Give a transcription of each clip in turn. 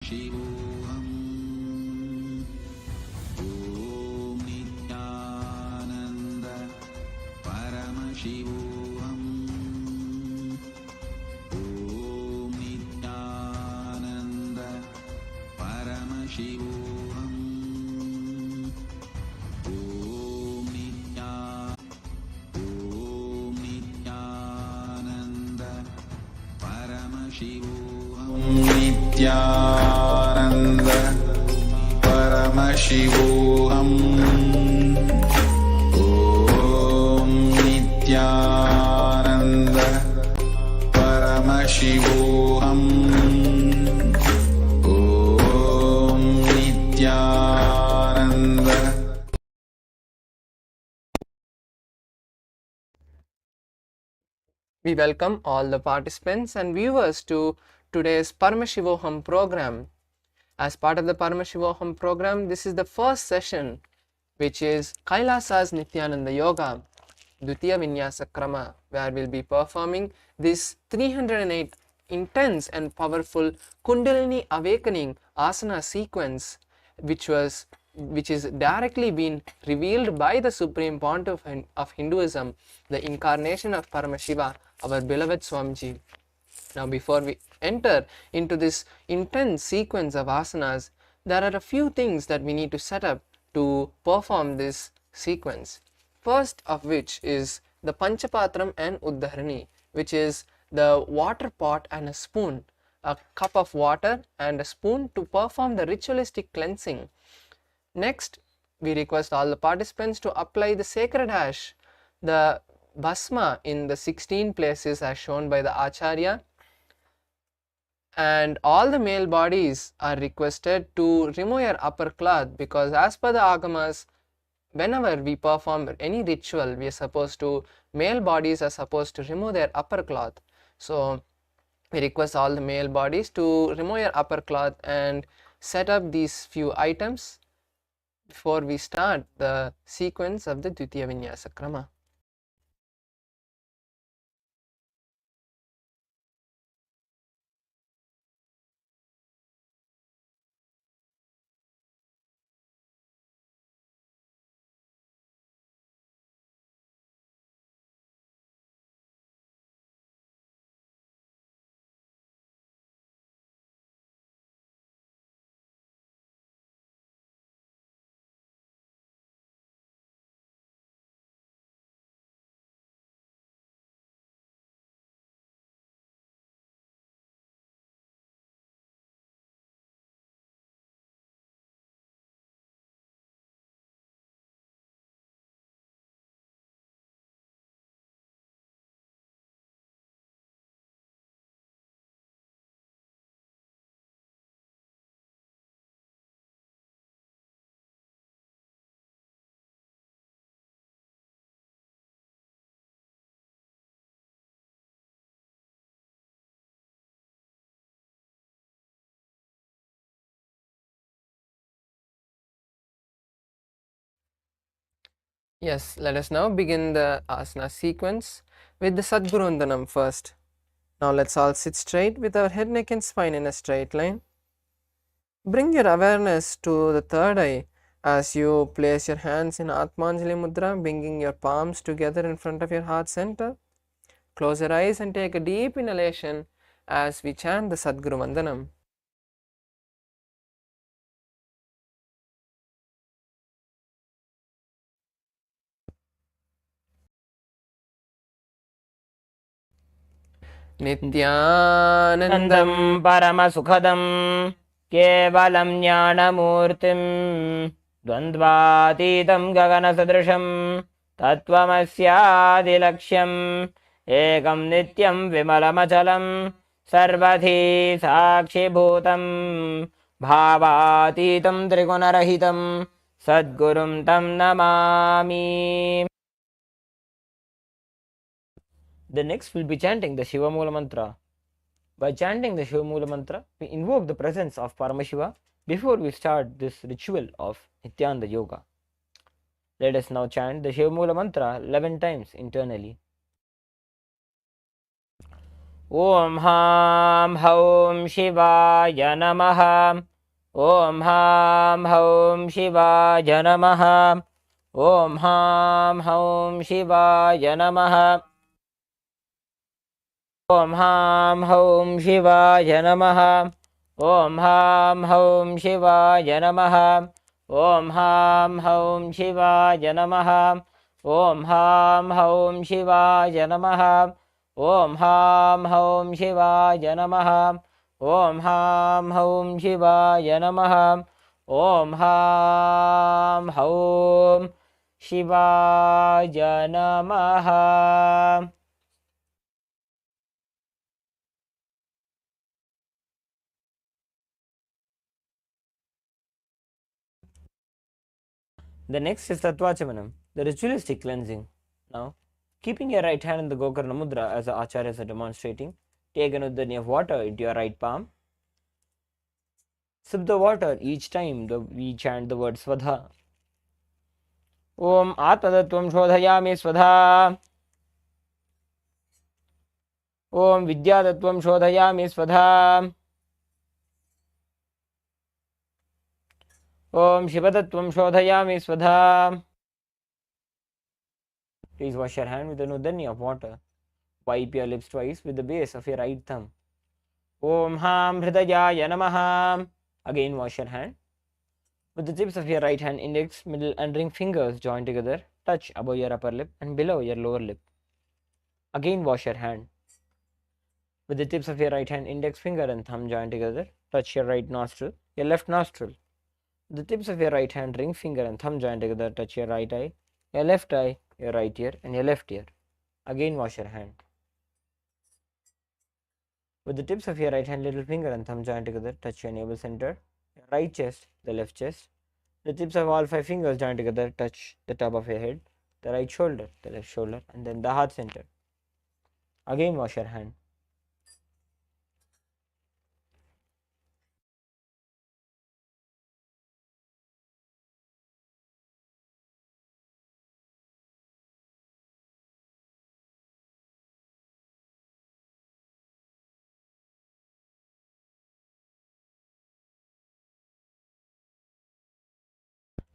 Paramashivoham. Om Nithyananda Paramashivoham. Om Nithyananda Paramashivoham. Om Nithyananda Paramashivoham. Nithyananda Paramashivoham. Om Nithyananda Paramashivoham. Om Nithyananda. We welcome all the participants and viewers to today's Paramashivoham program. As part of the Paramashivoham program, this is the first session, which is KAILASA's Nithyananda Yoga, Dvitiya Vinyasa Krama, where we'll be performing this 308 intense and powerful Kundalini awakening asana sequence, which is directly been revealed by the Supreme Pontiff of Hinduism, the incarnation of Paramashiva, our beloved Swamiji. Now, before we enter into this intense sequence of asanas, there are a few things that we need to set up to perform this sequence. First of which is the Panchapatram and Uddharani, which is the water pot and a spoon, a cup of water and a spoon to perform the ritualistic cleansing. Next, we request all the participants to apply the sacred ash, the Bhasma, in the 16 places as shown by the Acharya. And all the male bodies are requested to remove your upper cloth, because as per the Agamas, whenever we perform any ritual, male bodies are supposed to remove their upper cloth. So we request all the male bodies to remove your upper cloth and set up these few items before we start the sequence of the Dvitiya Vinyasa Krama. Yes, let us now begin the asana sequence with the Sadguru Vandanam first. Now let's all sit straight with our head, neck and spine in a straight line. Bring your awareness to the third eye as you place your hands in Atmanjali Mudra, bringing your palms together in front of your heart center. Close your eyes and take a deep inhalation as we chant the Sadguru Vandanam. Nithyanandam Paramasukhadam Kevalam Jnanamurtim Dvandvatitam Gaganasadrisham Tattvamasyadilaksham Ekam Nityam Vimalamachalam Sarvadhi Sakshibhutam Bhavatitam Trigunarahitam Sadgurum Tam Namami. The next we'll be chanting the Shiva Mula Mantra. By chanting the Shiva Mula Mantra, we invoke the presence of Paramashiva before we start this ritual of Nithyananda Yoga. Let us now chant the Shiva Mula Mantra 11 times internally. Om Ham Haum Shivaya Namaha. Om Ham Haum Shivaya Namaha. Om Ham Haum Shivaya Namaha. Om Ham Haum Shivaya Namaha. Om Ham Haum Shivaya Namaha. Om Ham Haum Shivaya Namaha. Om Ham Haum Shivaya Namaha. Om Ham Haum Shivaya Namaha. Om Ham Haum Shivaya Namaha. Om Ham Haum Shivaya Namaha. The next is Tattvachamanam, the ritualistic cleansing. Now, keeping your right hand in the Gokarna Mudra as the Acharyas are demonstrating, take an uddhani of water into your right palm. Sip the water each time we chant the word Svadha. Om Atmadattvam Shodhayami Svadha. Om Vidyadattvam Shodhayami Svadha. Om Shivadattvam Shodhayami Svadha. Please wash your hand with an uddhani of water. Wipe your lips twice with the base of your right thumb. Om Ham Hridayaya Namaha. Again wash your hand. With the tips of your right hand index, middle and ring fingers joined together, touch above your upper lip and below your lower lip. Again wash your hand. With the tips of your right hand index finger and thumb joined together, touch your right nostril, your left nostril. The tips of your right hand ring finger and thumb joined together, touch your right eye, your left eye, your right ear and your left ear. Again wash your hand. With the tips of your right hand little finger and thumb joined together, touch your navel center, your right chest, the left chest. The tips of all 5 fingers joined together, touch the top of your head, the right shoulder, the left shoulder, and then the heart center. Again wash your hand.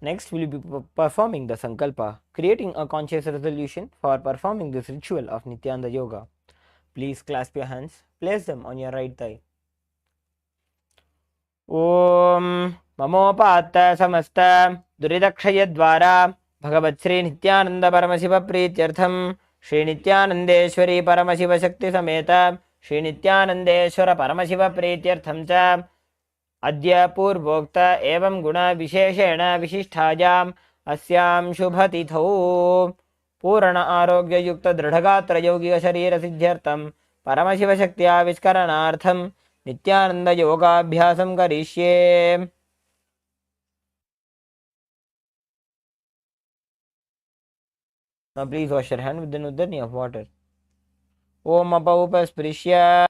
Next, we will be performing the Sankalpa, creating a conscious resolution for performing this ritual of Nithyananda Yoga. Please clasp your hands, place them on your right thigh. Om Mamopatta Samasta Duridakshaya Dvara Bhagavat Sri Nithyananda Paramashiva Prityartham Sri Nithyanandeshwari Paramashiva Shakti Sameta Sri Nithyanandeshwara Paramashiva Prityartham cha अद्य पूर्वोक्त एवं गुण विशेषेण विशिष्टायाम् अस्यां शुभतिथौ पूर्ण आरोग्य युक्त दृढगात्र यौगिक शरीर सिद्ध्यर्थं परमशिवशक्त्याविष्करणार्थं नित्यानंद योगाभ्यासं करिष्ये. Now please wash your hand with the uddhani of water. Om apaupasprisya.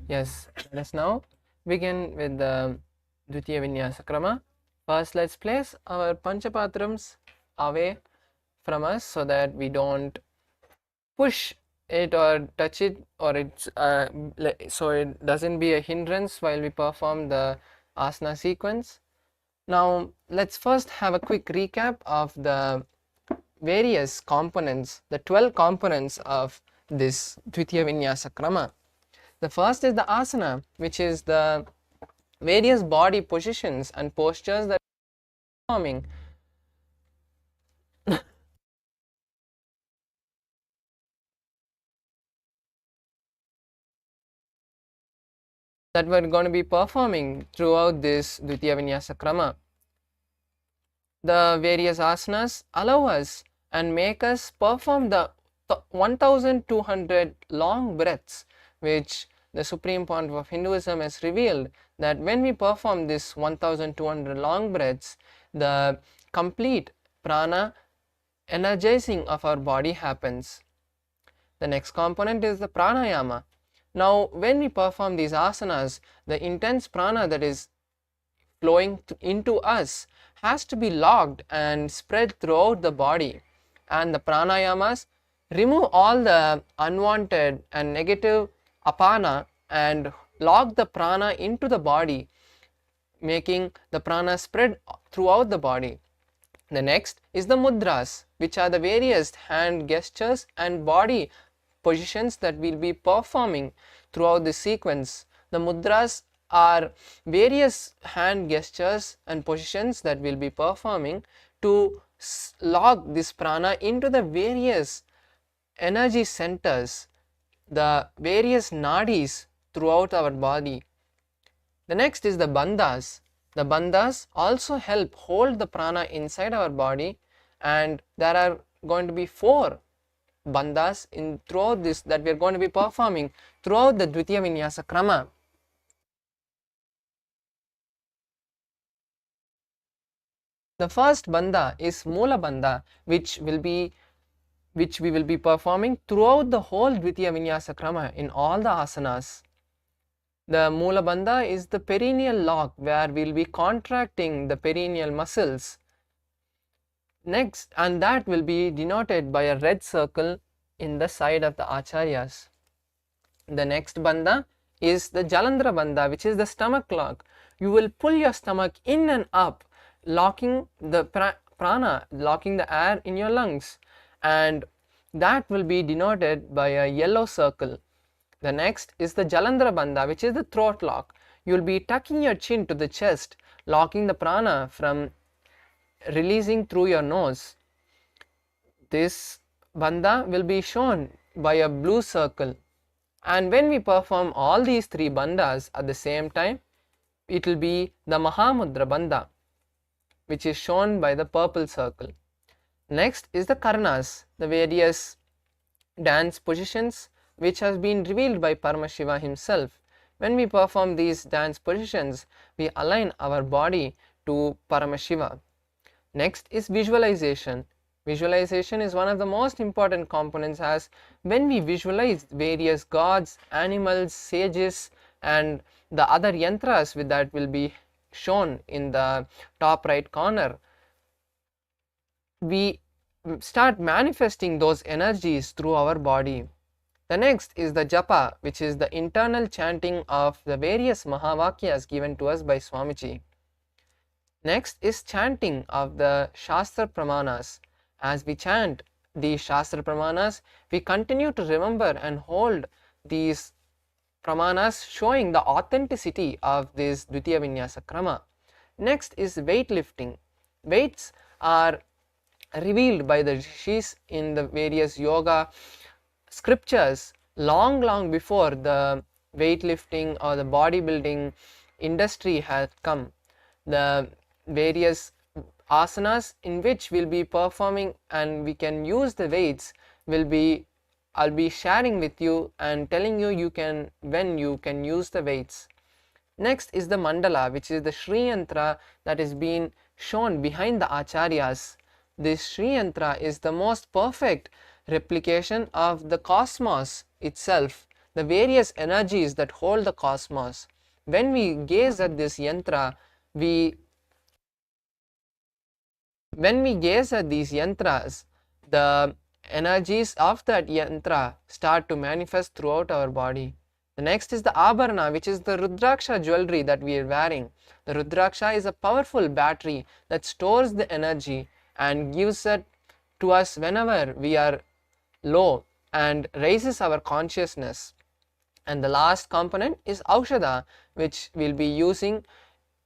Yes, let us now begin with the Dvitiya Vinyasa Krama. First, let's place our Panchapatrams away from us so that we don't push it or touch it, or it's so it doesn't be a hindrance while we perform the asana sequence. Now, let's first have a quick recap of the various components, the 12 components of this Dvitiya Vinyasa Krama. The first is the asana, which is the various body positions and postures that we are performing. That we're going to be performing throughout this Dvitiya Vinyasa Krama. The various asanas allow us and make us perform the 1200 long breaths, which the Supreme Pontiff of Hinduism has revealed that when we perform this 1200 long breaths, the complete prana energizing of our body happens. The next component is the pranayama. Now, when we perform these asanas, the intense prana that is flowing into us has to be locked and spread throughout the body, and the pranayamas remove all the unwanted and negative apana and lock the prana into the body, making the prana spread throughout the body. The next is the mudras, which are the various hand gestures and body positions that we'll be performing throughout the sequence. The mudras are various hand gestures and positions that we'll be performing to lock this prana into the various energy centers, the various nadis throughout our body. The next is the bandhas. The bandhas also help hold the prana inside our body, and there are going to be 4 bandhas in throughout this that we are going to be performing throughout the Dvitiya Vinyasa Krama. The first bandha is Mula Bandha, which we will be performing throughout the whole Dvitiya Vinyasa Krama in all the asanas. The Mula Bandha is the perineal lock, where we will be contracting the perineal muscles. Next, and that will be denoted by a red circle in the side of the acharyas. The next bandha is the Jalandhara Bandha, which is the stomach lock. You will pull your stomach in and up, locking the prana, locking the air in your lungs, and that will be denoted by a yellow circle. The next is the Jalandhara Bandha, which is the throat lock. You will be tucking your chin to the chest, locking the prana from releasing through your nose. This bandha will be shown by a blue circle, and when we perform all these 3 bandhas at the same time, it will be the Mahamudra Bandha, which is shown by the purple circle. Next is the Karnas, the various dance positions which has been revealed by Paramashiva himself. When we perform these dance positions, we align our body to Paramashiva. Next is visualization. Visualization is one of the most important components, as when we visualize various gods, animals, sages, and the other yantras with that will be shown in the top right corner, we start manifesting those energies through our body. The next is the japa, which is the internal chanting of the various Mahavakyas given to us by Swamiji. Next is chanting of the Shastra Pramanas. As we chant these Shastra Pramanas, we continue to remember and hold these Pramanas, showing the authenticity of this Dvitiya Vinyasa Krama. Next is weightlifting. Weights are revealed by the rishis in the various yoga scriptures long before the weightlifting or the bodybuilding industry had come. The various asanas in which we'll be performing and we can use the weights I'll be sharing with you and telling you when you can use the weights. Next is the mandala, which is the Shri Yantra that is being shown behind the acharyas. This Shri Yantra is the most perfect replication of the cosmos itself, the various energies that hold the cosmos. When we gaze at this yantra, when we gaze at these yantras, the energies of that yantra start to manifest throughout our body. The next is the abharana, which is the Rudraksha jewelry that we are wearing. The Rudraksha is a powerful battery that stores the energy and gives it to us whenever we are low and raises our consciousness. And the last component is Aushadha, which we'll be using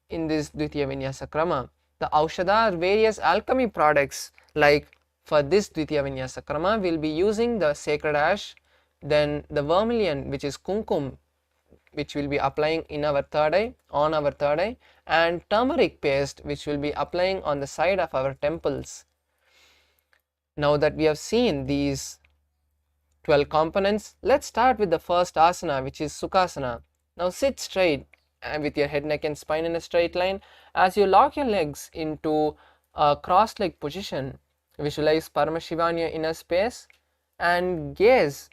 in this Dvitiya Vinyasa Krama. The Aushadha are various alchemy products. Like for this Dvitiya Vinyasa Krama, we'll be using the sacred ash, then the vermilion, which is kumkum, which we'll be applying in our third eye, on our third eye, and turmeric paste, which we'll be applying on the side of our temples. Now that we have seen these 12 components, let's start with the first asana, which is Sukhasana. Now sit straight and with your head, neck and spine in a straight line. As you lock your legs into a cross-leg position. Visualize Paramashiva in your inner space and gaze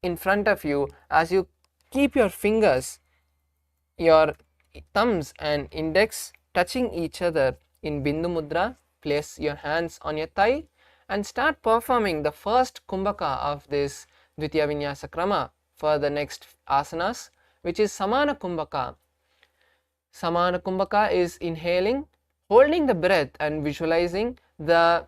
in front of you as you keep your fingers, your thumbs and index touching each other in Bindu Mudra. Place your hands on your thigh and start performing the first Kumbhaka of this Dvitiya Vinyasa Krama for the next asanas, which is Samana Kumbhaka. Samana Kumbhaka is inhaling, holding the breath and visualizing the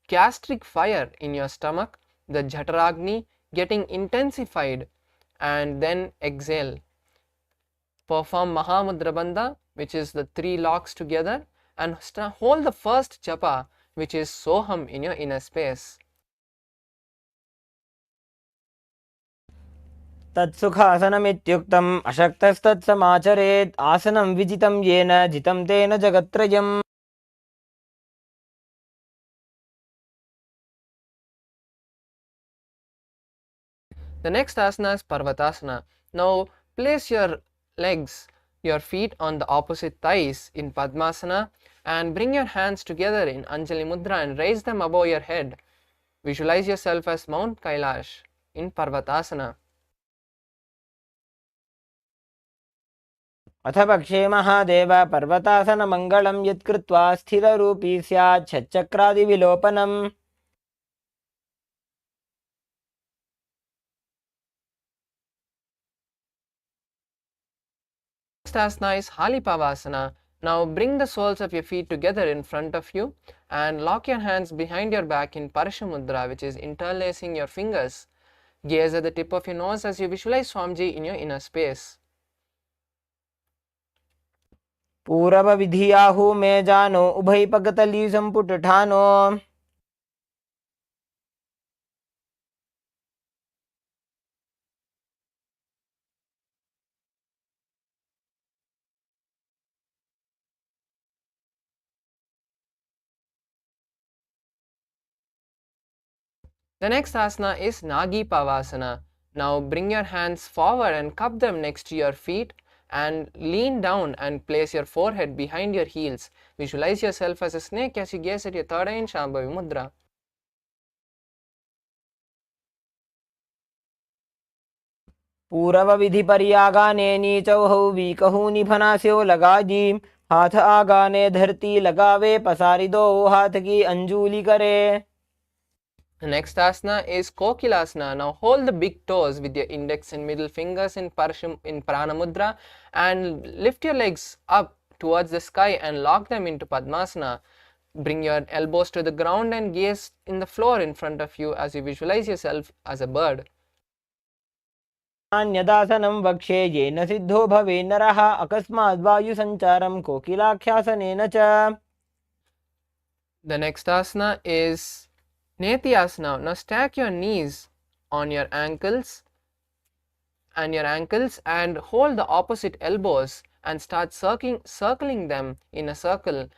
gastric fire in your stomach, the Jhataragni getting intensified, and then exhale. Perform Mahamudra Bandha, which is the 3 locks together, and hold the first japa, which is Soham, in your inner space. तत्सुखासनमित्युक्तम् अशक्तस्तत्समाचरेत् आसनं विजितं येन जितं तेन जगत्त्रयम्. The next asana is Parvatasana. Now place your legs, your feet on the opposite thighs in Padmasana and bring your hands together in Anjali Mudra and raise them above your head. Visualize yourself as Mount Kailash in Parvatasana. अथ पक्षे महादेव पर्वतासनमङ्गलं यत्कृत्वा स्थिररूपी स्यात् षट्चक्रादिविलोपनम्. Next asana is Halipavasana. Now bring the soles of your feet together in front of you and lock your hands behind your back in Parshamudra, which is interlacing your fingers. Gaze at the tip of your nose as you visualize Swamiji in your inner space. पूरवविधियाहु मे जानो उभयपगतली सम्पुटठानो. The next asana is Nagi Pavasana. Now bring your hands forward and cup them next to your feet and lean down and place your forehead behind your heels. Visualize yourself as a snake as you gaze at your third eye in Shambhavi Mudra. पूरवविधि पर्यागाने नीचौहौ वीकहू निभनास्यो लगाजी. हाथ आगाने धरती लगावे पसारी दो हाथ की अंजूली करे. The next asana is Kokilasana. Now hold the big toes with your index and middle fingers in Prana Mudra and lift your legs up towards the sky and lock them into Padmasana. Bring your elbows to the ground and gaze in the floor in front of you as you visualize yourself as a bird. अन्यदासनं वक्षे येन सिद्धो भवे नरः अकस्माद् वायुसञ्चारं कोकिलाख्यासनेन च. The next asana is Nithyananda. Now stack your knees on your ankles and hold the opposite elbows and start circling them in a circle.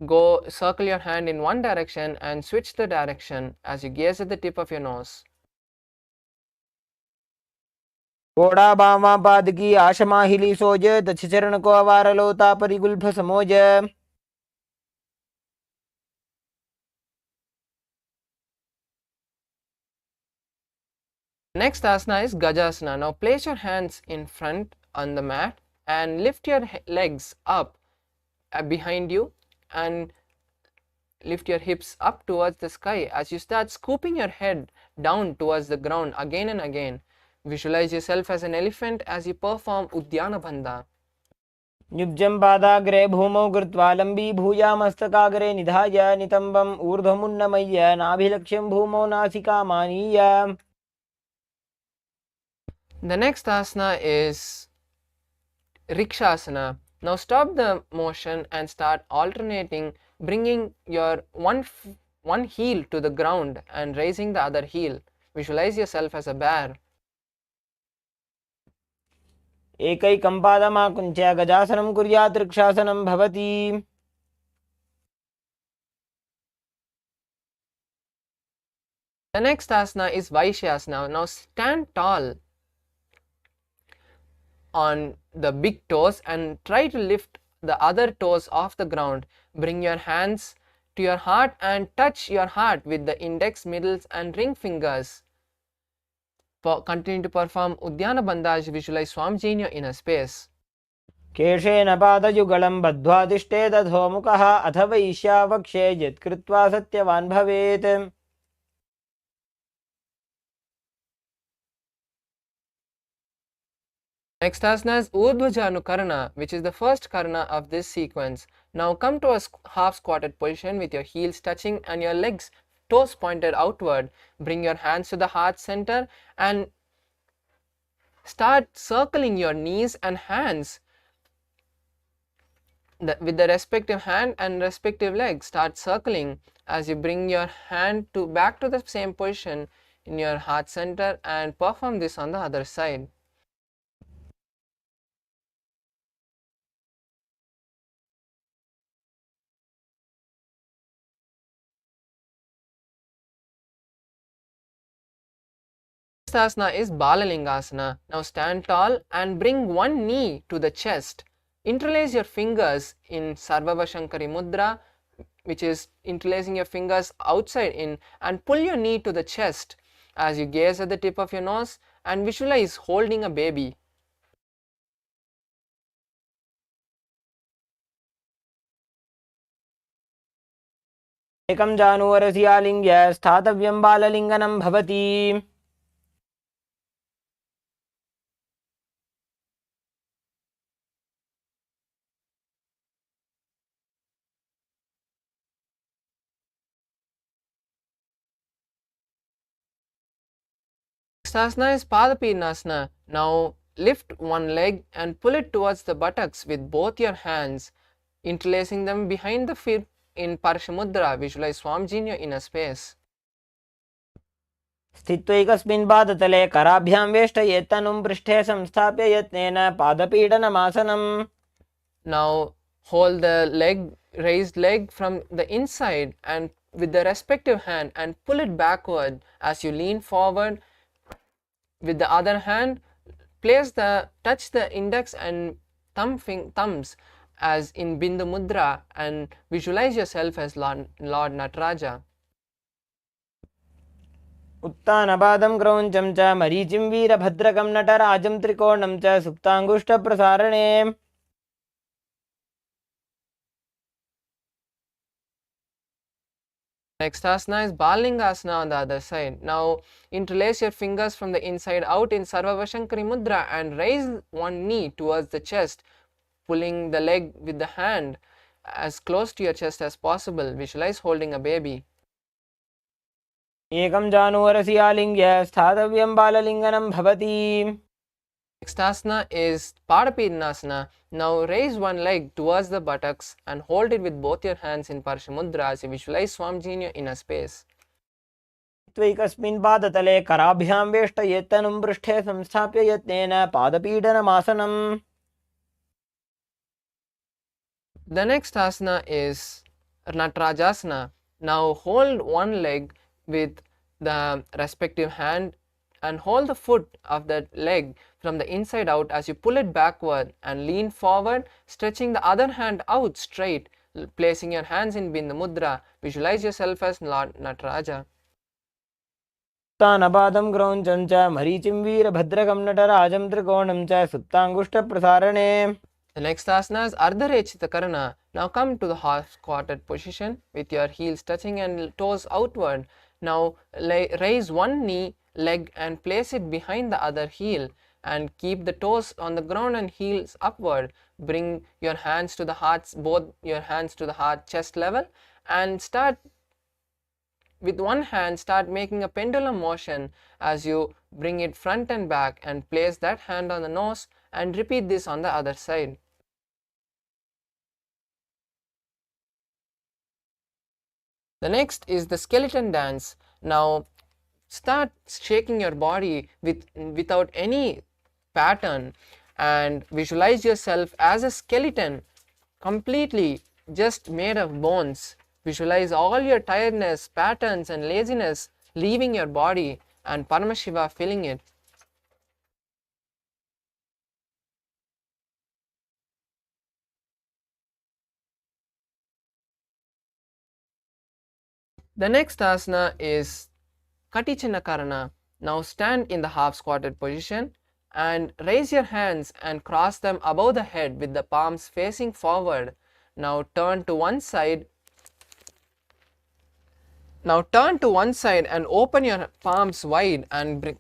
Go circle your hand in one direction and switch the direction as you gaze at the tip of your nose. कोड़ा बामा पाद की आशमा हिली सोज दक्ष चरण को अवार लोता परिगुल्फ समोज. Next asana is Gajasana. Now place your hands in front on the mat and lift your legs up behind you and lift your hips up towards the sky as you start scooping your head down towards the ground again and again. Visualize yourself as an elephant as you perform Udyana Bandha. युब्जं पादाग्रे भूमौ कृत्वा लम्बी भूया मस्तकाग्रे निधाय नितम्बम् ऊर्ध्वमुन्नमय्य नाभिलक्ष्यं भूमौ नासिकामानीय. The next asana is Rikshasana. Now stop the motion and start alternating, bringing your one heel to the ground and raising the other heel. Visualize yourself as a bear. एकैकं पादमाकुञ्च्य गजासनं कुर्यात् वृक्षासनं भवति. The next asana is Vaishyasana. Now stand tall on the big toes and try to lift the other toes off the ground. Bring your hands to your heart and touch your heart with the index, middles and ring fingers. Continue to perform Udyana Bandhaj, visualize Swamiji in your inner space. केशेन पादयुगलं बद्ध्वादिष्टे दधोमुखः अथ वैश्यावक्षे यत्कृत्वा सत्यवान् भवेत्. Next asana is Urdhvajanukarana, which is the first karana of this sequence. Now come to a half squatted position with your heels touching and your legs, toes pointed outward. Bring your hands to the heart center and start circling your knees and hands with the respective hand and respective leg. Start circling as you bring your hand back to the same position in your heart center and perform this on the other side. Next asana is Balalingasana. Now stand tall and bring one knee to the chest. Interlace your fingers in Sarvavashankari Mudra, which is interlacing your fingers outside in, and pull your knee to the chest as you gaze at the tip of your nose and visualize holding a baby. एकं जानुवरसि आलिङ्ग्य स्थातव्यं बाललिङ्गनं भवति. Next asana is Padapidnasana. Now lift one leg and pull it towards the buttocks with both your hands, interlacing them behind the feet in Parshamudra. Visualize Swamiji in your inner space. स्थित्वैकस्मिन् पादतले कराभ्यां वेष्टयेत् तनुं पृष्ठे संस्थाप्य यत्नेन पादपीडनमासनम्. Now hold the raised leg from the inside and with the respective hand and pull it backward as you lean forward. With the other hand, touch the index and thumbs as in Bindu Mudra and visualize yourself as Lord Nataraja. उत्तानपादं क्रौञ्चं च मरीचिं वीरभद्रकं नटराजं त्रिकोणं च सुप्ताङ्गुष्ठप्रसारणे. Next asana is Balingasana on the other side. Now interlace your fingers from the inside out in Sarvavashankari Mudra and raise one knee towards the chest, pulling the leg with the hand as close to your chest as possible. Visualize holding a baby. एकं जानुवरसि आलिङ्ग्य स्थातव्यं बाललिङ्गनं भवति. Next asana is Padapidnasana. Now raise one leg towards the buttocks and hold it with both your hands in Parshamudra as you visualize Swamiji in your inner space. त्वैकस्मिन् पादतले कराभ्यां वेष्टयेत् तनुं पृष्ठे संस्थाप्य यत्नेन पादपीडनमासनम्. The next asana is Natarajasana. Now hold one leg with the respective hand and hold the foot of that leg from the inside out as you pull it backward and lean forward, stretching the other hand out straight, placing your hands in Bindu Mudra. Visualize yourself as Lord Nataraja. उत्तानपादं क्रौञ्चं च मरीचिं वीरभद्रकं नटराजं त्रिकोणं च सुप्ताङ्गुष्ठप्रसारणे. The next asana is Ardharechita Karana. Now come to the half squatted position with your heels touching and toes outward. Now raise one knee, leg and place it behind the other heel and keep the toes on the ground and heels upward. Bring your hands to the heart, both your hands to the heart chest level, and with one hand start making a pendulum motion as you bring it front and back and place that hand on the nose and repeat this on the other side. The next is the skeleton dance. Now start shaking your body without any pattern and visualize yourself as a skeleton completely just made of bones. Visualize all your tiredness, patterns and laziness leaving your body and Paramashiva filling it. The next asana is Katichinnakarana. Now stand in the half squatted position and raise your hands and cross them above the head with the palms facing forward. Now turn to one side. And open your palms wide and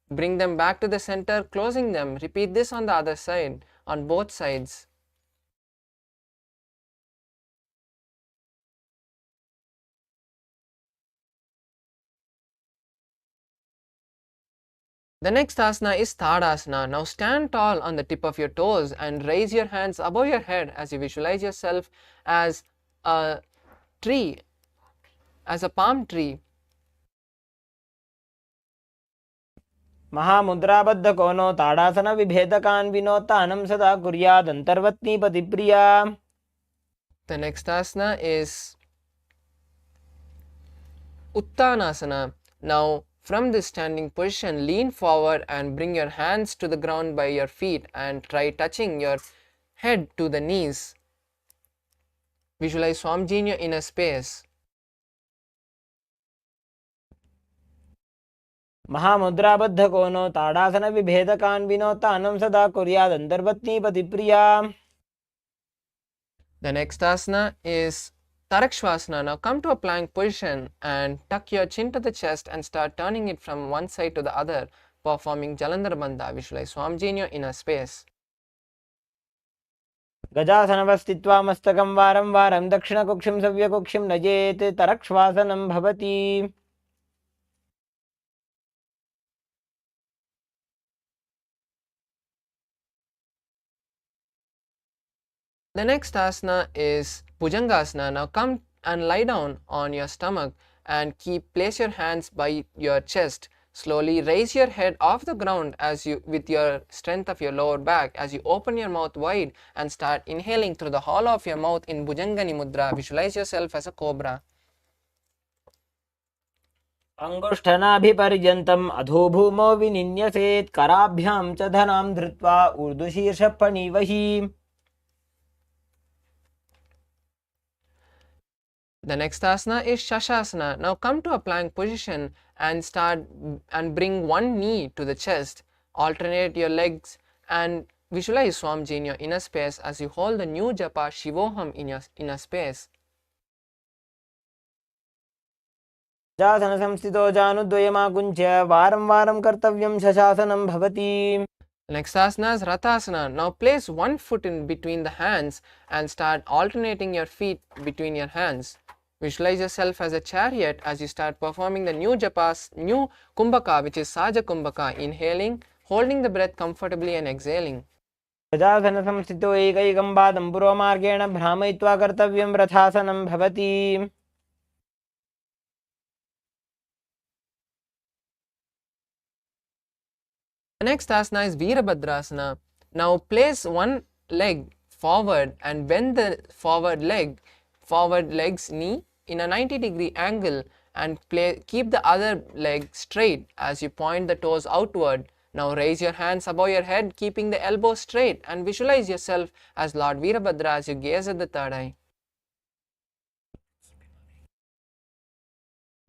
bring them back to the center, closing them. Repeat this on the other side, on both sides. The next asana is Tadasana. Now stand tall on the tip of your toes and raise your hands above your head as you visualize yourself as a tree, as a palm tree. महामुद्राबद्ध कोनो ताड़ासन विभेदकान् विनोतानं सदा कुर्यादन्तर्वत्नीपतिप्रिया. The next asana is Uttanasana. Now from this standing position, lean forward and bring your hands to the ground by your feet and try touching your head to the knees. Visualize Swamiji in your inner space. महामुद्राबद्ध कोनो ताड़ासन विभेदकान् विनोतानं सदा कुर्यादन्तर्वत्नीपतिप्रिया. The next asana is Tarakshvasana. Now come to a plank position and tuck your chin to the chest and start turning it from one side to the other, performing Jalandhar Bandha. Visualize Swamiji in your inner space. गजासनवस्थित्वा मस्तकं वारं वारं दक्षिणकुक्षिं सव्यकुक्षिं नजेत् तरक्ष्वासनं भवति. The next asana is Bhujangasana. Now come and lie down on your stomach and place your hands by your chest. Slowly raise your head off the ground as you, with your strength of your lower back, as you open your mouth wide and start inhaling through the hollow of your mouth in Bhujangani Mudra. Visualize yourself as a cobra. अङ्गुष्ठनाभिपर्यन्तम् अधोभूमौ विनिन्यसेत् कराभ्यां च धनां धृत्वा ऊर्ध्वशीर्षफणीवहि. The next asana is Shashasana. Now come to a plank position and bring one knee to the chest. Alternate your legs and visualize Swamiji in your inner space as you hold the new japa Shivoham in your inner space. जासन संस्थितो जानुद्वयमाकुञ्च्य वारं वारं कर्तव्यं शशासनं भवति. Next asana is Rathasana. Now place one foot in between the hands and start alternating your feet between your hands. Visualize yourself as a chariot as you start performing the new japas, new kumbhaka, which is Saja Kumbhaka, inhaling, holding the breath comfortably and exhaling. गजासन संस्थितो एकैकं पादं पूर्वमार्गेण भ्रामयित्वा कर्तव्यं रथासनं भवति. The next asana is Virabhadrasana. Now place one leg forward and bend the forward leg's knee in a 90-degree angle and keep the other leg straight as you point the toes outward. Now raise your hands above your head, keeping the elbows straight, and visualize yourself as Lord Virabhadra as you gaze at the third eye.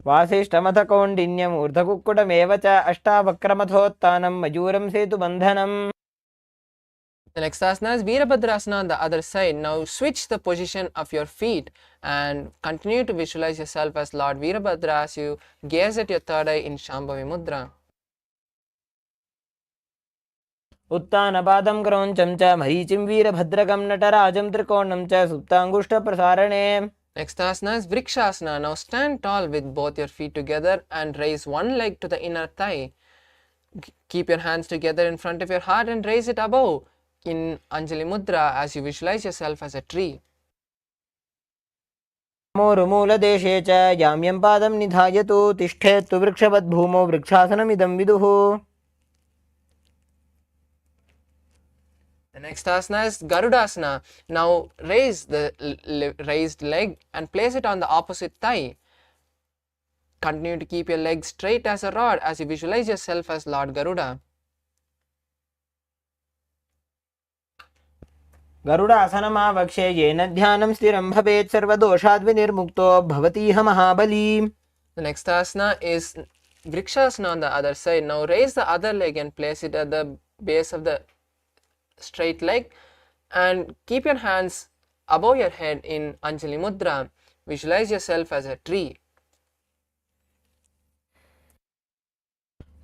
वासिष्ठमथ कौण्डिन्यम् ऊर्ध्वकुक्कुटमेव च अष्टावक्रमथोत्थानं मयूरं सेतुबन्धनम्. The next asana is Virabhadrasana on the other side. Now switch the position of your feet and continue to visualize yourself as Lord Virabhadra as you gaze at your third eye in Shambhavi Mudra. उत्तानपादं क्रौञ्चं च मरीचिं वीरभद्रकं नटराजं त्रिकोणं च सुप्ताङ्गुष्ठप्रसारणे. Next asana is Vrikshasana. Now stand tall with both your feet together and raise one leg to the inner thigh. Keep your hands together in front of your heart and raise it above in Anjali Mudra as you visualize yourself as a tree. मोरुमूलदेशे च याम्यं पादं निधायतु तिष्ठेत्तु वृक्षवद्भूमौ वृक्षासनमिदं विदुः. The next asana is Garudasana. Now raise the raised leg and place it on the opposite thigh. Continue to keep your legs straight as a rod as you visualize yourself as Lord Garuda. गरुडासनमावक्षे येन ध्यानं स्थिरं भवेत् सर्वदोषाद्विनिर्मुक्तो भवतीह महाबली. The next asana is Vrikshasana on the other side. Now raise the other leg and place it at the base of the straight leg and keep your hands above your head in Anjali Mudra. Visualize yourself as a tree.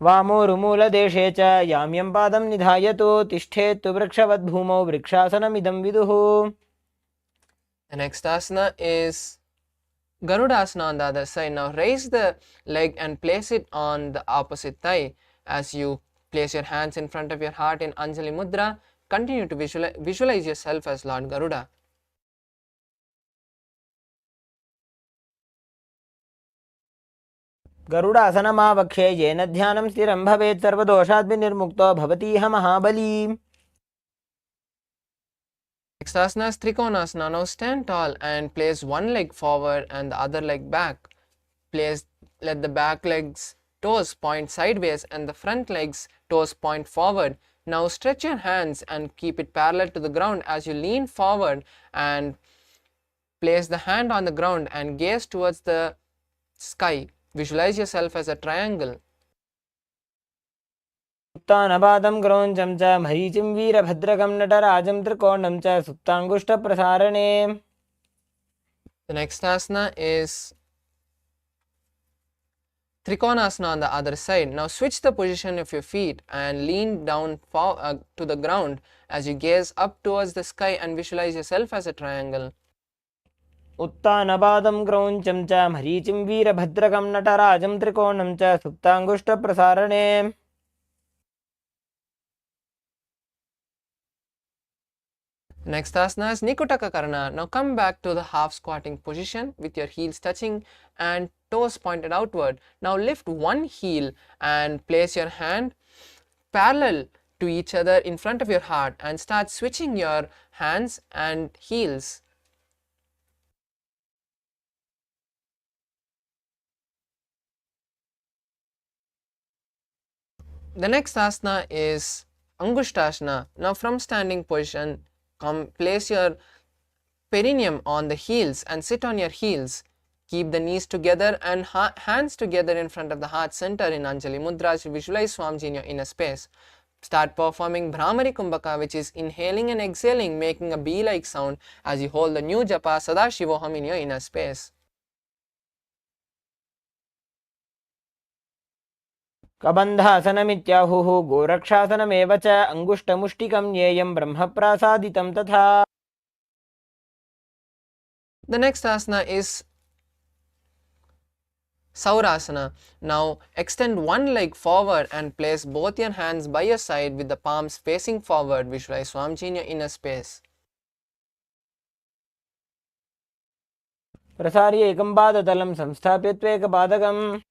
वामोरुमूलदेशे च याम्यं पादं निधायतु तिष्ठेत्तु वृक्षवद्भूमौ वृक्षासनमिदं विदुः. The next asana is Garudasana on the other side. Now raise the leg and place it on the opposite thigh. As you place your hands in front of your heart in Anjali Mudra, continue to visualize yourself as Lord Garuda. गरुडासनमावक्षे येन ध्यानं स्थिरं भवेत् सर्वदोषाद्विनिर्मुक्तो भवतीह महाबली. Next asana is Trikonasana. Now stand tall and place one leg forward and the other leg back. Let the back leg's toes point sideways and the front leg's toes point forward. Now stretch your hands and keep it parallel to the ground as you lean forward and place the hand on the ground and gaze towards the sky. Visualize yourself as a triangle. उत्तानपादं क्रौञ्चं च मरीचिं वीरभद्रकं नटराजं त्रिकोणं च सुप्ताङ्गुष्ठप्रसारणे. The next asana is Trikonasana on the other side. Now switch the position of your feet and lean down to the ground as you gaze up towards the sky and visualize yourself as a triangle. उत्तानपादं क्रौञ्चं च मरीचिं वीरभद्रकं नटराजं त्रिकोणं च सुप्ताङ्गुष्ठप्रसारणे. Next asana is Nikutaka Karana. Now come back to the half squatting position with your heels touching and toes pointed outward. Now lift one heel and place your hand parallel to each other in front of your heart and start switching your hands and heels. The next asana is Angushtasana. Now from standing position, place your perineum on the heels and sit on your heels. Keep the knees together and hands together in front of the heart center in Anjali Mudra as you visualize Swamiji in your inner space. Start performing Brahmari Kumbhaka, which is inhaling and exhaling, making a bee-like sound as you hold the new japa Sadashivoham in your inner space. कबन्धासनमित्याहुः गोरक्षासनमेव च अङ्गुष्ठमुष्टिकं ज्ञेयं ब्रह्मप्रासादितं तथा. The next asana is Saurasana. Now extend one leg forward and place both your hands by your side with the palms facing forward. Visualize Swamiji in your inner space. प्रसार्य एकं पादतलं संस्थाप्य त्वेकपादकम्.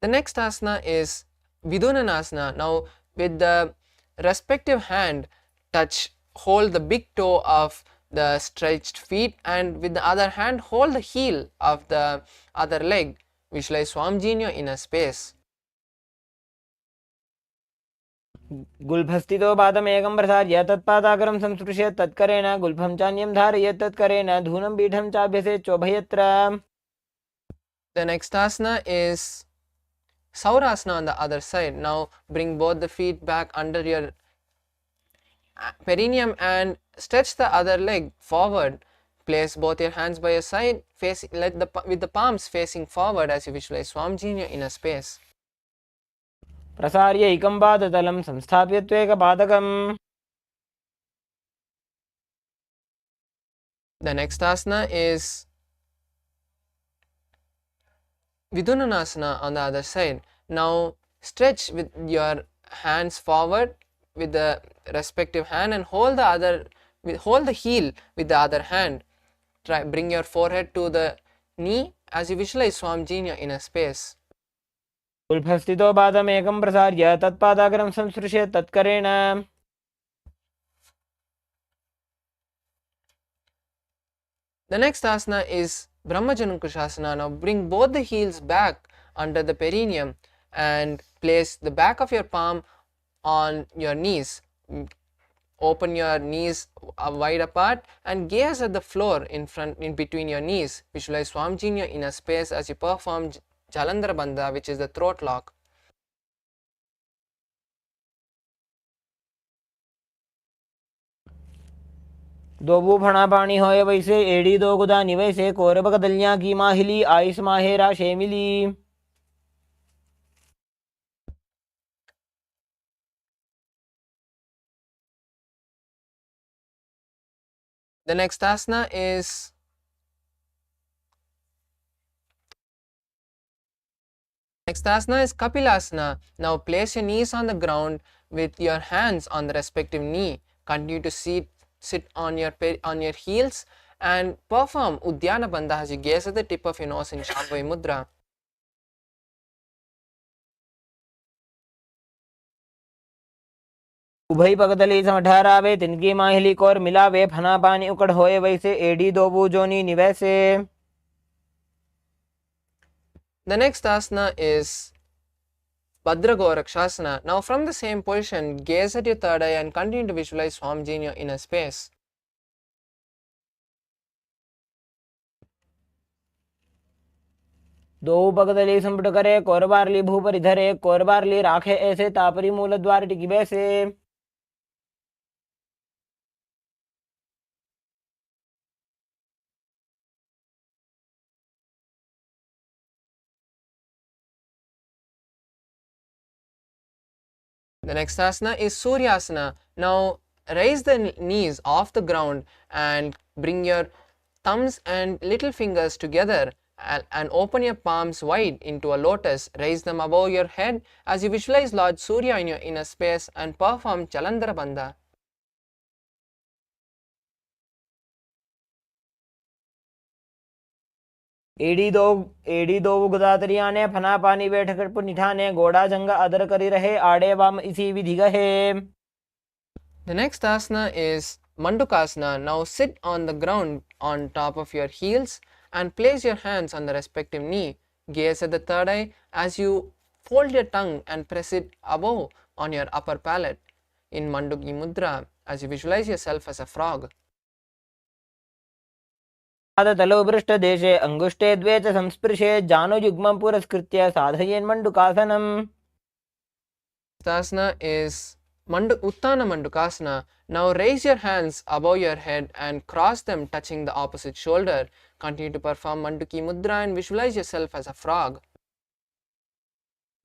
The next asana is Vidunanasana. Now with the respective hand hold the big toe of the stretched feet and with the other hand hold the heel of the other leg. Visualize Swamiji in your inner space. गुल्भस्थितो पादमेकं प्रसार्य तत्पादाग्रं संस्पृश्य तत्करेण गुल्फं चान्यं धारयेत् तत्करेण धूनं पीठं चाभ्यसेत् चोभयत्र. The next asana is Saurasana on the other side. Now bring both the feet back under your perineum and stretch the other leg forward. Place both your hands by your side, with the palms facing forward as you visualize Swamiji in your inner space. प्रसार्य एकं पादतलं संस्थाप्य त्वेकपादकम्. The next asana is Vidunanasana on the other side. Now stretch with your hands forward with the respective hand and hold the heel with the other hand. Bring your forehead to the knee as you visualize Swamiji in your inner space. गुल्फस्थितो पादमेकं प्रसार्य तत्पादाग्रं संस्पृश्य तत्करेण. The next asana is Brahmajanankushasana. Now bring both the heels back under the perineum and place the back of your palm on your knees. open your knees wide apart and gaze at the floor in between your knees. Visualize Swamiji in your inner space as you perform Jalandhara Bandha, which is the throat lock. दोबू फणा पानी होए वैसे एड़ी दो गुदा निवैसे कोरबक दलियां की माहिली ice माहेरा शेमिली. The next asana is Kapilasana. Now place your knees on the ground with your hands on the respective knee. Continue to sit on your heels and perform Uddiyana Bandha as you gaze at the tip of your nose in Shambhavi Mudra. उभई पगदली समठहरावे तिनकी माहिली कोर मिलावे फना पानी उकड़ होए वैसे एडी दोबू जोनी निवैसे. The next asana is Bhadragorakshasana. Now from the same position, gaze at your third eye and continue to visualize Swamiji in your inner space. दो पगदली संपट करे कोरबारली भूपर इधरे कोरबारली राखे ऐसे तापरी मूल द्वार टिकी बैसे. The next asana is Suryasana. Now raise the knees off the ground and bring your thumbs and little fingers together and open your palms wide into a lotus. Raise them above your head as you visualize Lord Surya in your inner space and perform Jalandhara Bandha. एडी दो गुदातरिया ने फना पानी बैठ कर निठाने गोड़ा जंगा other करी रहे आड़े वाम इसी विधि गहे. The next asana is Mandukasana. Now sit on the ground on top of your heels and place your hands on the respective knee. Gaze at the third eye as you fold your tongue and press it above on your upper palate in Manduki Mudra as you visualize yourself as a frog. तलोपृष्ठ देशे अंगुष्टे द्वे च संस्पृशे जानुयुग्मं पुरस्कृत्य साधयेन् मण्डुकासनम्. Asana is Uttana Mandukasana. Now raise your hands above your head and cross them touching the opposite shoulder. Continue to perform Manduki Mudra and visualize yourself as a frog.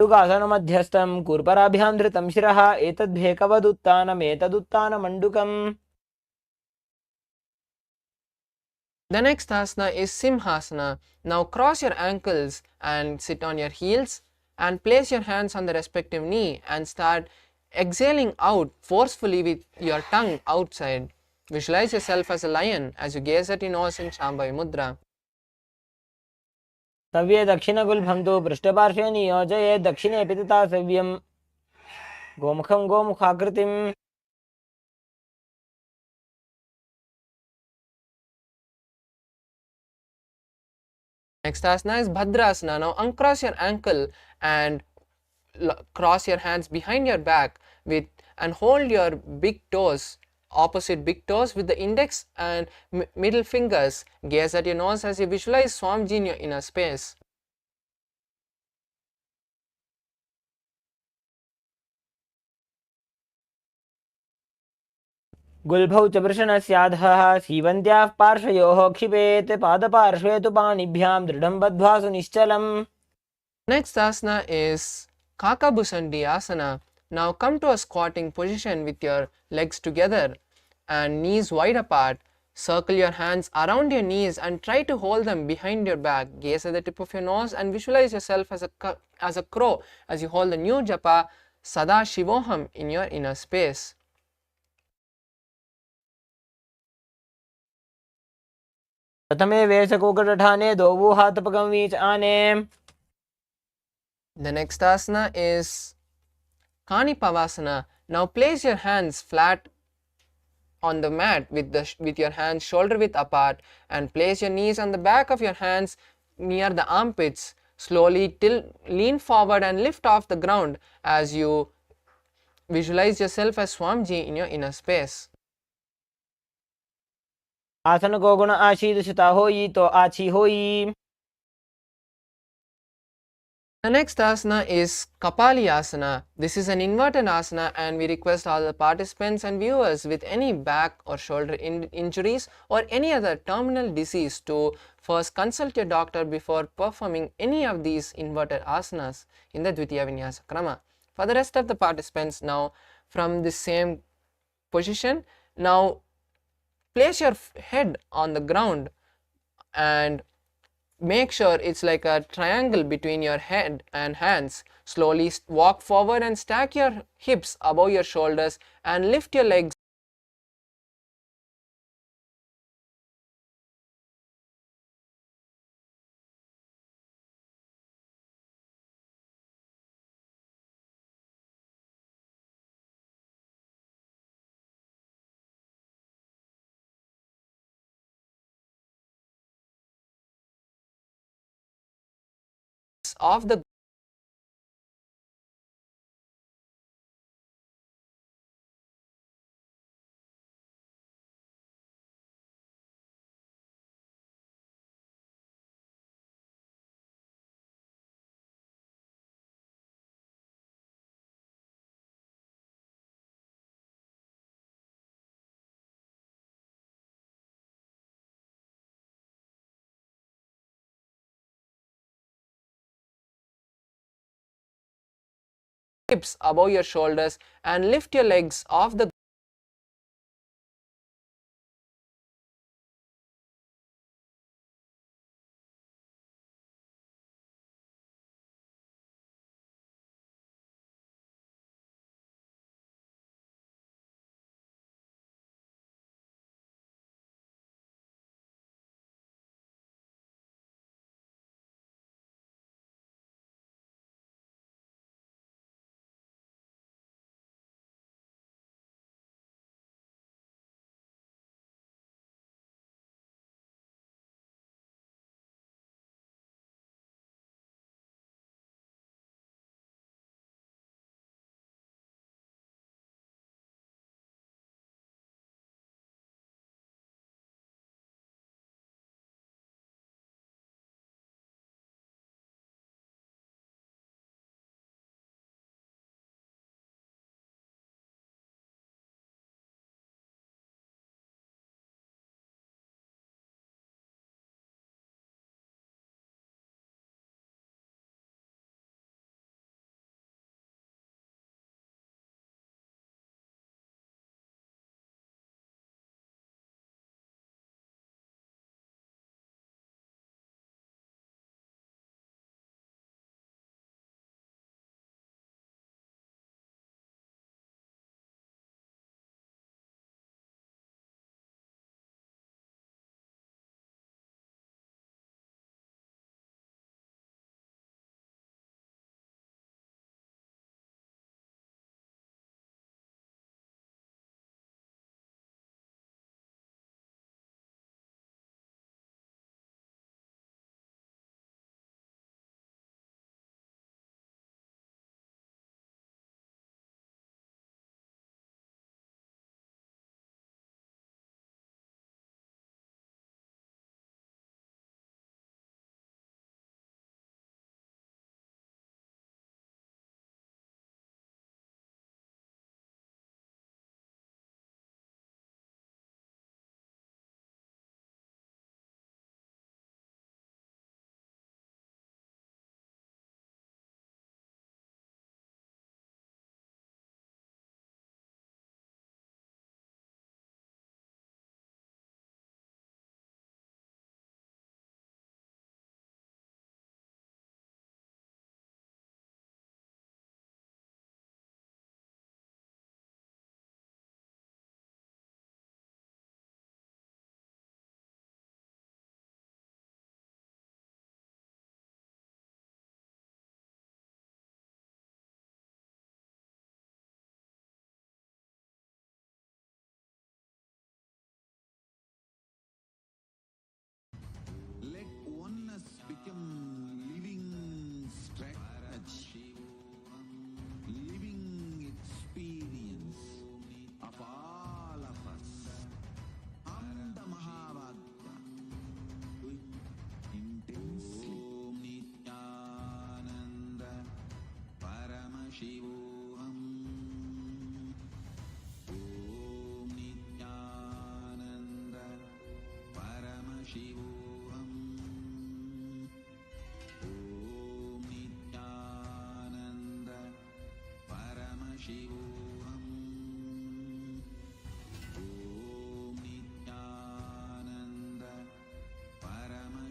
मध्यस्थं कूर्पराभ्यां धृतं शिरः एतद्भेकवदुत्तानमेतदुत्तानमण्डुकम्. The next asana is Simhasana. Now cross your ankles and sit on your heels and place your hands on the respective knee and start exhaling out forcefully with your tongue outside. Visualize yourself as a lion as you gaze at your nose in Shambhavi Mudra. सव्ये दक्षिणगुल्भं तु पृष्ठपार्श्वे नियोजये दक्षिणे पितता सव्यं गोमुखं गोमुखाकृतिम्. Next asana is Bhadrasana. Now uncross your ankle and cross your hands behind your back and hold your big toes, opposite big toes with the index and middle fingers. Gaze at your nose as you visualize Swamiji in your inner space. गुल्भौ च वृषणस्याधः सीवन्त्याः पार्श्वयोः क्षिपेत् पादपार्श्वे तु पाणिभ्यां दृढं बद्ध्वा सुनिश्चलम्. Next asana is Kakabusandi Asana. Now come to a squatting position with your legs together and knees wide apart. Circle your hands around your knees and try to hold them behind your back. Gaze at the tip of your nose and visualize yourself as a crow as you hold the new japa Sadashivoham in your inner space. प्रथमे वेशकोकटठाने दोवु हाथपकं वीच आने. The next asana is Kanipavasana. Now place your hands flat on the mat with your hands shoulder width apart and place your knees on the back of your hands near the armpits. Slowly lean forward and lift off the ground as you visualize yourself as Swamiji in your inner space. आसन को गुण आशीर्षिता होई तो आछी होई. The next asana is Kapali asana. This is an inverted asana, and we request all the participants and viewers with any back or shoulder injuries or any other terminal disease to first consult your doctor before performing any of these inverted asanas in the Dvitiya Vinyasa Krama. For the rest of the participants, now from the same position, now place your head on the ground and make sure it's like a triangle between your head and hands. Slowly walk forward and stack your hips above your shoulders and lift your legs off the hips above your shoulders and lift your legs off the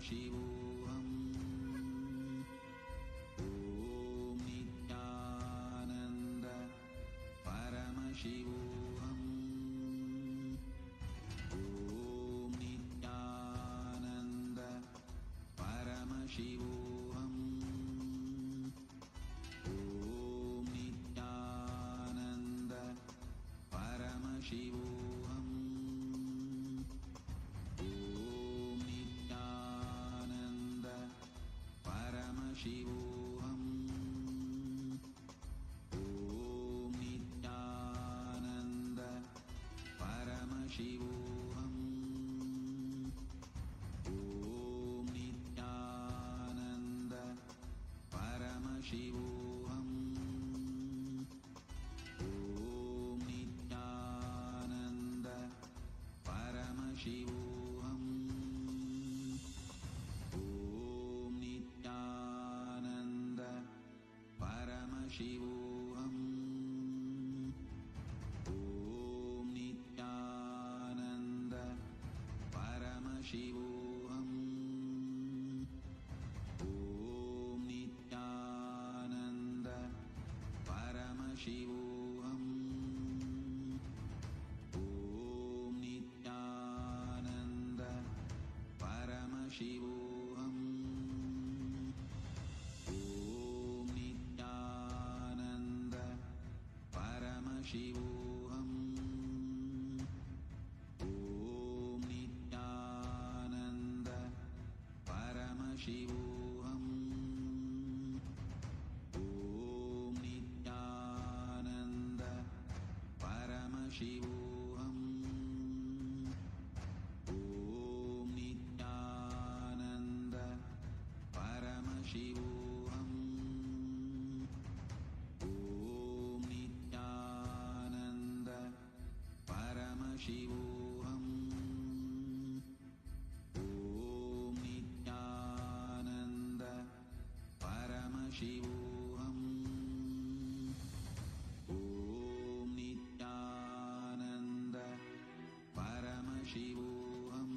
Paramashivoham. Om Nithyananda Paramashivoham. Om Nithyananda Paramashivoham. Om Nithyananda Paramashivoham. Om Nithyananda Paramashivoham. Om Nithyananda Paramashivoham. Om Nithyananda Paramashivoham. Om Nithyananda Paramashivoham. Om Nithyananda Paramashivoham. Om Nithyananda Paramashivoham. Om Nithyananda Paramashivoham. Om Nithyananda Paramashivoham. Om Nithyananda Paramashivoham. Om Nithyananda Paramashivoham. Om Nithyananda Paramashivoham. Om Nithyananda Paramashivoham. Om Nithyananda Paramashivoham. Om Nithyananda Paramashivoham. Om Nithyananda Paramashivoham.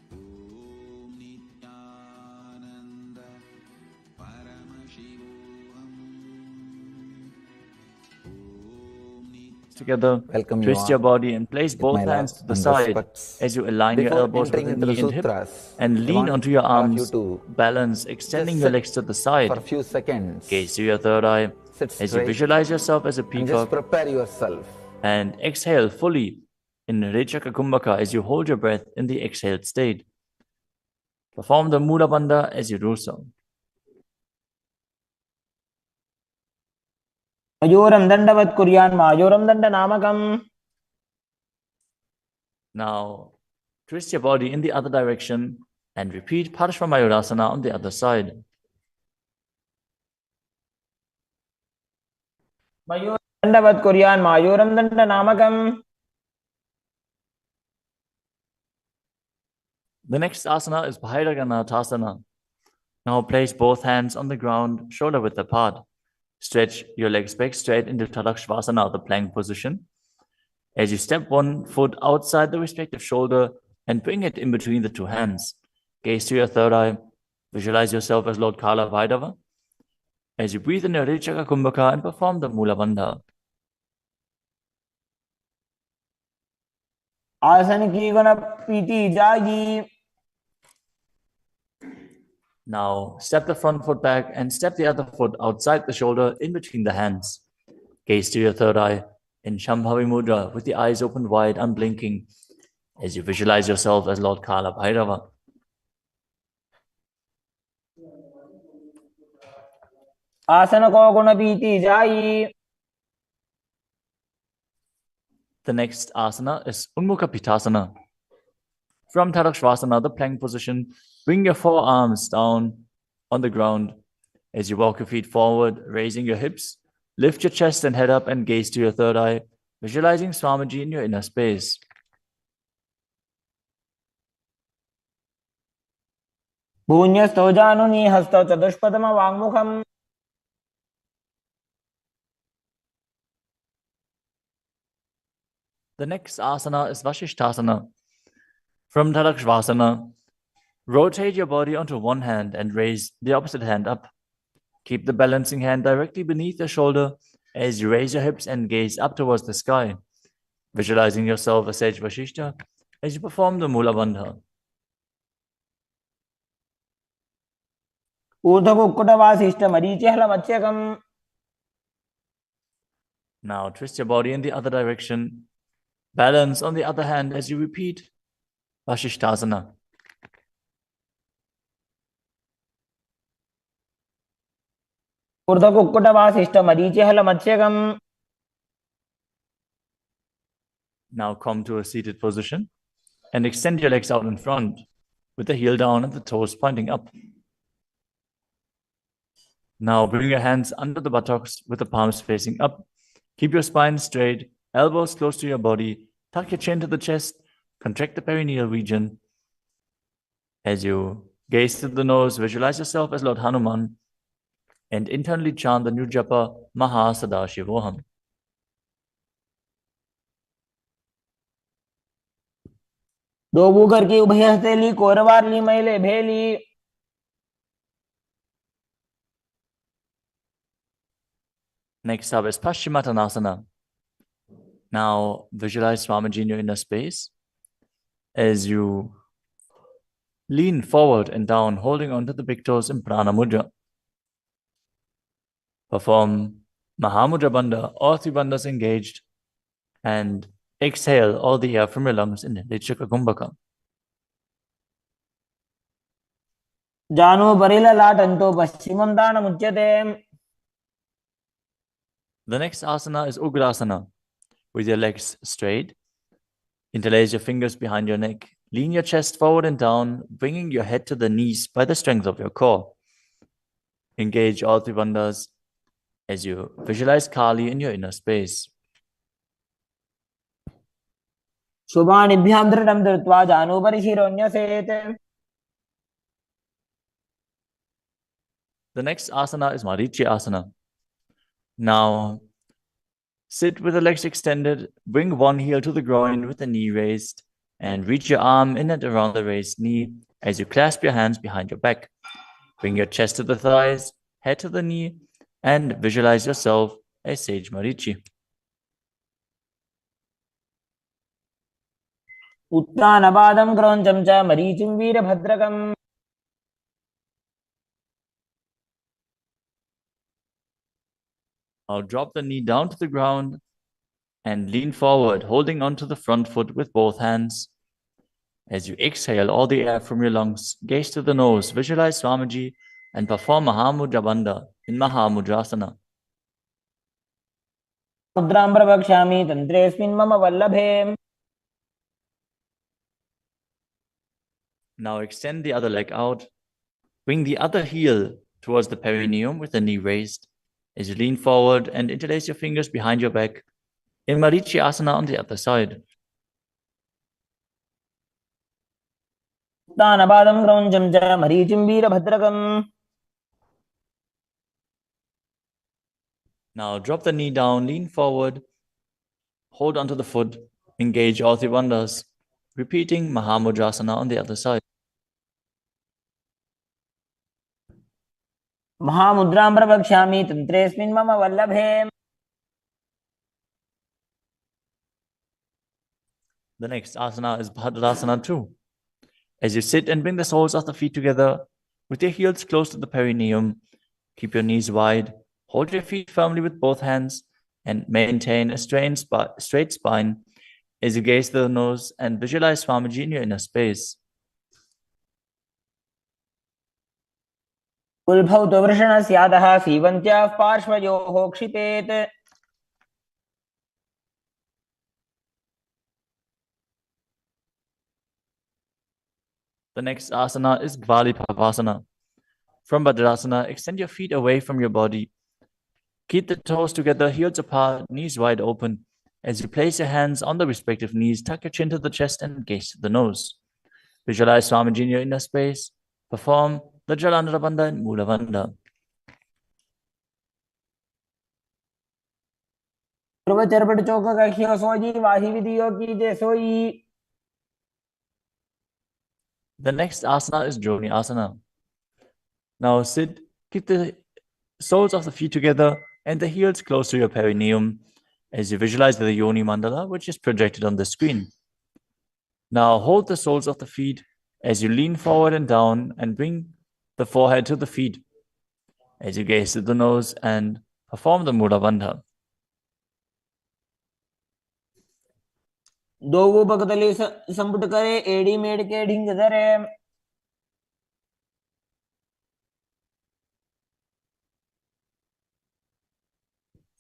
Om Nithyananda Paramashivoham. Om Together, Welcome you twist your all body and place with both my hands love to the and side respects. as you align your Before elbows with entering the into the knee and hip sutras, and I lean want onto your all of you arms, to balance, extending just your sit legs to the for side. a few seconds. Gaze to your third eye Sit as you straight visualize yourself as a and just peacock, prepare yourself. and exhale fully in Rechaka Kumbhaka as you hold your breath in the exhaled state. Perform the Mula Bandha as you do so. Mayoram Dandavat Kuryan Mayoram Danda Namakam. Now, twist your body in the other direction and repeat Parshvamayurasana on the other side. Mayoram Dandavat Kuryan Mayoram Danda Namakam. The next asana is Bhairaganathasana. Now place both hands on the ground, shoulder width apart. Stretch your legs back straight into Tadakshvasana, the plank position. As you step one foot outside the respective shoulder and bring it in between the two hands. Gaze to your third eye. Visualize yourself as Lord Kalabhairava. As you breathe in your Rechaka Kumbhaka and perform the Mula Bandha. आसन की गुण पीती जागी. Now, step the front foot back and step the other foot outside the shoulder in between the hands. Gaze to your third eye in Shambhavi Mudra with the eyes open wide, unblinking, as you visualize yourself as Lord Kalabhairava. आसन को गुण पीती जाई. The next asana is Unmukha Pitasana. From Tadakshvasana, the plank position, bring your forearms down on the ground as you walk your feet forward, raising your hips. Lift your chest and head up and gaze to your third eye, visualizing Swamiji in your inner space. भून्यस्थो जानुनी हस्तौ चतुष्पदम वाङ्मुखम्. The next asana is Vashishthasana. From Tadakshvasana, Rotate your body onto one hand and raise the opposite hand up. Keep the balancing hand directly beneath your shoulder as you raise your hips and gaze up towards the sky, visualizing yourself as Sage Vashishta as you perform the Mula Bandha. Now twist your body in the other direction. Balance on the other hand as you repeat Vashishtasana. Now come to a seated position and extend your legs out in front with the heel down and the toes pointing up. Now bring your hands under the buttocks with the palms facing up. Keep your spine straight, elbows close to your body. Tuck your chin to the chest. Contract the perineal region. As you gaze to the nose, visualize yourself as Lord Hanuman and internally chant the new japa Maharloka. दो करके उभय हस्ते ली कोरवार ली मैले भेली. Next up is Paschimottanasana. Now visualize Swamiji in your inner space as you lean forward and down, holding onto the big toes in Prana Mudra. Perform Mahamudra Bandha, all three bandhas engaged, and exhale all the air from your lungs in Lichaka Kumbhaka. जानो Barela लाटंतो पश्चिमं दानमुच्यते. The next asana is Ugrasana. With your legs straight, interlace your fingers behind your neck. Lean your chest forward and down, bringing your head to the knees by the strength of your core. Engage all three bandhas as you visualize Kali in your inner space. शुभानिभ्यां दृढं धृत्वा जानो परिशिरोऽन्यसेत्. The next asana is Marichi Asana. Now, sit with the legs extended, bring one heel to the groin with the knee raised, and reach your arm in and around the raised knee as you clasp your hands behind your back. Bring your chest to the thighs, head to the knee, and visualize yourself as Sage Marichi. उत्तानपादं क्रौञ्चं च मरीचिं वीरभद्रकम्. Now drop the knee down to the ground and lean forward, holding onto the front foot with both hands. As you exhale all the air from your lungs, gaze to the nose, visualize Swamiji, and perform Mahamudra Bandha in Mahamudrasana. मुद्रां प्रवक्ष्यामि तन्त्रेऽस्मिन् मम वल्लभे. Now extend the other leg out. Bring the other heel towards the perineum with the knee raised. As you lean forward and interlace your fingers behind your back in Marichi Asana on the other side. उत्तानपादं क्रौञ्चं च मरीचिं वीरभद्रकम्. Now drop the knee down, lean forward, hold onto the foot, engage all three bandhas, repeating Mahamudrasana on the other side. महामुद्रां प्रवक्ष्यामि तन्त्रेऽस्मिन् मम वल्लभे. The next asana is Bhadrasana 2. As you sit and bring the soles of the feet together with your heels close to the perineum, keep your knees wide, hold your feet firmly with both hands, and maintain a straight spine as you gaze to the nose and visualize Swamiji in your inner space. उल्भौतो वृषणस्यादः सीवन्त्याः पार्श्वयोः क्षिपेत्. The next asana is Gvalipavasana. From Bhadrasana, extend your feet away from your body. Keep the toes together, heels apart, knees wide open. As you place your hands on the respective knees, tuck your chin to the chest and gaze to the nose. Visualize Swamiji in your inner space. Perform the Jalandhara Bandha and Mula Bandha. ध्रुवचरपट चौक कख्यो सोई वाही विधियो की जे सोई. The next asana is Joni asana. Now sit, keep the soles of the feet together and the heels close to your perineum as you visualize the Yoni mandala, which is projected on the screen. Now hold the soles of the feet as you lean forward and down and bring the forehead to the feet as you gaze to the nose and perform the Mula Bandha. दोवो पकतली संपुट करे एड़ी मेड़ के ढिंग धरे.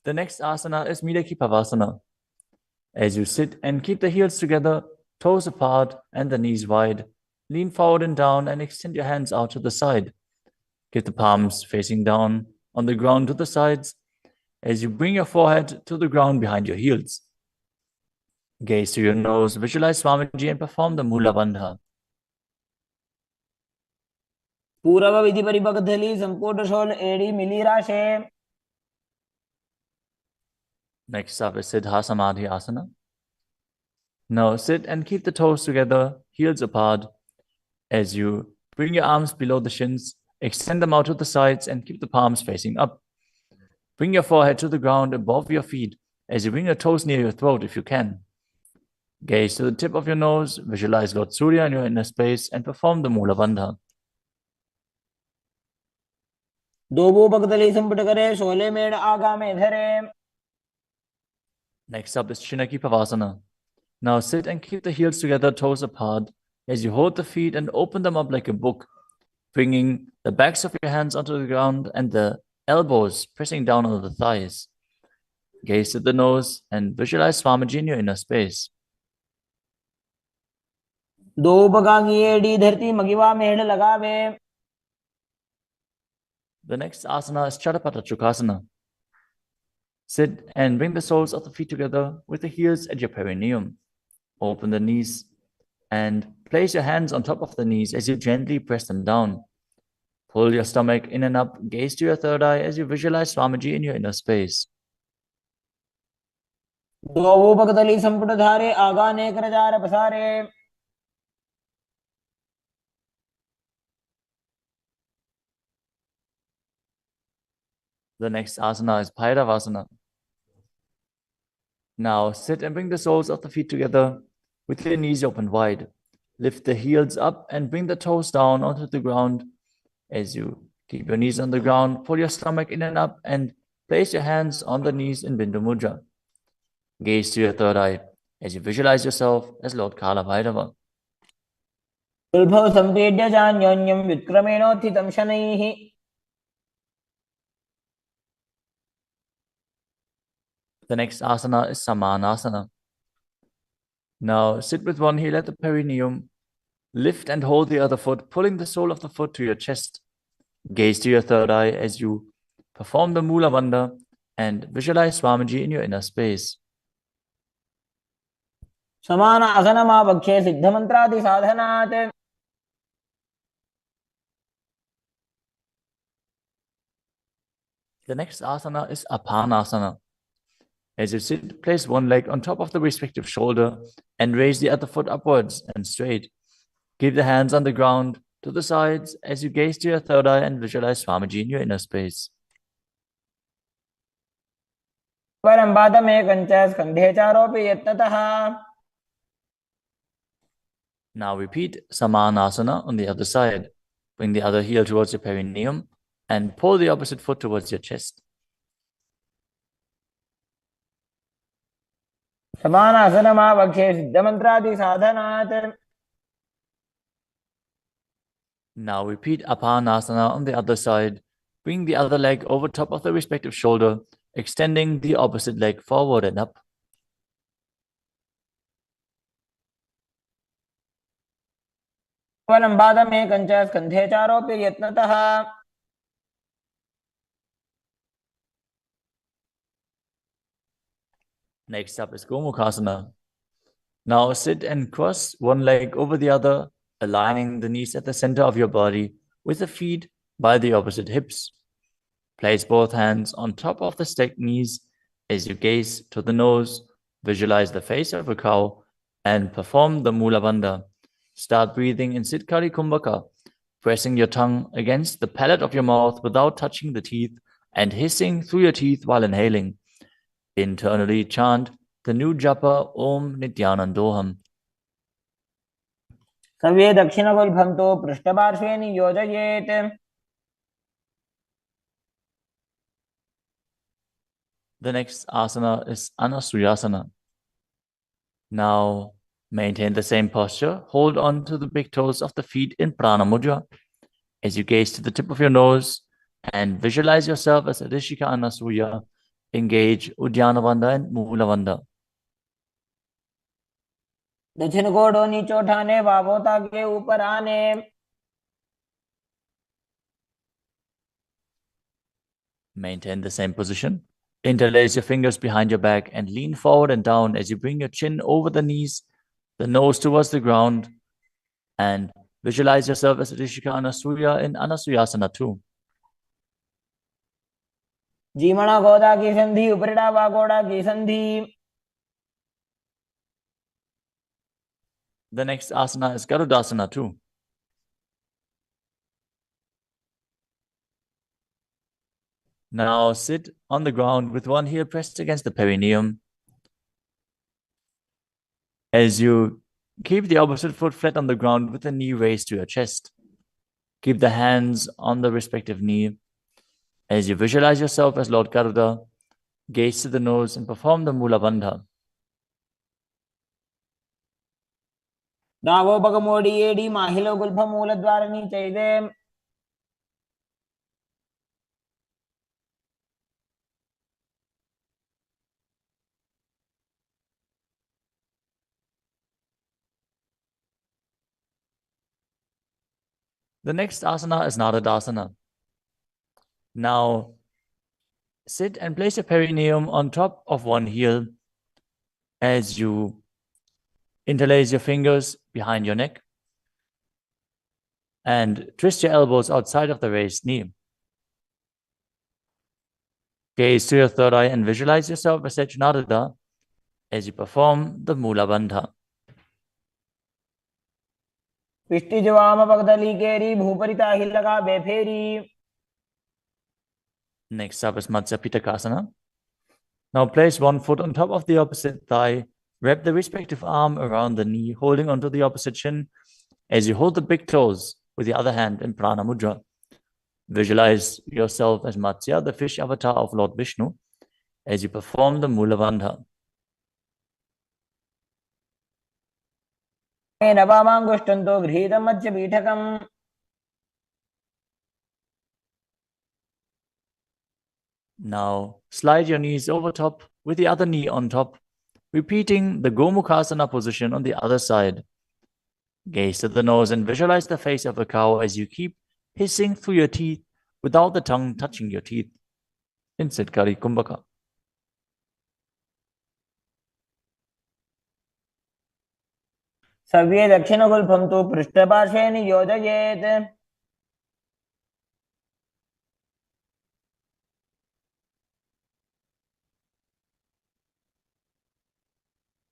The next asana is Midaki Pavasana. As you sit and keep the heels together, toes apart and the knees wide, lean forward and down and extend your hands out to the side. Keep the palms facing down on the ground to the sides as you bring your forehead to the ground behind your heels. Gaze to your nose, visualize Swamiji and perform the Mula Bandha. पूर्व विधि परिपकथली संपुट शोल एड़ी मिली राशे. Next up is Siddha Samadhi Asana. Now sit and keep the toes together, heels apart, as you bring your arms below the shins, extend them out to the sides and keep the palms facing up. Bring your forehead to the ground above your feet as you bring your toes near your throat if you can. Gaze to the tip of your nose, visualize Lord Surya in your inner space and perform the Mula Bandha. दोवो पकतली संपुट करे शोले मेड़ आगा में धरे. Next up is Chinaki Pavasana. Now sit and keep the heels together, toes apart, as you hold the feet and open them up like a book, bringing the backs of your hands onto the ground and the elbows pressing down on the thighs. Gaze to the nose and visualize Swamiji in your inner space. दो पकांगी एड़ी धरती मगिवा मेड़ लगावे. The next asana is Chadapata Chukasana. Sit and bring the soles of the feet together with the heels at your perineum. Open the knees and place your hands on top of the knees as you gently press them down. Pull your stomach in and up, gaze to your third eye as you visualize Swamiji in your inner space. दोवो पकतली संपुट धारे आगा ने कर jar पसारे. The next asana is Bhairavasana. Now sit and bring the soles of the feet together with your knees open wide. Lift the heels up and bring the toes down onto the ground as you keep your knees on the ground. Pull your stomach in and up and place your hands on the knees in Bindu Mudra. Gaze to your third eye as you visualize yourself as Lord Kalabhairava. उल्भव संपेड्य जान्योन्यम व्युत्क्रमेणोत्थितं शनैः. The next asana is Samanasana. Now sit with one heel at the perineum. Lift and hold the other foot, pulling the sole of the foot to your chest. Gaze to your third eye as you perform the Mula Bandha and visualize Swamiji in your inner space. समान आसनमावक्षे सिद्धमन्त्रादि साधनात्. The next asana is Apanasana. As you sit, place one leg on top of the respective shoulder and raise the other foot upwards and straight. Keep the hands on the ground to the sides as you gaze to your third eye and visualize Swamiji in your inner space. परं पादमेकं च स्कन्धे चारोपि यत्नतः. Now repeat Samanasana on the other side. Bring the other heel towards your perineum and pull the opposite foot towards your chest. समान आसनमावक्षे सिद्धमन्त्रादि साधनात्. Now repeat Apanasana on the other side. Bring the other leg over top of the respective shoulder, extending the opposite leg forward and up. परं पादमेकं च स्कन्धे चारोपि यत्नतः. Next up is Gomukhasana. Now sit and cross one leg over the other, aligning the knees at the center of your body with the feet by the opposite hips. Place both hands on top of the stacked knees as you gaze to the nose, visualize the face of a cow, and perform the Mula Bandha. Start breathing in Siddhkari Kumbhaka, pressing your tongue against the palate of your mouth without touching the teeth and hissing through your teeth while inhaling. Internally chant the new japa Om Nithyanandoham. सर्वे दक्षिणगुल्फं तु पृष्ठपार्श्वे नियोजयेत्. The next asana is Anasuyasana. Now maintain the same posture. Hold on to the big toes of the feet in Prana Mudra as you gaze to the tip of your nose and visualize yourself as Rishika Anasuya. Engage Udyanavanda and Moolavanda. दक्षिण कोडो नीचे उठाने वावोता के ऊपर आने. Maintain the same position. Interlace your fingers behind your back and lean forward and down as you bring your chin over the knees, the nose towards the ground, and visualize yourself as Rishika Anasuya in Anasuyasana too. जीमणा गोदा की संधि उपरिड़ा वागोड़ा की संधि. The next asana is Garudasana too. Now sit on the ground with one heel pressed against the perineum. As you keep the opposite foot flat on the ground with the knee raised to your chest. Keep the hands on the respective knee. As you visualize yourself as Lord Garuda, gaze to the nose and perform the Mula Bandha. दावो बगमोडी AD माहिलो Gulf मूल द्वार नीचे दे. The next asana is Nadadasana. Now sit and place your perineum on top of one heel as you interlace your fingers behind your neck and twist your elbows outside of the raised knee. Gaze to your third eye and visualize yourself as Nadada as you perform the Mula Bandha. पिष्टि जवाम पगदली carry भूपरिता हिलगा बेफेरी. Next up is Matsya Pitakasana. Now place one foot on top of the opposite thigh. Wrap the respective arm around the knee, holding onto the opposite shin as you hold the big toes with the other hand in Prana Mudra. Visualize yourself as Matsya, the fish avatar of Lord Vishnu, as you perform the Mula Bandha. नवामांगुष्टंतो गृहीतं Madhya पीठकम्. Now slide your knees over top with the other knee on top, repeating the Gomukhasana position on the other side. Gaze to the nose and visualize the face of a cow as you keep hissing through your teeth without the tongue touching your teeth in Siddhkari Kumbhaka. सव्ये दक्षिणगुल्फं तु पृष्ठपार्श्वे नियोजयेत्.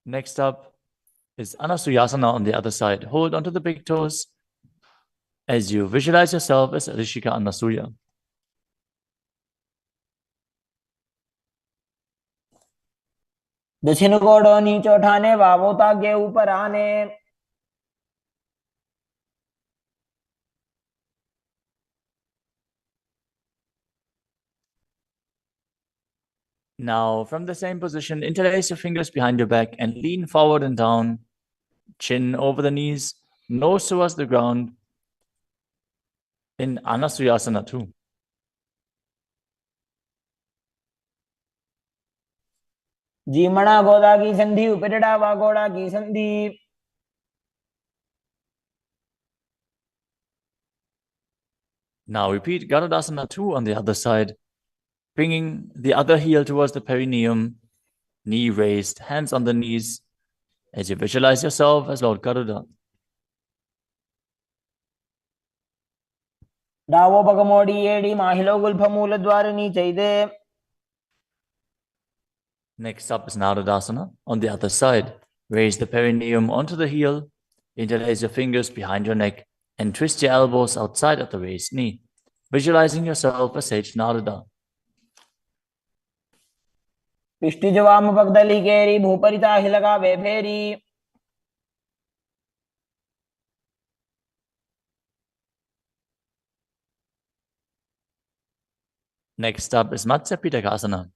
Next up is Anasuyasana on the other side. Hold onto the big toes as you visualize yourself as Rishika Anasuya. दक्षिण कोडो नीचे उठाने वावोता के ऊपर आने. Now, from the same position, interlace your fingers behind your back and lean forward and down, chin over the knees, nose towards the ground in Anasuyasana too. जीमणा गोदा की संधि उपरिड़ा वागोड़ा की संधि. Now repeat Garudasana 2 on the other side, bringing the other heel towards the perineum, knee raised, hands on the knees, as you visualize yourself as Lord Garuda. दावो बगमोडी AD माहिलो Gulf मूल द्वार नीचे दे. Next up is Nadadasana on the other side. Raise the perineum onto the heel Interlace your fingers behind your neck and twist your elbows outside of the raised knee, visualizing yourself as Sage Narada. पिष्टिज वाम पगदली केरी भूपरिता हिलगा वे फेरी. Next up is Matsya Pitakasana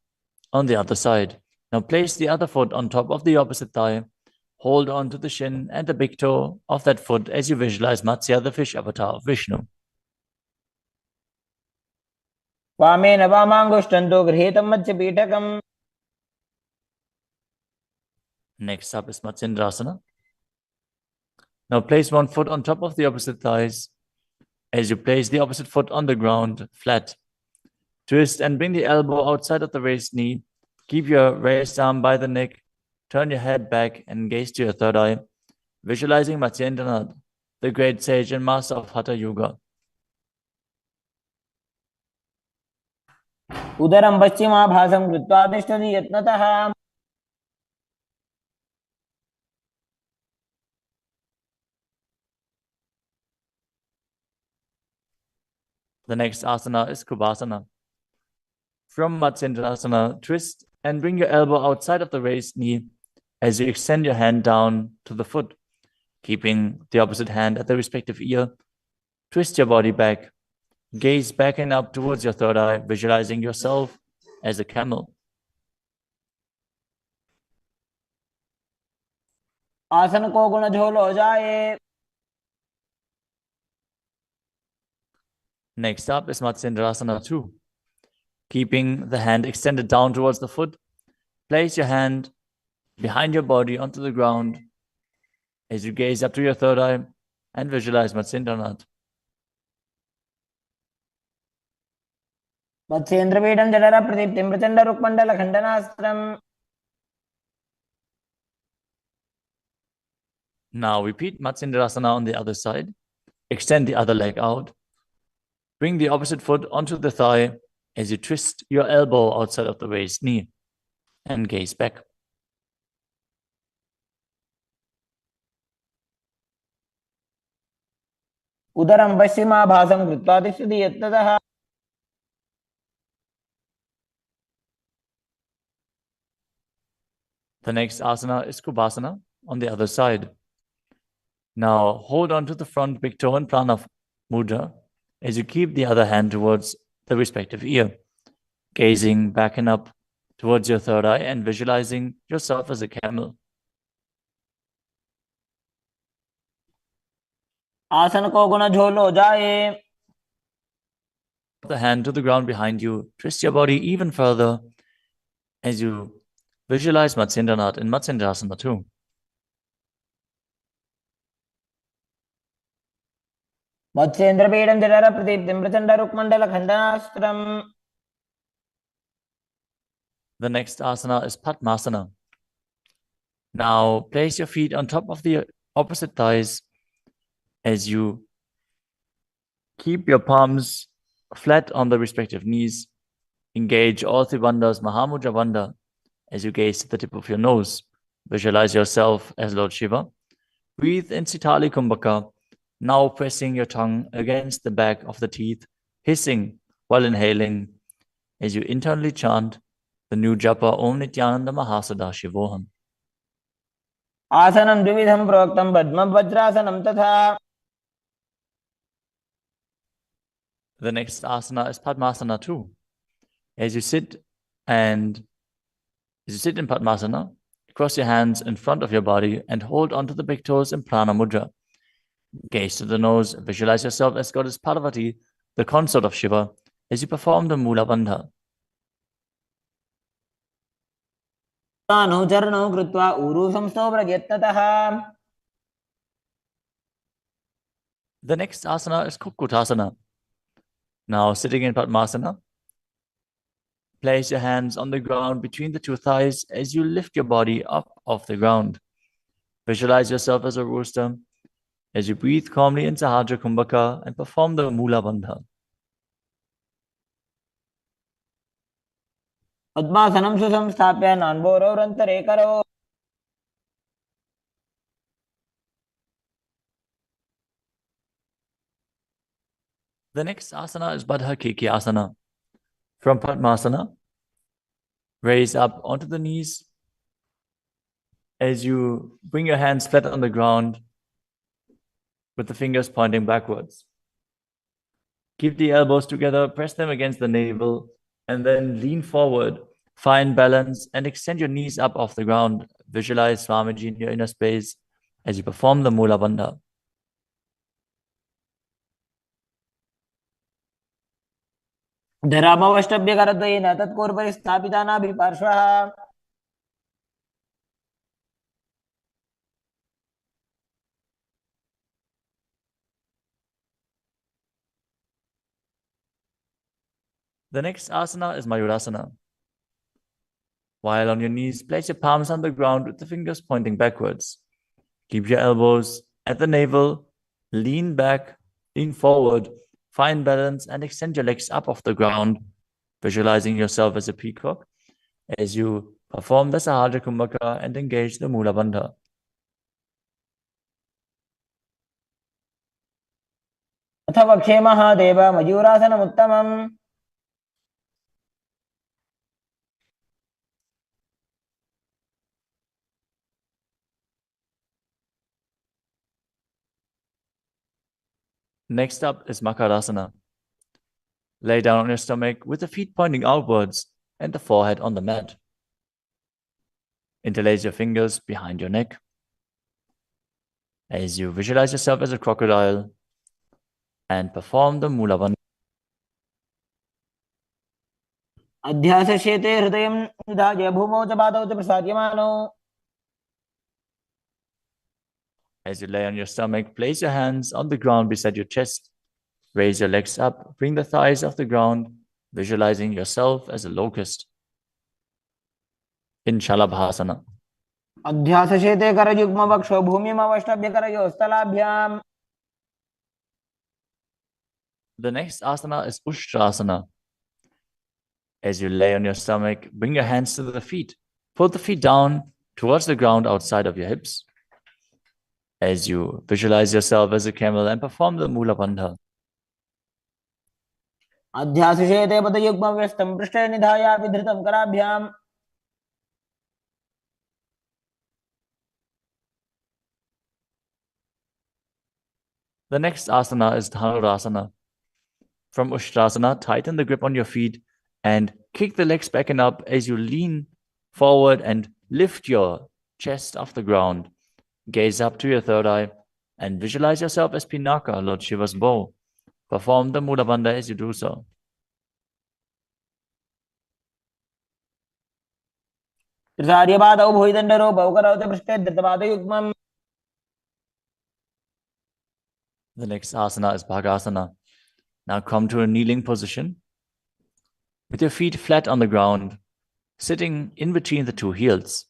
on the other side. Now place the other foot on top of the opposite thigh. Hold on to the shin and the big toe of that foot as you visualize Matsya, the fish avatar of Vishnu. वामेन वामांगुष्टं गृहीतं मत्स्यपीठकम्. Next up is Matsindrasana. Now place one foot on top of the opposite thighs as you place the opposite foot on the ground, flat. Twist and bring the elbow outside of the raised knee. Keep your raised arm by the neck. Turn your head back and gaze to your third eye, visualizing Matsyendranath, the great sage and master of Hatha Yoga. उदरं पश्चिमाभासं कृत्वा तिष्ठति यत्नतः. The next asana is Kubhasana. From Matsyendrasana, twist and bring your elbow outside of the raised knee as you extend your hand down to the foot, keeping the opposite hand at the respective ear. Twist your body back. Gaze back and up towards your third eye, visualizing yourself as a camel. आसन को गुण झोल हो जाए. Next up is Matsyendrasana 2. Keeping the hand extended down towards the foot, place your hand behind your body onto the ground as you gaze up to your third eye and visualize Matsyendranath. मत्स्येन्द्रपीठं जठर प्रदीप्तिं Prachanda रुक्मण्डल खण्डनास्त्रम्. Now repeat Matsyendrasana on the other side. Extend the other leg out. Bring the opposite foot onto the thigh as you twist your elbow outside of the raised knee and gaze back. उदरं पश्चिमाभासं कृत्वा तिष्ठति यत्नतः. The next asana is Kubhasana on the other side. Now hold on to the front big toe and prana mudra as you keep the other hand towards the respective ear, gazing back and up towards your third eye and visualizing yourself as a camel. आसन को गुण झोल हो जाए. The hand to the ground behind you. Twist your body even further as you visualize Matsyendranath in Matsyendrasana 2. मत्स्येन्द्रपीठं जठर प्रदीप्तिं Prachanda रुक्मण्डल खण्डनास्त्रम्. The next asana is Padmasana. Now place your feet on top of the opposite thighs as you keep your palms flat on the respective knees. Engage all three bandhas, Mahamudra Bandha, as you gaze to the tip of your nose. Visualize yourself as Lord Shiva. Breathe in Sitali Kumbhaka, now pressing your tongue against the back of the teeth, hissing while inhaling as you internally chant the new japa Om Nithyananda Mahasada-Shivoham. आसनं द्विविधं प्रोक्तं पद्मं वज्रासनं तथा. The next asana is Padmasana 2. As you sit in Padmasana, cross your hands in front of your body and hold onto the big toes in Prana Mudra. Gaze to the nose, visualize yourself as Goddess Parvati, the consort of Shiva, as you perform the Mula Bandha. तानौ चरणौ कृत्वा ऊरू संस्थौ प्रयत्नतः. The next asana is Kukutasana. Now sitting in Padmasana, place your hands on the ground between the two thighs as you lift your body up off the ground. Visualize yourself as a rooster as you breathe calmly in Sahajra Kumbhaka and perform the Mula Bandha. पद्मासनं सुसंस्थाप्य नान्बोरौरन्तरे करौ. The next asana is Baddha asana. From Padmasana, raise up onto the knees as you bring your hands flat on the ground with the fingers pointing backwards. Keep the elbows together, press them against the navel, and then lean forward. Find balance and extend your knees up off the ground. Visualize Swamiji in your inner space as you perform the Mula Bandha. धरामवष्टभ्यकरद्वयेन तत्कोर्परि स्थापितानाभिपार्श्वः The next asana is Mayurasana. While on your knees, place your palms on the ground with the fingers pointing backwards. Keep your elbows at the navel, lean back, lean forward, find balance and extend your legs up off the ground, visualizing yourself as a peacock as you perform the Sahaja Kumbhaka and engage the Mula Bandha. अथ वक्षे Mahadev मयूरासनमुत्तमम्. Next up is Makarasana. Lay down on your stomach with the feet pointing outwards and the forehead on the mat. Interlace your fingers behind your neck as you visualize yourself as a crocodile and perform the Mula Bandha. अध्यासशेते हृदयं निधाय भूमौ च पादौ च प्रसार्यमानौ. As you lay on your stomach, place your hands on the ground beside your chest. Raise your legs up, bring the thighs off the ground, visualizing yourself as a locust. In Shalabhasana. अध्यासशेते करयुग्मवक्षो भूमिमवष्टभ्यकरयोस्तलाभ्याम्. The next asana is Ushtrasana. As you lay on your stomach, bring your hands to the feet. Pull the feet down towards the ground outside of your hips. As you visualize yourself as a camel and perform the Mula Bandha. अध्यासशेते पदयुग्मव्यस्तं पृष्ठे निधाय विधृतं कराभ्याम्. The next asana is Dhanurasana. From Ushtrasana, tighten the grip on your feet and kick the legs back and up as you lean forward and lift your chest off the ground. Gaze up to your third eye and visualize yourself as Pinaka, Lord Shiva's bow. Perform the Mula Bandha as you do so. त्रिसार्यपादौ भुविदण्डरूपौ करौ च पृष्ठे धृतपादयुग्मम्. The next asana is Bhagasana. Now come to a kneeling position with your feet flat on the ground, sitting in between the two heels.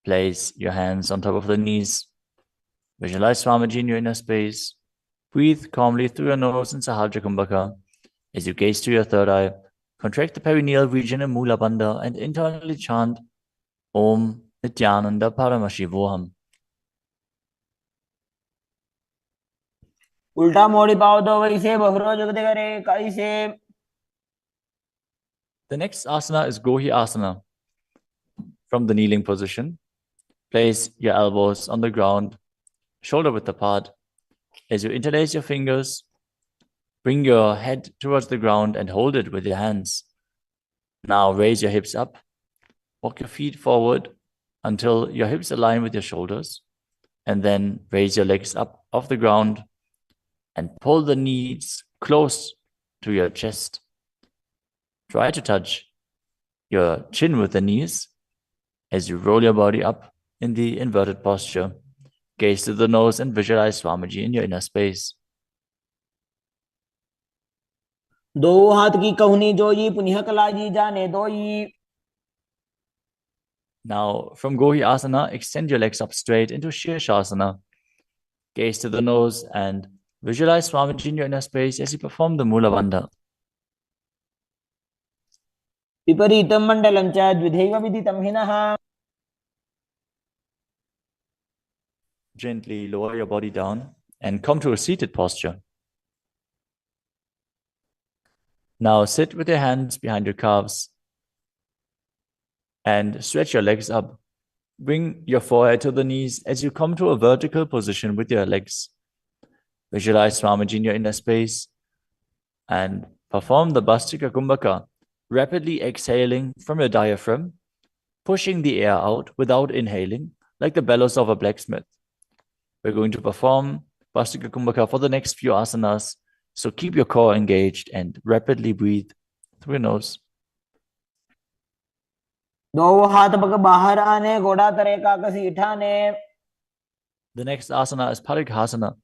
Place your hands on top of the knees. Visualize Swamiji in your inner space. Breathe calmly through your nose in Sahaja Kumbhaka. As you gaze to your third eye, contract the perineal region in Mula Bandha and internally chant Om Nithyananda Paramashivoham. उल्टा मोड़ी पाओ तो वैसे बहुरो जुगते करे कैसे. The next asana is Gohi Asana. From the kneeling position, place your elbows on the ground, shoulder width apart. As you interlace your fingers, bring your head towards the ground and hold it with your hands. Now raise your hips up. Walk your feet forward until your hips align with your shoulders. And then raise your legs up off the ground and pull the knees close to your chest. Try to touch your chin with the knees as you roll your body up in the inverted posture. Gaze to the nose and visualize Swamiji in your inner space. दो हाथ की कहुनी जोई पुनिह कलाजी जाने दोई. Now, from Gohi Asana, extend your legs up straight into Shirshasana. Gaze to the nose and visualize Swamiji in your inner space as you perform the Mula Bandha. विपरीतं मण्डलं च द्विधैव विदितं हिनः. Gently lower your body down and come to a seated posture. Now sit with your hands behind your calves and stretch your legs up. Bring your forehead to the knees as you come to a vertical position with your legs. Visualize Swamiji in your inner space and perform the Bhastika Kumbhaka, rapidly exhaling from your diaphragm, pushing the air out without inhaling, like the bellows of a blacksmith. We're going to perform Bhastika Kumbhaka for the next few asanas, so keep your core engaged and rapidly breathe through your nose. दो हाथ पग बाहर आने घोड़ा तरे काकसी इठाने. The next asana is Parighasana.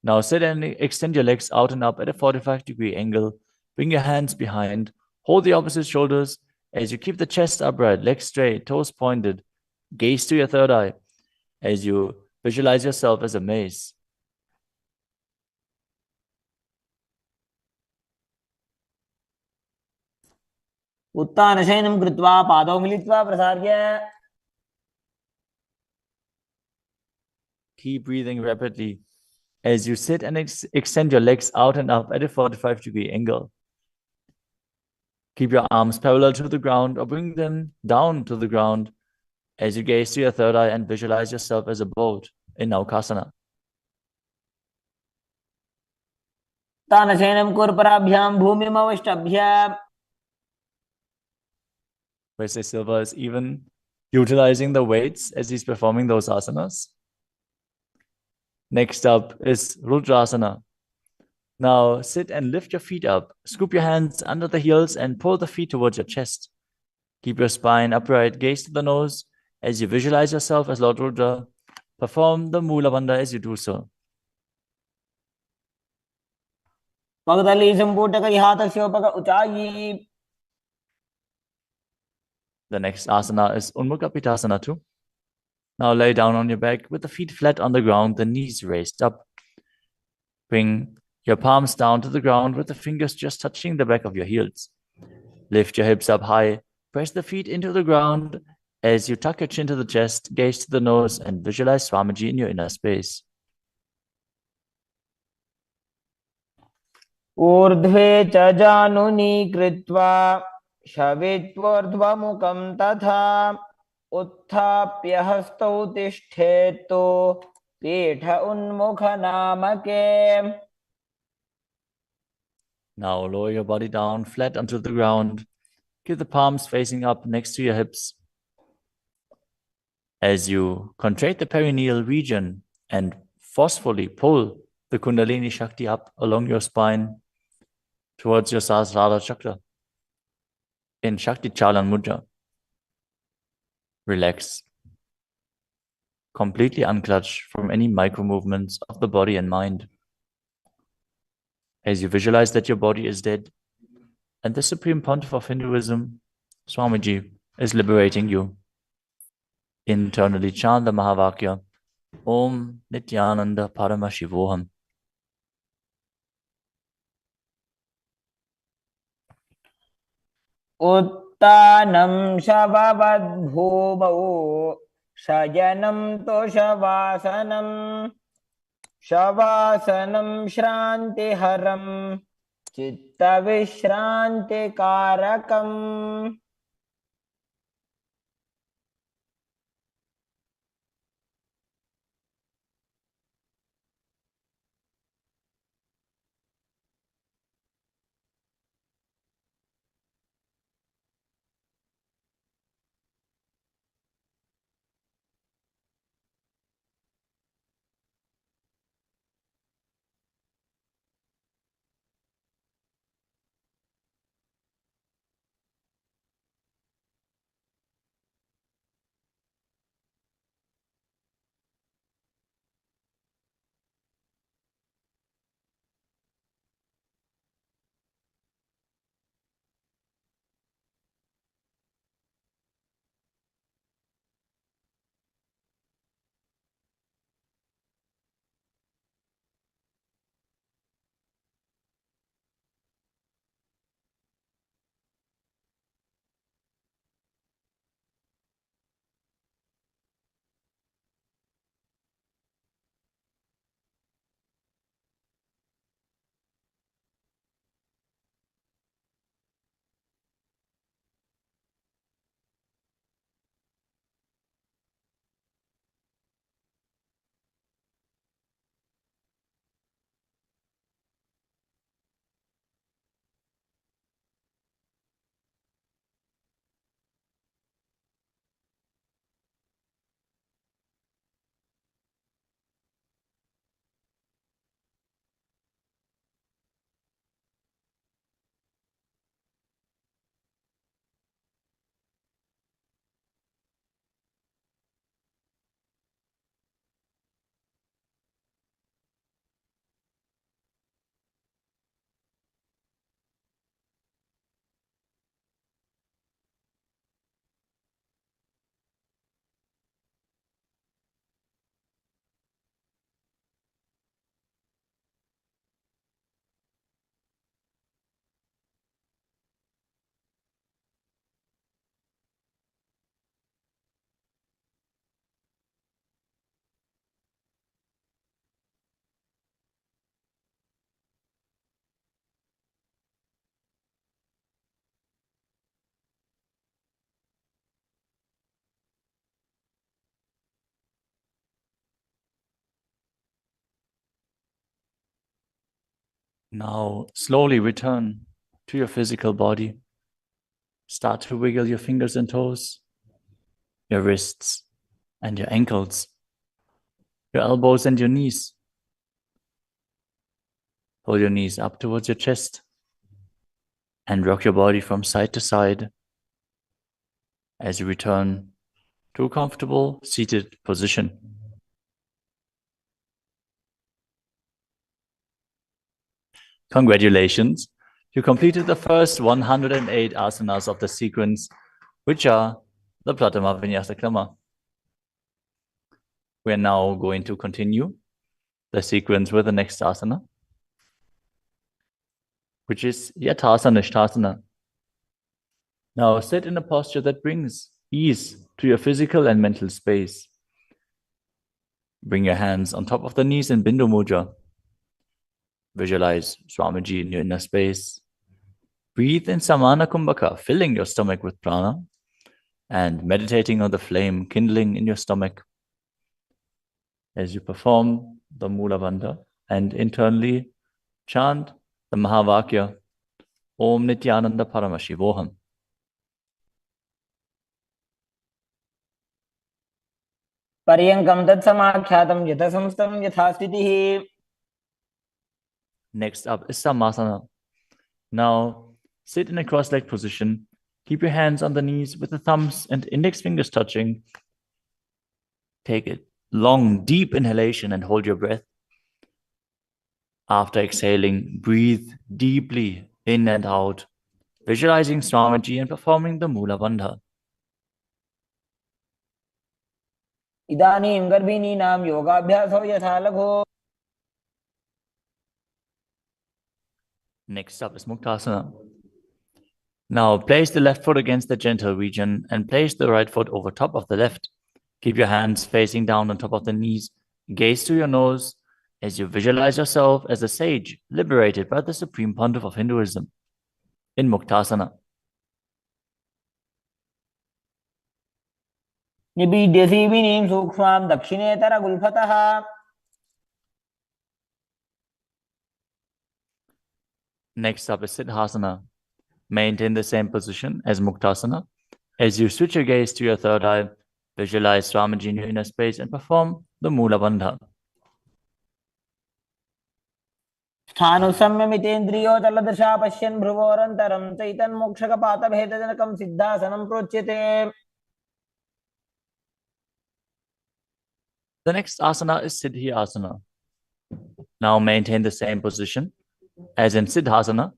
Now sit and extend your legs out and up at a 45-degree angle. Bring your hands behind. Hold the opposite shoulders as you keep the chest upright, legs straight, toes pointed. Gaze to your third eye as you visualize yourself as a mace. उत्तानशयनं कृत्वा पादौ मिलित्वा प्रसार्य. Keep breathing rapidly as you sit and extend your legs out and up at a 45-degree angle. Keep your arms parallel to the ground or bring them down to the ground as you gaze to your third eye and visualize yourself as a boat in Naukasana. तानशयनं कुर्पराभ्यां भूमिमवष्टभ्य. Where Silva is even utilizing the weights as he's performing those asanas. Next up is Rudrasana. Now sit and lift your feet up. Scoop your hands under the heels and pull the feet towards your chest. Keep your spine upright, gaze to the nose as you visualize yourself as Lord Rudra. Perform the Mula Bandha as you do so. पगतली संपुटक हाथस्योपक उचाई. The next asana is Unmukha Pitasana too. Now lay down on your back with the feet flat on the ground, the knees raised up. Bring your palms down to the ground with the fingers just touching the back of your heels. Lift your hips up high. Press the feet into the ground as you tuck your chin to the chest, gaze to the nose, and visualize Swamiji in your inner space. ऊर्ध्वे च जानुनी कृत्वा शवित्वोर्ध्वमुखं तथा उत्थाप्य हस्तौ तिष्ठेत्तु पीठ उन्मुख नामके. Now lower your body down flat onto the ground. Keep the palms facing up next to your hips. As you contract the perineal region and forcefully pull the Kundalini Shakti up along your spine towards your Sahasrara Chakra in Shakti Chalan Mudra. Relax. Completely unclutch from any micro movements of the body and mind. As you visualize that your body is dead and the Supreme Pontiff of Hinduism, Swamiji, is liberating you. Internally chant the Mahavakya, Om Nithyananda Paramashivoham. उत्तानं शववद्भूमौ शयनं तोषवासनं शवासनं श्रान्तिहरं चित्तविश्रान्तिकारकम्. Now slowly return to your physical body. Start to wiggle your fingers and toes, your wrists and your ankles, your elbows and your knees. Pull your knees up towards your chest and rock your body from side to side as you return to a comfortable seated position. Congratulations! You completed the first 108 asanas of the sequence, which are the Pratama Vinyasa Krama. We are now going to continue the sequence with the next asana, which is Yathasana Ishtasana. Now sit in a posture that brings ease to your physical and mental space. Bring your hands on top of the knees in Bindu Mudra. Visualize Swamiji in your inner space. Breathe in Samana Kumbhaka, filling your stomach with prana and meditating on the flame kindling in your stomach as you perform the Mula Bandha and internally chant the Mahavakya, Om Nithyananda Paramashivoham. पर्यङ्कं तत्समाख्यातं यथासंस्थं यथा स्थितिः. Next up is Samasana. Now sit in a cross-legged position. Keep your hands on the knees with the thumbs and index fingers touching. Take a long, deep inhalation and hold your breath. After exhaling, breathe deeply in and out, visualizing Swamiji and performing the Mula Bandha. इदानीं गर्भिणीनां योगाभ्यासो यथा लघो. Next up is Muktasana. Now place the left foot against the genital region and place the right foot over top of the left. Keep your hands facing down on top of the knees. Gaze to your nose as you visualize yourself as a sage liberated by the Supreme Pontiff of Hinduism in Muktasana. निबीड्यसी विनीं सूक्ष्मां दक्षिणेतर गुल्फतः. Next up is Siddhasana. Maintain the same position as Muktasana. As you switch your gaze to your third eye, visualize Swamiji in your inner space and perform the Mula Bandha. स्थानुसंयमितेन्द्रियो चलदशा पश्यन् भ्रुवोरन्तरं चैतन्मोक्षकपातभेदजनकं सिद्धासनं प्रोच्यते. The next asana is Siddhi Asana. Now maintain the same position as in Siddhasana.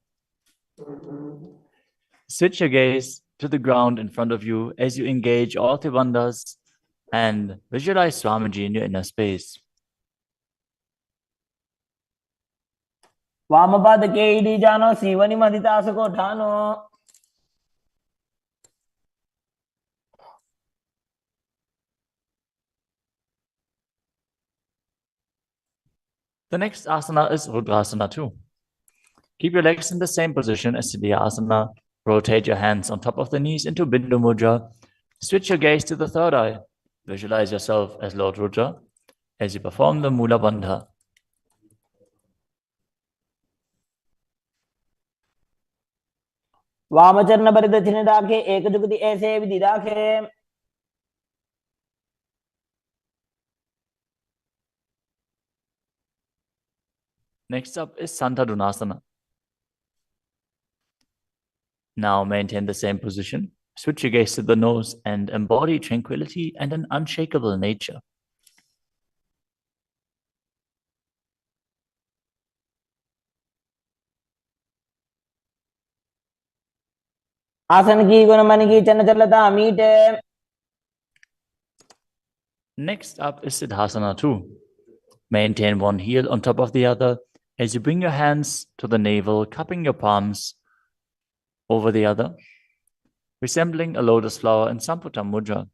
Switch your gaze to the ground in front of you as you engage all three bandhas and visualize Swamiji in your inner space. वामपादके इडीजानो सीवनिमधितासुकोठानो. The next asana is Rudrasana too. Keep your legs in the same position as Siddhi Asana. Rotate your hands on top of the knees into Bindu Mudra. Switch your gaze to the third eye. Visualize yourself as Lord Rudra as you perform the Mula Bandha. वामचरण परिदक्षिण दाखे एकजुगति ऐसे विधि दाखे. Next up is Santadunasana. Now maintain the same position. Switch your gaze to the nose and embody tranquility and an unshakable nature. आसन की गुण मन की चंचलता मीटे. Next up is Siddhasana too. Maintain one heel on top of the other as you bring your hands to the navel, cupping your palms over the other, resembling a lotus flower in Samputa Mudra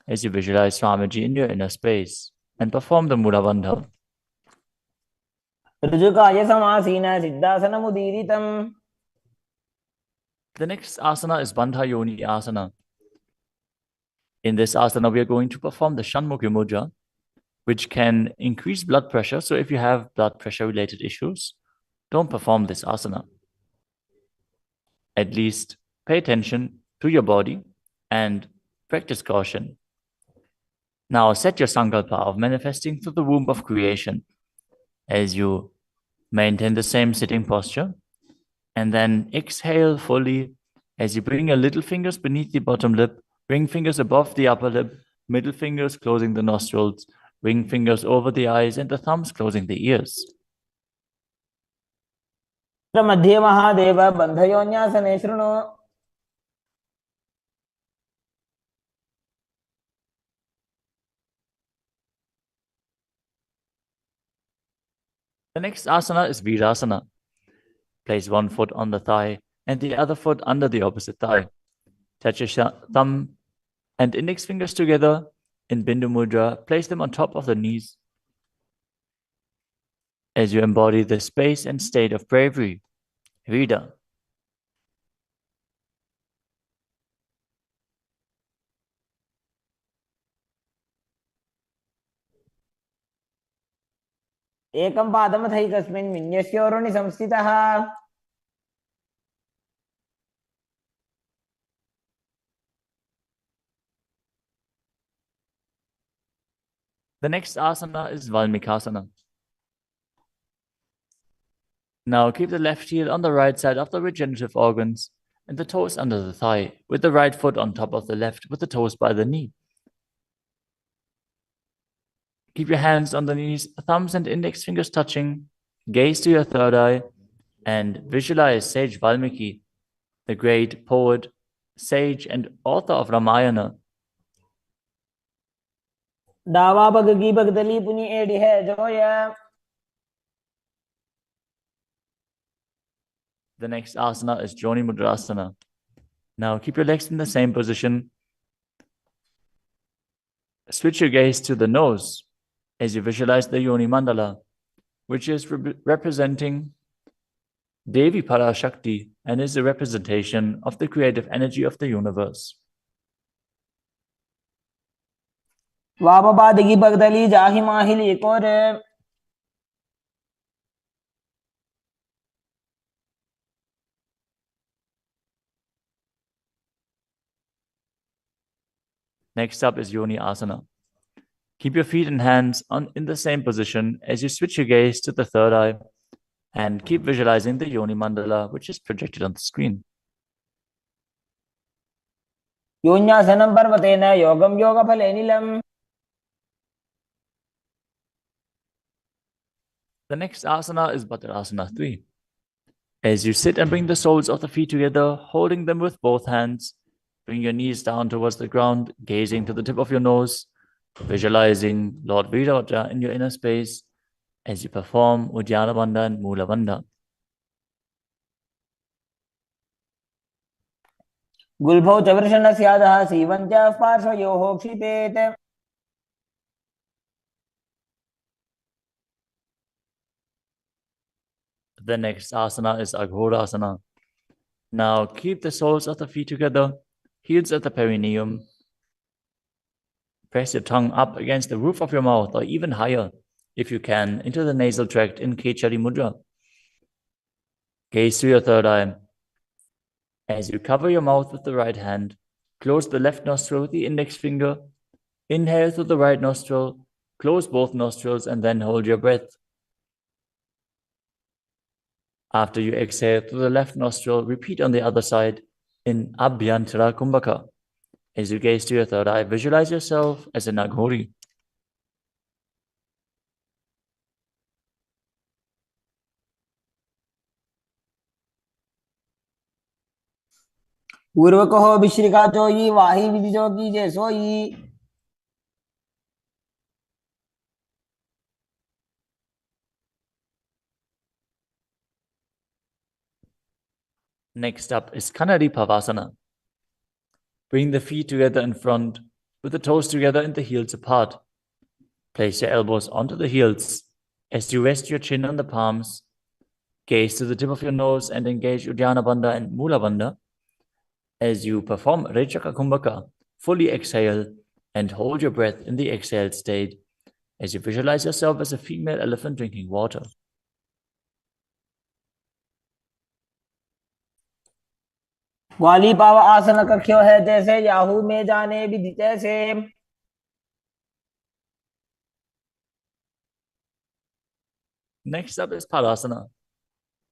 as you visualize Swamiji in your inner space and perform the Mula Bandha. ऋजुकाय समासीन सिद्धासनमुदीरितम्. The next asana is Bandha Yoni Asana. In this asana, we are going to perform the Shanmukhi Mudra, which can increase blood pressure. So if you have blood pressure related issues, don't perform this asana. At least pay attention to your body and practice caution. Now set your sankalpa of manifesting through the womb of creation as you maintain the same sitting posture, and then exhale fully as you bring your little fingers beneath the bottom lip, ring fingers above the upper lip, middle fingers closing the nostrils, ring fingers over the eyes, and the thumbs closing the ears. मध्ये महादेव बन्धयोन्यासने शृणु. The next asana is Virasana. Place one foot on the thigh and the other foot under the opposite thigh. Touch your thumb and index fingers together in Bindu Mudra. Place them on top of the knees as you embody the space and state of bravery, Vida. एकं पादमथैकस्मिन् विन्यस्योरुणि संस्थितः. The next asana is Valmikasana. Now keep the left heel on the right side of the regenerative organs and the toes under the thigh, with the right foot on top of the left, with the toes by the knee. Keep your hands on the knees, thumbs and index fingers touching. Gaze to your third eye and visualize Sage Valmiki, the great poet, sage and author of Ramayana. डावा बगगी बगदली पुनी AD है Zoya. The next asana is Joni Mudrasana. Now keep your legs in the same position. Switch your gaze to the nose as you visualize the Yoni Mandala, which is representing Devi Parashakti and is a representation of the creative energy of the universe. वामपादगी बगदली जाहि माहिली कोरे. Next up is Yoni Asana. Keep your feet and hands in the same position as you switch your gaze to the third eye and keep visualizing the Yoni Mandala, which is projected on the screen. योन्यासनं पर्वतेन योगं योगफलेनिलम्. The next asana is Bhadrasana 3. As you sit and bring the soles of the feet together, holding them with both hands, bring your knees down towards the ground, gazing to the tip of your nose, visualizing Lord Virata in your inner space as you perform Uddiyana Bandha and Mula Bandha. गुल्भौ च वृषणस्यादः सीवन्त्याः पार्श्वयोः क्षिपेत्. The next asana is Aghodasana. Now keep the soles of the feet together, heels at the perineum. Press your tongue up against the roof of your mouth or even higher, if you can, into the nasal tract in Kechari Mudra. Gaze to your third eye. As you cover your mouth with the right hand, close the left nostril with the index finger. Inhale through the right nostril, close both nostrils, and then hold your breath. After you exhale through the left nostril, repeat on the other side in Abhyantara Kumbhaka. As you gaze to your third eye, visualize yourself as an Aghori. पूर्व कहो विश्रिका चोई वाही विधि जोगी जे सोई. Next up is Kanari Pavasana. Bring the feet together in front, with the toes together and the heels apart. Place your elbows onto the heels as you rest your chin on the palms. Gaze to the tip of your nose and engage Uddiyana Bandha and Mula Bandha. As you perform Rechaka Kumbhaka, fully exhale and hold your breath in the exhaled state as you visualize yourself as a female elephant drinking water. ग्वाली पाव आसन कख्यो है जैसे Yahoo में जाने विधि तैसे। Next up is Padasana.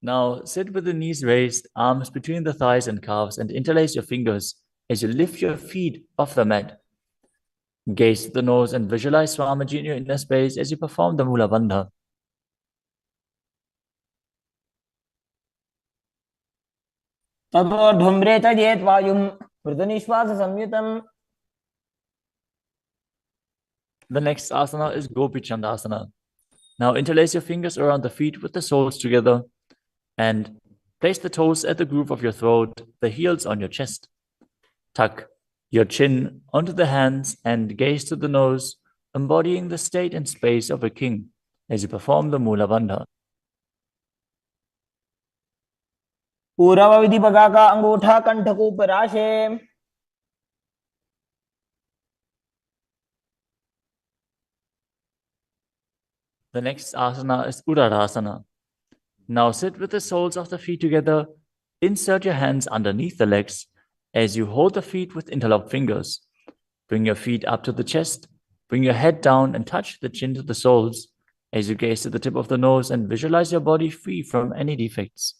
Now sit with the knees raised, arms between the thighs and calves, and interlace your fingers as you lift your feet off the mat. Gaze to the nose and visualize Swamiji in your inner space as you perform the Mula Bandha. ततो धूम्रे त्यजेत् वायुं मृदुनिश्वास संयुतम्। The next asana is Gopi Chandasana. Now interlace your fingers around the feet with the soles together and place the toes at the groove of your throat, the heels on your chest. Tuck your chin onto the hands and gaze to the nose, embodying the state and space of a king as you perform the Mula Bandha. पूर्व विधि बगा का अंगूठा कंठ को ऊपर आशे। The next asana is Uddarasana. Now sit with the soles of the feet together. Insert your hands underneath the legs as you hold the feet with interlocked fingers. Bring your feet up to the chest. Bring your head down and touch the chin to the soles as you gaze to the tip of the nose and visualize your body free from any defects.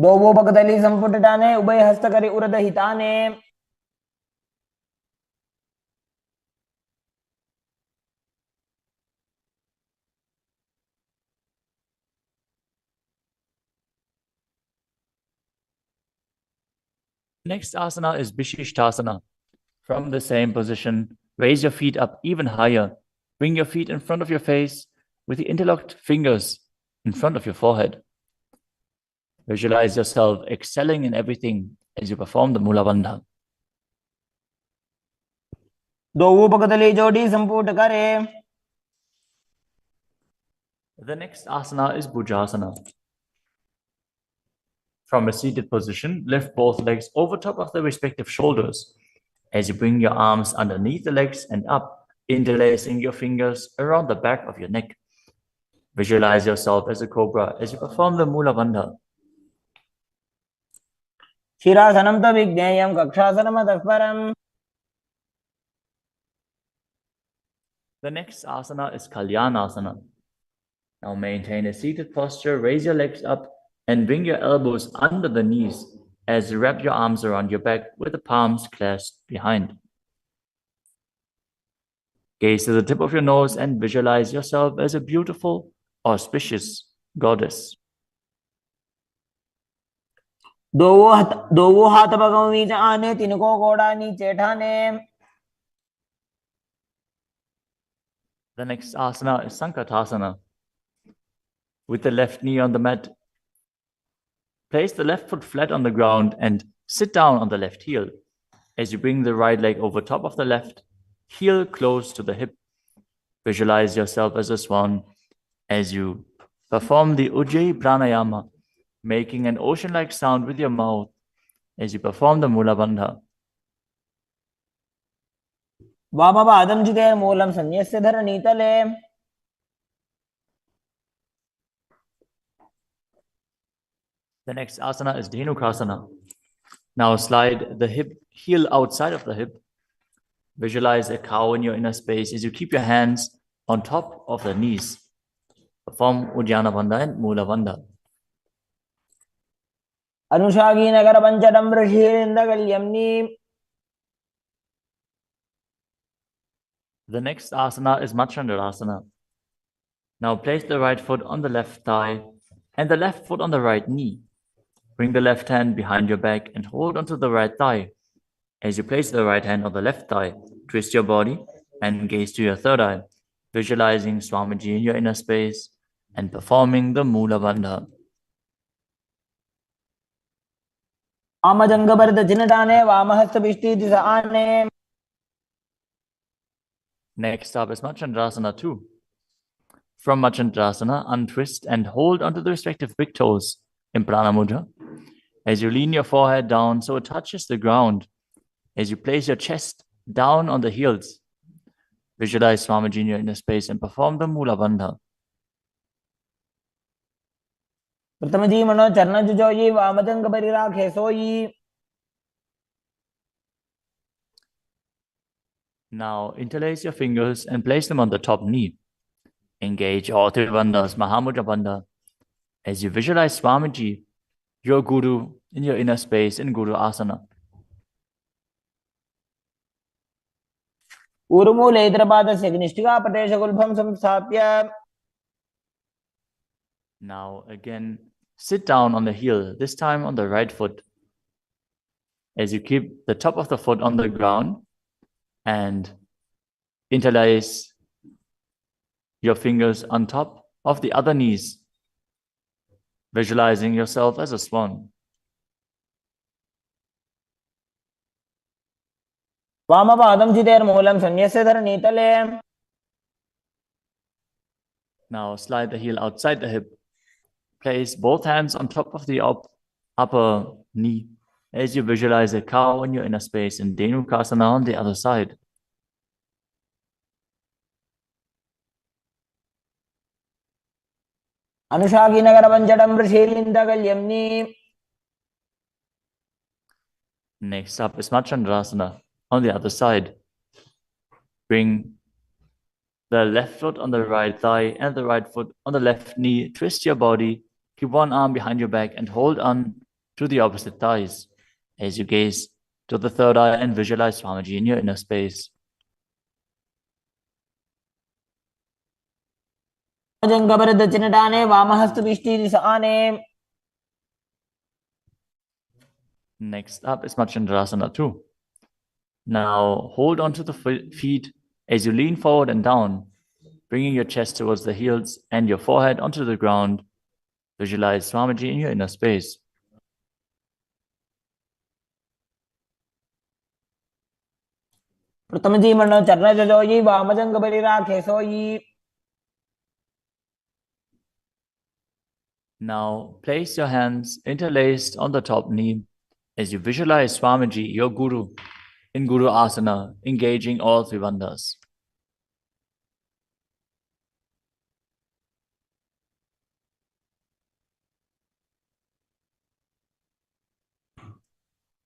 दोवो पकदली संपुटटाने उभय हस्त करे उरद हिताने। Next asana is Vishishtasana. From the same position, raise your feet up even higher. Bring your feet in front of your face with the interlocked fingers in front of your forehead. Visualize yourself excelling in everything as you perform the Mula Bandha. दोवो पकदली जोड़ी संपुट करे। The next asana is Bhujasana. From a seated position, lift both legs over top of the respective shoulders as you bring your arms underneath the legs and up, interlacing your fingers around the back of your neck. Visualize yourself as a cobra as you perform the Mula Bandha. शिरासनं तविज्ञेयं कक्षासनमतः परम्। The next asana is Kalyanasana. Now maintain a seated posture, raise your legs up and bring your elbows under the knees as you wrap your arms around your back with the palms clasped behind. Gaze to the tip of your nose and visualize yourself as a beautiful, auspicious goddess. दोवो हाथ पगों नीचे आने तिनको गोड़ा नीचे ठाने। The next asana is Sankatasana. With the left knee on the mat, place the left foot flat on the ground and sit down on the left heel as you bring the right leg over top of the left, heel close to the hip. Visualize yourself as a swan as you perform the Ujjayi Pranayama, making an ocean-like sound with your mouth as you perform the Mula Bandha. वामपादं जिते मूलं संन्यस्य धरणीतले। The next asana is Dhenukasana. Now slide the heel outside of the hip. Visualize a cow in your inner space as you keep your hands on top of the knees. Perform Uddiyana Bandha and Mula Bandha. अनुषागी Nagar पंचडम ऋषिरिंदगल्यम्नि। The next asana is Machandrasana. Now place the right foot on the left thigh and the left foot on the right knee. Bring the left hand behind your back and hold onto the right thigh. As you place the right hand on the left thigh, twist your body and gaze to your third eye, visualizing Swamiji in your inner space and performing the Mula Bandha. वामजंगभरत चिनटाने वामहस्त बिष्टि दिशा आने। Next up is Machandrasana 2. From Machandrasana, untwist and hold onto the respective big toes in Prana Mudra. As you lean your forehead down so it touches the ground, as you place your chest down on the heels, visualize Swamiji in your inner space and perform the Mula Bandha. प्रथम जी मनो चरण जुजोई वामजंग परिराखे सोई. Now interlace your fingers and place them on the top knee. Engage all three bandhas, Mahamudra Bandha, as you visualize Swamiji, your Guru, in your inner space in Guru Asana. ऊर्मूले इतरपादस्य निष्ठिकापटेशगुल्भं संस्थाप्य. Now again, sit down on the heel, this time on the right foot, as you keep the top of the foot on the ground and interlace your fingers on top of the other knees, visualizing yourself as a swan. वामपादं चितेर्मूलं संन्यस्य धरणीतले. Now slide the heel outside the hip. Place both hands on top of the upper knee as you visualize a cow in your inner space in Dhenukasana on the other side. अनुशागिनगरपञ्चडं वृषीलिन्दगल्यम्नि. Next up is Machandrasana on the other side. Bring the left foot on the right thigh and the right foot on the left knee. Twist your body. Keep one arm behind your back and hold on to the opposite thighs as you gaze to the third eye and visualize Swamiji in your inner space. जंगबरदचिनटाने वामहस्तविष्टिदिशाने. Next up is Machandrasana 2. Now hold on to the feet as you lean forward and down, bringing your chest towards the heels and your forehead onto the ground. Visualize Swamiji in your inner space. प्रथम जी मनो चरण जुजोई वामजंग परिराखे सोई. Now place your hands interlaced on the top knee as you visualize Swamiji, your Guru, in Guru Asana, engaging all three bandhas.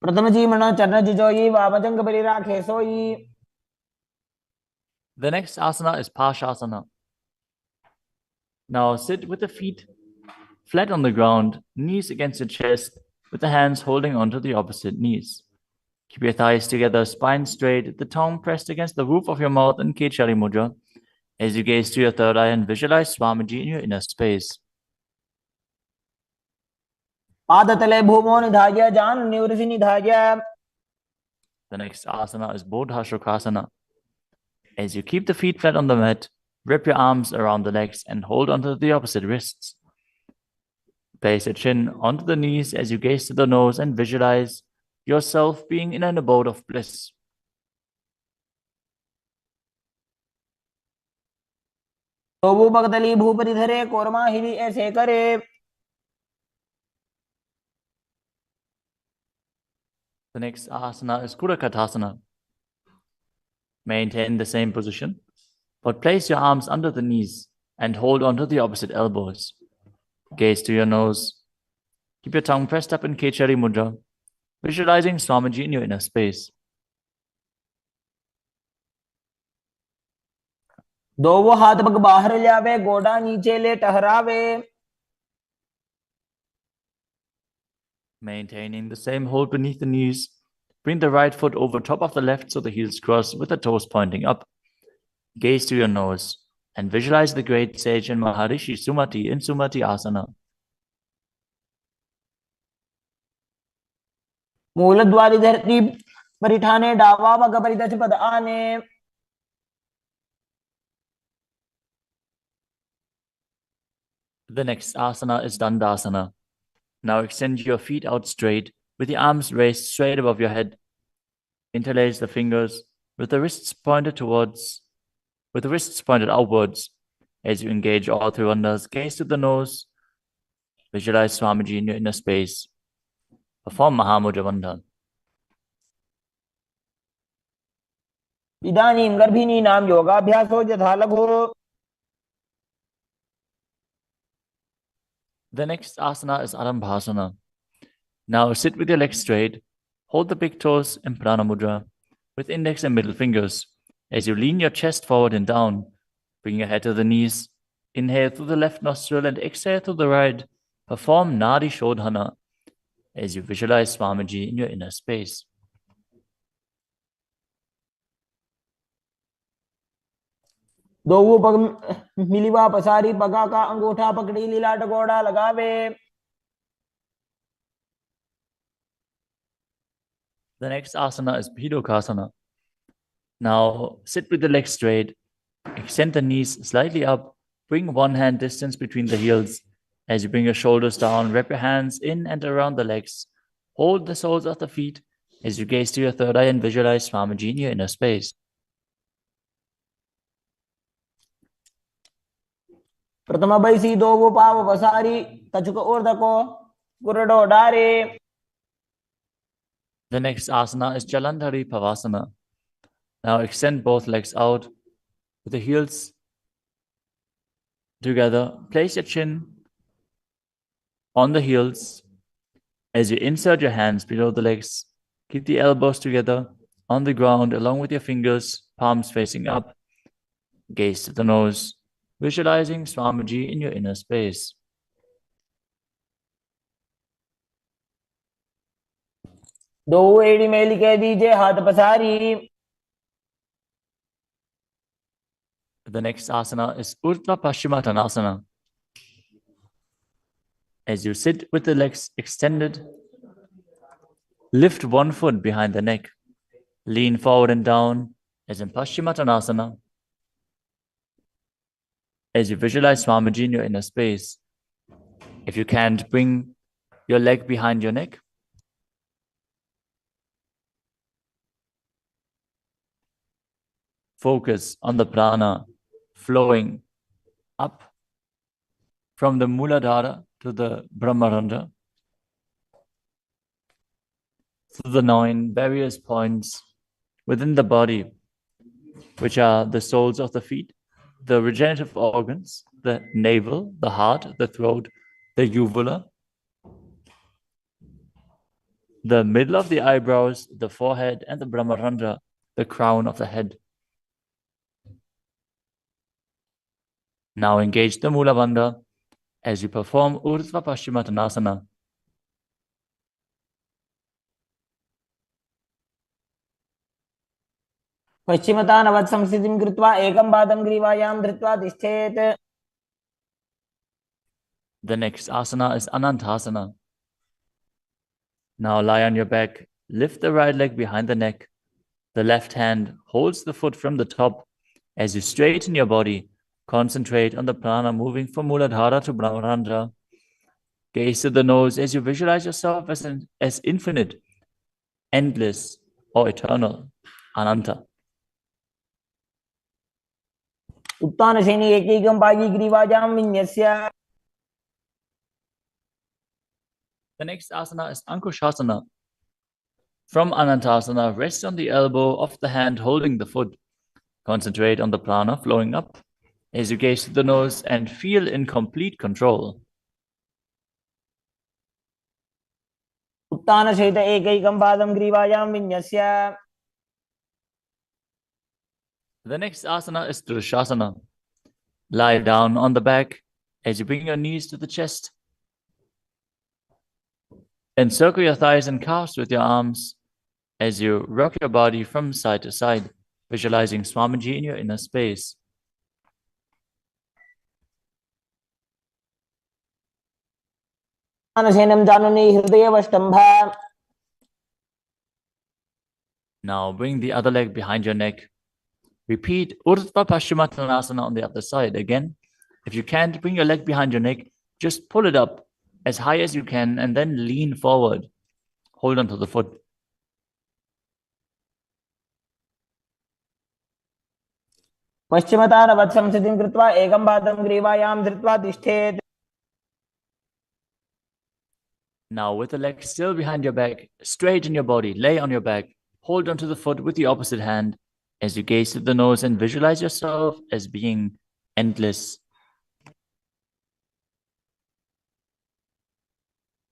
प्रथम जी मनो चरण जुजोई वामजंग परिराखे सोई. The next asana is Pashasana. Now sit with the feet flat on the ground, knees against your chest, with the hands holding onto the opposite knees. Keep your thighs together, spine straight, the tongue pressed against the roof of your mouth in Kechari Mudra as you gaze to your third eye and visualize Swamiji in your inner space. पादतले भूमो निधाय जान निवृषि निधाय. The next asana is Bodhashukasana. As you keep the feet flat on the mat, wrap your arms around the legs and hold onto the opposite wrists. Place your chin onto the knees as you gaze to the nose and visualize yourself being in an abode of bliss. तोबू भगतली भूपरिधरे korma हिरी ऐसे करे. The next asana is Kudakatasana. Maintain the same position, but place your arms under the knees and hold onto the opposite elbows. Gaze to your nose. Keep your tongue pressed up in Kechari Mudra, visualizing Swamiji in your inner space. दोवो हाथ पग बाहर लावे गोडा नीचे ले टहरावे. Maintaining the same hold beneath the knees, bring the right foot over top of the left so the heels cross with the toes pointing up. Gaze to your nose and visualize the great sage and Maharishi Sumati in Sumati Asana. मूलद्वारी धरती परिठाने डावा वग परिदच पद आने. The next asana is Dandasana. Now extend your feet out straight with the arms raised straight above your head. Interlace the fingers with the wrists pointed outwards as you engage all three bandhas. Gaze to the nose. Visualize Swamiji in your inner space. Perform Mahamudra Bandha. इदानीं गर्भिणीनां योगाभ्यासो यथा लघु. The next asana is Arambhasana. Now sit with your legs straight. Hold the big toes in Prana Mudra with index and middle fingers. As you lean your chest forward and down, bring your head to the knees. Inhale through the left nostril and exhale through the right. Perform Nadi Shodhana as you visualize Swamiji in your inner space. दो पग मिलीवा पसारी पगा का अंगूठा पकड़ी लीला टकोड़ा लगावे. The next asana is Bhidokasana. Now sit with the legs straight. Extend the knees slightly up. Bring one hand distance between the heels. As you bring your shoulders down, wrap your hands in and around the legs. Hold the soles of the feet as you gaze to your third eye and visualize Swamiji in your inner space. प्रथम बैसी दो वो पाव पसारी तचुक ऊर्धको गुरडो डारे. The next asana is Jalandhari Pavasana. Now extend both legs out with the heels together. Place your chin on the heels as you insert your hands below the legs. Keep the elbows together on the ground along with your fingers, palms facing up. Gaze to the nose, visualizing Swamiji in your inner space. दो एड़ी mail के दीजिए हाथ पसारी. The next asana is Urdhva Paschimottanasana. As you sit with the legs extended, lift one foot behind the neck. Lean forward and down as in Paschimottanasana. As you visualize Swamiji in your inner space, if you can't, bring your leg behind your neck. Focus on the prana flowing up from the Muladhara to the Brahmarandha, through the 9 various points within the body, which are the soles of the feet, the regenerative organs, the navel, the heart, the throat, the uvula, the middle of the eyebrows, the forehead, and the Brahmarandha, the crown of the head. Now engage the Mula Bandha as you perform Urdhva Paschimottanasana. पश्चिमतानवत् संस्थितिं कृत्वा एकं पादं ग्रीवायां धृत्वा तिष्ठेत्. The next asana is Anantasana. Now lie on your back, lift the right leg behind the neck. The left hand holds the foot from the top. As you straighten your body, concentrate on the prana moving from Muladhara to Brahmarandha. Gaze to the nose as you visualize yourself as infinite, endless, or eternal, Ananta. उत्तानशयनि एकैकं पायी ग्रीवायां विन्यस्य. The next asana is Ankushasana. From Anantasana, rest on the elbow of the hand holding the foot. Concentrate on the prana flowing up as you gaze to the nose and feel in complete control. उत्तानशयित एकैकं पादं ग्रीवायां विन्यस्य. The next asana is Drushasana. Lie down on the back as you bring your knees to the chest. Encircle your thighs and calves with your arms as you rock your body from side to side, visualizing Swamiji in your inner space. उत्तानशयनं जानुनि हृदयवष्टम्भ. Now bring the other leg behind your neck. Repeat Urdhva Paschimottanasana on the other side. Again, if you can't bring your leg behind your neck, just pull it up as high as you can and then lean forward. Hold on to the foot. पश्चिमतानवत् संस्थितिं कृत्वा एकं पादं ग्रीवायां धृत्वा तिष्ठेत्. Now with the leg still behind your back, straighten your body, lay on your back, hold onto the foot with the opposite hand as you gaze to the nose and visualize yourself as being endless.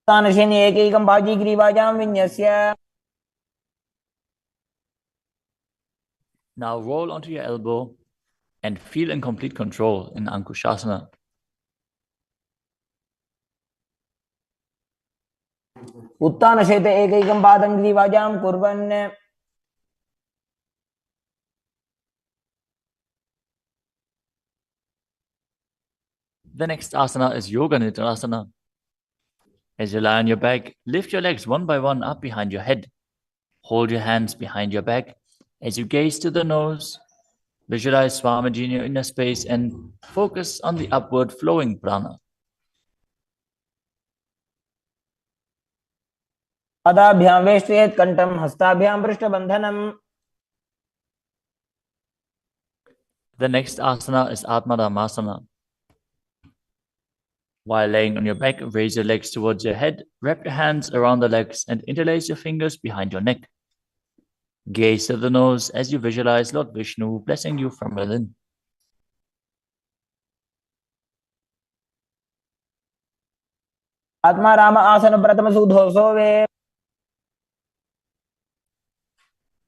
तानशनि एकैकं बाजीग्रीवाजां विन्यस्य. Now roll onto your elbow and feel in complete control in Ankushasana. उत्तानशयते एकैकं पादं ग्रीवाजां कुर्वन्. The next asana is Yoga Nidra. As you lie on your back, lift your legs one by one up behind your head. Hold your hands behind your back as you gaze to the nose. Visualize Swamiji in your inner space and focus on the upward flowing prana. पादाभ्यां वेष्टयेत् कण्ठं हस्ताभ्यां पृष्ठबन्धनम्. The next asana is Atmadhammasana. While laying on your back, raise your legs towards your head, wrap your hands around the legs and interlace your fingers behind your neck. Gaze to the nose as you visualize Lord Vishnu blessing you from within. आत्मा राम आसन प्रथम सुधो सोवे.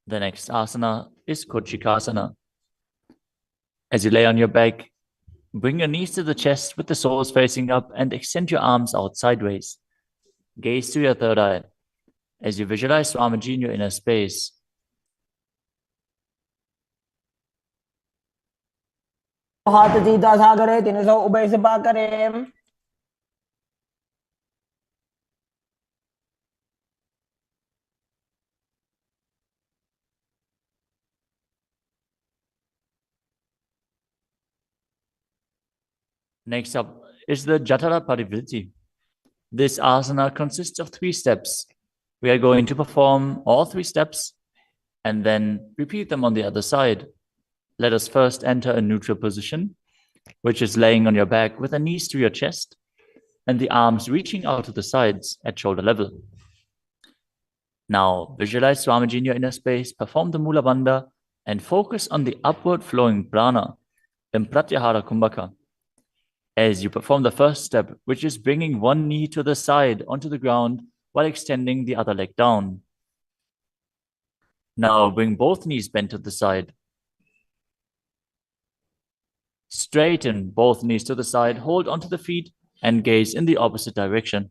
The next asana is Kochikasana. As you lay on your back, bring your knees to the chest with the soles facing up and extend your arms out sideways. Gaze to your third eye as you visualize Swamiji in your inner space. हाथ सीधा सागरे 300 उभय से पाकरे. Next up is the Jatara Parivritti. This asana consists of 3 steps. We are going to perform all 3 steps and then repeat them on the other side. Let us first enter a neutral position, which is laying on your back with the knees to your chest and the arms reaching out to the sides at shoulder level. Now visualize Swamiji in your inner space, perform the Mula Bandha and focus on the upward flowing prana in Pratyahara Kumbhaka. As you perform the first step, which is bringing one knee to the side onto the ground while extending the other leg down. Now bring both knees bent to the side. Straighten both knees to the side, hold onto the feet and gaze in the opposite direction.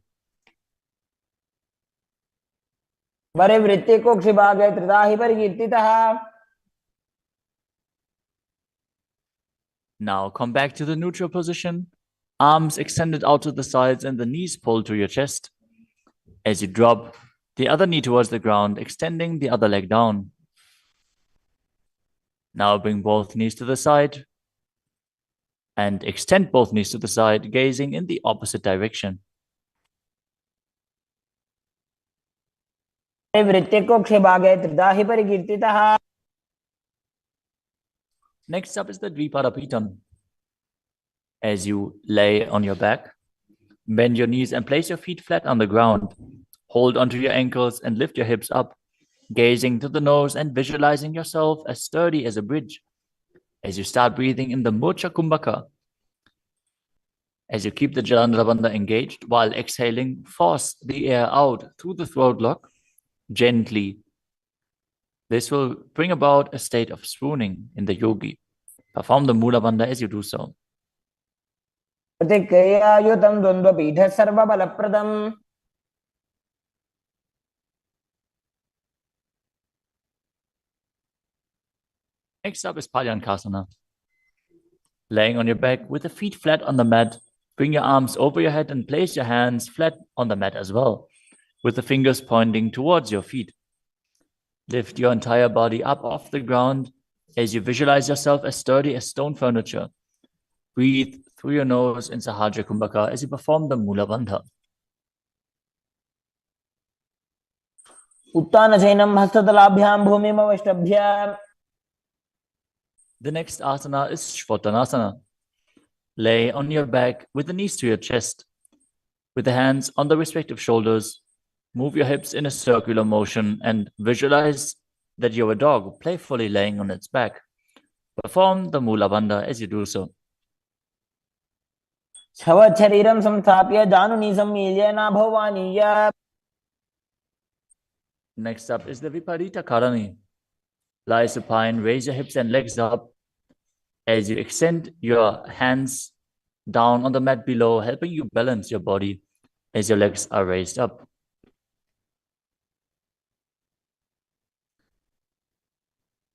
वरिवृत्ति कोक्षिभागे त्रिदाहि परिकीर्तितः. Now come back to the neutral position, arms extended out to the sides and the knees pulled to your chest. As you drop the other knee towards the ground, extending the other leg down. Now bring both knees to the side and extend both knees to the side, gazing in the opposite direction. वृत्ति कोक्षिभागे त्रिदाहि परिकीर्तितः. Next up is the Dvipadapitam. As you lay on your back, bend your knees and place your feet flat on the ground. Hold onto your ankles and lift your hips up, gazing to the nose and visualizing yourself as sturdy as a bridge. As you start breathing in the Mocha Kumbhaka, as you keep the Jalandhara Bandha engaged while exhaling, force the air out through the throat lock gently. This will bring about a state of swooning in the yogi. Perform the Mula Bandha as you do so. प्रतिक्रियायुतं द्वन्द्वपीठः सर्वबलप्रदम्. Next up is Palyankasana. Laying on your back with the feet flat on the mat, bring your arms over your head and place your hands flat on the mat as well, with the fingers pointing towards your feet. Lift your entire body up off the ground as you visualize yourself as sturdy as stone furniture. Breathe through your nose in Sahaja Kumbhaka as you perform the Mula Bandha. उत्तानशयनं हस्ततलाभ्यां भूमिमवष्टभ्य. The next asana is Shvatanasana. Lay on your back with the knees to your chest. With the hands on the respective shoulders, move your hips in a circular motion and visualize that you're a dog playfully laying on its back. Perform the Mula Bandha as you do so. छवत् शरीरं संस्थाप्य जानुनी सम्मील्य नाभवानीय. Next up is the Viparita Karani. Lie supine, raise your hips and legs up as you extend your hands down on the mat below, helping you balance your body as your legs are raised up.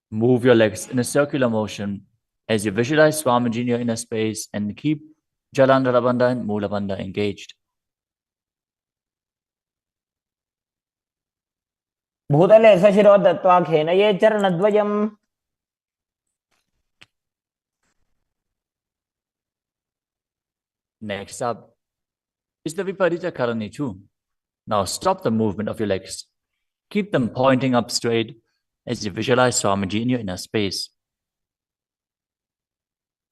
Move your legs in a circular motion as you visualize Swamiji in your inner space and keep Jalandhara Bandha and Mula Bandha engaged. भूतले सशिरो दत्त्वा खेनये चरणद्वयम्. Next up is the Viparita Karani too. Now stop the movement of your legs. Keep them pointing up straight as you visualize Swamiji in your inner space.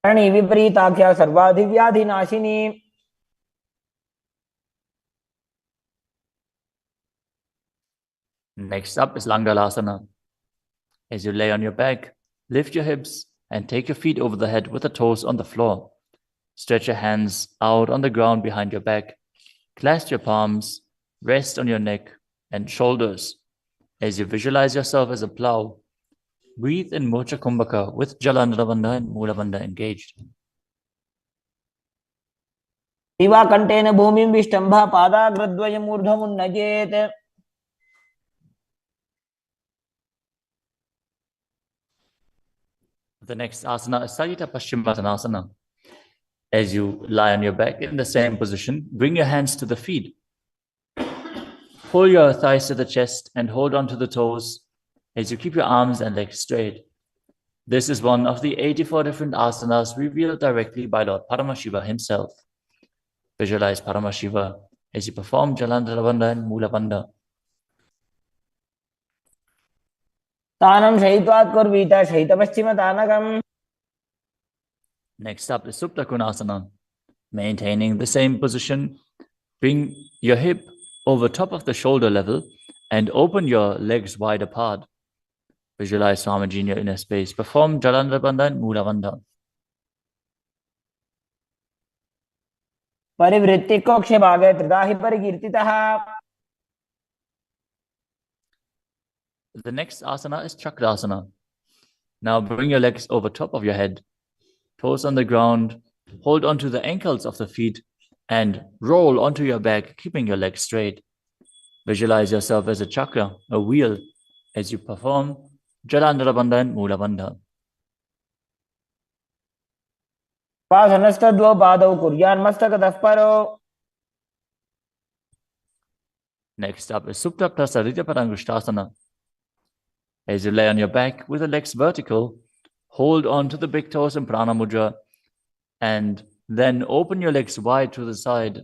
करणी विपरीताख्या सर्वाधिव्याधिनाशिनी. Next up is Langalasana. As you lay on your back, lift your hips and take your feet over the head with the toes on the floor. Stretch your hands out on the ground behind your back. Clasp your palms, rest on your neck and shoulders. As you visualize yourself as a plow, breathe in Mocha Kumbhaka with Jalandhara Bandha and Mula Bandha engaged. दिवा contain भूमिं विष्टंभ पादाग्रद्वयम् ऊर्ध्वमुन्नयेत्. The next asana is Sajita Paschimottanasana. As you lie on your back in the same position, bring your hands to the feet. Pull your thighs to the chest and hold on to the toes as you keep your arms and legs straight. This is one of the 84 different asanas revealed directly by Lord Paramashiva himself. Visualize Paramashiva as you perform Jalandhara Bandha and Mula Bandha. तानं शयित्वात् कुर्वीत शयितपश्चिमतानकम्. Next up is Supta Konasana. Maintaining the same position, bring your hip over top of the shoulder level and open your legs wide apart. Visualize Swamiji in your inner space. Perform Jalandhara Bandha and Mula Bandha. परिवृत्ति कोक्ष भागे त्रिदाहि परिकीर्तितः. The next asana is Chakrasana. Now bring your legs over top of your head, toes on the ground, hold onto the ankles of the feet and roll onto your back, keeping your legs straight. Visualize yourself as a chakra, a wheel, as you perform Jalandhara Bandha and Mula Bandha. पासनस्तद्वौ पादौ कुर्यान्मस्तकतः परो. Next up is Supta Prasarita Parangushtasana. As you lay on your back with the legs vertical, hold on to the big toes in Prana Mudra and then open your legs wide to the side.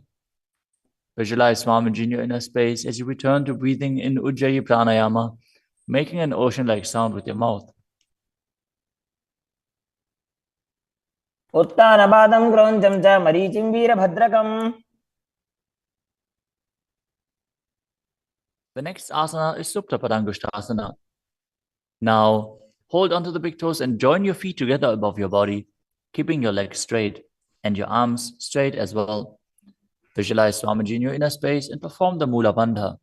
Visualize Swamiji in your inner space as you return to breathing in Ujjayi Pranayama, making an ocean-like sound with your mouth. उत्तानपादं क्रौञ्चं च मरीचिं वीरभद्रकम्. The next asana is Supta Padangushtasana. Now, hold onto the big toes and join your feet together above your body, keeping your legs straight and your arms straight as well. Visualize Swamiji in your inner space and perform the Mula Bandha.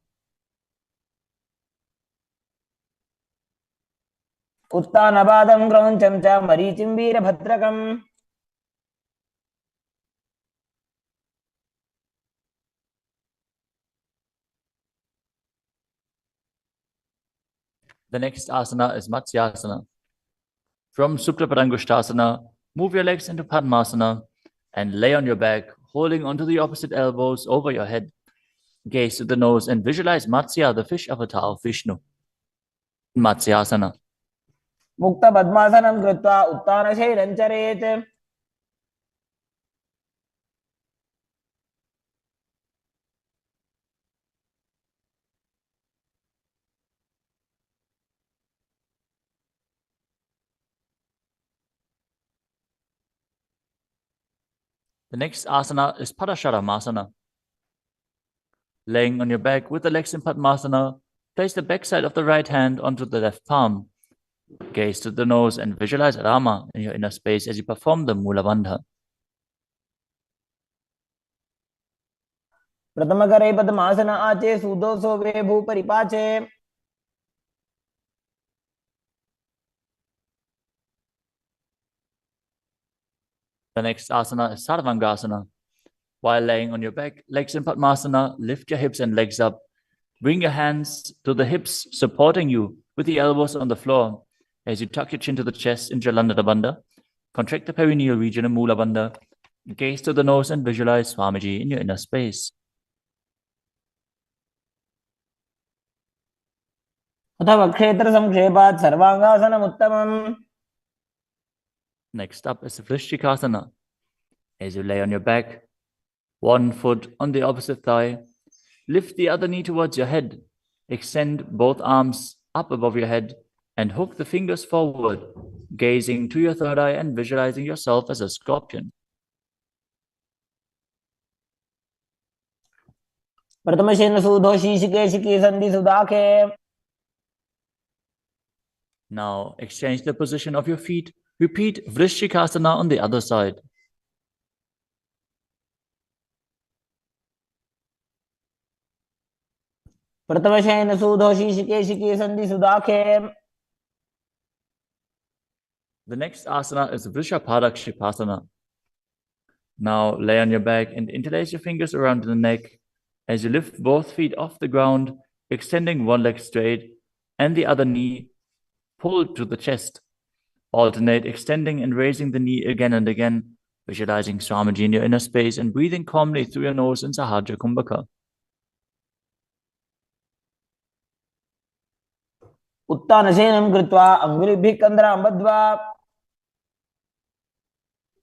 उत्तानपादं क्रौञ्चं च मरीचिं वीरभद्रकम्. The next asana is Matsyasana. From Supta Padangushtasana, move your legs into Padmasana and lay on your back, holding onto the opposite elbows over your head. Gaze to the nose and visualize Matsya, the fish avatar of Vishnu. Matsyasana. मुक्तपद्मासनं कृत्वा उत्तानशैलं चरेत्. The next asana is Padasharamasana. Laying on your back with the legs in Padmasana, place the backside of the right hand onto the left palm. Gaze to the nose and visualize Rama in your inner space as you perform the Mula Bandha. प्रथम करे पद्मासन आचे सुदोषो वे भू परिपाचे. The next asana is Sarvangasana. While laying on your back, legs in Padmasana, lift your hips and legs up. Bring your hands to the hips, supporting you with the elbows on the floor. As you tuck your chin to the chest in Jalandhara Bandha, contract the perineal region in Mula Bandha. Gaze to the nose and visualize Swamiji in your inner space. अथवा क्षेत्र संक्षेपात् सर्वांगासनम् उत्तमम्. Next up is Vrishchikasana. As you lay on your back, one foot on the opposite thigh, lift the other knee towards your head. Extend both arms up above your head and hook the fingers forward, gazing to your third eye and visualizing yourself as a scorpion. प्रथमशेन सूधो शीशिकेशिकी संधि सुदाखे. Now exchange the position of your feet. Repeat Vrishchikasana on the other side. प्रथमशेन सूधो शीशिकेशिकी संधि सुदाखे. The next asana is Vrishapadakshipasana. Now lay on your back and interlace your fingers around the neck as you lift both feet off the ground, extending one leg straight and the other knee pulled to the chest. Alternate extending and raising the knee again and again, visualizing Swamiji in your inner space and breathing calmly through your nose in Sahaja Kumbhaka. उत्तानशयनं कृत्वा अंगुलिभिः कन्द्रां बद्ध्वा.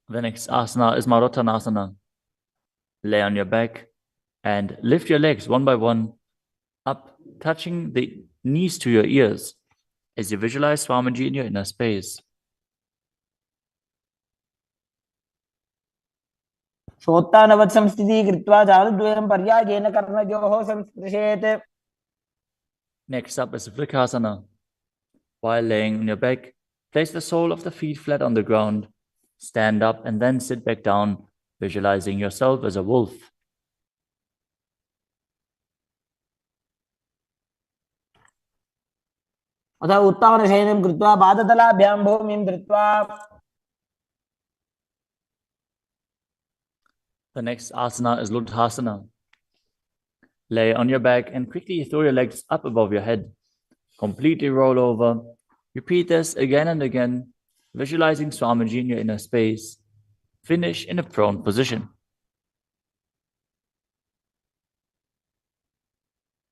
The next asana is Marottanasana. Lay on your back and lift your legs one by one up, touching the knees to your ears as you visualize Swamiji in your inner space. शोत्तानवत् संस्थितिः कृत्वा चारुद्वयं पर्यायेन कर्णयोः संस्पृशेत्. Next up is Vrikasana. While laying on your back, place the sole of the feet flat on the ground. Stand up and then sit back down, visualizing yourself as a wolf. अथ उत्तानशयनं कृत्वा पादतलाभ्यां भूमिं धृत्वा. The next asana is Ludhasana. Lay on your back and quickly throw your legs up above your head. Completely roll over. Repeat this again and again, visualizing Swamiji in your inner space. Finish in a prone position.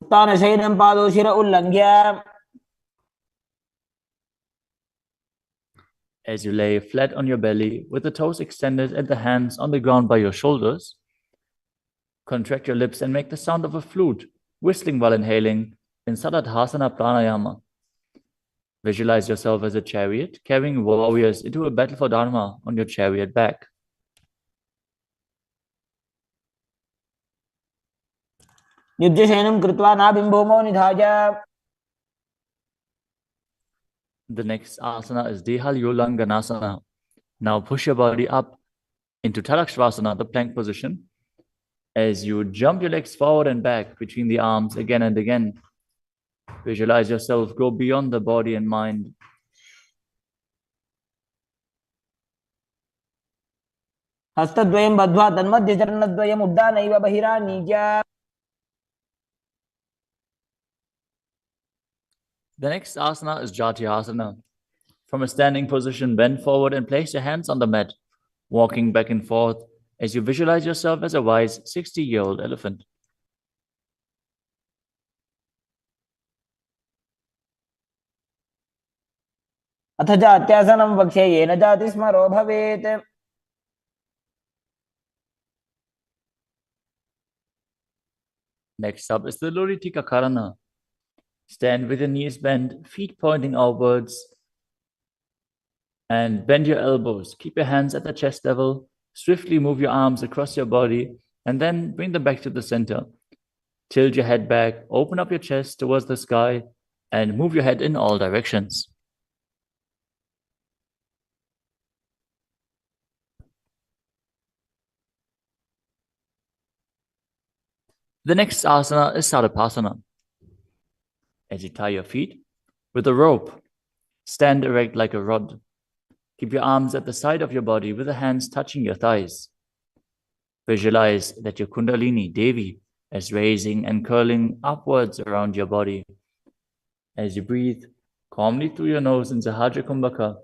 उत्तानशयनं पादौ शिर उल्लङ्घ्य. As you lay flat on your belly with the toes extended and the hands on the ground by your shoulders, contract your lips and make the sound of a flute, whistling while inhaling in Saladhasana Pranayama. Visualize yourself as a chariot, carrying warriors into a battle for Dharma on your chariot back. युज्यशयनं कृत्वा नाभिं भूमौ निधाय. The next asana is Dehalyulanganasana. Now push your body up into Tadakshvasana, the plank position, as you jump your legs forward and back between the arms again and again. Visualize yourself go beyond the body and mind. हस्तद्वयं बद्ध्वा तन्मध्यचरणद्वयम् उड्डानैव बहिरानीय. The next asana is Jatyasana. From a standing position, bend forward and place your hands on the mat, walking back and forth as you visualize yourself as a wise 60-year-old elephant. अथ जात्यासनं वक्ष्ये येन जातिस्मरो भवेत्. Next up is the Luritika Karana. Stand with your knees bent, feet pointing outwards, and bend your elbows. Keep your hands at the chest level. Swiftly move your arms across your body and then bring them back to the center. Tilt your head back, open up your chest towards the sky, and move your head in all directions. The next asana is Sarapasana. As you tie your feet with a rope, stand erect like a rod. Keep your arms at the side of your body with the hands touching your thighs. Visualize that your Kundalini Devi is raising and curling upwards around your body. As you breathe calmly through your nose in Sahaja Kumbhaka,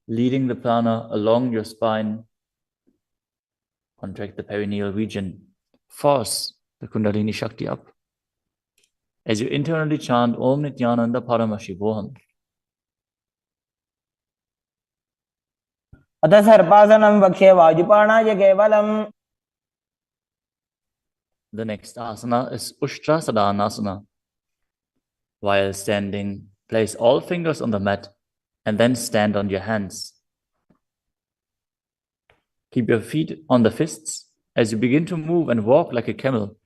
leading the prana along your spine, contract the perineal region. Force the Kundalini Shakti up. As you internally chant Om Nithyananda Paramashivoham. अथ सर्पासनं वक्ष्ये वायुपाणाय केवलम्. The next asana is Ushtrasadhanasana. While standing, place all fingers on the mat and then stand on your hands. Keep your feet on the fists as you begin to move and walk like a camel.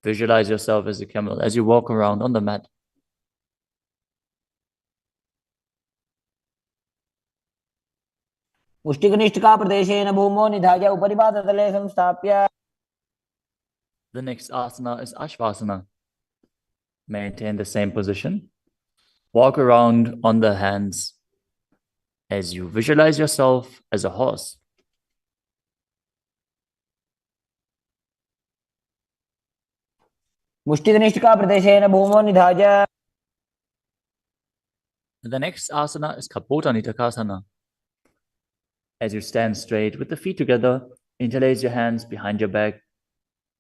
Visualize yourself as a camel as you walk around on the mat. मुष्टिकनिष्ठिका प्रदेशेन भूमौ निधाय उपरि पादतले संस्थाप्य. The next asana is Ashvasana. Maintain the same position. Walk around on the hands as you visualize yourself as a horse. मुष्टिकनिष्ठिका प्रदेशेन भूमौ निधाय. The next asana is Kapota Nitakasana. As you stand straight with the feet together, interlace your hands behind your back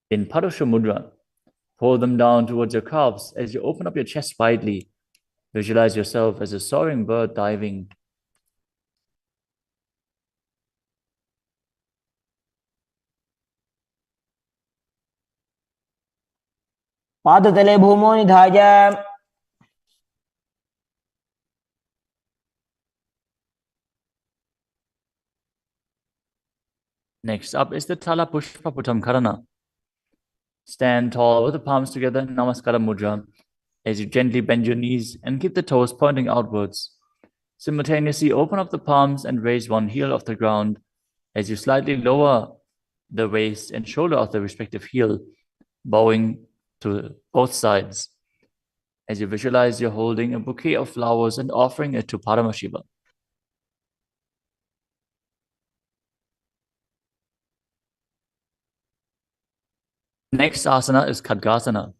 in Padusha Mudra. Pull them down towards your calves as you open up your chest widely. Visualize yourself as a soaring bird diving. पादतले भूमौ निधाय. Next up is the Tala Pushpa Putam Karana. Stand tall with the palms together in Namaskara Mudra as you gently bend your knees and keep the toes pointing outwards. Simultaneously open up the palms and raise one heel off the ground as you slightly lower the waist and shoulder of the respective heel, bowing to both sides. As you visualize you're holding a bouquet of flowers and offering it to Paramashiva. Next asana is Khadgasana.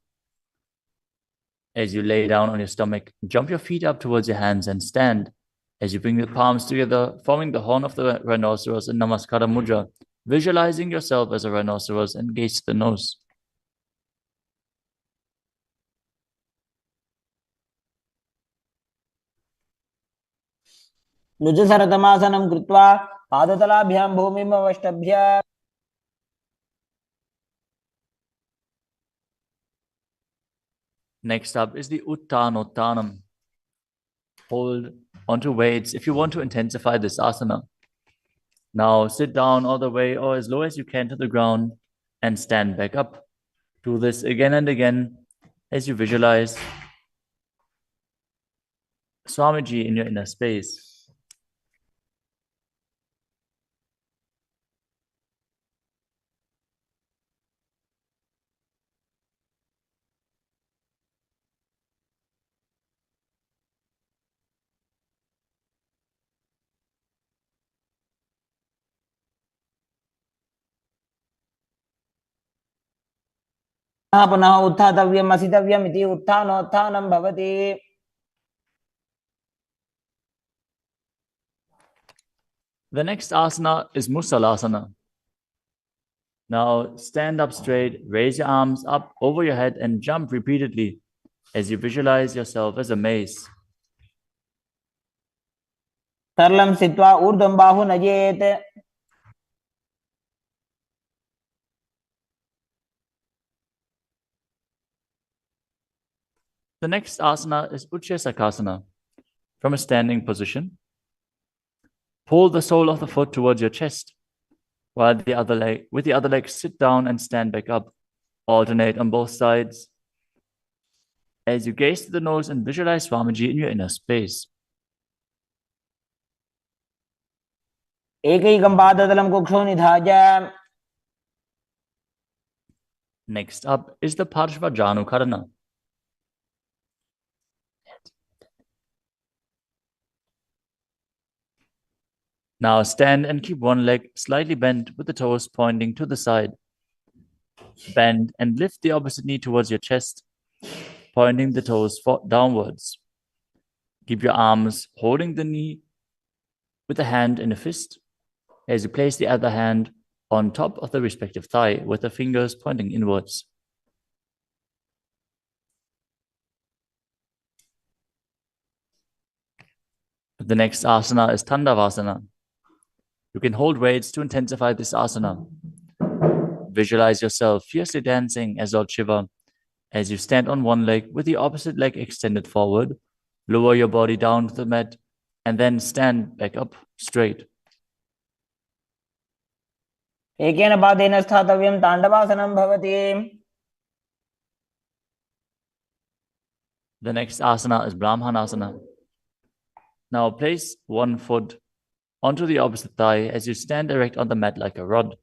As you lay down on your stomach, jump your feet up towards your hands and stand. As you bring the palms together, forming the horn of the rhinoceros in Namaskara Mudra, visualizing yourself as a rhinoceros and gaze to the nose. लुजसरतमासनं कृत्वा पादतलाभ्यां भूमिम् अवष्टभ्य. Next up is the Uttanottanam. Hold onto weights if you want to intensify this asana. Now sit down all the way or as low as you can to the ground and stand back up. Do this again and again as you visualize Swamiji in your inner space. पुनः उत्थातव्यम् असितव्यम् इति उत्थानोत्थानं भवति. The next asana is Musalasana. Now stand up straight, raise your arms up over your head and jump repeatedly as you visualize yourself as a mace. सरलं स्थित्वा ऊर्ध्वं बाहु नयेत्. The next asana is Utshesakasana. From a standing position, pull the sole of the foot towards your chest, while with the other leg, sit down and stand back up. Alternate on both sides. As you gaze to the nose and visualize Swamiji in your inner space. एकैकं पादतलं कुक्षौ निधाय. Next up is the Parshva Karana. Now stand and keep one leg slightly bent with the toes pointing to the side. Bend and lift the opposite knee towards your chest, pointing the toes downwards. Keep your arms holding the knee with a hand in a fist as you place the other hand on top of the respective thigh with the fingers pointing inwards. The next asana is Tandavasana. You can hold weights to intensify this asana. Visualize yourself fiercely dancing as Lord Shiva as you stand on one leg with the opposite leg extended forward. Lower your body down to the mat and then stand back up straight. एकेन पादेन स्थातव्यं ताण्डवासनं भवति. The next asana is Brahmanasana. Now place one foot onto the opposite thigh as you stand erect on the mat like a rod.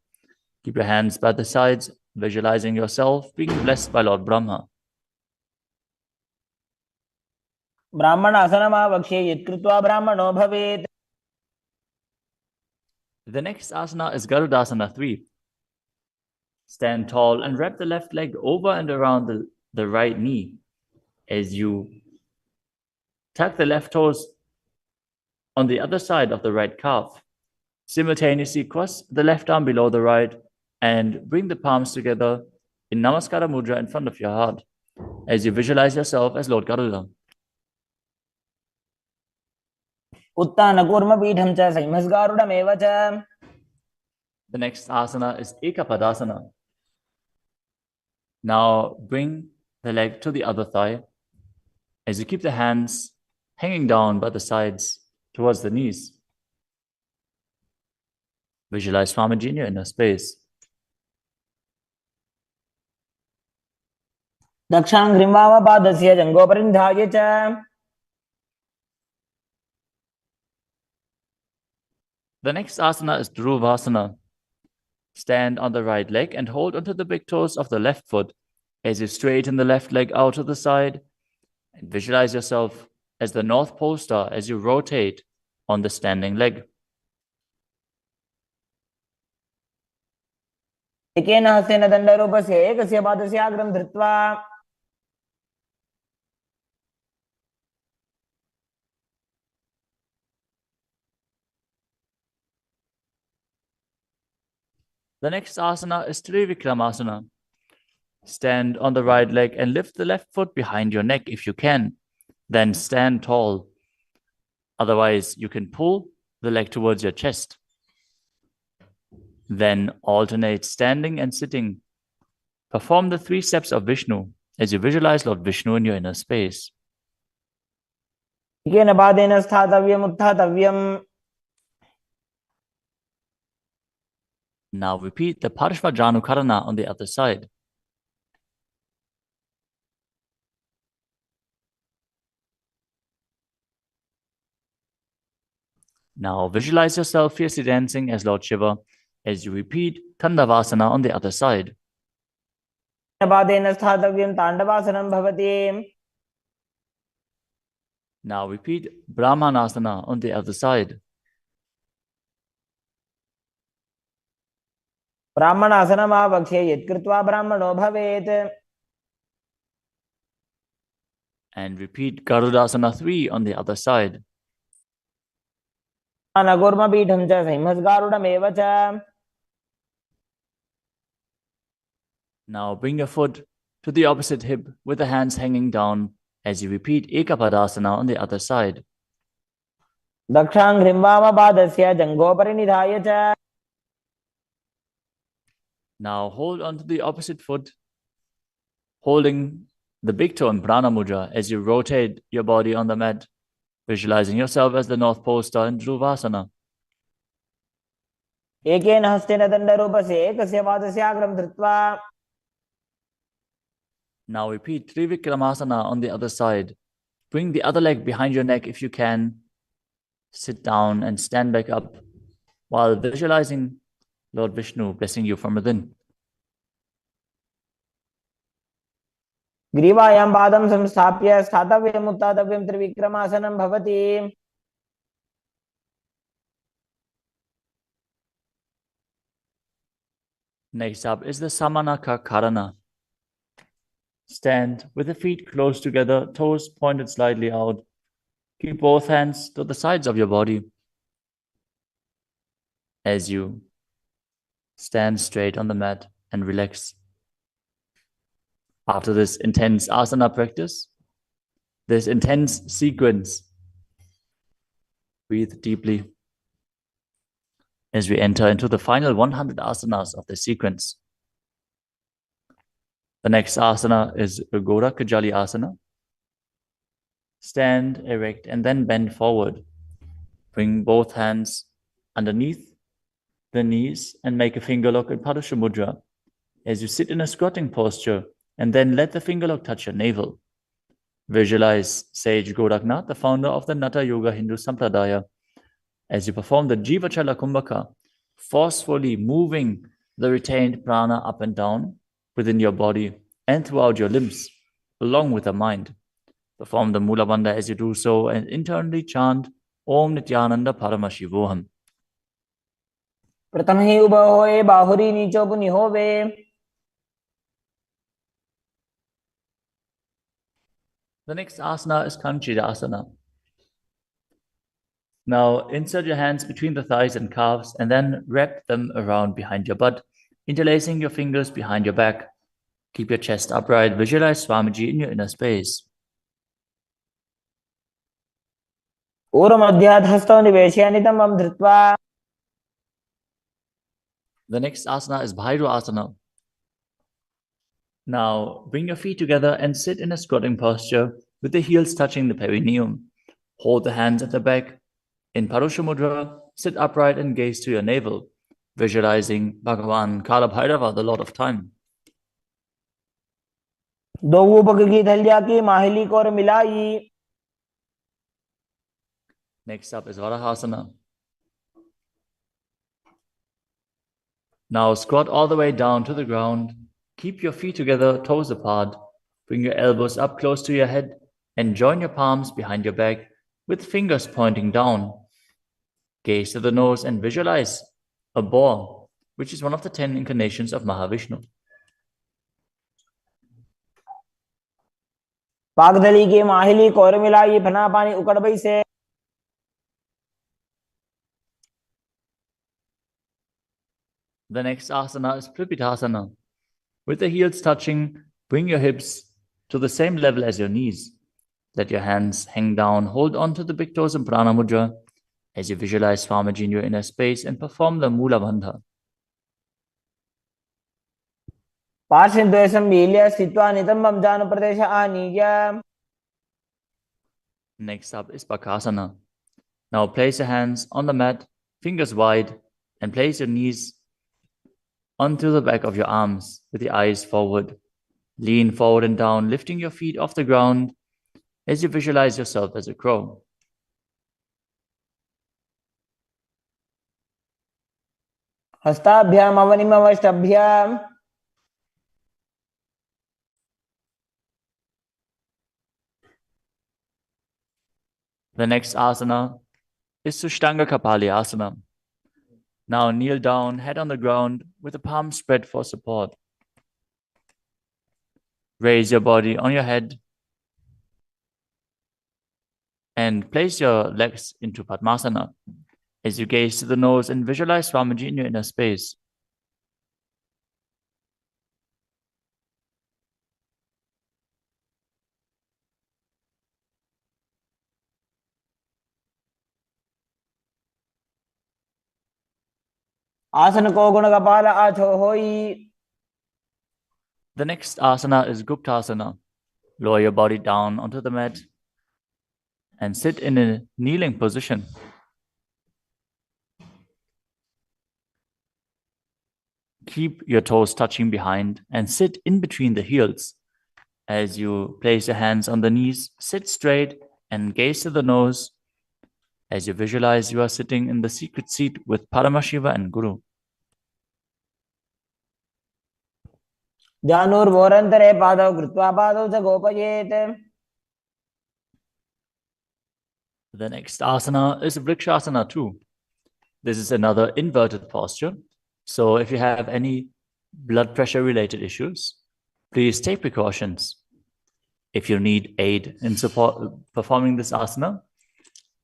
Keep your hands by the sides, visualizing yourself being blessed by Lord Brahma. ब्राह्मणासनमावक्ष्ये यत्कृत्वा ब्राह्मणो भवेत्. The next asana is Garudasana 3. Stand tall and wrap the left leg over and around the right knee as you tuck the left toes on the other side of the right calf. Simultaneously cross the left arm below the right and bring the palms together in Namaskara Mudra in front of your heart as you visualize yourself as Lord Garuda. उत्तानकूर्मपीठं च संहिमस्गारुडमेव च. The next asana is Ekapadasana. Now bring the leg to the other thigh as you keep the hands hanging down by the sides towards the knees. Visualize Swamiji in your inner space. दक्षाङ्घ्रिं वामपादस्य जङ्घोपरि निधाय च. The next asana is Dhruvasana. Stand on the right leg and hold onto the big toes of the left foot as you straighten the left leg out to the side and visualize yourself as the North Pole Star as you rotate on the standing leg. एकेन हस्तेन दण्डरूपस्य एकस्य पादस्य अग्रं धृत्वा. The next asana is Trivikramasana. Stand on the right leg and lift the left foot behind your neck if you can. Then stand tall. Otherwise, you can pull the leg towards your chest. Then alternate standing and sitting. Perform the 3 steps of Vishnu as you visualize Lord Vishnu in your inner space. एकेन पादेन स्थातव्यम् उत्थातव्यम्. Now repeat the Parshva Karana on the other side. Now visualize yourself fiercely dancing as Lord Shiva as you repeat Tandavasana on the other side. पादेन स्थातव्यं ताण्डवासनं भवति. Now repeat Brahmanasana on the other side. ब्राह्मणासनमावक्ष्ये यत्कृत्वा ब्राह्मणो भवेत्. And repeat Garudasana 3 on the other side. उत्तानकूर्मपीठं च संहिमस्गारुडमेव च. Now bring your foot to the opposite hip with the hands hanging down as you repeat Ekapadasana on the other side. दक्षाङ्घ्रिं वामपादस्य जङ्घोपरि निधाय च. Now hold on to the opposite foot, holding the big toe in Prana Mudra as you rotate your body on the mat, visualizing yourself as the North Pole Star in Dhruvasana. एकेन हस्तेन दण्डरूपस्य एकस्य पादस्य अग्रं धृत्वा. Now repeat Trivikramasana on the other side. Bring the other leg behind your neck if you can. Sit down and stand back up while visualizing Lord Vishnu blessing you from within. ग्रीवायां पादं संस्थाप्य स्थातव्यम् उत्थातव्यं त्रिविक्रमासनं भवति। Next up is the Samanaka Karana. Stand with the feet close together, toes pointed slightly out. Keep both hands to the sides of your body as you stand straight on the mat and relax. After this intense asana practice, this intense sequence, breathe deeply as we enter into the final 100 asanas of the sequence. The next asana is Gora Kajali Asana. Stand erect and then bend forward. Bring both hands underneath the knees and make a finger lock in Padusha Mudra as you sit in a squatting posture, and then let the finger lock touch your navel. Visualize Sage Goraknath, the founder of the Natha Yoga Hindu Sampradaya, as you perform the Jiva Chala Kumbhaka, forcefully moving the retained prana up and down within your body and throughout your limbs, along with the mind. Perform the Mula Bandha as you do so and internally chant Om Nithyananda Paramashivoham. प्रथम ही उभ होए बाहुरी नीचो पुनि होवे। The next asana is Kanchira Asana. Now insert your hands between the thighs and calves and then wrap them around behind your butt, interlacing your fingers behind your back. Keep your chest upright. Visualize Swamiji in your inner space. ऊर्ध्वमध्यात् हस्तौ निवेशय नितम्बं धृत्वा। The next asana is Bhairu Asana. Now bring your feet together and sit in a squatting posture with the heels touching the perineum. Hold the hands at the back. In Parusha Mudra, sit upright and gaze to your navel, visualizing Bhagavan Kalabhairava, the Lord of Time. दो ऊपक की थलिया की माहिली को मिलाई। Next up is Varahasana. Now squat all the way down to the ground. Keep your feet together, toes apart. Bring your elbows up close to your head and join your palms behind your back with fingers pointing down. Gaze to the nose and visualize a boar, which is one of the 10 incarnations of Mahavishnu. पागदली की माहिली को मिलाई फना पानी उकड़बई से। The next asana is Pripitasana. With the heels touching, bring your hips to the same level as your knees. Let your hands hang down. Hold on to the big toes in Prana Mudra as you visualize Swamiji in your inner space and perform the Mula Bandha. पार्श्वद्वयं मील्य स्थित्वा नितम्बं जानुप्रदेश आनीय। Next up is Bakasana. Now place your hands on the mat, fingers wide, and place your knees onto the back of your arms with the eyes forward. Lean forward and down, lifting your feet off the ground as you visualize yourself as a crow. हस्ताभ्याम अवनिमवष्टभ्याम। The next asana is Sushtanga Kapali Asana. Now kneel down, head on the ground with the palms spread for support. Raise your body on your head and place your legs into Padmasana as you gaze to the nose and visualize Swamiji in your inner space. आसन को गुण कपाल आछो होई। The next asana is Guptasana. Lower your body down onto the mat and sit in a kneeling position. Keep your toes touching behind and sit in between the heels. As you place your hands on the knees, sit straight and gaze to the nose as you visualize you are sitting in the secret seat with Paramashiva and Guru. ध्यानोर्वोरन्तरे पादौ कृत्वा पादौ च गोपयेत्. The next asana is Vrikshasana too. This is another inverted posture. So if you have any blood pressure related issues, please take precautions. If you need aid in performing this asana,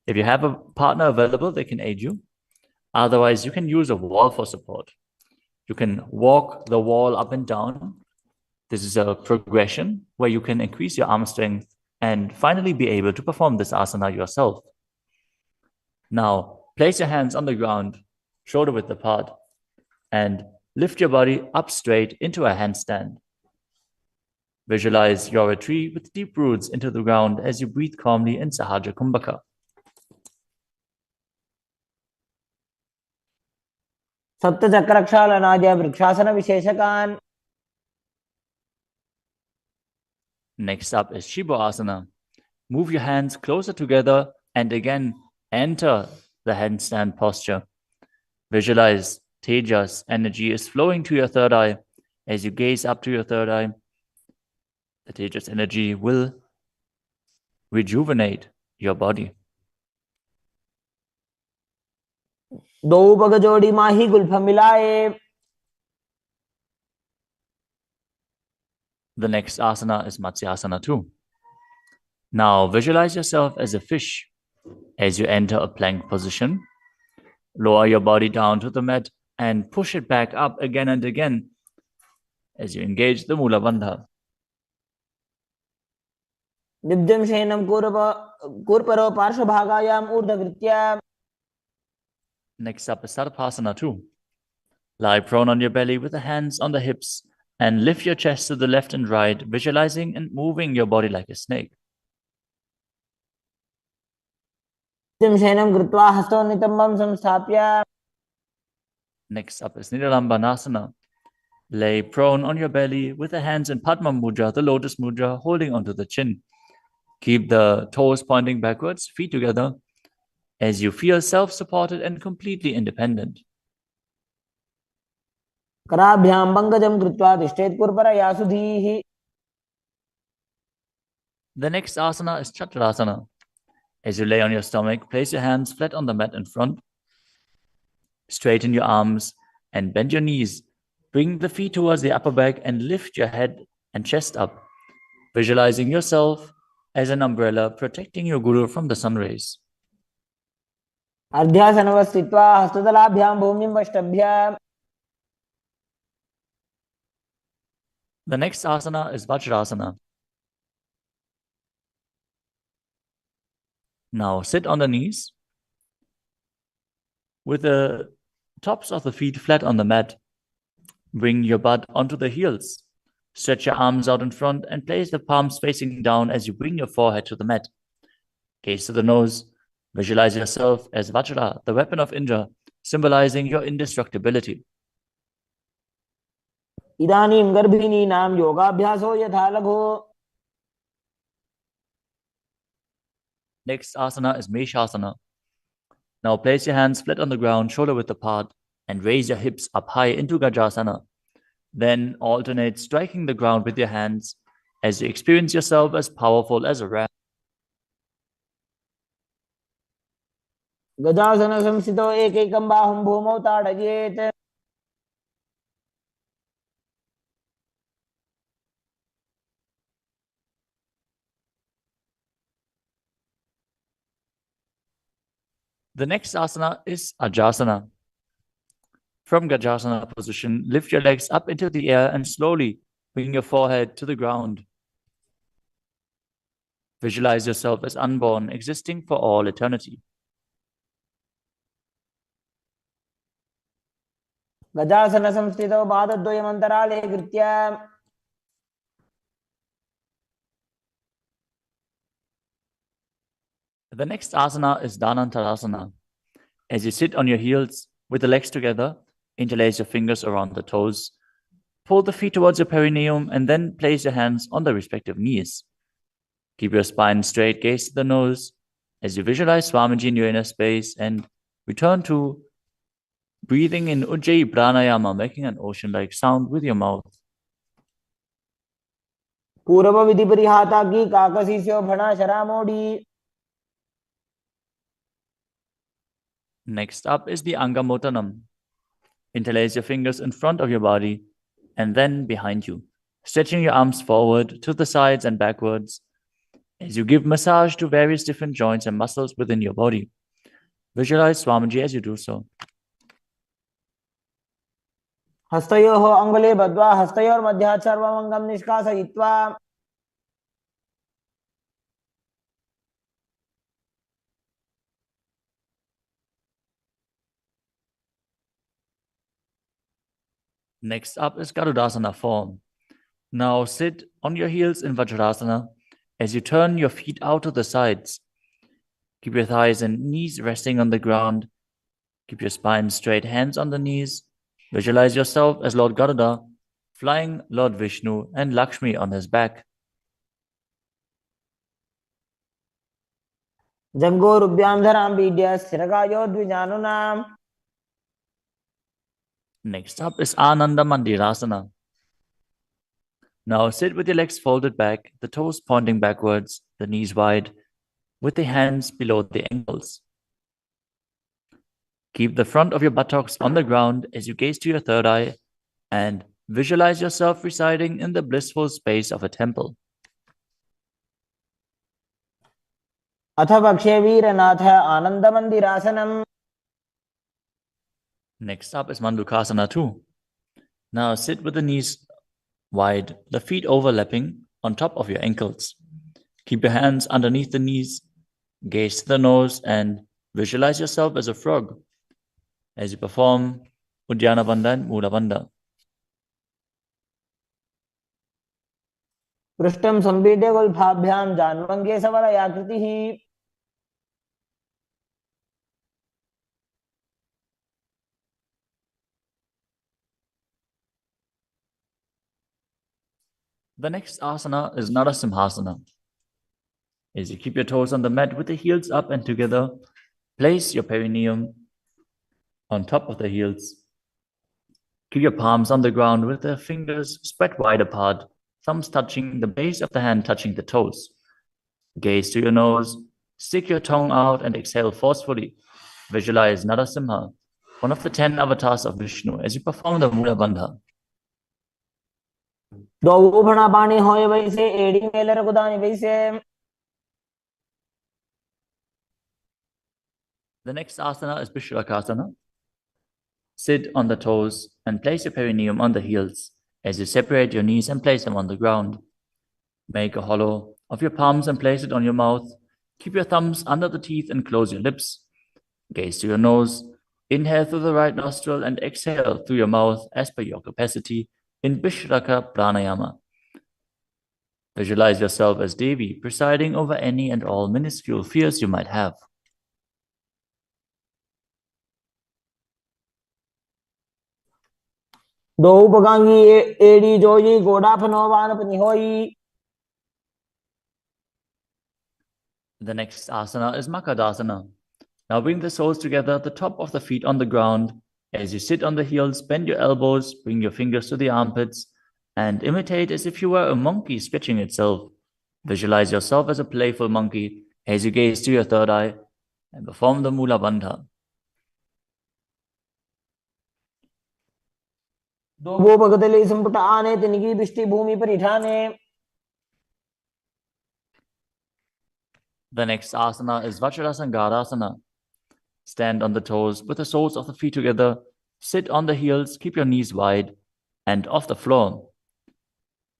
if you have a partner available, they can aid you. Otherwise, you can use a wall for support. You can walk the wall up and down. This is a progression where you can increase your arm strength and finally be able to perform this asana yourself. Now, place your hands on the ground, shoulder width apart, and lift your body up straight into a handstand. Visualize you're a tree with deep roots into the ground as you breathe calmly in Sahaja Kumbhaka. सप्तचक्रक्षालनाद्य vrikshasana Next up is Shiva Asana. Move your hands closer together and again enter the handstand posture. Visualize Tejas energy is flowing to your third eye. As you gaze up to your third eye, the Tejas energy will rejuvenate your body. दो पग जोड़ी माही Gulf मिलाए. The next asana is Matsyasana too. Now visualize yourself as a fish as you enter a plank position. Lower your body down to the mat and push it back up again and again as you engage the Mula Bandha. दिव्यं शयनं कूर्परो पार्श्वभागायाम् ऊर्ध्ववृत्त्या. Next up is Sarpasana too. Lie prone on your belly with the hands on the hips and lift your chest to the left and right, visualizing and moving your body like a snake. Next up is Nidalambanasana. Lay prone on your belly with the hands in Padma Mudra, the lotus mudra, holding onto the chin. Keep the toes pointing backwards, feet together, as you feel self-supported and completely independent. The next asana is Chakrasana. As you lay on your stomach, place your hands flat on the mat in front. Straighten your arms and bend your knees. Bring the feet towards the upper back and lift your head and chest up, visualizing yourself as an umbrella protecting your guru from the sun rays. The next asana is Vajrasana. Now sit on the knees with the tops of the feet flat on the mat. Bring your butt onto the heels. Stretch your arms out in front and place the palms facing down as you bring your forehead to the mat. Gaze to the nose. Visualize yourself as Vajra, the weapon of Indra, symbolizing your indestructibility. इदानीं गर्भिणीनां योगाभ्यासो यथा लघु. Next asana is Meshasana. Now place your hands flat on the ground, shoulder width apart, and raise your hips up high into Gajasana. Then alternate striking the ground with your hands as you experience yourself as powerful as a ram. गजासन संस्थितो एकैकं बाहुं भूमौ ताडयेत्. The next asana is Ajasana. From Gajasana position, lift your legs up into the air and slowly bring your forehead to the ground. Visualize yourself as unborn, existing for all eternity. गजासन संस्थितो पादद्वयम् अन्तराले कृत्य. The next asana is Dhanantarasana. As you sit on your heels with the legs together, interlace your fingers around the toes, pull the feet towards your perineum, and then place your hands on the respective knees. Keep your spine straight, gaze to the nose as you visualize Swamiji in your inner space and return to breathing in Ujjayi Pranayama, making an ocean-like sound with your mouth. पूर्व विधि परिहाता की काकसी से भणा शरा मोड़ी. Next up is the Angamotanam. Interlace your fingers in front of your body and then behind you, stretching your arms forward to the sides and backwards as you give massage to various different joints and muscles within your body. Visualize Swamiji as you do so. हस्तयोः अंगुले बद्ध्वा हस्तयोर्मध्यात् सर्वमंगं निष्कासयित्वा. Next up is Garudasana form. Now sit on your heels in Vajrasana as you turn your feet out to the sides. Keep your thighs and knees resting on the ground. Keep your spine straight, hands on the knees. Visualize yourself as Lord Garuda, flying Lord Vishnu and Lakshmi on his back. जंगोरुभ्यां धरां पीड्य स्थिरकायो द्विजानुनाम्. Next up is Ananda Mandirasana. Now sit with your legs folded back, the toes pointing backwards, the knees wide, with the hands below the ankles. Keep the front of your buttocks on the ground as you gaze to your third eye and visualize yourself residing in the blissful space of a temple. अथ पक्षे वीरनाथ आनंद मंदिरासनम. Next up is Mandukasana 2. Now sit with the knees wide, the feet overlapping on top of your ankles. Keep your hands underneath the knees, gaze to the nose, and visualize yourself as a frog as you perform Uddiyana Bandha and Mula Bandha. पृष्ठं संपीड्य गुल्फाभ्यां जान्वंगे सवलयाकृतिः. The next asana is Narasimhasana. As you keep your toes on the mat with the heels up and together, place your perineum on top of the heels. Keep your palms on the ground with the fingers spread wide apart, thumbs touching the base of the hand, touching the toes. Gaze to your nose, stick your tongue out and exhale forcefully. Visualize Narasimha, one of the 10 avatars of Vishnu, as you perform the Mula Bandha. दो भणा पानी होए वैसे एड़ी Mailer गुदानी वैसे. The next asana is Vishrakasana. Sit on the toes and place your perineum on the heels as you separate your knees and place them on the ground. Make a hollow of your palms and place it on your mouth. Keep your thumbs under the teeth and close your lips. Gaze to your nose. Inhale through the right nostril and exhale through your mouth as per your capacity in Vishraka Pranayama. Visualize yourself as Devi, presiding over any and all minuscule fears you might have. दो उपगांगी एड़ी जोई गोड़ा फनोवान पनिहोई. The next asana is Makadasana. Now bring the soles together, the top of the feet on the ground. As you sit on the heels, bend your elbows, bring your fingers to the armpits, and imitate as if you were a monkey stretching itself. Visualize yourself as a playful monkey as you gaze to your third eye and perform the Mula Bandha. दो भगतले संपुट आने तिनकी बिष्टि भूमि पर इठाने. The next asana is Vajrasangarasana. Stand on the toes with the soles of the feet together. Sit on the heels, keep your knees wide and off the floor.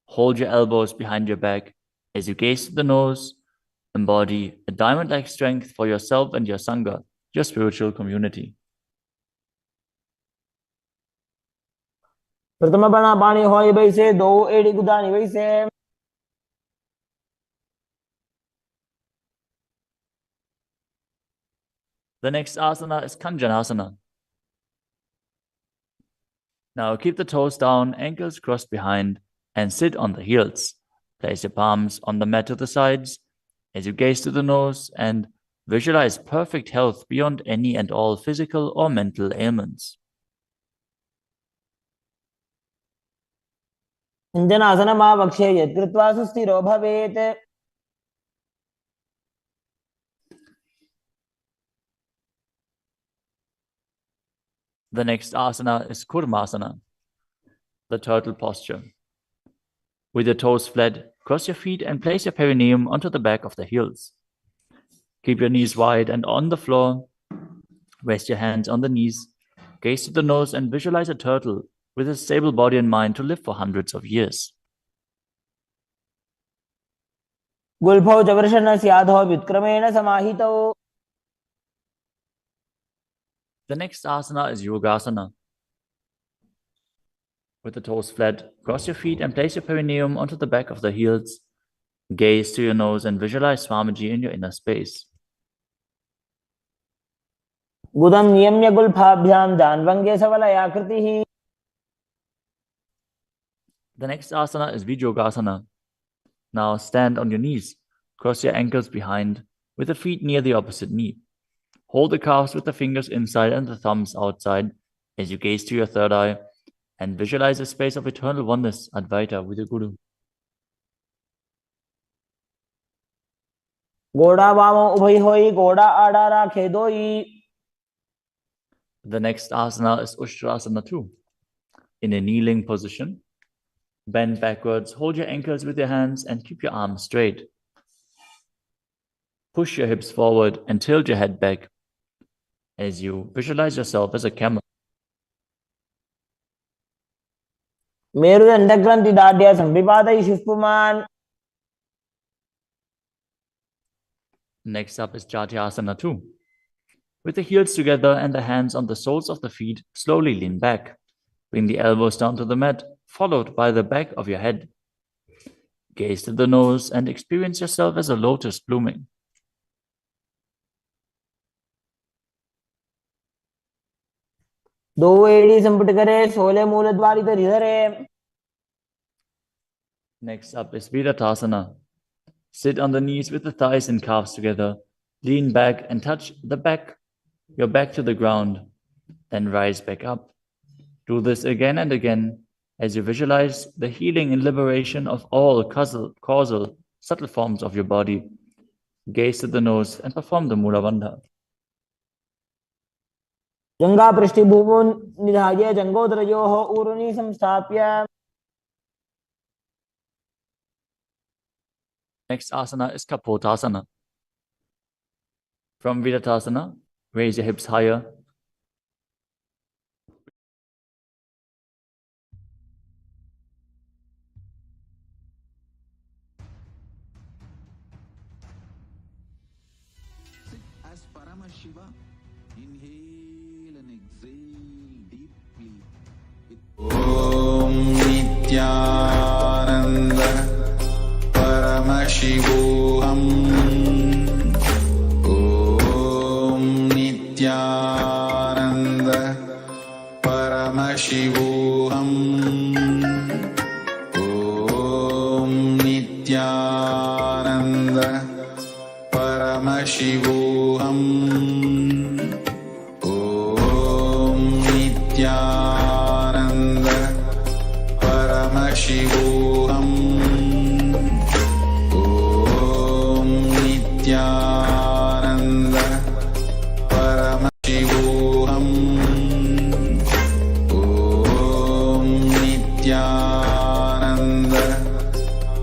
Hold your elbows behind your back as you gaze to the nose. Embody a diamond-like strength for yourself and your Sangha, your spiritual community. प्रथम बना पानी होए वैसे दो एड़ी गुदानी वैसे. The next asana is Kanjanasana. Now keep the toes down, ankles crossed behind, and sit on the heels. Place your palms on the mat to the sides as you gaze to the nose and visualize perfect health beyond any and all physical or mental ailments. अञ्जनासनमावक्ष्ये यत्कृत्वा सुस्थिरो भवेत्. The next asana is Kurmasana, the turtle posture. With your toes flat, cross your feet and place your perineum onto the back of the heels. Keep your knees wide and on the floor. Rest your hands on the knees. Gaze to the nose and visualize a turtle with a stable body and mind to live for hundreds of years. गुल्फौ च वृषणस्याधौ व्युत्क्रमेण समाहितौ. The next asana is Yogasana. With the toes flat, cross your feet and place your perineum onto the back of the heels. Gaze to your nose and visualize Swamiji in your inner space. गुदं नियम्य गुल्फाभ्यां दान्वङ्गे सवलयाकृतिः. The next asana is Vijogasana. Now stand on your knees. Cross your ankles behind with the feet near the opposite knee. Hold the calves with the fingers inside and the thumbs outside as you gaze to your third eye and visualize a space of eternal oneness, Advaita, with your Guru. घोड़ा वामो उभय होई घोड़ा आड़ा राखे दोई. The next asana is Ushtrasana 2. In a kneeling position, bend backwards, hold your ankles with your hands and keep your arms straight. Push your hips forward and tilt your head back as you visualize yourself as a camel. मेरुदंड ग्रंथि दाढ्य संविपादयिषु पुमान्. Next up is Jatyasana 2. With the heels together and the hands on the soles of the feet, slowly lean back. Bring the elbows down to the mat, followed by the back of your head. Gaze to the nose and experience yourself as a lotus blooming. दो एड़ी संपुट करे सोले मूल द्वारित हृदरे. Next up is Viratasana. Sit on the knees with the thighs and calves together. Lean back and touch your back to the ground. Then rise back up. Do this again and again as you visualize the healing and liberation of all causal, subtle forms of your body. Gaze to the nose and perform the Mula Bandha. जंगा पृष्ठभूमो निधाय जंगोदरयोः ऊरुनि संस्थाप्य. Next asana is Kapotasana. From Viratasana, raise your hips higher. Sit as Paramashiva. Inhale and exhale deeply. Om Nithyananda Paramashivoham. Om Nithyananda Paramashivoham. Om Nithyananda Paramashivoham. Om Nithyananda Paramashivoham. Om Nithyananda Paramashivoham. Om Nithyananda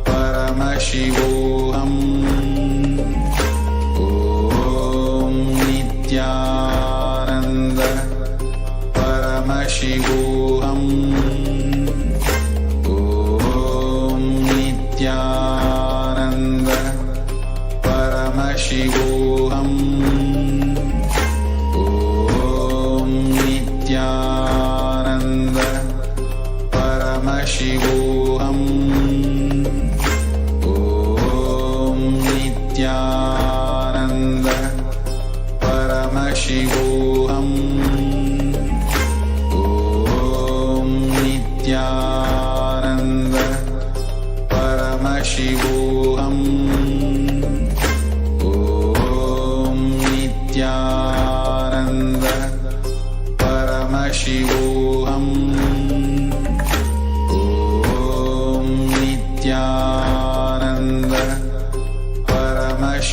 Paramashivoham. Om Nithyananda Paramashivoham. Om Nithyananda Paramashivoham. Om Nithyananda Paramashivoham. Om Nithyananda Paramashivoham. Om Nithyananda Paramashivoham. Om Nithyananda Paramashivoham. Om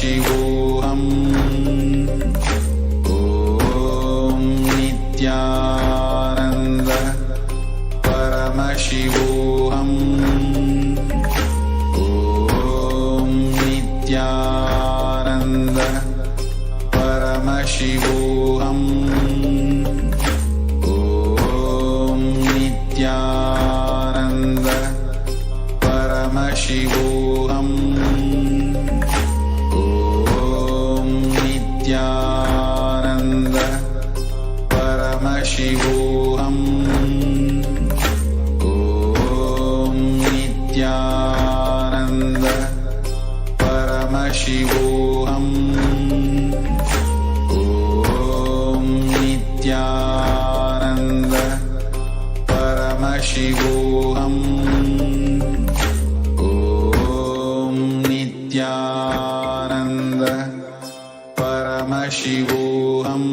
Paramashivoham. Om Nithyananda Paramashivoham. Om Nithyananda Paramashivoham. Om Nithyananda Paramashivoham. Om Nithyananda Paramashivoham. Om Nithyananda Paramashivoham. Om Nithyananda Paramashivoham. Om Nithyananda Paramashivoham.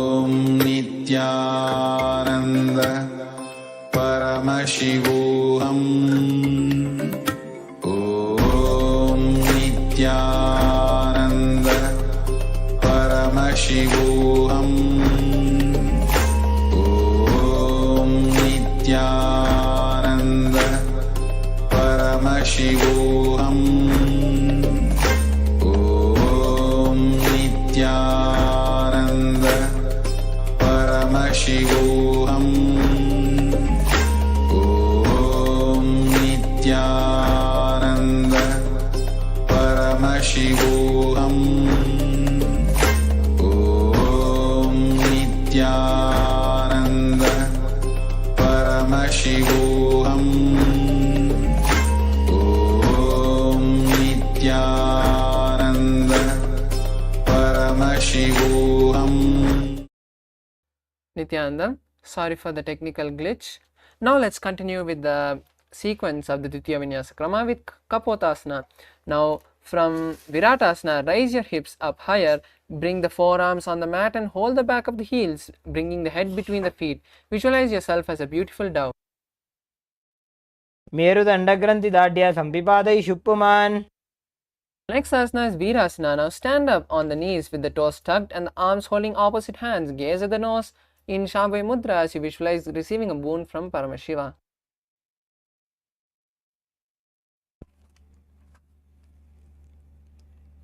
Om Nithyananda Paramashivoham. Om Nithyananda Paramashivoham. Om Nithyananda Paramashivoham. Om Nithyananda Paramashivoham. Om Nithyananda Paramashivoham. Om Nithyananda Paramashivoham. Om Nithyananda Paramashivoham. Nithyananda, sorry for the technical glitch. Now let's continue with the sequence of the Dvitiya Vinyasa Krama with Kapotasana. Now from Viratasana, raise your hips up higher, bring the forearms on the mat and hold the back of the heels, bringing the head between the feet. Visualize yourself as a beautiful dove. मेरुदण्डग्रन्थि दाढ्य सम्पिपादयि शुप्पुमान्. Next asana is Virasana. Now stand up on the knees with the toes tucked and the arms holding opposite hands. Gaze at the nose in Shambhavi Mudra as you visualize receiving a boon from Paramashiva.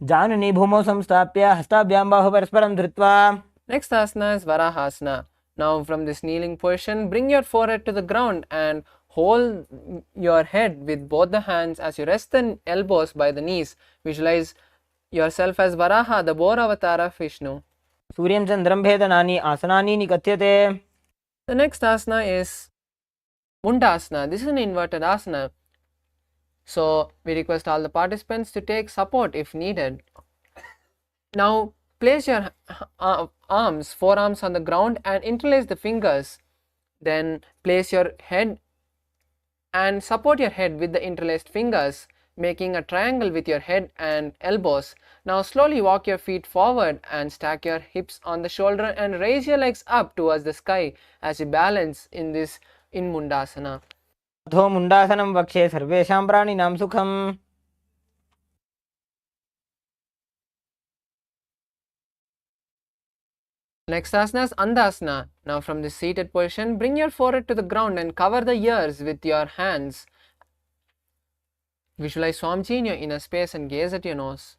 जाननी भूमौ संस्थाप्य हस्ताभ्यां बाहु परस्परं धृत्वा. Next asana is Varahasana. Now from this kneeling position, bring your forehead to the ground and hold your head with both the hands as you rest the elbows by the knees. Visualize yourself as Varaha, the boar avatar of Vishnu. सूर्यं चन्द्रं भेदनानि आसनानि निकथ्यते. The next asana is Mundasana. This is an inverted asana. So we request all the participants to take support if needed. Now place your forearms on the ground and interlace the fingers. Then place your head and support your head with the interlaced fingers, making a triangle with your head and elbows. Now slowly walk your feet forward and stack your hips on the shoulder and raise your legs up towards the sky as you balance in Mundasana. अथो मुण्डासनं वक्षे सर्वेषां प्राणिनां सुखम्. Next asana is Andasana. Now from this seated position, bring your forehead to the ground and cover the ears with your hands. Visualize Swamiji in your inner space and gaze at your nose.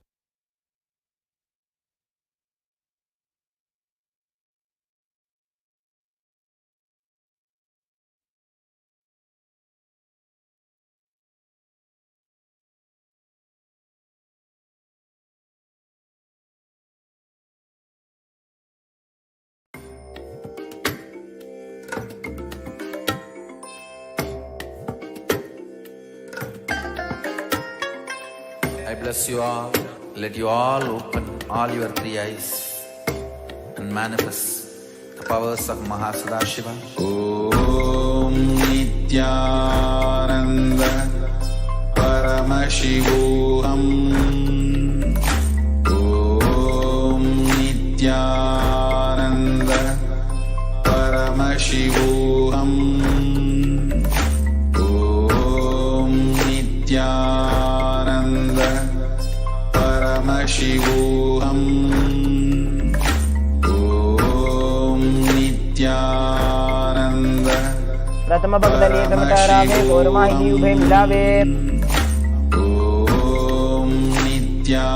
I bless you all. Let you all open all your three eyes and manifest the powers of Mahasadashiva. Om Nithyananda Paramashivoham. Om Nithyananda Paramashivoham. Om Nithyananda Paramashivoham. Om Nithyananda. प्रथम भगदलिए तमतारावे गौरमाहिनी उभे मिलावे Om Nithyananda.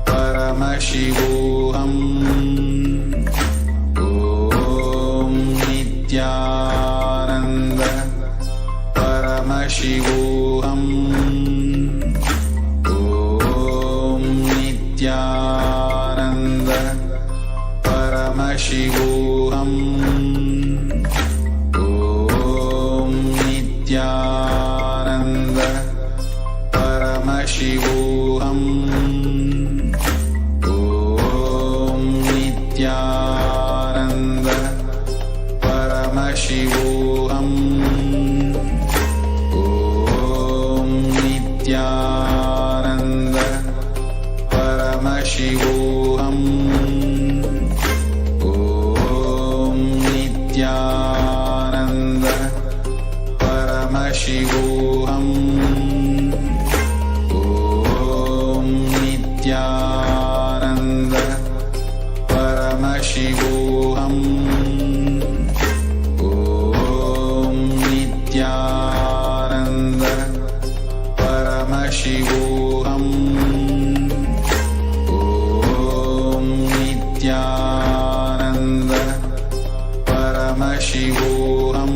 Paramashivoham. Om Nithyananda. Paramashivoham. Om Nithyananda. Paramashivoham. Om Nithyananda. Paramashivoham. Om Nithyananda. Paramashivoham. Om Nithyananda. Paramashivoham. Om Nithyananda. Paramashivoham. Om Nithyananda. Paramashivoham. Om Nithyananda. Paramashivoham. Om Nithyananda. Paramashivoham.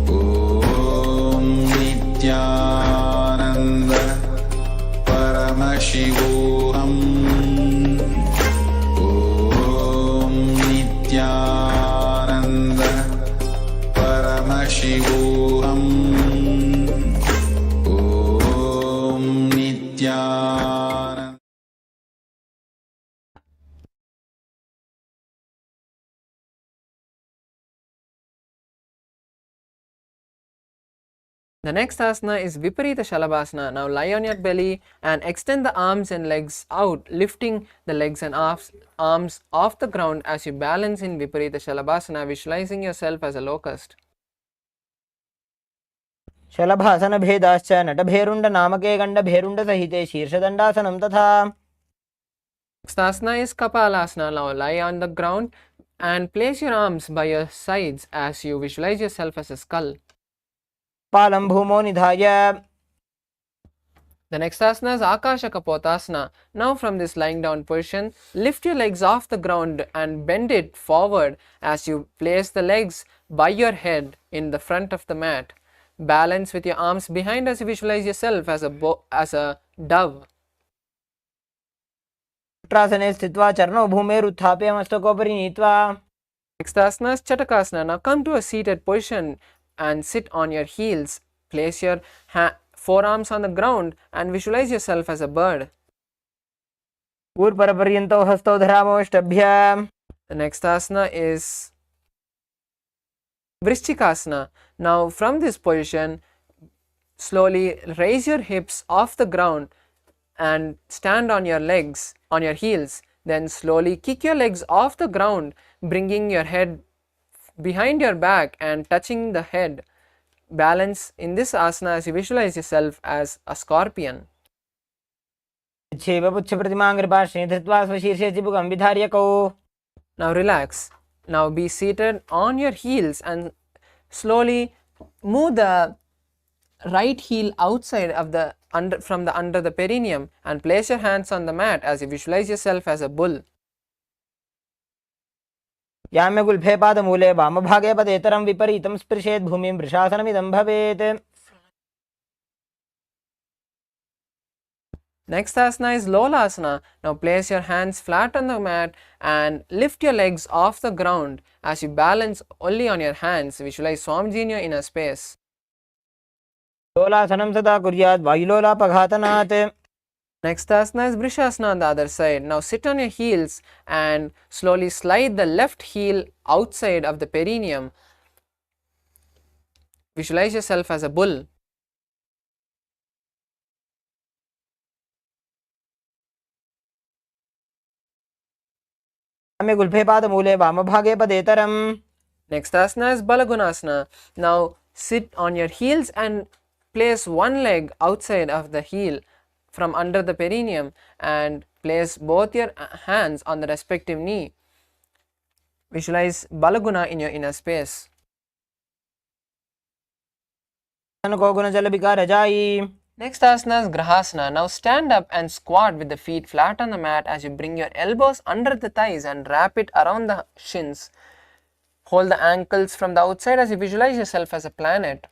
Om Nithyananda. Paramashivoham. Om Nithyananda. Paramashivoham. Om Nithyananda. The next asana is Viparita Shalabhasana. Now lie on your belly and extend the arms and legs out, lifting the legs and arms off the ground as you balance in Viparita Shalabhasana, visualizing yourself as a locust. शलभासन भेदाश्च नटभेरुण्ड नामके गण्ड भेरुण्ड सहिते शीर्षदण्डासनं तथा Next asana is Kapalasana. Now lie on the ground and place your arms by your sides as you visualize yourself as a skull. पालं भूमो निधाय The next asana is Akasha Kapotasana. Now from this lying down position, lift your legs off the ground and bend it forward as you place the legs by your head in the front of the mat. Balance with your arms behind as you visualize yourself as a dove. पुत्रासने स्थित्वा चरणौ भूमेरुत्थाप्य मस्तकोपरि नीत्वा Next asana is Chatakasana. Now come to a seated position and sit on your heels. Place your forearms on the ground and visualize yourself as a bird. ऊर्परपर्यन्तौ हस्तौ धरामोष्टभ्य The next asana is Vrishchikasana. Now from this position, slowly raise your hips off the ground and stand on your legs, on your heels. Then slowly kick your legs off the ground, bringing your head behind your back and touching the head. Balance in this asana as you visualize yourself as a scorpion. क्षेव पुच्छप्रतिमाङ्घ्रिपार्श्वे धृत्वा स्वशीर्षे चिबुकं विधार्य कौ Now relax. Now be seated on your heels and slowly move the right heel outside of the under the perineum and place your hands on the mat as you visualize yourself as a bull. याम्यगुल्फे पादमूले वामभागे पदेतरं विपरीतं स्पृशेत् भूमिं वृषासनमिदं भवेत् Next asana is Lolasana. Now place your hands flat on the mat and lift your legs off the ground as you balance only on your hands. Visualize Swamiji in your inner space. लोलासनं सदा कुर्यात् वायुलोलापघातनात् Next asana is Vrishasana on the other side. Now sit on your heels and slowly slide the left heel outside of the perineum. Visualize yourself as a bull. याम्यगुल्फे पादमूले वामभागे पदेतरं Next asana is Balagunasana. Now sit on your heels and place one leg outside of the heel from under the perineum and place both your hands on the respective knee. Visualize Balaguna in your inner space. Next asana is Grahasana. Now stand up and squat with the feet flat on the mat as you bring your elbows under the thighs and wrap it around the shins. Hold the ankles from the outside as you visualize yourself as a planet.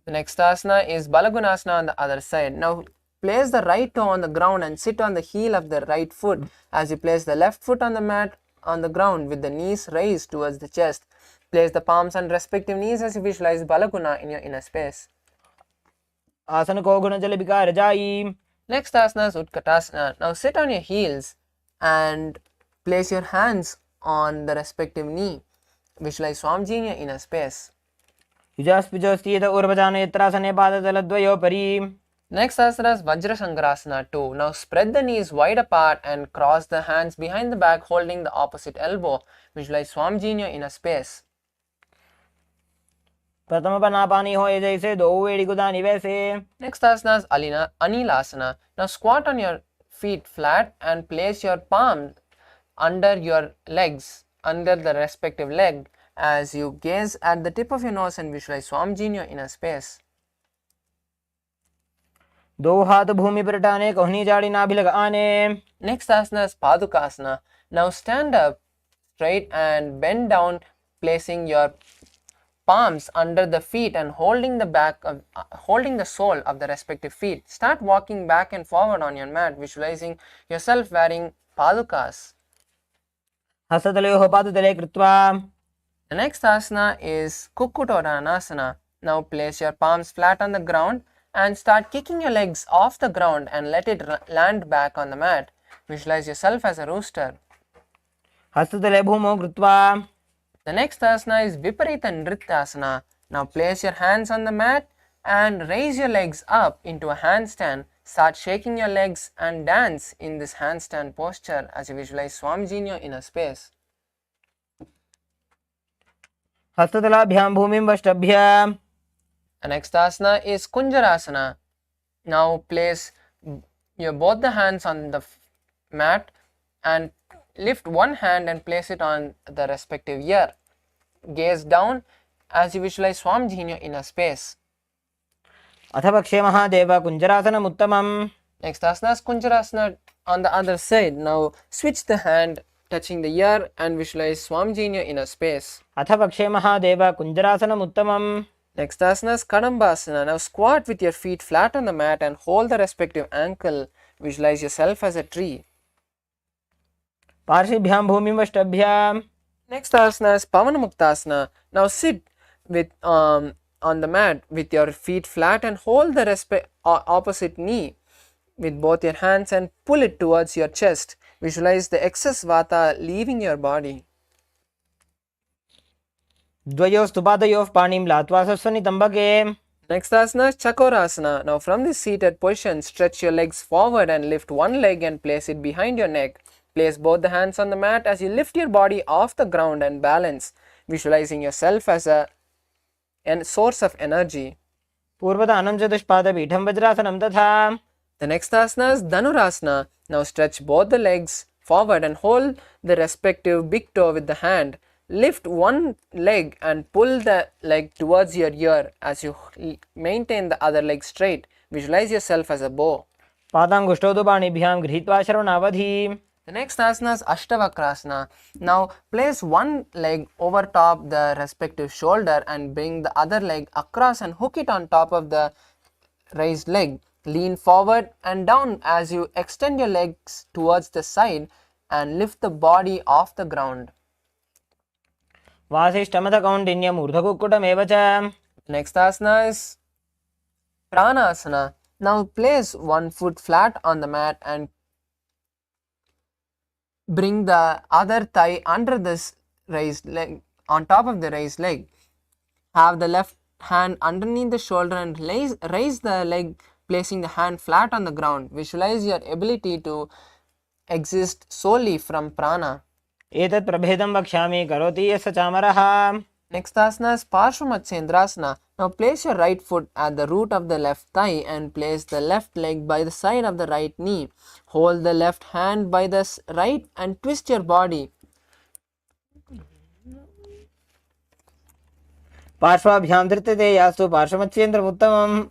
The next asana is Balagunasana on the other side. Now place the right toe on the ground and sit on the heel of the right foot as you place the left foot on the mat on the ground with the knees raised towards the chest. Place the palms on respective knees as you visualize Balaguna in your inner space. Next asana is Utkatasana. Now sit on your heels and place your hands on the respective knee. Visualize Swamiji in your inner space. Next asana is Vajrasangrasana 2. Now spread the knees wide apart and cross the hands behind the back holding the opposite elbow. Visualize Swamiji in your inner space. Next asana is Anilasana. Now squat on your feet flat and place your palm under your legs, under the respective leg as you gaze at the tip of your nose and visualize Swamiji in your inner space. Next asana is Padukasana. Now stand up straight and bend down, placing your palms under the feet and holding the sole of the respective feet. Start walking back and forward on your mat, visualizing yourself wearing padukas. The next asana is Kukkutodhanasana. Now place your palms flat on the ground and start kicking your legs off the ground and let it land back on the mat. Visualize yourself as a rooster. The next asana is Viparita Nrityasana. Now place your hands on the mat and raise your legs up into a handstand. Start shaking your legs and dance in this handstand posture as you visualize Swamiji in your inner space. The next asana is Kunjarasana. Now place both the hands on the mat and lift one hand and place it on the respective ear. Gaze down as you visualize Swamiji in your inner space. Next asana is Kunjarasana on the other side. Now switch the hand touching the ear and visualize Swamiji in your inner space. Next asana is Kadambasana. Now squat with your feet flat on the mat and hold the respective ankle. Visualize yourself as a tree. Next asana is Pavanamuktasana. Now sit with on the mat with your feet flat and hold the opposite knee with both your hands and pull it towards your chest. Visualize the excess vata leaving your body. Next asana is Chakorasana. Now from this seated position, stretch your legs forward and lift one leg and place it behind your neck. Place both the hands on the mat as you lift your body off the ground and balance, visualizing yourself as a source of energy. The next asana is Dhanurasana. Now stretch both the legs forward and hold the respective big toe with the hand. Lift one leg and pull the leg towards your ear as you maintain the other leg straight. Visualize yourself as a bow. The next asana is Ashtavakrasana. Now place one leg over top the respective shoulder and bring the other leg across and hook it on top of the raised leg. Lean forward and down as you extend your legs towards the side and lift the body off the ground. Next asana is Pranasana. Now place one foot flat on the mat and bring the other thigh under this raised leg, on top of the raised leg. Have the left hand underneath the shoulder and raise the leg, placing the hand flat on the ground. Visualize your ability to exist solely from prana. एतत् प्रभेदं वक्ष्यामि करोति यः स चामरः. Next asana is Parshvamatsendrasana. Now place your right foot at the root of the left thigh and place the left leg by the side of the right knee. Hold the left hand by the right and twist your body. पार्श्वाभ्यां धृत्यते यास्तु पार्श्वमत्स्येन्द्रमुत्तमम्.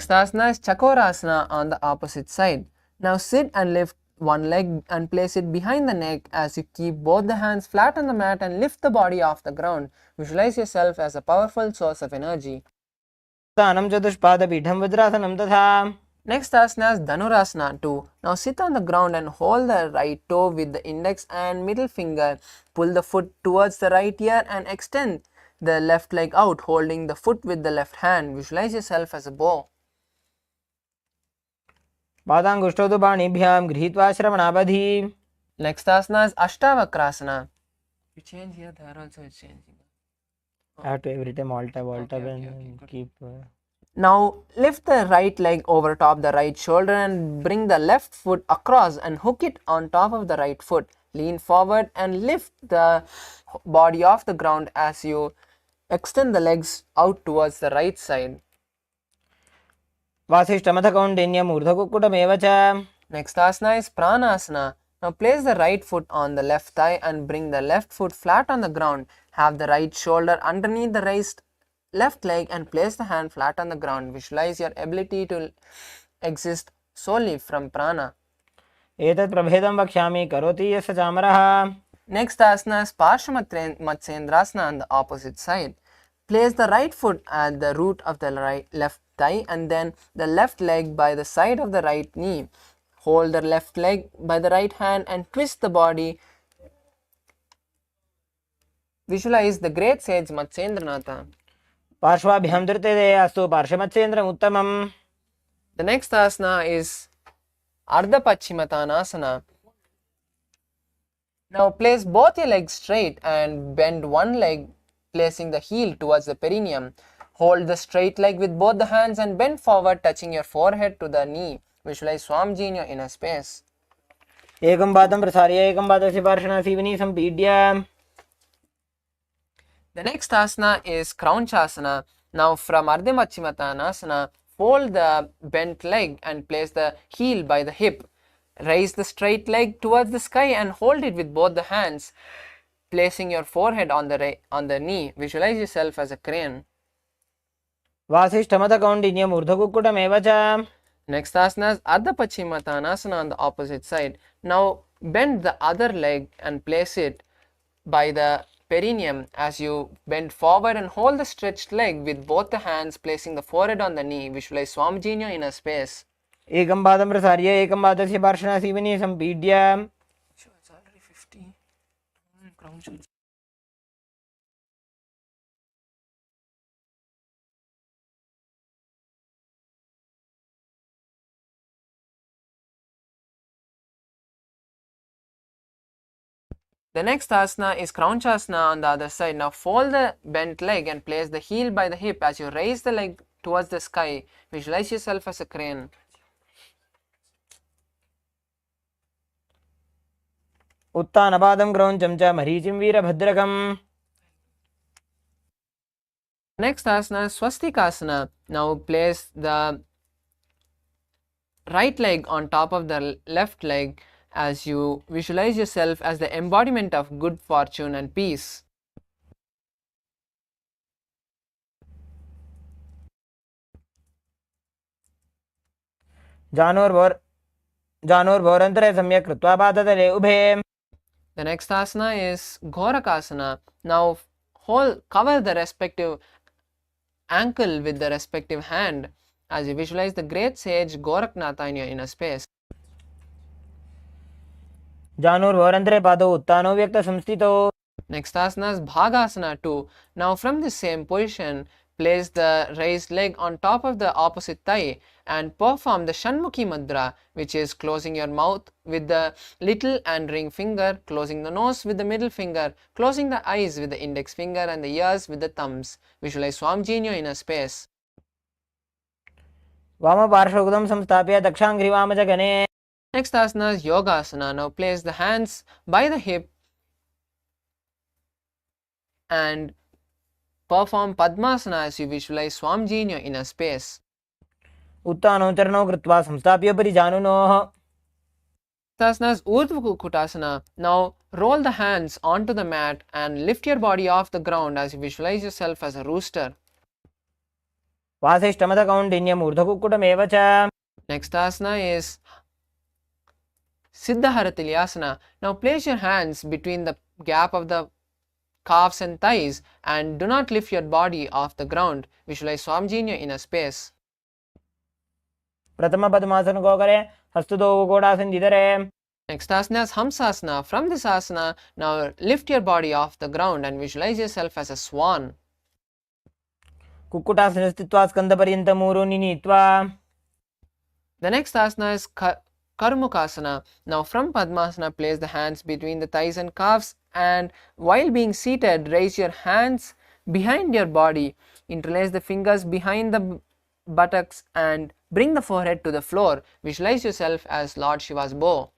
Next asana is Chakorasana on the opposite side. Now sit and lift one leg and place it behind the neck as you keep both the hands flat on the mat and lift the body off the ground. Visualize yourself as a powerful source of energy. स्थानं चतुष्पादपीठं वज्रासनं तथा. Next asana is Dhanurasana 2. Now sit on the ground and hold the right toe with the index and middle finger. Pull the foot towards the right ear and extend the left leg out, holding the foot with the left hand. Visualize yourself as a bow. पादाङ्गुष्ठौ तु पाणिभ्यां गृहीत्वा श्रवणावधि. Next asana is Ashtavakrasana. You change here, there also is changing. I have to every time alt tab Okay, and good. keep. Now lift the right leg over top the right shoulder and bring the left foot across and hook it on top of the right foot. Lean forward and lift the body off the ground as you extend the legs out towards the right side. वासिष्ठमथ कौण्डिन्यम् ऊर्ध्वकुक्कुटमेव च. Next asana is Pranasana. Now place the right foot on the left thigh and bring the left foot flat on the ground. Have the right shoulder underneath the raised left leg and place the hand flat on the ground. Visualize your ability to exist solely from prana. एतत् प्रभेदं वक्ष्यामि करोति यः स चामरः. Next asana is Parshvamatsendrasana on the opposite side. Place the right foot at the root of the left thigh and then the left leg by the side of the right knee. Hold the left leg by the right hand and twist the body. Visualize the great sage Matsyendranatha. पार्श्वाभ्यां धृत्यते यास्तु पार्श्वमत्स्येन्द्रमुत्तमम्. The next asana is Ardha Paschimottanasana. Now place both your legs straight and bend one leg, placing the heel towards the perineum. Hold the straight leg with both the hands and bend forward, touching your forehead to the knee. Visualize Swamiji in your inner space. एकं पादं प्रसार्य एकं पादस्य पार्श्वनासीवनी सम्पीड्य. The next asana is Kraunchasana. Now from Ardha Paschimottanasana, fold the bent leg and place the heel by the hip. Raise the straight leg towards the sky and hold it with both the hands, placing your forehead on the knee. Visualize yourself as a crane. वासिष्ठमथ कौण्डिन्यम् ऊर्ध्वकुक्कुटमेव च. Next asana is Ardha Paschimottanasana on the opposite side. Now bend the other leg and place it by the perineum as you bend forward and hold the stretched leg with both the hands, placing the forehead on the knee. Visualize Swamiji in your inner space. एकं पादं प्रसार्य एकं पादस्य पार्श्वनासीवनी सम्पीड्य. Sure, it's already 50. The next asana is Kraunchasana on the other side. Now fold the bent leg and place the heel by the hip as you raise the leg towards the sky. Visualize yourself as a crane. उत्तानपादं क्रौञ्चं च मरीचिं वीरभद्रकम्. Next asana is Swastikasana. Now place the right leg on top of the left leg as you visualize yourself as the embodiment of good fortune and peace. जानोर्भोरन्तरे सम्यक् कृत्वा पादतले उभे. The next asana is Ghorakasana. Now cover the respective ankle with the respective hand as you visualize the great sage Goraknatha in your inner space. जानोर्भोरन्तरे पादौ उत्तानो व्यक्तसंस्थितौ. Next asana is Bhagasana 2. Now from the same position, place the raised leg on top of the opposite thigh and perform the Shanmukhi Mudra, which is closing your mouth with the little and ring finger, closing the nose with the middle finger, closing the eyes with the index finger and the ears with the thumbs. Visualize Swamiji in your inner space. वामपार्श्वगुदं संस्थाप्य दक्षाङ्घ्रिवामजगने. Next asana is yoga asana. Now place the hands by the hip and perform Padmasana as you visualize Swamiji in your inner space. उत्थानौ चरणौ कृत्वा संस्थाप्योपरि जानुनोः. Next asana is Urdhva Kukutasana. Now roll the hands onto the mat and lift your body off the ground as you visualize yourself as a rooster. वासिष्ठमदकौण्डिन्यम् ऊर्ध्वकुक्कुटमेव च. Next asana is Siddhaharatilyasana. Now place your hands between the gap of the calves and thighs and do not lift your body off the ground. Visualize Swamiji in your inner space. प्रथम पद्मासन को करें, हस्तुदो गोडासन दिधरे. Next asana is Hamsasana. From this asana, now lift your body off the ground and visualize yourself as a swan. Kukkutasana स्थित्वा स्कन्धपर्यन्तं ऊरुनि नीत्वा. The next asana is Karmukasana. Now from Padmasana, place the hands between the thighs and calves, and while being seated, raise your hands behind your body, interlace the fingers behind the buttocks and bring the forehead to the floor. Visualize yourself as Lord Shiva's bow.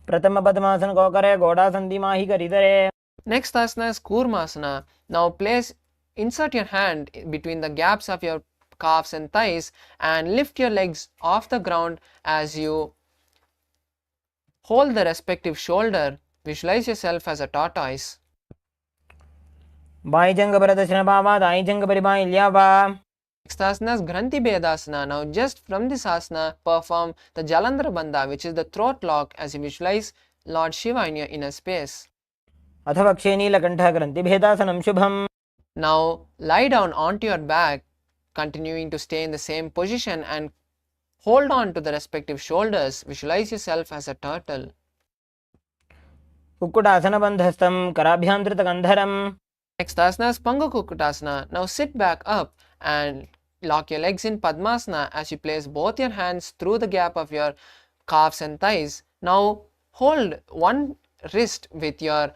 प्रथम पद्मासन को करें, गोडासन दिमाही करिधरे. Next asana is Kurmasana. Now insert your hand between the gaps of your calves and thighs and lift your legs off the ground as you hold the respective shoulder. Visualize yourself as a tortoise. By जंग प्रदर्शन पावा, दाई जंग परिबाई ल्यावा. Next asana is Granthi Bedasana. Now just from this asana, perform the Jalandhara Bandha, which is the throat lock, as you visualize Lord Shiva in your inner space. अथ वक्षे नीलकण्ठः ग्रन्थिभेदासनं शुभम्. Now lie down onto your back, continuing to stay in the same position and hold on to the respective shoulders. Visualize yourself as a turtle. कुक्कुटासनबन्धस्थं कराभ्यां धृतकन्धरम्. Next asana is Pangu Kukutasana. Now sit back up and lock your legs in Padmasana as you place both your hands through the gap of your calves and thighs. Now hold one wrist with the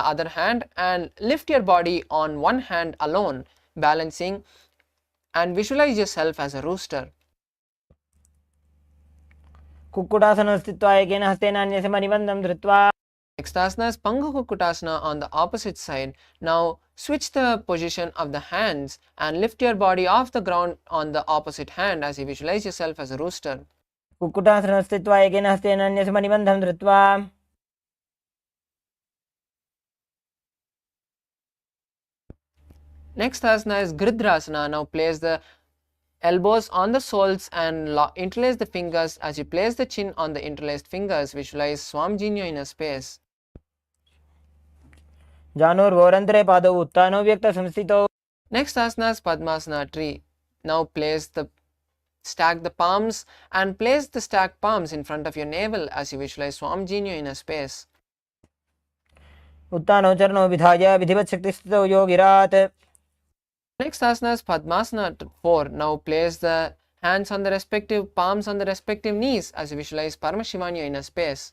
other hand and lift your body on one hand alone, balancing, and visualize yourself as a rooster. कुक्कुटासनं स्थित्वा एकेन हस्तेन अन्यस्य मणिबन्धं धृत्वा. Next asana is Pangu Kukutasana on the opposite side. Now switch the position of the hands and lift your body off the ground on the opposite hand as you visualize yourself as a rooster. कुक्कुटासनं स्थित्वा एकेन हस्तेन अन्यस्य मणिबन्धं धृत्वा. Next asana is Gridrasana. Now place the elbows on the soles and interlace the fingers as you place the chin on the interlaced fingers. Visualize Swamiji in your inner space. जानुर्वोरन्तरे पादौ उत्थानो व्यक्तसंस्थितौ. Next asana is Padmasana tree. Now stack the palms and place the stacked palms in front of your navel as you visualize Swamiji in your inner space. उत्थानो चरणौ विधाय विधिवत् शक्तिस्थितौ योगिरात्. Next asana is Padmasana 4. Now place the hands on the respective palms on the respective knees as you visualize Paramashivam in your inner space.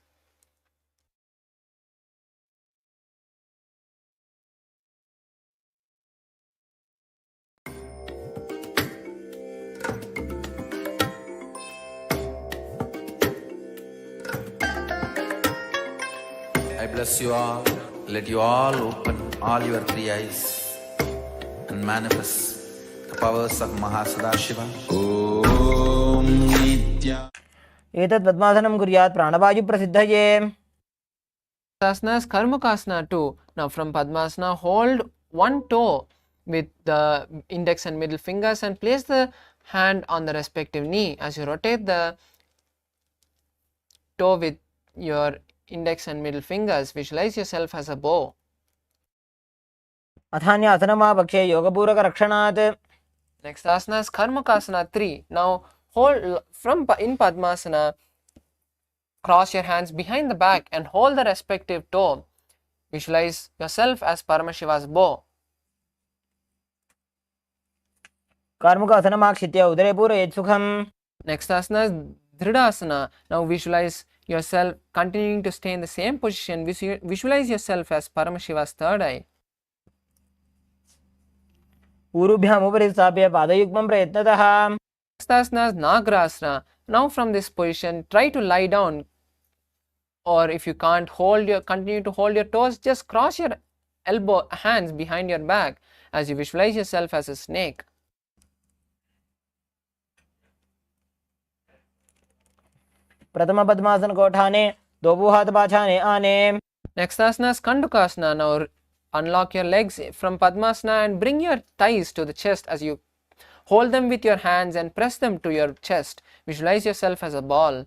I bless you all. Let you all open all your three eyes and manifest the powers of Mahasadashiva. ॐ नित्या एतत् पद्मासनं कुर्यात् प्राणवायुप्रसिद्धये. Asana is Karmakasana 2. Now from Padmasana, hold one toe with the index and middle fingers and place the hand on the respective knee as you rotate the toe with your index and middle fingers. Visualize yourself as a bow. अथान्यासनमापक्षे योगपूरकरक्षणात्. Next asana is Karmakasana 3. Now hold in Padmasana, cross your hands behind the back and hold the respective toe. Visualize yourself as Paramashiva's bow. कार्मुकासनमाक्षित्य उदरे पूरयेत् सुखम्. Next asana is Dridasana. Now visualize yourself continuing to stay in the same position. Visualize yourself as Paramashiva's third eye. ऊरुभ्याम् उपरि स्थाप्य पादयुग्मं प्रयत्नतः. Next asana is Nagrasana. Now from this position, try to lie down, or if you can't continue to hold your toes, just cross your hands behind your back as you visualize yourself as a snake. प्रथम पद्मासन को उठाने, दो हाथ पाछाने आने. Next asana is Kandukasana. Now unlock your legs from Padmasana and bring your thighs to the chest as you hold them with your hands and press them to your chest. Visualize yourself as a ball.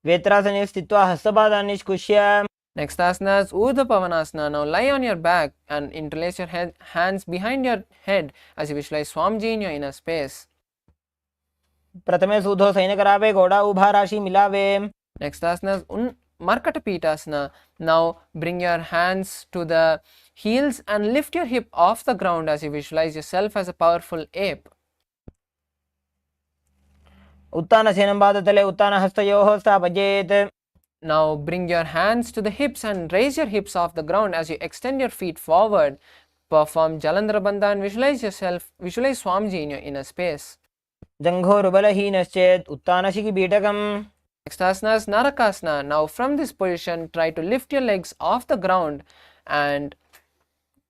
वेत्रासने स्थित्वा हस्तपादान् निष्कुष्य. Next asana is Urdhva Pavanasana. Now lie on your back and interlace your hands behind your head as you visualize Swamiji in your inner space. प्रथमे सूधो San करावे, घोड़ा उभा राशि मिलावे. Next asana is Markatapitasana. Now bring your hands to the heels and lift your hip off the ground as you visualize yourself as a powerful ape. उत्तान सेनं पादतले, उत्तान हस्तयोः स्थापयेत्. Now bring your hands to the hips and raise your hips off the ground as you extend your feet forward. Perform Jalandhara Bandha and visualize Swamiji in your inner space. जङ्घोरुबलहीनश्चेत् उत्तानशिखिपीठकम्. Next asana is Narakasana. Now from this position, try to lift your legs off the ground and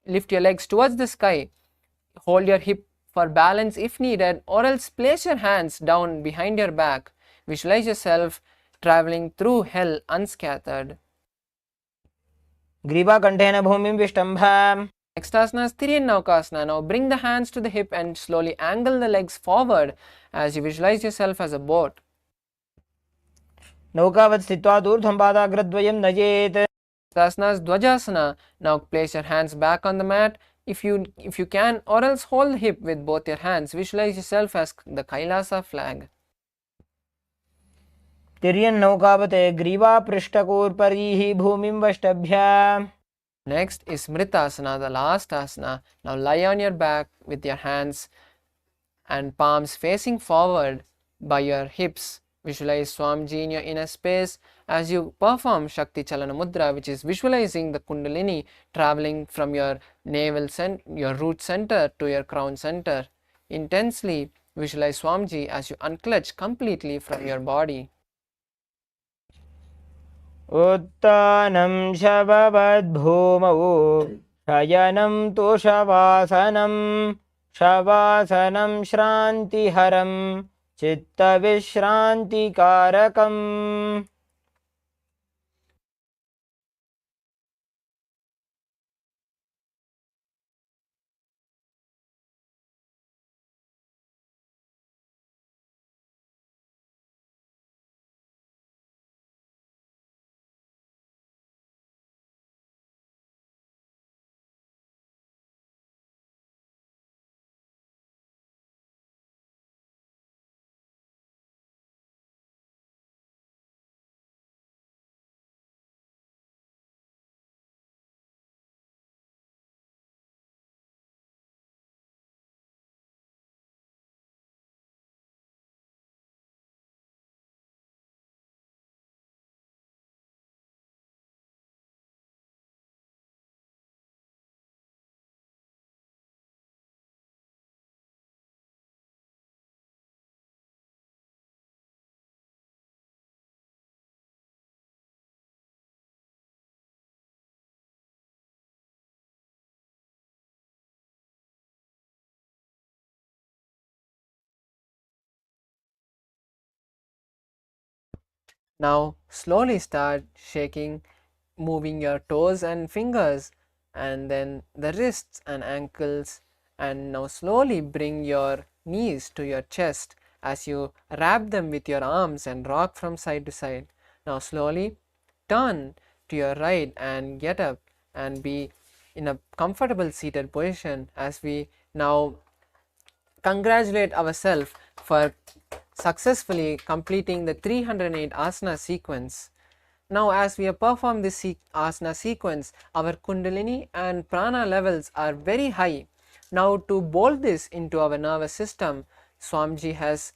lift your legs towards the sky. Hold your hip for balance if needed, or else place your hands down behind your back. Visualize yourself traveling through hell unscattered. ग्रीवाकण्ठेन भूमिं विष्टम्भ. Next asana is Tiryannaukasana. Now bring the hands to the hip and slowly angle the legs forward as you visualize yourself as a boat. नौकावत् स्थित्वा ऊर्ध्वं पादाग्रद्वयं नयेत्. Next asana is Dvajasana. Now place your hands back on the mat if you can, or else hold the hip with both your hands. Visualize yourself as the Kailasa flag. तिर्यन्नौकावते ग्रीवापृष्ठकोर्परीः भूमिं वष्टभ्य. Next is Smritasana, the last asana. Now lie on your back with your hands and palms facing forward by your hips. Visualize Swamiji in your inner space as you perform Shakti Chalana Mudra, which is visualizing the Kundalini traveling from your your root center to your crown center. Intensely visualize Swamiji as you unclutch completely from your body. उत्तानं शववद्भूमौ, शयनं तुषवासनं, शवासनं श्रान्तिहरं, चित्तविश्रान्तिकारकम्. Now slowly start moving your toes and fingers, and then the wrists and ankles, and now slowly bring your knees to your chest as you wrap them with your arms and rock from side to side. Now slowly turn to your right and get up and be in a comfortable seated position as we now congratulate ourselves for successfully completing the 308 asana sequence. Now as we have performed this asana sequence, our Kundalini and Prana levels are very high. Now to bolt this into our nervous system, Swamiji has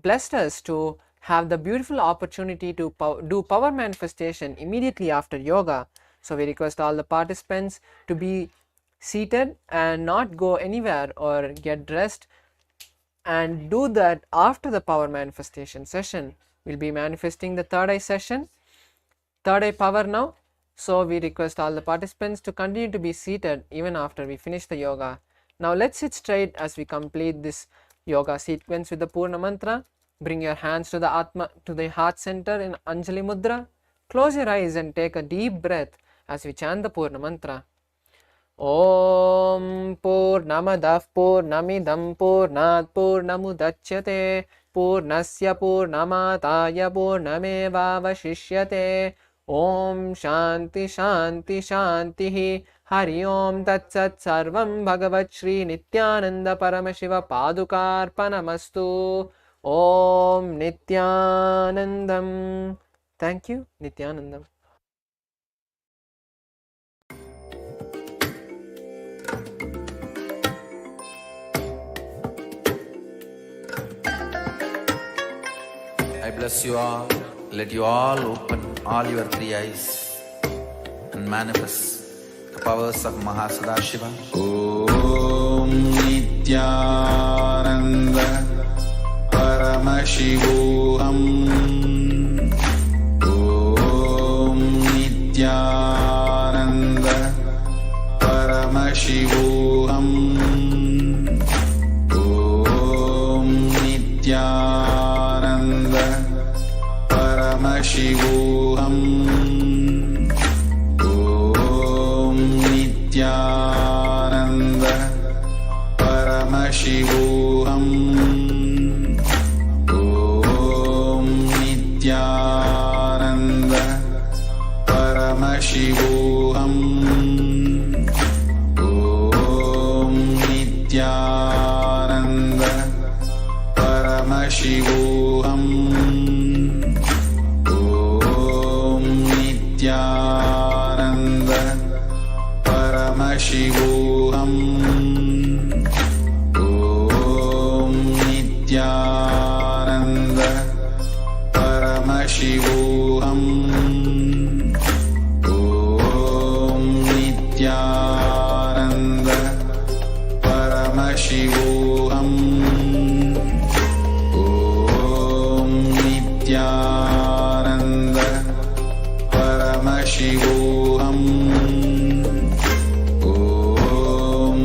blessed us to have the beautiful opportunity to do power manifestation immediately after yoga. So we request all the participants to be seated and not go anywhere or get dressed and do that after the power manifestation session. We'll be manifesting the third eye session, third eye power now. So we request all the participants to continue to be seated even after we finish the yoga. Now let's sit straight as we complete this yoga sequence with the Purna mantra. Bring your hands to the Atma, to the heart center in Anjali Mudra. Close your eyes and take a deep breath as we chant the Purna mantra. Om Purnamadah Purnamidam Purnat Purnamudachyate Purnasya Purnamataya Purnamevavashishyate. Om Shanti Shanti Shanti Hari Om Tat Sat Sarvam Bhagavat Shri Nithyananda Paramashiva Padukarpanamastu. Om Nithyanandam. Thank you, Nithyanandam. I bless you all. Let you all open all your three eyes and manifest the powers of Mahasadashiva. Om Nithyananda Paramashivoham. Om Nithyananda Paramashivoham. Om Nithyananda Paramashivoham. Om Nithyananda Paramashivoham. Om Nithyananda Paramashivoham. Om Nithyananda Paramashivoham. Om Nithyananda Paramashivoham. Om Nithyananda Paramashivoham. Om Nithyananda Paramashivoham. Om Nithyananda Paramashivoham. Om Nithyananda Paramashivoham. Om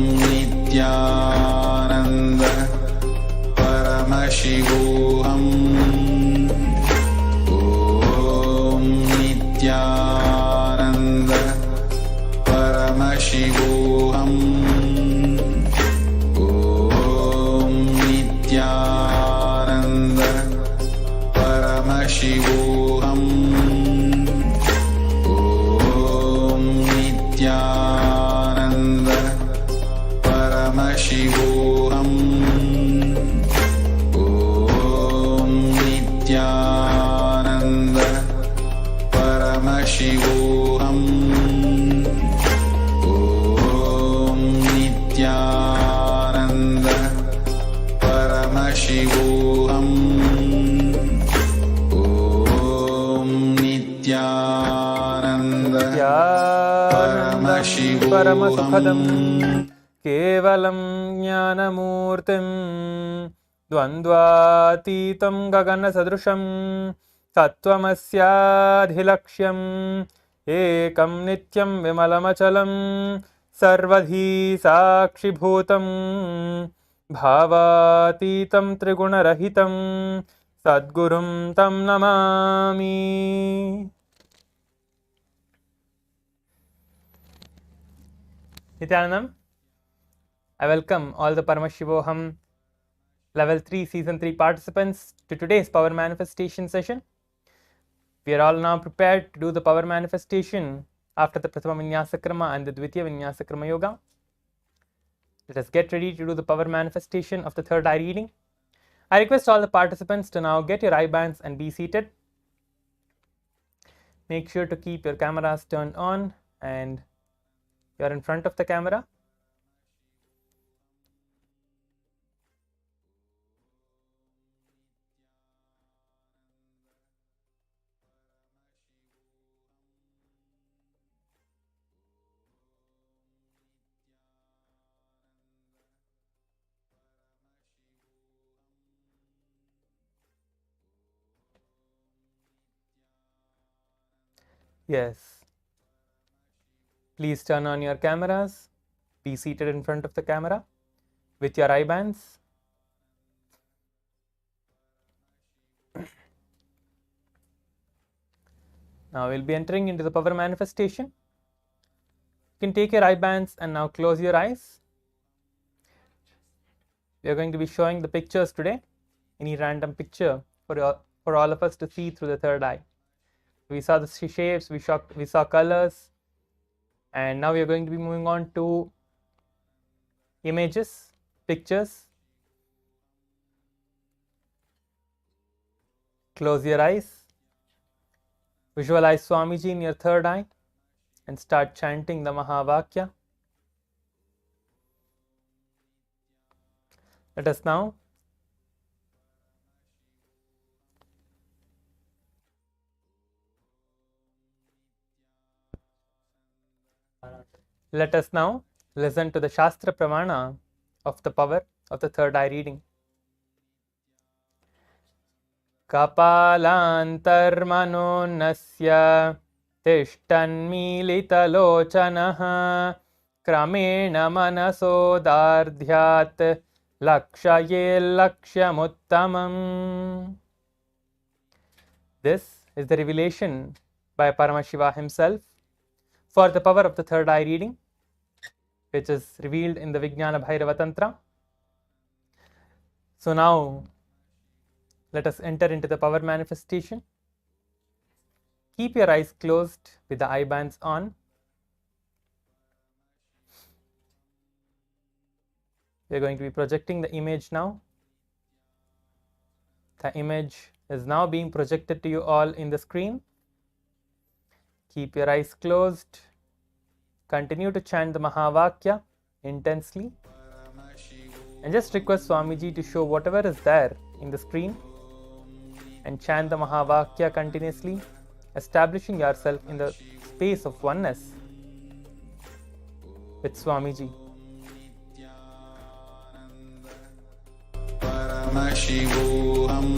Nithyananda Paramashivoham. Om Nithyananda Paramashivoham. Om Nithyananda Paramashivoham. Om Nithyananda Paramashivoham. Om Nithyananda Paramashivoham. Om Nithyananda परमसुखदं Paramashivoham. केवलं ज्ञानमूर्तिं द्वन्द्वातीतं गगनसदृशं सत्त्वमस्याधिलक्ष्यम् एकं नित्यं विमलमचलं सर्वधी साक्षिभूतं भावातीतं त्रिगुणरहितं सद्गुरुं तं Namami. Nithyanandam, I welcome all the Paramashivoham Level 3 Season 3 participants to today's Power Manifestation session. We are all now prepared to do the Power Manifestation after the Prathama Vinyasakrama and the Dvitiya Vinyasakrama Yoga. Let us get ready to do the Power Manifestation of the third eye reading. I request all the participants to now get your eye bands and be seated. Make sure to keep your cameras turned on and you are in front of the camera. Yes. Please turn on your cameras. Be seated in front of the camera with your eye bands. Now we'll be entering into the power manifestation. You can take your eye bands and now close your eyes. We are going to be showing the pictures today. Any random picture for all of us to see through the third eye. We saw the shapes, we saw colors, and now we are going to be moving on to images, pictures. Close your eyes. Visualize Swamiji in your third eye and start chanting the Mahavakya. Let us now listen to the Shastra Pramana of the power of the third eye reading. Kapalantarmanonasya tishtanmilitalochanaha kramena manasodardhyat lakshaye lakshyamuttamam. This is the revelation by Paramashiva himself for the power of the third eye reading, which is revealed in the Vijnana Bhairava Tantra. So now let us enter into the power manifestation. Keep your eyes closed with the eye bands on. We are going to be projecting the image now. The image is now being projected to you all in the screen. Keep your eyes closed. Continue to chant the Mahavakya intensely. And just request Swamiji to show whatever is there in the screen and chant the Mahavakya continuously, establishing yourself in the space of oneness with Swamiji. Paramashivoham.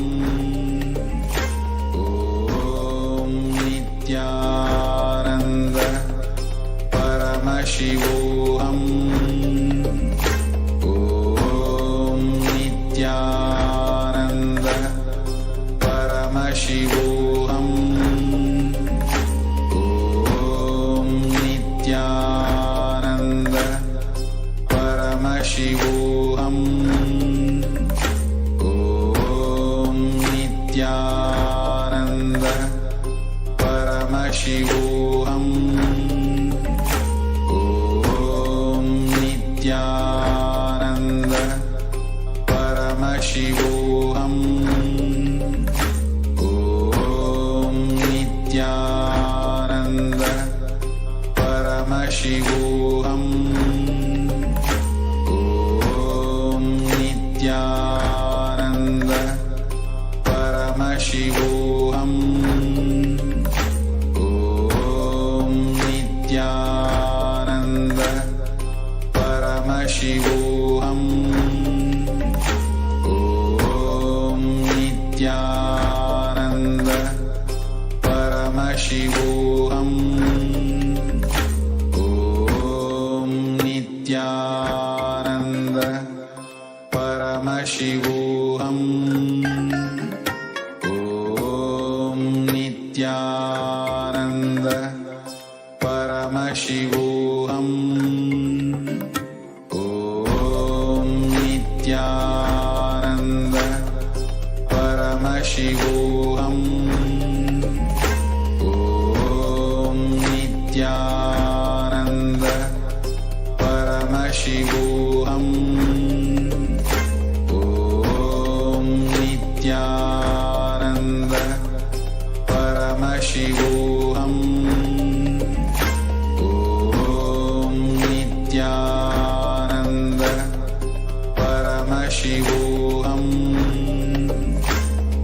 Om Nithyananda. Paramashivoham. Om Nithyananda. Paramashivoham. Om Nithyananda. Paramashivoham. Om Nithyananda. Paramashivoham. Om Nithyananda. Paramashivoham. Om Nithyananda. Paramashivoham. Om Nithyananda. Paramashivoham. Om Nithyananda. Paramashivoham. Om Nithyananda. Paramashivoham. Om Nithyananda. Paramashivoham. Om Nithyananda. Paramashivoham. Om Nithyananda. Paramashivoham. Om Nithyananda. Paramashivoham. Om Nithyananda. Paramashivoham. Om Nithyananda. Paramashivoham.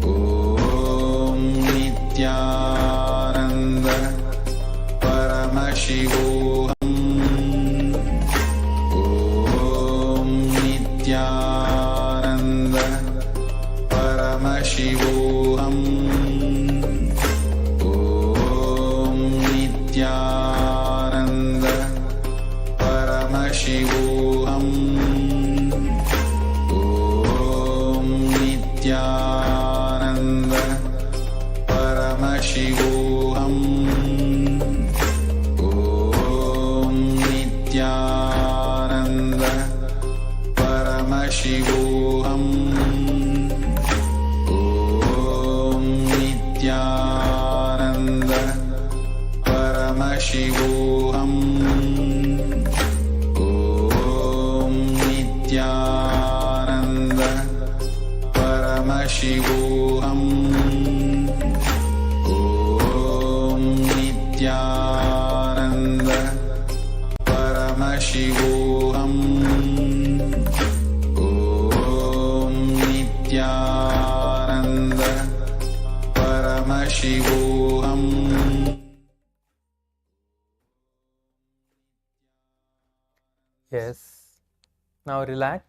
Om Nithyananda. Paramashivoham. Om Nithyananda. Paramashivoham. Om Nithyananda Paramashivoham. Om Nithyananda Paramashivoham. Om Nithyananda Paramashivoham. Om Nithyananda Paramashivoham. Om Nithyananda Paramashivoham. Om Nithyananda Paramashivoham. Yes. Now relax.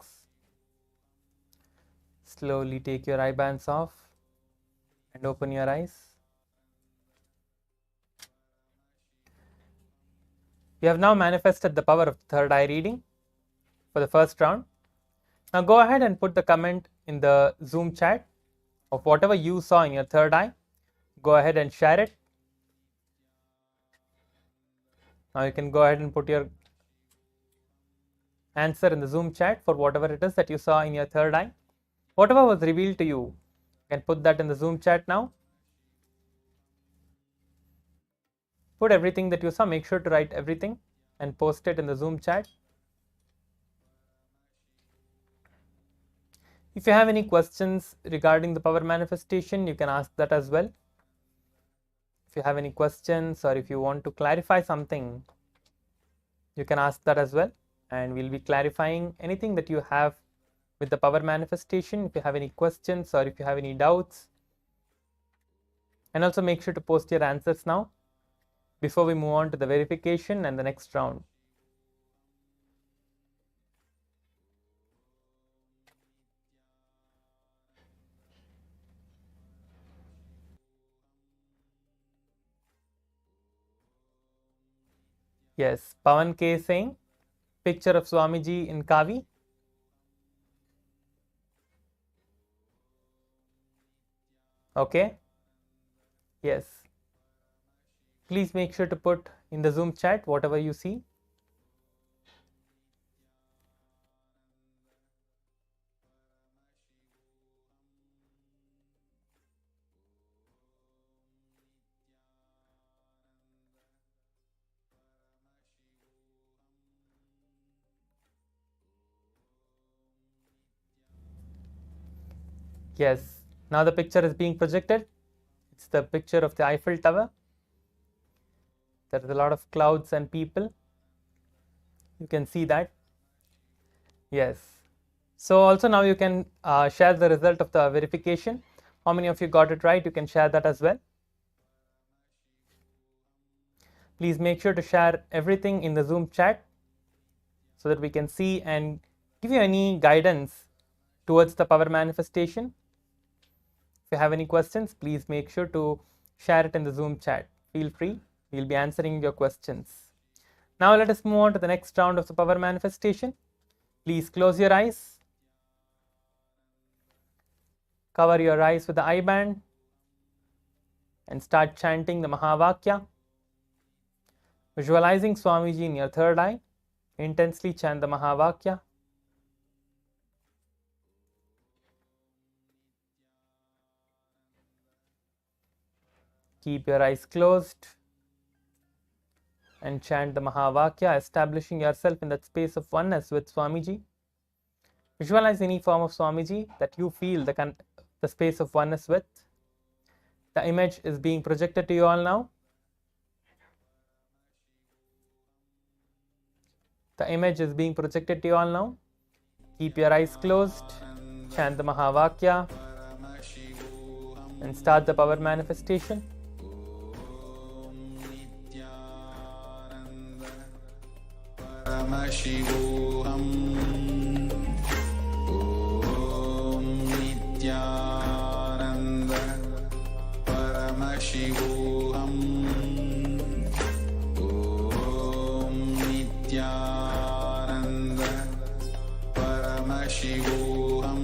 Slowly take your eye bands off and open your eyes. We have now manifested the power of the third eye reading for the first round. Now go ahead and put the comment in the Zoom chat of whatever you saw in your third eye. Go ahead and share it. Now you can go ahead and put your answer in the Zoom chat for whatever it is that you saw in your third eye. Whatever was revealed to you, you can put that in the Zoom chat now. Put everything that you saw, make sure to write everything and post it in the Zoom chat. If you have any questions regarding the power manifestation, you can ask that as well. If you have any questions or if you want to clarify something, you can ask that as well. And we'll be clarifying anything that you have with the power manifestation. If you have any questions or if you have any doubts, and also make sure to post your answers now before we move on to the verification and the next round. Yes, Pawan K saying picture of Swamiji in Kavi. Okay. Yes. Please make sure to put in the Zoom chat whatever you see. Yes. Now the picture is being projected. It's the picture of the Eiffel Tower. There is a lot of clouds and people. You can see that. Yes. So also now you can share the result of the verification. How many of you got it right? You can share that as well. Please make sure to share everything in the Zoom chat so that we can see and give you any guidance towards the power manifestation. If you have any questions, please make sure to share it in the Zoom chat. Feel free. We'll be answering your questions. Now let us move on to the next round of the power manifestation. Please close your eyes. Cover your eyes with the eye band and start chanting the Mahavakya. Visualizing Swamiji in your third eye. Intensely chant the Mahavakya. Keep your eyes closed and chant the Mahavakya, establishing yourself in that space of oneness with Swamiji. Visualize any form of Swamiji that you feel the space of oneness with. The image is being projected to you all now. The image is being projected to you all now. Keep your eyes closed, chant the Mahavakya, and start the power manifestation. Paramashivoham. Om Nithyananda Paramashivoham. Om Nithyananda Paramashivoham.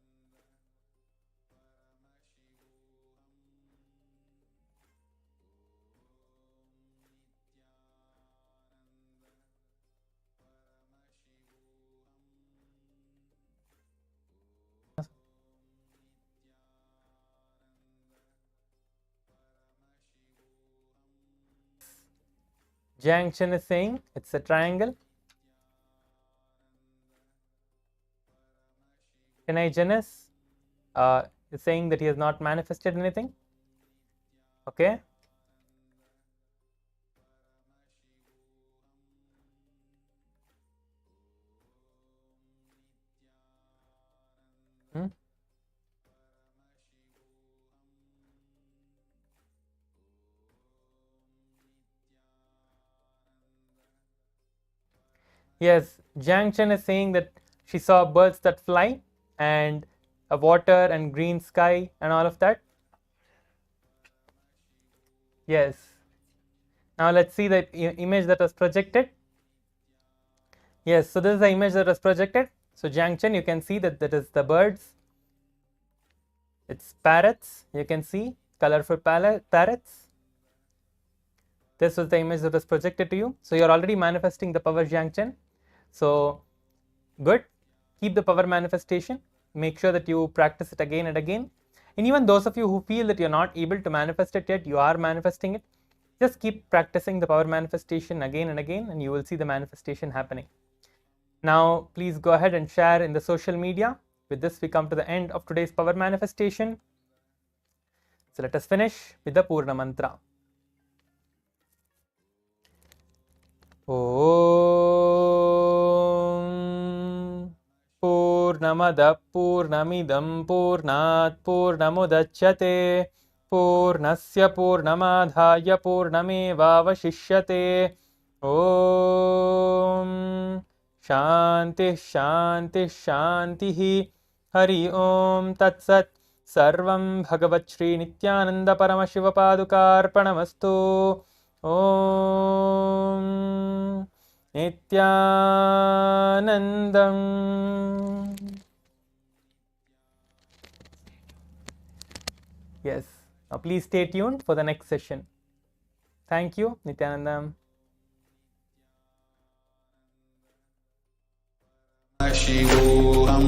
Jiangchen is saying it's a triangle. Kenai Janis is saying that he has not manifested anything. Okay. Yes, Jiang Chen is saying that she saw birds that fly and a water and green sky and all of that. Yes. Now let's see the image that was projected. Yes, so this is the image that was projected. So Jiang Chen, you can see that is the birds. It's parrots. You can see colorful parrots. This was the image that was projected to you. So you're already manifesting the power, Jiang Chen. So good. Keep the power manifestation. Make sure that you practice it again and again. And even those of you who feel that you're not able to manifest it yet, you are manifesting it. Just keep practicing the power manifestation again and again, and you will see the manifestation happening. Now, please go ahead and share in the social media. With this, we come to the end of today's power manifestation. So let us finish with the Purna Mantra. Om Purnamada Purnamidam Purnat Purnamudachyate Purnasya Purnamadhaya Purnamevavashishyate. Om Shanti Shanti Shantihi. Hari Om Tat Sat. Sarvam Bhagavat Shri Nithyananda Paramashiva Padukarpanamastu. Om Nithyanandam. Yes. Now please stay tuned for the next session. Thank you, Nithyanandam. Paramashivoham.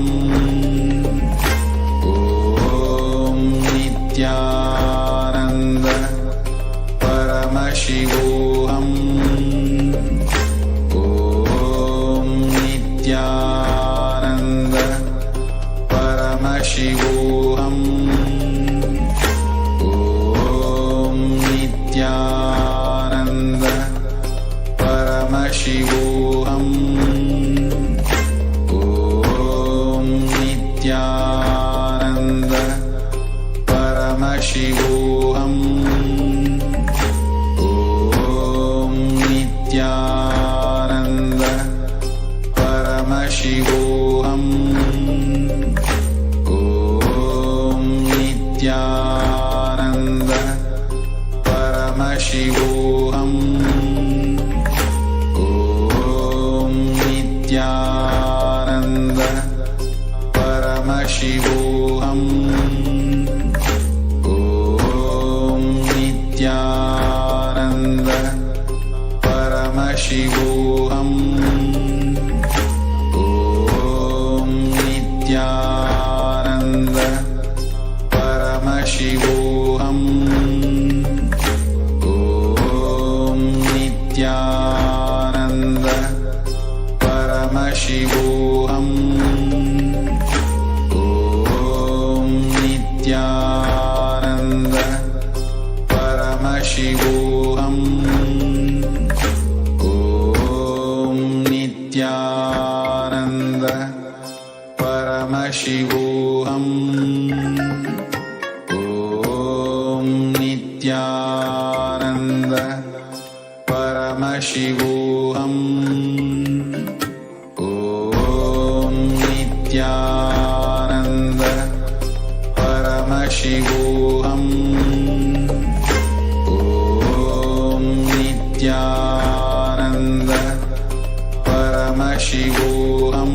Om Nithyananda Paramashivoham. Om Nithyananda Paramashivoham. Om Nithyananda Paramashivoham. Om Nithyananda Paramashivoham. Om Nithyananda Paramashivoham. Om Nithyananda Paramashivoham. Om Nithyananda Paramashivoham. Om Nithyananda Paramashivoham. Om Nithyananda Paramashivoham. Om Nithyananda Paramashivoham. Om Nithyananda Paramashivoham. Om Nithyananda Paramashivoham. Om Nithyananda Paramashivoham. Om Nithyananda Paramashivoham. Om Nithyananda Paramashivoham.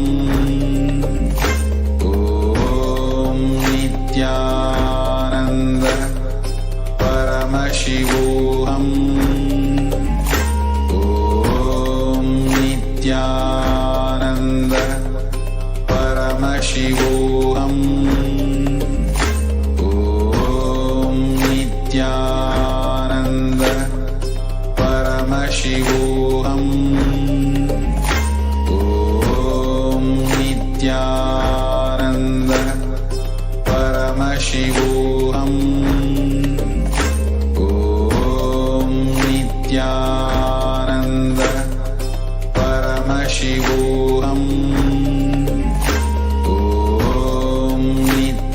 Om Nithyananda Paramashivoham. Om Nithyananda Paramashivoham. Om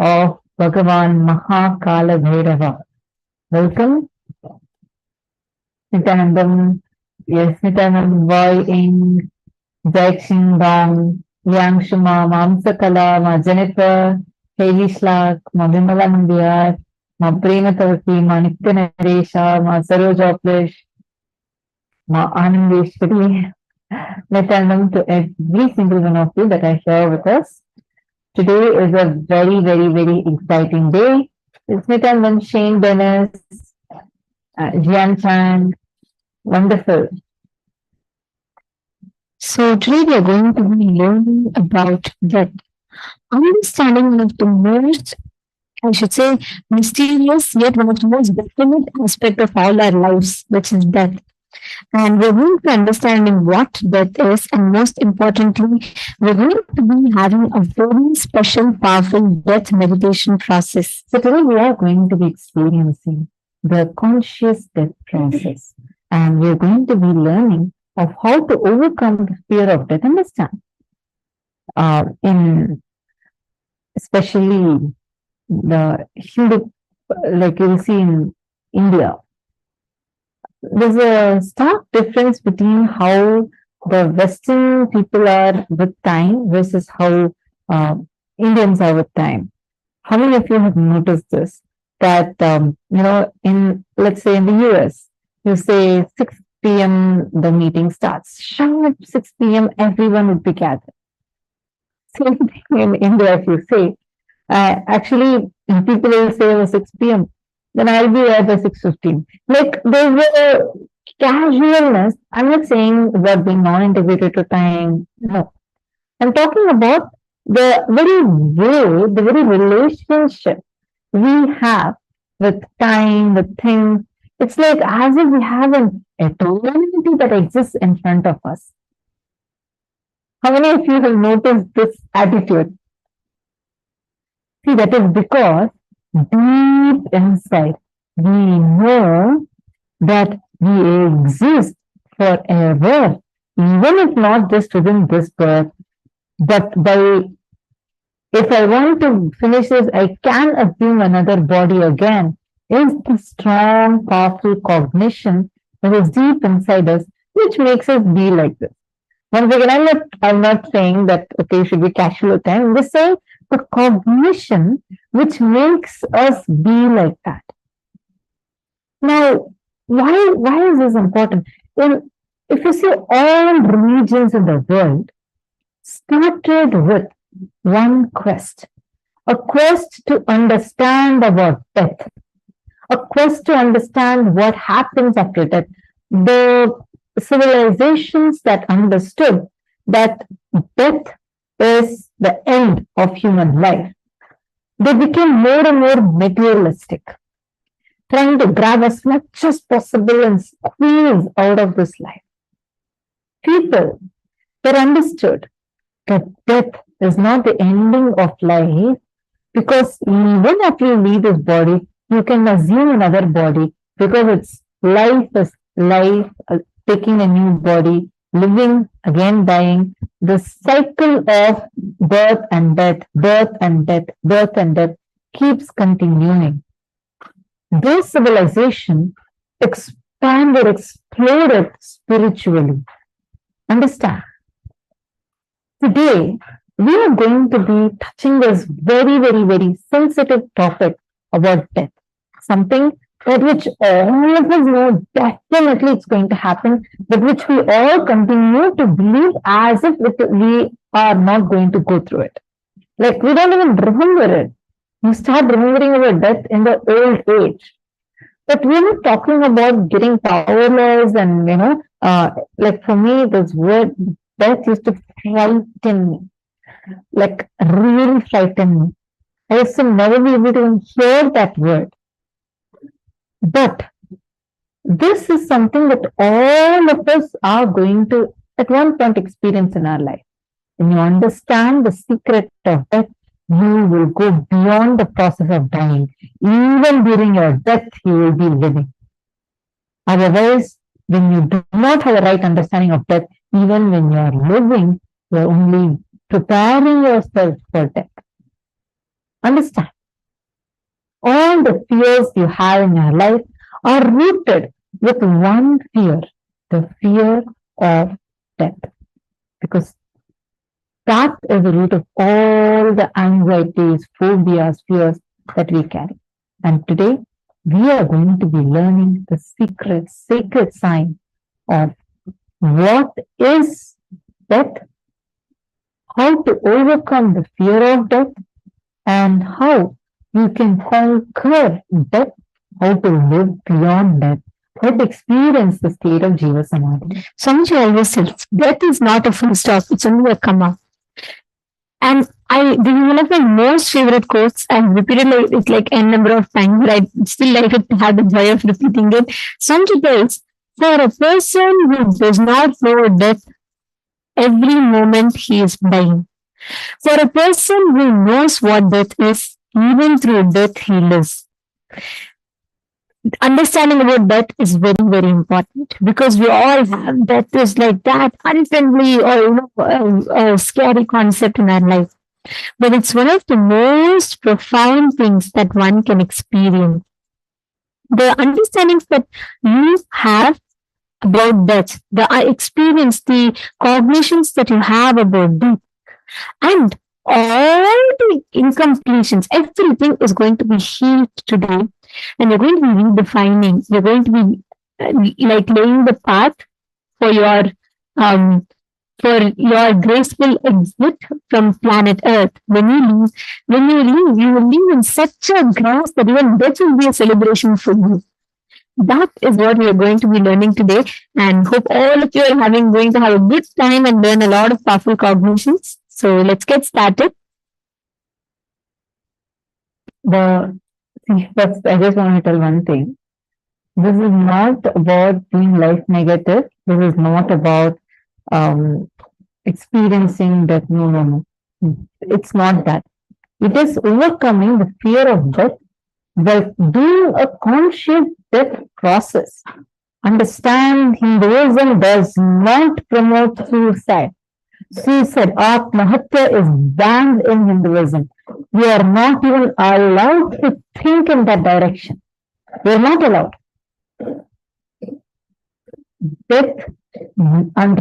of Bhagavan Kalabhairava. Welcome, Nithyanandam, yes, Nithyanandam Boy in Jackson Dong, Yang Shuma, Mamsakala, Ma Jennifer, Haley Shlak, Ma Vimala Nandiyar, Ma Prema Tarki, Ma Nitya Naresha, Ma Saroj Oplish, Ma Anandeshwari. Nithyanandam to every single one of you that I share with us. Today is a very, very, very exciting day. It's Nithyanandam, Shane Dennis, Jian Chang. Wonderful. So today we are going to be learning about death. Understanding one of the most, I should say, mysterious yet one of the most definite aspect of all our lives, which is death. And we're going to be understanding what death is, and most importantly, we're going to be having a very special, powerful death meditation process. So today we are going to be experiencing the conscious death process, and we're going to be learning of how to overcome the fear of death. Understand? In especially the Hindu, like you'll see in India, there's a stark difference between how the Western people are with time versus how Indians are with time. How many of you have noticed this? That, in, let's say in the US, you say 6 p.m. the meeting starts. Sharp 6 p.m. everyone would be gathered. Same thing in India, if you say, actually, if people will say 6 p.m., then I'll be there by 6:15. Like, there's a casualness. I'm not saying about being non-integrated to time. No. I'm talking about the very way, the very relationship we have with time, with things. It's like as if we have an eternity that exists in front of us. How many of you have noticed this attitude? See, that is because deep inside, we know that we exist forever, even if not just within this birth, but if I want to finish this, I can assume another body again, is the strong, powerful cognition that is deep inside us, which makes us be like this. Once again, I'm not saying that, okay, you should be casual with time. I'm just saying the cognition which makes us be like that. Now, why is this important? If you see, all religions in the world started with one quest, a quest to understand about death, a quest to understand what happens after death. The civilizations that understood that death is the end of human life, they became more and more materialistic, trying to grab as much as possible and squeeze out of this life. People that understood that death is not the ending of life, because even after you leave this body, you can assume another body, because it's life is life, taking a new body, living, again dying. The cycle of birth and death, birth and death, birth and death keeps continuing. This civilization expanded, exploded spiritually. Understand? Today, we are going to be touching this very, very, very sensitive topic about death. Something that which all of us know definitely it's going to happen, but which we all continue to believe as if we are not going to go through it. Like, we don't even remember it. You start remembering about death in the old age. But we're not talking about getting powerless and, like for me, this word death used to frighten me. Like, really frighten me. I used to never be able to even hear that word. But this is something that all of us are going to, at one point, experience in our life. When you understand the secret of death, you will go beyond the process of dying. Even during your death, you will be living. Otherwise, when you do not have the right understanding of death, even when you are living, you are only preparing yourself for death. Understand, all the fears you have in your life are rooted with one fear, the fear of death. Because that is the root of all the anxieties, phobias, fears that we carry. And today, we are going to be learning the secret, sacred sign of what is death, how to overcome the fear of death, and how you can conquer death, how to live beyond death, how to experience the state of Jeeva Samadhi. Swamiji always says, death is not a full stop, it's only a comma. And this is one of my most favorite quotes. I've repeated it like n number of times, but I still like it to have the joy of repeating it. Swamiji tells, for a person who does not know death, every moment he is dying. For a person who knows what death is, even through death he lives. Understanding about death is very, very important because we all have death is like that unfriendly or a scary concept in our life. But it's one of the most profound things that one can experience. The understandings that you have about death, the experience, the cognitions that you have about death, and all the incompletions, everything is going to be healed today. And you're going to be redefining, you're going to be like laying the path for your graceful exit from planet Earth. When you leave, you will leave in such a grace that even death will be a celebration for you. That is what we are going to be learning today, and hope all of you are going to have a good time and learn a lot of powerful cognitions. So let's get started. I just want to tell one thing. This is not about being life negative. This is not about experiencing death. No. It's not that. It is overcoming the fear of death by doing a conscious death process. Understand, Hinduism does not promote suicide. Suicide, Atmahatya, is banned in Hinduism. We are not even allowed to think in that direction. We are not allowed. Death and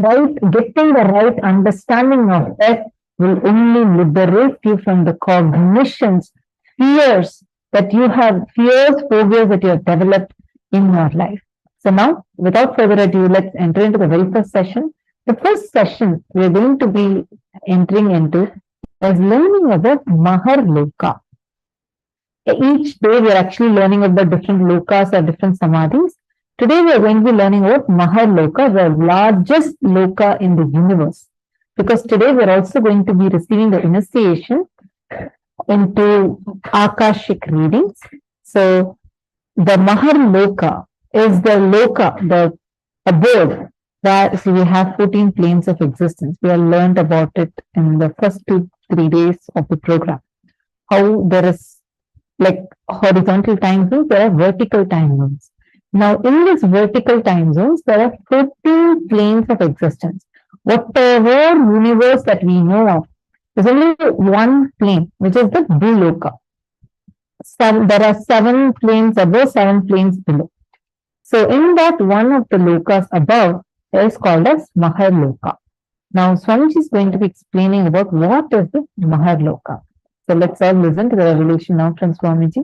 getting the right understanding of death will only liberate you from the cognitions, fears that you have, phobias that you have developed in your life. So now, without further ado, let's enter into the very first session. The first session we are going to be entering into is learning about Maharloka. Each day we are actually learning about different lokas or different samadhis. Today we are going to be learning about Maharloka, the largest loka in the universe. Because today we are also going to be receiving the initiation into Akashic readings. So the Maharloka is the loka, the abode where we have 14 planes of existence. We have learned about it in the first 2-3 days of the program. How there is like horizontal time zones, there are vertical time zones. Now, in these vertical time zones, there are 14 planes of existence. Whatever universe that we know of, there's only one plane, which is the Bhuloka. There are 7 planes above, 7 planes below. So, in that one of the lokas above is called as Maharloka. Now, Swamiji is going to be explaining about what is the Maharloka. So, let's all listen to the revelation now from Swamiji.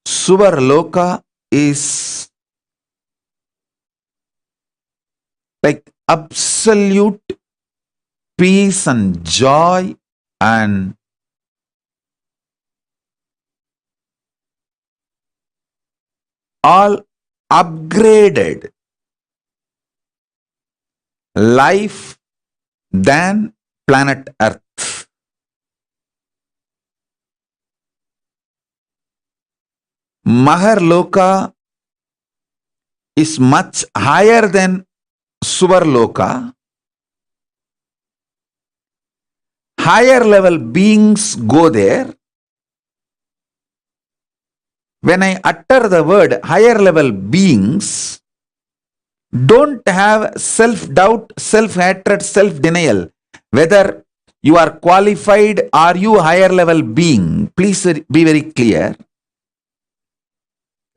Suvarloka is like absolute peace and joy and all upgraded life than planet Earth. Maharloka is much higher than Suvarloka. Higher level beings go there. When I utter the word higher level beings, don't have self-doubt, self-hatred, self-denial. Whether you are qualified, are you higher level being? Please be very clear.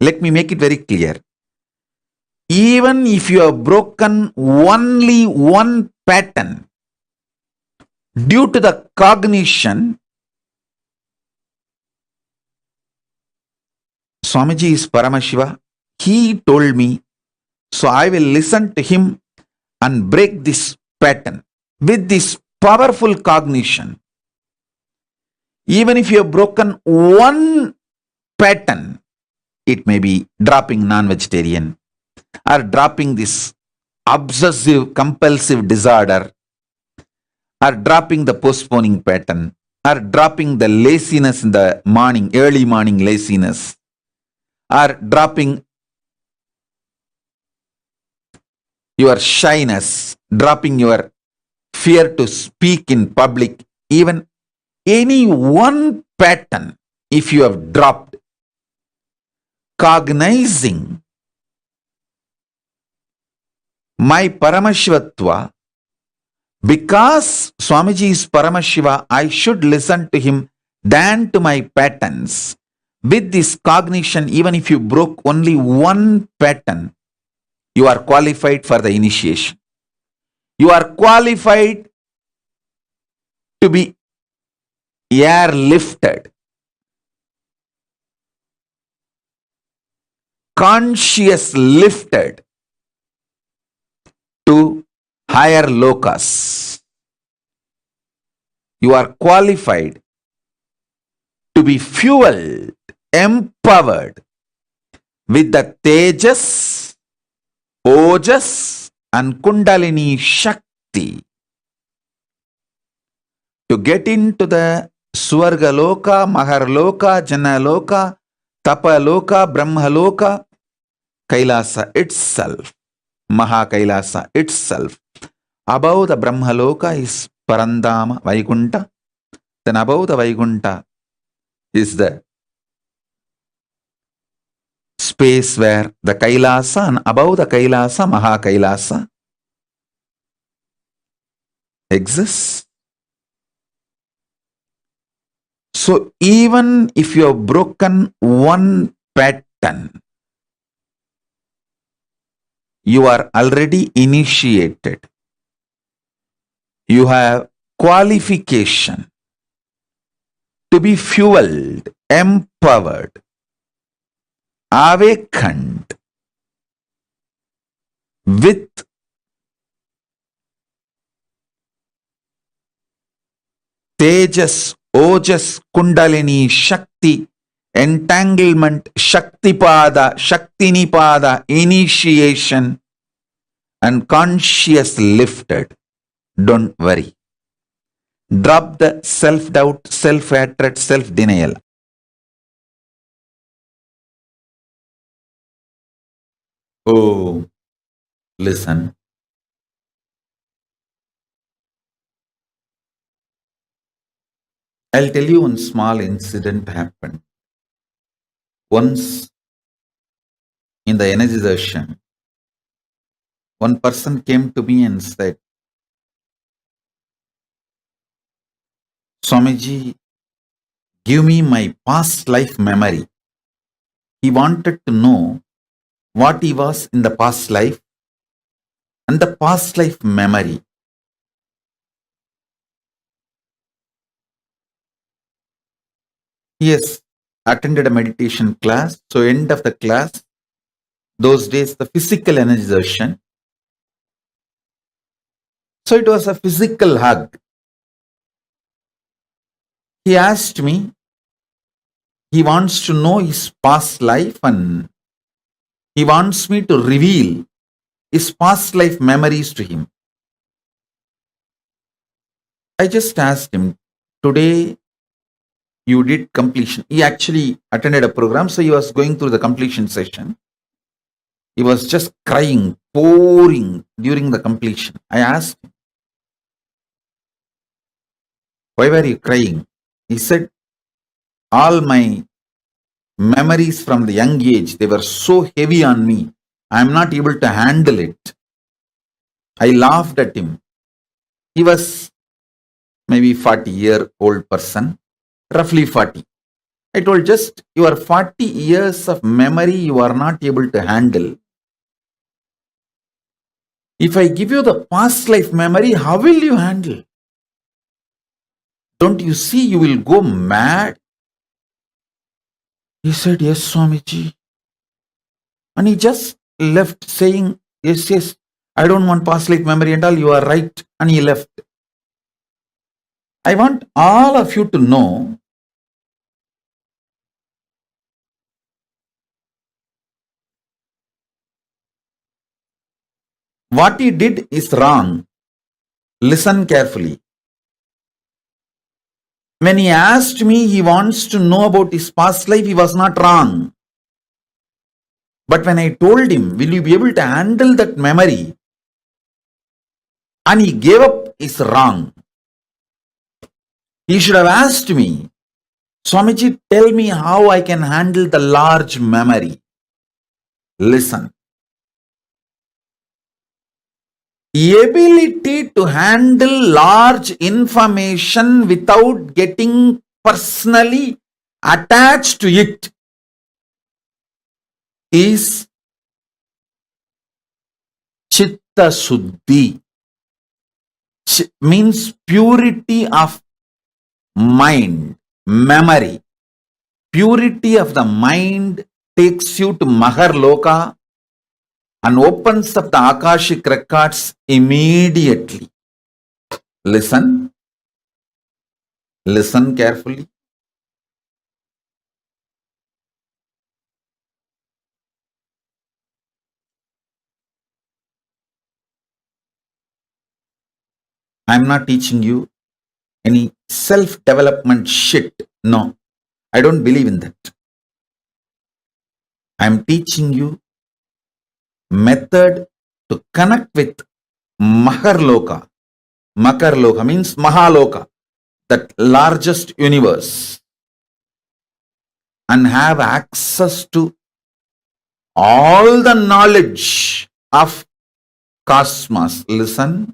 Let me make it very clear. Even if you have broken only one pattern due to the cognition, Swamiji is Paramashiva. He told me, so I will listen to him and break this pattern with this powerful cognition. Even if you have broken one pattern, it may be dropping non-vegetarian or dropping this obsessive compulsive disorder or dropping the postponing pattern or dropping the laziness in the morning, early morning laziness, or dropping your shyness, dropping your fear to speak in public, even any one pattern, if you have dropped, cognizing my Paramashivatva, because Swamiji is Paramashiva, I should listen to him than to my patterns. With this cognition, even if you broke only one pattern, you are qualified for the initiation. You are qualified to be airlifted, conscious lifted to higher lokas. You are qualified to be fueled, empowered with the Tejas, Ojas and Kundalini Shakti to get into the Swargaloka, Maharloka, Janaloka, Tapaloka, Brahmaloka, Kailasa itself, Mahakailasa itself. Above the Brahmaloka is Parandama, Vaikunta. Then above the Vaikunta is the space where the Kailasa, and above the Kailasa, Mahakailasa exists. So even if you have broken one pattern, you are already initiated. You have qualification to be fueled, empowered, awakened with Tejas, Ojas, Kundalini, Shakti, entanglement, Shaktipada, Shaktinipada, initiation, and conscious lifted. Don't worry. Drop the self-doubt, self-hatred, self-denial. Oh, listen. I'll tell you one small incident happened. Once in the energization, one person came to me and said, Swamiji, give me my past life memory. He wanted to know what he was in the past life and the past life memory. He has attended a meditation class. So end of the class, those days the physical energization. So it was a physical hug. He asked me, he wants to know his past life and he wants me to reveal his past life memories to him. I just asked him, today you did completion. He actually attended a program, so he was going through the completion session. He was just crying, pouring during the completion. I asked him, why were you crying? He said, all my memories from the young age, they were so heavy on me. I am not able to handle it. I laughed at him. He was maybe 40-year-old person, roughly 40. I told, just your 40 years of memory you are not able to handle. If I give you the past life memory, how will you handle? Don't you see you will go mad? He said, yes, Swamiji. And he just left saying, yes, yes, I don't want past life memory and all, you are right. And he left. I want all of you to know what he did is wrong. Listen carefully. When he asked me, he wants to know about his past life, he was not wrong. But when I told him, will you be able to handle that memory? And he gave up, is wrong. He should have asked me, Swamiji, tell me how I can handle the large memory. Listen. Ability to handle large information without getting personally attached to it is Chitta Suddhi. Means purity of mind, memory. Purity of the mind takes you to Maharloka and opens up the Akashic records immediately. Listen. Listen carefully. I am not teaching you any self-development shit. No, I don't believe in that. I am teaching you method to connect with Maharloka. Maharloka means Mahaloka, that largest universe, and have access to all the knowledge of cosmos. Listen.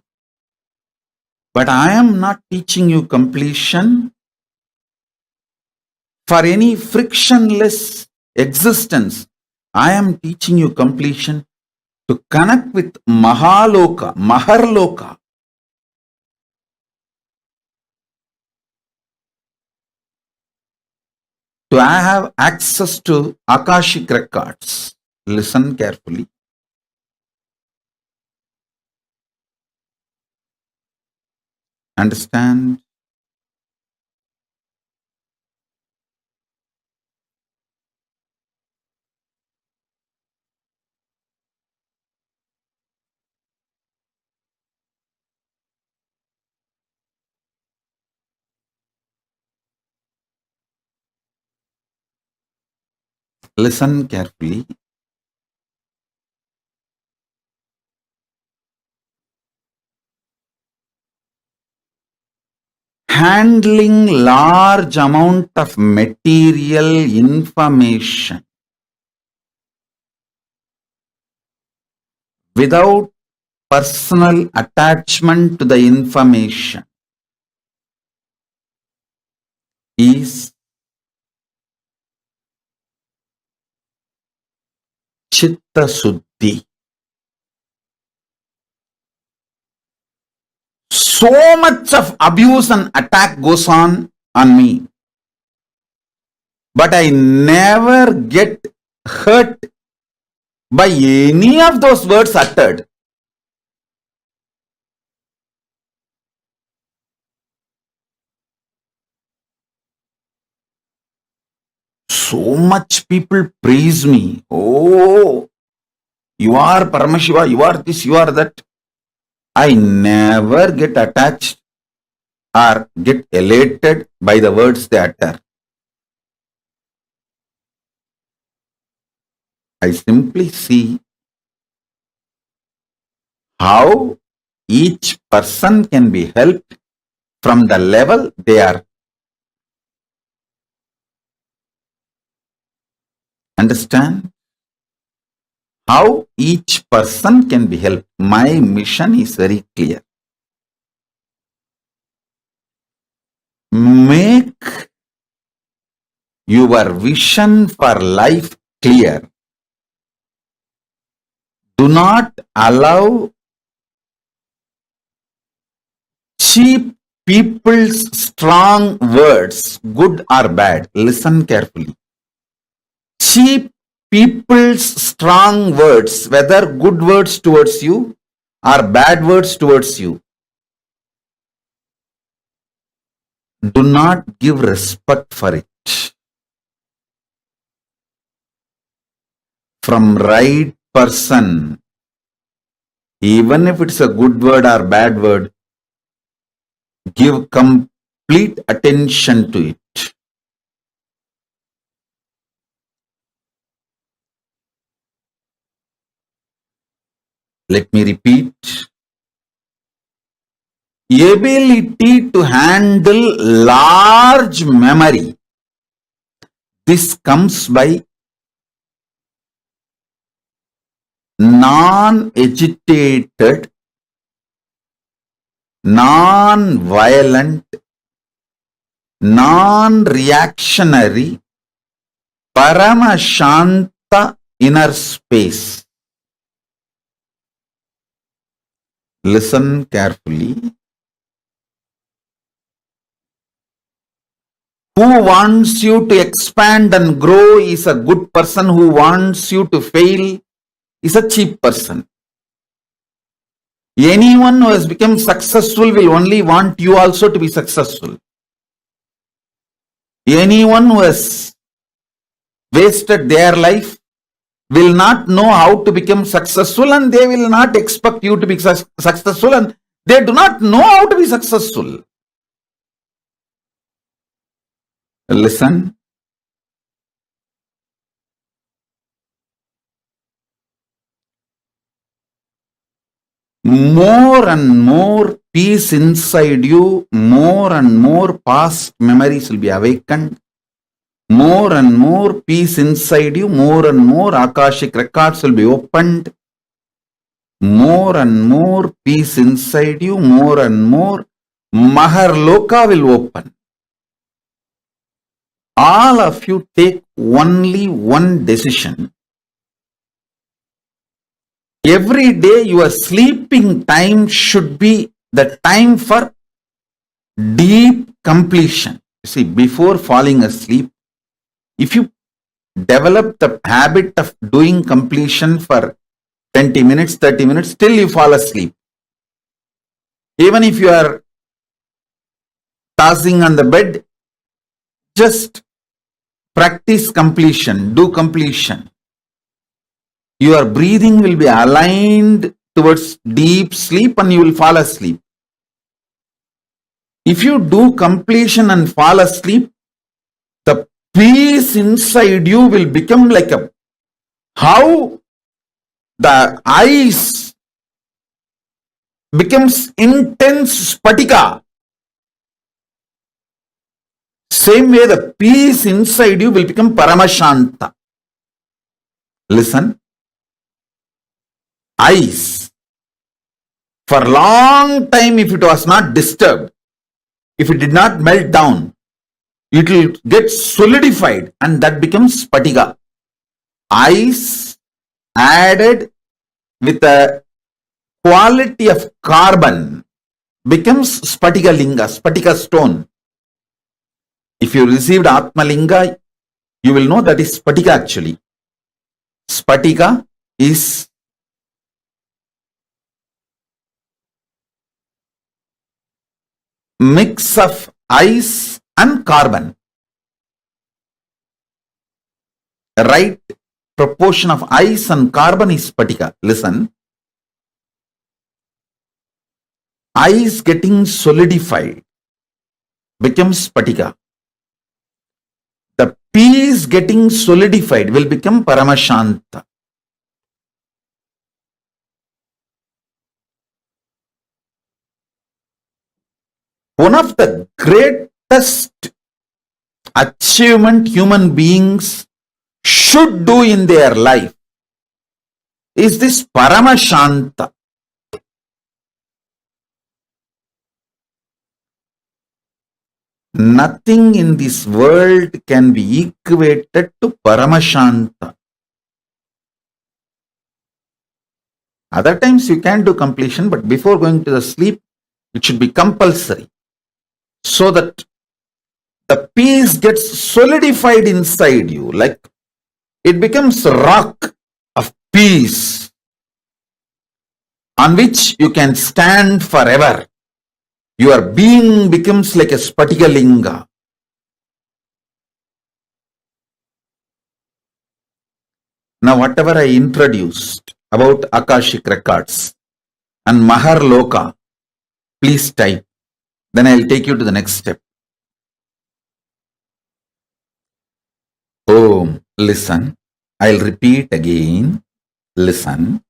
But I am not teaching you completion for any frictionless existence. I am teaching you completion to connect with Mahaloka, Maharloka. To have access to Akashic records. Listen carefully. Understand? Listen carefully. Handling large amount of material information without personal attachment to the information is Chitta Suddhi. So much of abuse and attack goes on me. But I never get hurt by any of those words uttered. So much people praise me. Oh, you are Paramashiva, you are this, you are that. I never get attached or get elated by the words they utter. I simply see how each person can be helped from the level they are. Understand? How each person can be helped. My mission is very clear. Make your vision for life clear. Do not allow cheap people's strong words, good or bad. Listen carefully. Cheap people's strong words, whether good words towards you or bad words towards you, do not give respect for it. From right person, even if it's a good word or bad word, give complete attention to it. Let me repeat. Ability to handle large memory. This comes by non-agitated, non-violent, non-reactionary, Paramashanta inner space. Listen carefully. Who wants you to expand and grow is a good person. Who wants you to fail is a cheap person. Anyone who has become successful will only want you also to be successful. Anyone who has wasted their life will not know how to become successful, and they will not expect you to be successful, and they do not know how to be successful. Listen. More and more peace inside you, more and more past memories will be awakened. More and more peace inside you, more and more Akashic records will be opened. More and more peace inside you, more and more Maharloka will open. All of you take only one decision. Every day your sleeping time should be the time for deep completion. See, before falling asleep, if you develop the habit of doing completion for 20 minutes, 30 minutes, till you fall asleep. Even if you are tossing on the bed, just practice completion, do completion. Your breathing will be aligned towards deep sleep and you will fall asleep. If you do completion and fall asleep, the peace inside you will become like how the ice becomes intense spatika. Same way the peace inside you will become Paramashanta. Listen. Ice. For a long time, if it was not disturbed, if it did not melt down, it will get solidified and that becomes spatika. Ice added with a quality of carbon becomes spatika linga, spatika stone. If you received Atma Linga, you will know that is spatika actually. Spatika is mix of ice and carbon. Right proportion of ice and carbon is spatika. Listen. Ice getting solidified becomes Spatika. The peace getting solidified will become Paramashanta. One of the greatest achievement human beings should do in their life is this Paramashanta. Nothing in this world can be equated to Paramashanta. Other times you can do completion, but before going to the sleep, it should be compulsory, so that the peace gets solidified inside you, like it becomes a rock of peace on which you can stand forever. Your being becomes like a Spatika Linga. Now, whatever I introduced about Akashic records and Maharloka, please type. Then I'll take you to the next step. Oh, listen. I'll repeat again. Listen.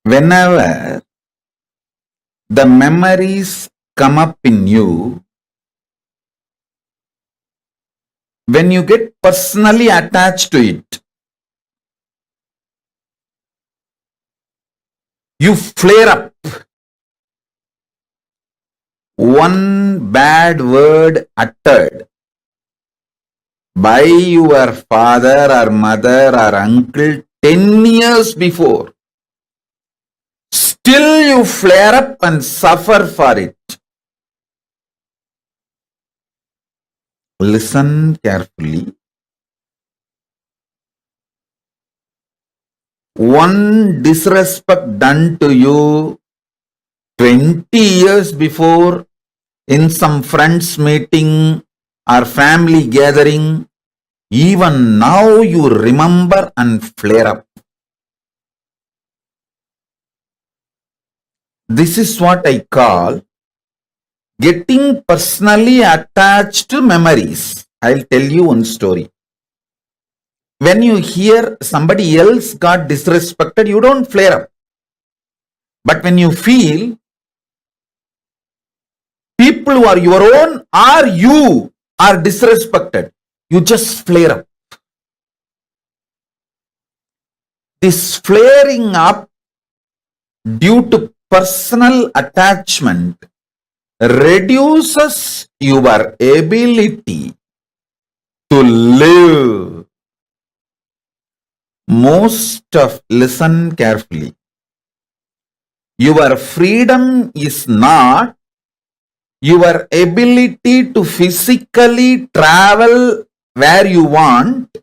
Whenever the memories come up in you, when you get personally attached to it, you flare up. One bad word uttered by your father or mother or uncle 10 years before, still you flare up and suffer for it. Listen carefully. One disrespect done to you 20 years before in some friends meeting or family gathering, even now you remember and flare up. This is what I call getting personally attached to memories. I'll tell you one story. When you hear somebody else got disrespected, you don't flare up. But when you feel people who are your own or you are disrespected, you just flare up. This flaring up due to personal attachment reduces your ability to live. Listen carefully. Your freedom is not your ability to physically travel where you want.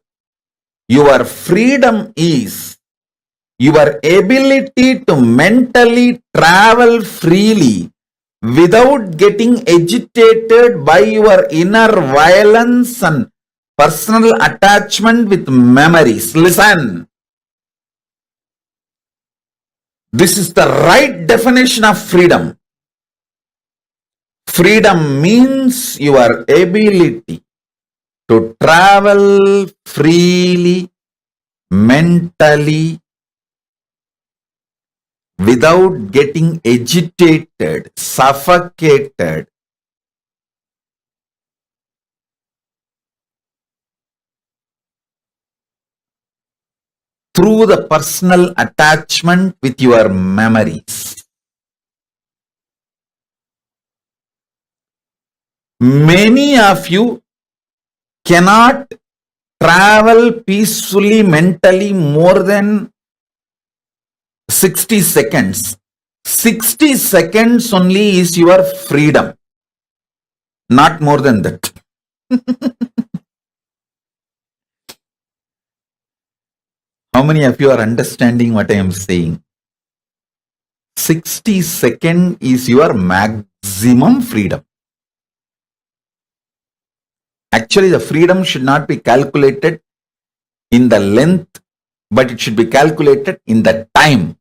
Your freedom is your ability to mentally travel freely without getting agitated by your inner violence and personal attachment with memories. Listen. This is the right definition of freedom. Freedom means your ability to travel freely, mentally, without getting agitated, suffocated. Through the personal attachment with your memories. Many of you cannot travel peacefully mentally more than 60 seconds. 60 seconds only is your freedom. Not more than that. How many of you are understanding what I am saying? 60 seconds is your maximum freedom. Actually, the freedom should not be calculated in the length, but it should be calculated in the time.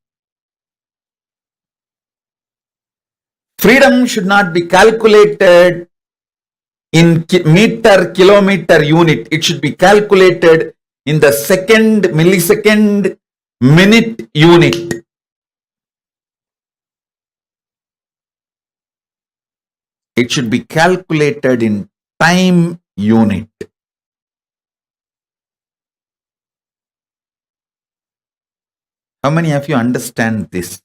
Freedom should not be calculated in meter, kilometer, unit. It should be calculated in the second, millisecond, minute, unit. It should be calculated in time unit. How many of you understand this?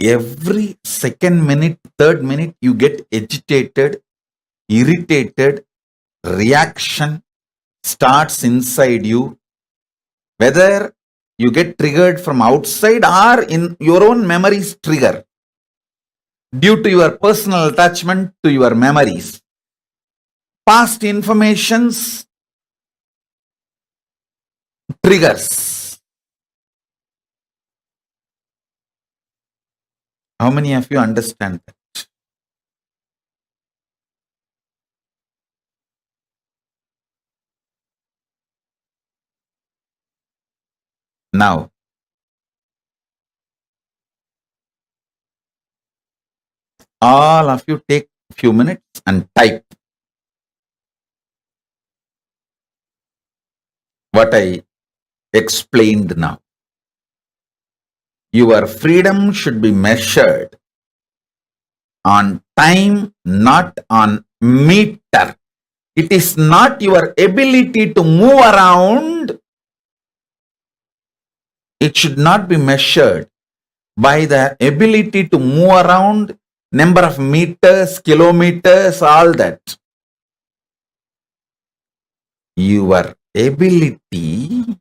Every second minute, third minute, you get agitated, irritated, reaction starts inside you. Whether you get triggered from outside or in your own memories trigger due to your personal attachment to your memories. Past informations triggers. How many of you understand that? Now, all of you take a few minutes and type what I explained now. Your freedom should be measured on time, not on meter. It is not your ability to move around. It should not be measured by the ability to move around, number of meters, kilometers, all that. Your ability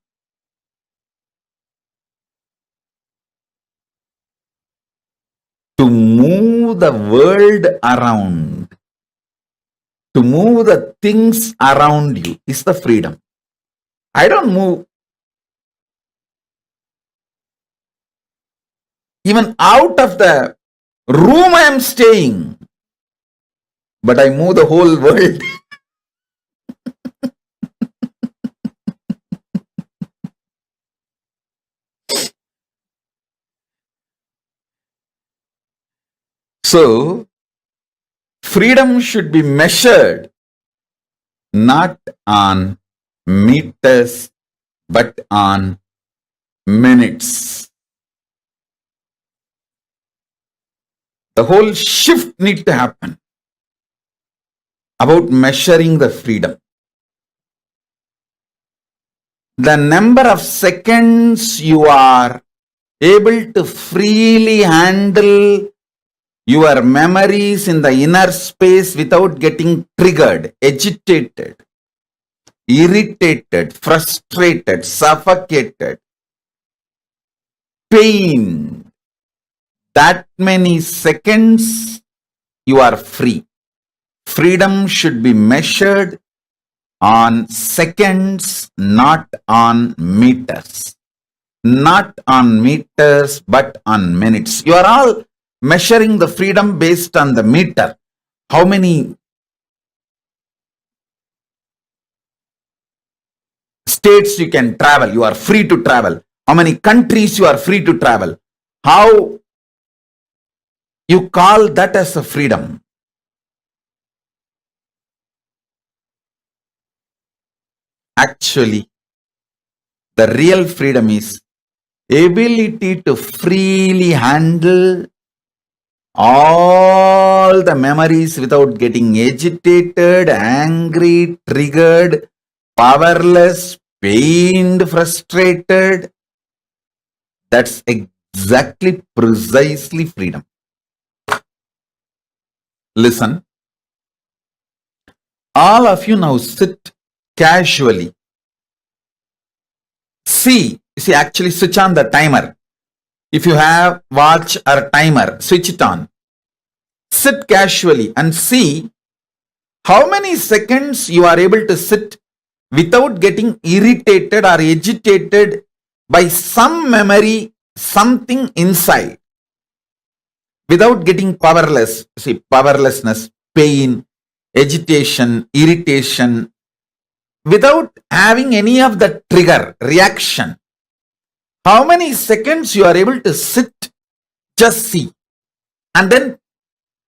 to move the world around, to move the things around you is the freedom. I don't move even out of the room I am staying, but I move the whole world. So, freedom should be measured not on meters but on minutes. The whole shift needs to happen about measuring the freedom. The number of seconds you are able to freely handle your memories in the inner space without getting triggered, agitated, irritated, frustrated, suffocated, pained. That many seconds you are free. Freedom should be measured on seconds, not on meters. Not on meters, but on minutes. You are all measuring the freedom based on the meter. How many states you can travel? You are free to travel. How many countries you are free to travel? How you call that as a freedom? Actually, the real freedom is ability to freely handle all the memories without getting agitated, angry, triggered, powerless, pained, frustrated. That's exactly, precisely freedom. Listen, all of you now sit casually. See, actually switch on the timer. If you have watch or timer, switch it on. Sit casually and see how many seconds you are able to sit without getting irritated or agitated by some memory, something inside. Without getting powerless, powerlessness, pain, agitation, irritation, without having any of the trigger, reaction. How many seconds you are able to sit Just see. And then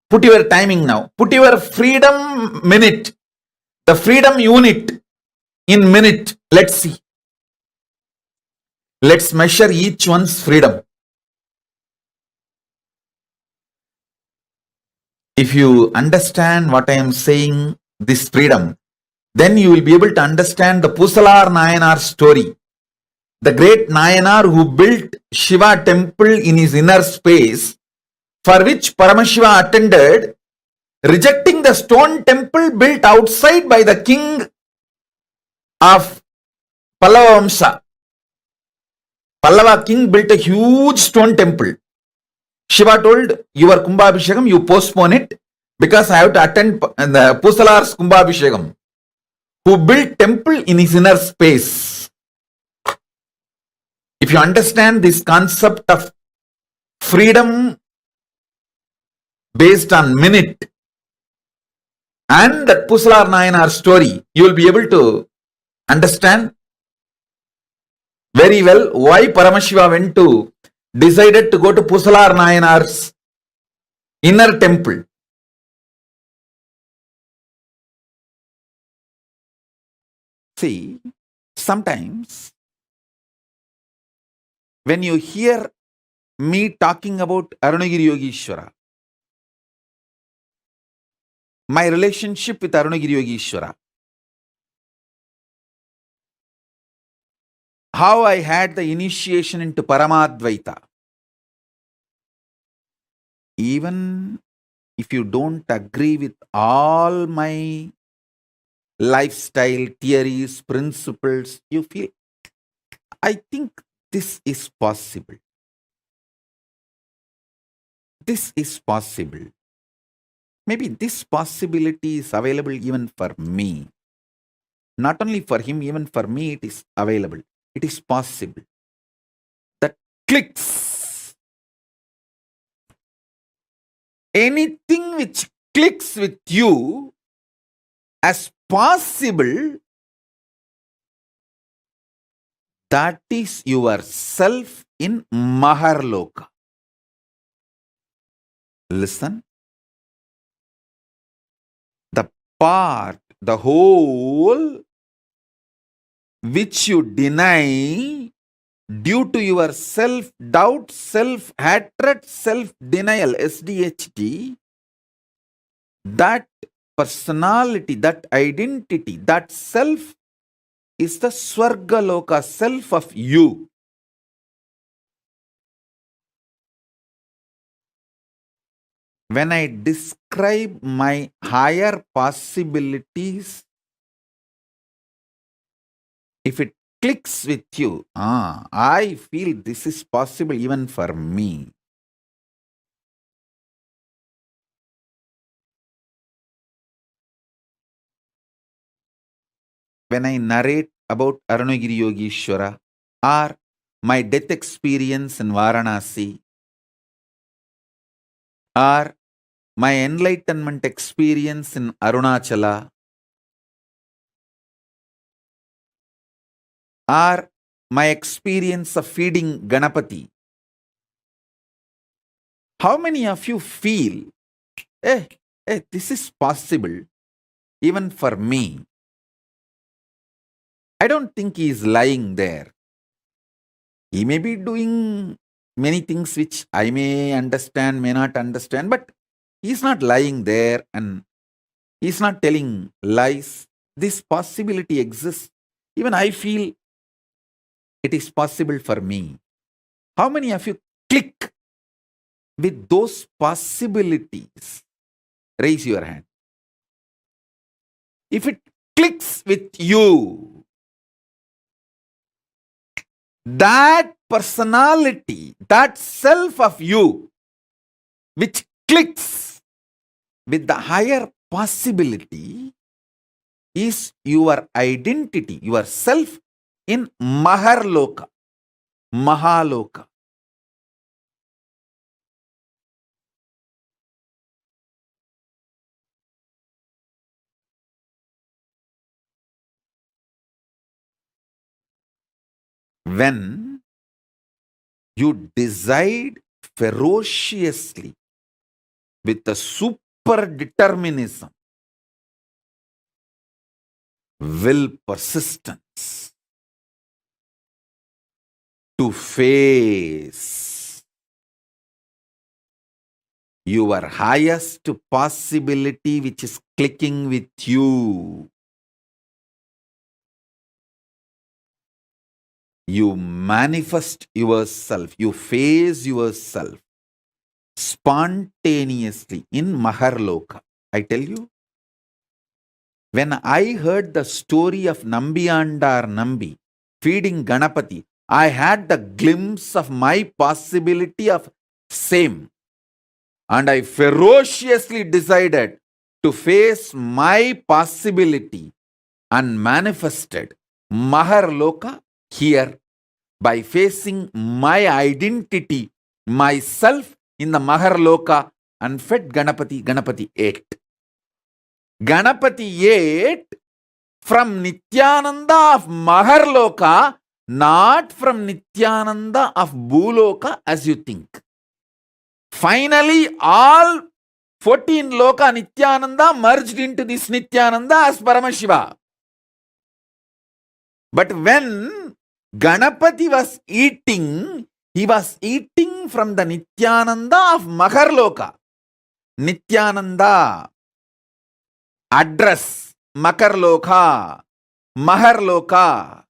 put your timing now. Put your freedom minute, the freedom unit in minute. Let's see. Let's measure each one's freedom. If you understand what I am saying, this freedom, then you will be able to understand the Pusalar Nayanar story. The great Nayanar who built Shiva temple in his inner space, for which Paramashiva attended, rejecting the stone temple built outside by the king of Pallava Vamsa. Pallava king built a huge stone temple. Shiva told, your Kumbhabhishekam, you postpone it because I have to attend the Pusalar's Kumbhabhishekam, who built temple in his inner space. If you understand this concept of freedom based on minute and that Pusalar Nayanar story, you will be able to understand very well why Paramashiva decided to go to Pusalar Nayanar's inner temple. See, sometimes when you hear me talking about Arunagiri Yogeshwara, my relationship with Arunagiri Yogeshwara, how I had the initiation into Paramadvaita, even if you don't agree with all my lifestyle, theories, principles, you feel, I think this is possible. This is possible. Maybe this possibility is available even for me. Not only for him, even for me it is available. It is possible. That clicks. Anything which clicks with you as possible, that is yourself in Maharloka. Listen. The part, the whole which you deny due to your self-doubt, self-hatred, self-denial, SDHD, that personality, that identity, that self is the Swargaloka, self of you. When I describe my higher possibilities, if it clicks with you, I feel this is possible even for me. When I narrate about Arunagiri Yogeshwara or my death experience in Varanasi or my enlightenment experience in Arunachala or my experience of feeding Ganapati, how many of you feel, this is possible even for me? I don't think he is lying there. He may be doing many things which I may understand, may not understand, but he is not lying there and he is not telling lies. This possibility exists. Even I feel it is possible for me. How many of you click with those possibilities? Raise your hand. If it clicks with you, that personality, that self of you, which clicks with the higher possibility, is your identity, your self in Maharloka, Mahaloka. When you decide ferociously with a super determinism, will persistence to face your highest possibility which is clicking with you. You manifest yourself, you face yourself spontaneously in Maharloka. I tell you, when I heard the story of Nambiyandar Nambi feeding Ganapati, I had the glimpse of my possibility of same. And I ferociously decided to face my possibility and manifested Maharloka here by facing my identity, myself in the Maharloka, and fed Ganapati. Ganapati ate. Ganapati ate from Nithyananda of Maharloka, not from Nithyananda of Bhuloka as you think. Finally, all 14 Loka Nithyananda merged into this Nithyananda as Paramashiva. But when Ganapati was eating, he was eating from the Nithyananda of Maharloka. Nithyananda, address, Makarloka, Maharloka.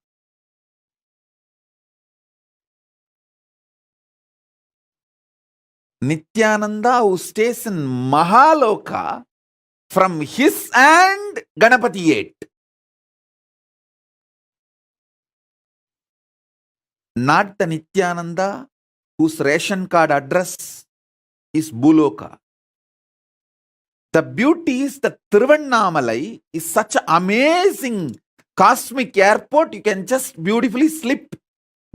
Nithyananda who stays in Mahaloka, from his hand Ganapati ate. Not the Nithyananda whose ration card address is Bhuloka. The beauty is that Tiruvannamalai is such an amazing cosmic airport. You can just beautifully slip,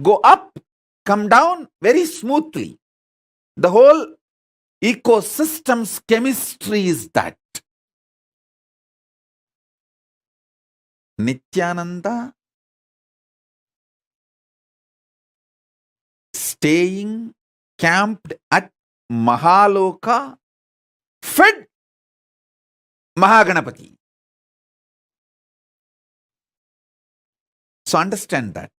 go up, come down very smoothly. The whole ecosystem's chemistry is that. Nithyananda staying camped at Mahaloka, fed Mahaganapati. So understand that.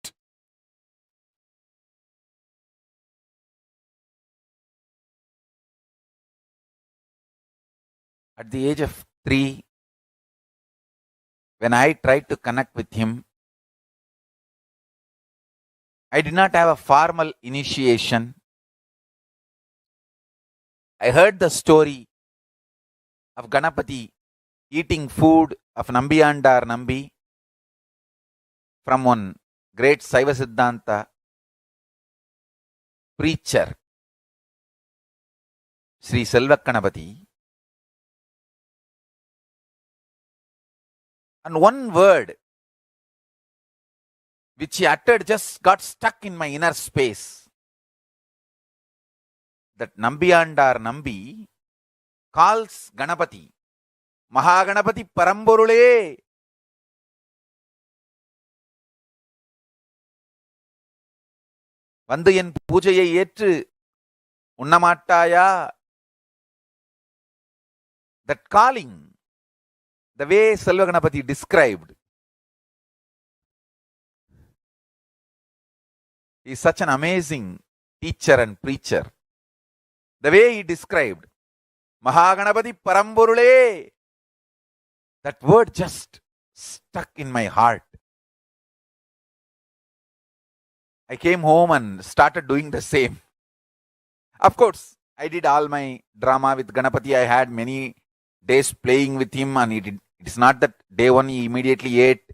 At the age of 3, when I tried to connect with him, I did not have a formal initiation. I heard the story of Ganapati eating food of Nambiyandar Nambi from one great Saiva Siddhanta preacher, Sri Selvakanapati. And one word which he uttered just got stuck in my inner space. That Nambiyandar Nambi calls Ganapati, Mahaganapati Paramborule. வந்து என் பூஜையை ஏற்று உண்ணமாட்டாயா? That calling, the way Selvaganapati described, he is such an amazing teacher and preacher. The way he described, Mahaganapati Paramborule, that word just stuck in my heart. I came home and started doing the same. Of course, I did all my drama with Ganapati. I had many days playing with him, and it's not that day one he immediately ate.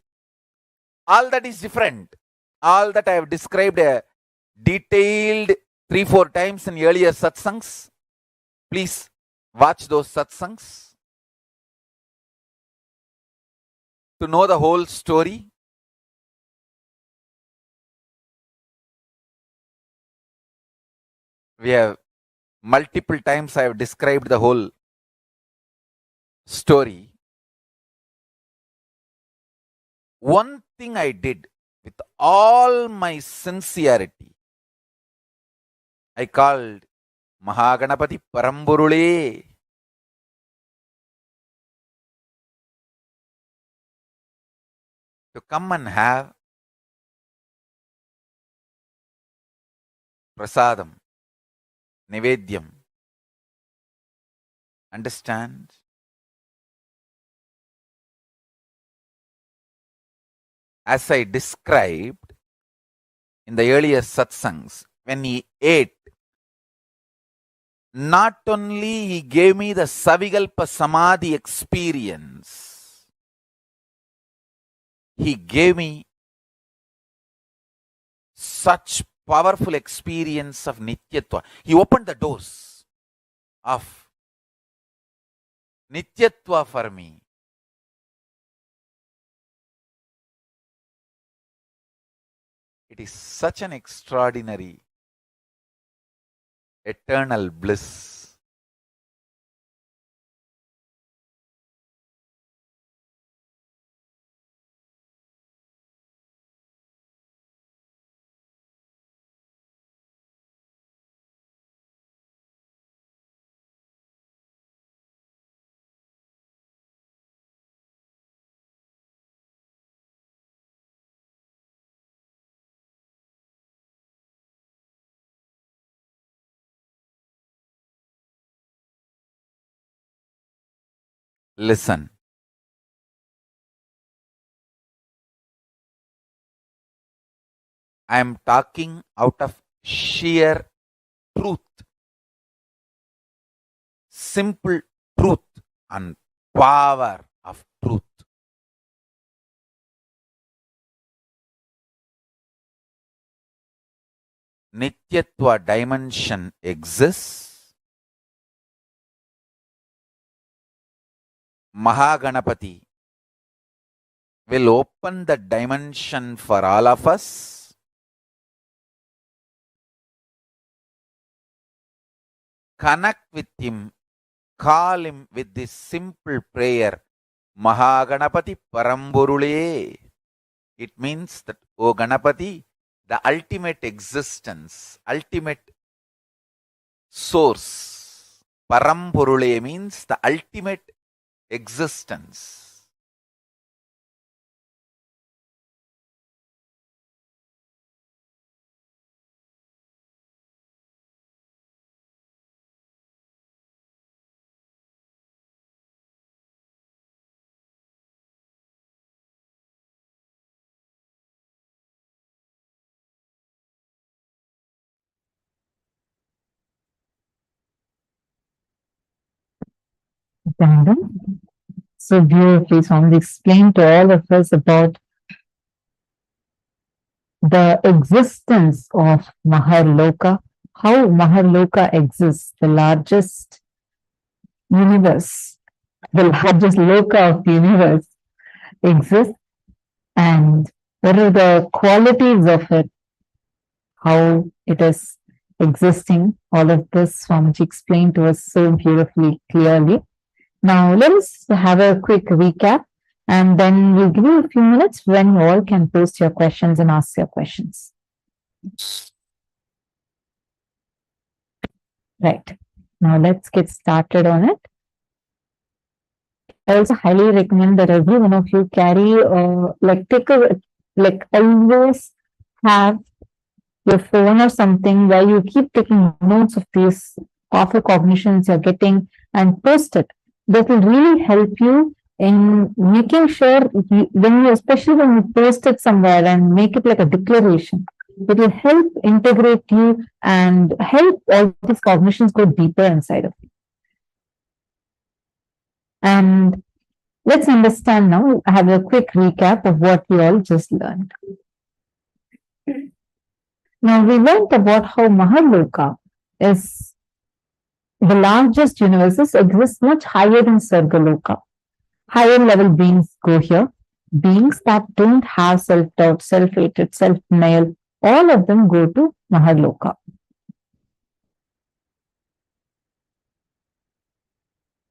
All that is different. All that I have described detailed 3-4 times in earlier satsangs. Please watch those satsangs to know the whole story. We have multiple times I have described the whole story. One thing I did with all my sincerity, I called Mahaganapati Paramburule. To come and have prasadam, nivedyam. Understand? As I described in the earlier satsangs, when he ate, not only he gave me the Savikalpa Samadhi experience, he gave me such powerful experience of Nityatva. He opened the doors of Nityatva for me. It is such an extraordinary, eternal bliss. Listen. I am talking out of sheer truth, simple truth and power of truth. Nityatva dimension exists. Mahaganapati will open the dimension for all of us. Connect with him, call him with this simple prayer, Mahaganapati Paramburule. It means that, O Ganapati, the ultimate existence, ultimate source. Paramburule means the ultimate existence. So beautifully, Swami explained to all of us about the existence of Maharloka, how Maharloka exists, the largest universe, the largest loka of the universe exists, and what are the qualities of it, how it is existing. All of this Swamiji explained to us so beautifully, clearly. Now let us have a quick recap, and then we'll give you a few minutes when you all can post your questions and ask your questions. Right. Now let's get started on it. I also highly recommend that every one of you carry, always have your phone or something where you keep taking notes of these powerful cognitions you're getting and post it. That will really help you in making sure, especially when you post it somewhere and make it like a declaration, it will help integrate you and help all these cognitions go deeper inside of you. And let's understand now, I have a quick recap of what we all just learned. Now we learned about how Maharloka is the largest universes exist much higher than Sargaloka. Higher level beings go here. Beings that don't have self-doubt, self-hatred, self-denial, all of them go to Maharloka.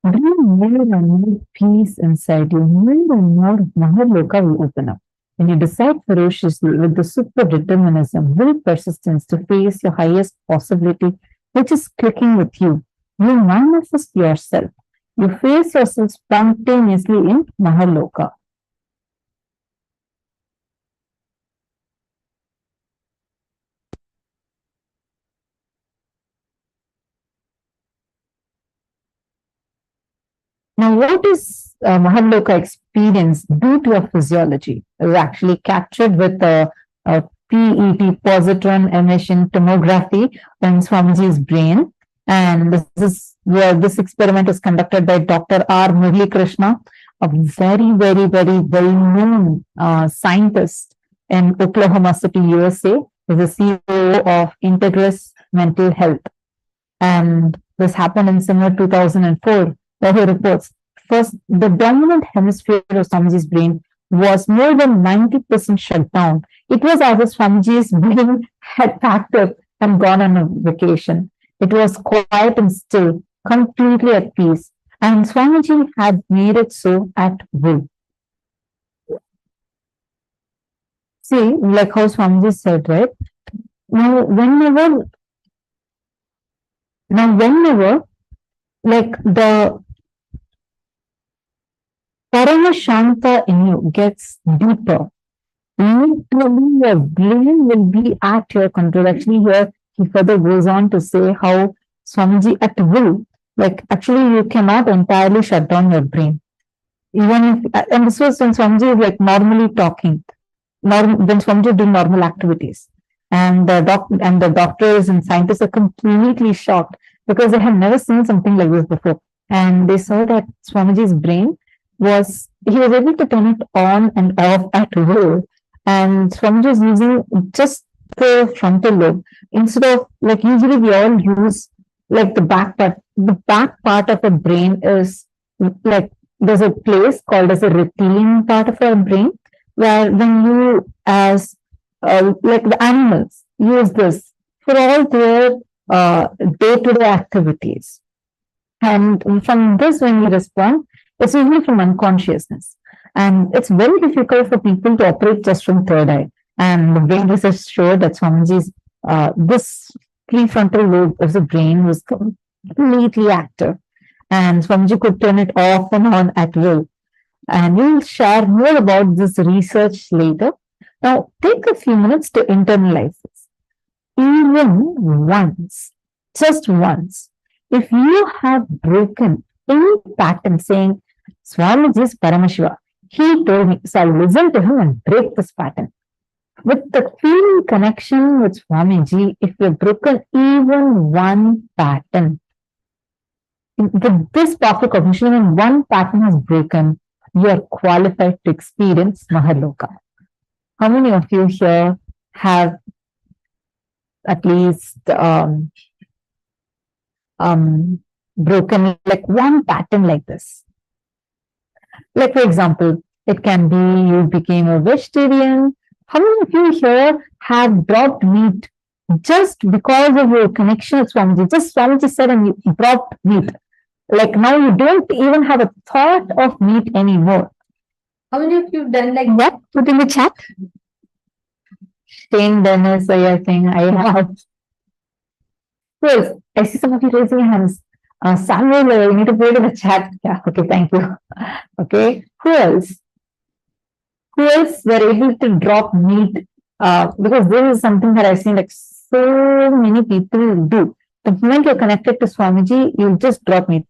Bring more and more peace inside you. More and more Maharloka will open up. When you decide ferociously with the super determinism, will persistence to face your highest possibility, which is clicking with you. You manifest yourself. You face yourself spontaneously in Maharloka. Now, what is Maharloka experience do to your physiology? It is actually captured with a PET, positron emission tomography in Swamiji's brain. And this is where this experiment is conducted by Dr. R. Murli Krishna, a very, very, very well-known scientist in Oklahoma City, USA. He's the CEO of Integris Mental Health. And this happened in summer 2004, where he reports, first, the dominant hemisphere of Swamiji's brain was more than 90% shut down. It was as if Swamiji's brain had packed up and gone on a vacation. It was quiet and still, completely at peace. And Swamiji had made it so at will. See, like how Swamiji said, right? Now, whenever like the Paramashanta in you gets deeper, literally your brain will be at your control. Actually, here he further goes on to say how Swamiji at will, like actually you cannot entirely shut down your brain. Even if, and this was when Swamiji is like normally talking, when Swamiji doing normal activities. And the doctors and scientists are completely shocked because they had never seen something like this before. And they saw that Swamiji's brain he was able to turn it on and off at will. And Swamiji is using just the frontal lobe instead of, like, usually we all use like the back part. The back part of the brain is like, there's a place called as a reptilian part of our brain, where when you as like the animals use this for all their day-to-day activities. And from this, when we respond, it's usually from unconsciousness. And it's very difficult for people to operate just from third eye. And the brain research showed that Swamiji's, this prefrontal lobe of the brain was completely active. And Swamiji could turn it off and on at will. And we'll share more about this research later. Now, take a few minutes to internalize this. Even once, just once, if you have broken any pattern saying, Swamiji is Paramashiva, he told me, so I'll listen to him and break this pattern. With the feeling connection with Swamiji, if you've broken even one pattern, with this powerful cognition, when one pattern has broken, you are qualified to experience Maharloka. How many of you here have at least broken like one pattern like this? Like, for example, it can be you became a vegetarian. How many of you here have dropped meat just because of your connection with Swamiji? Just Swamiji said and you dropped meat. Like now you don't even have a thought of meat anymore. How many of you have done like that? Put in the chat. Shane, Dennis, I think I have. Yes, I see some of you raising your hands. Samuel, you need to put it in the chat. Yeah, okay, thank you. Okay, who else? Who else were able to drop meat? Because this is something that I've seen like so many people do. The moment you're connected to Swamiji, you'll just drop meat.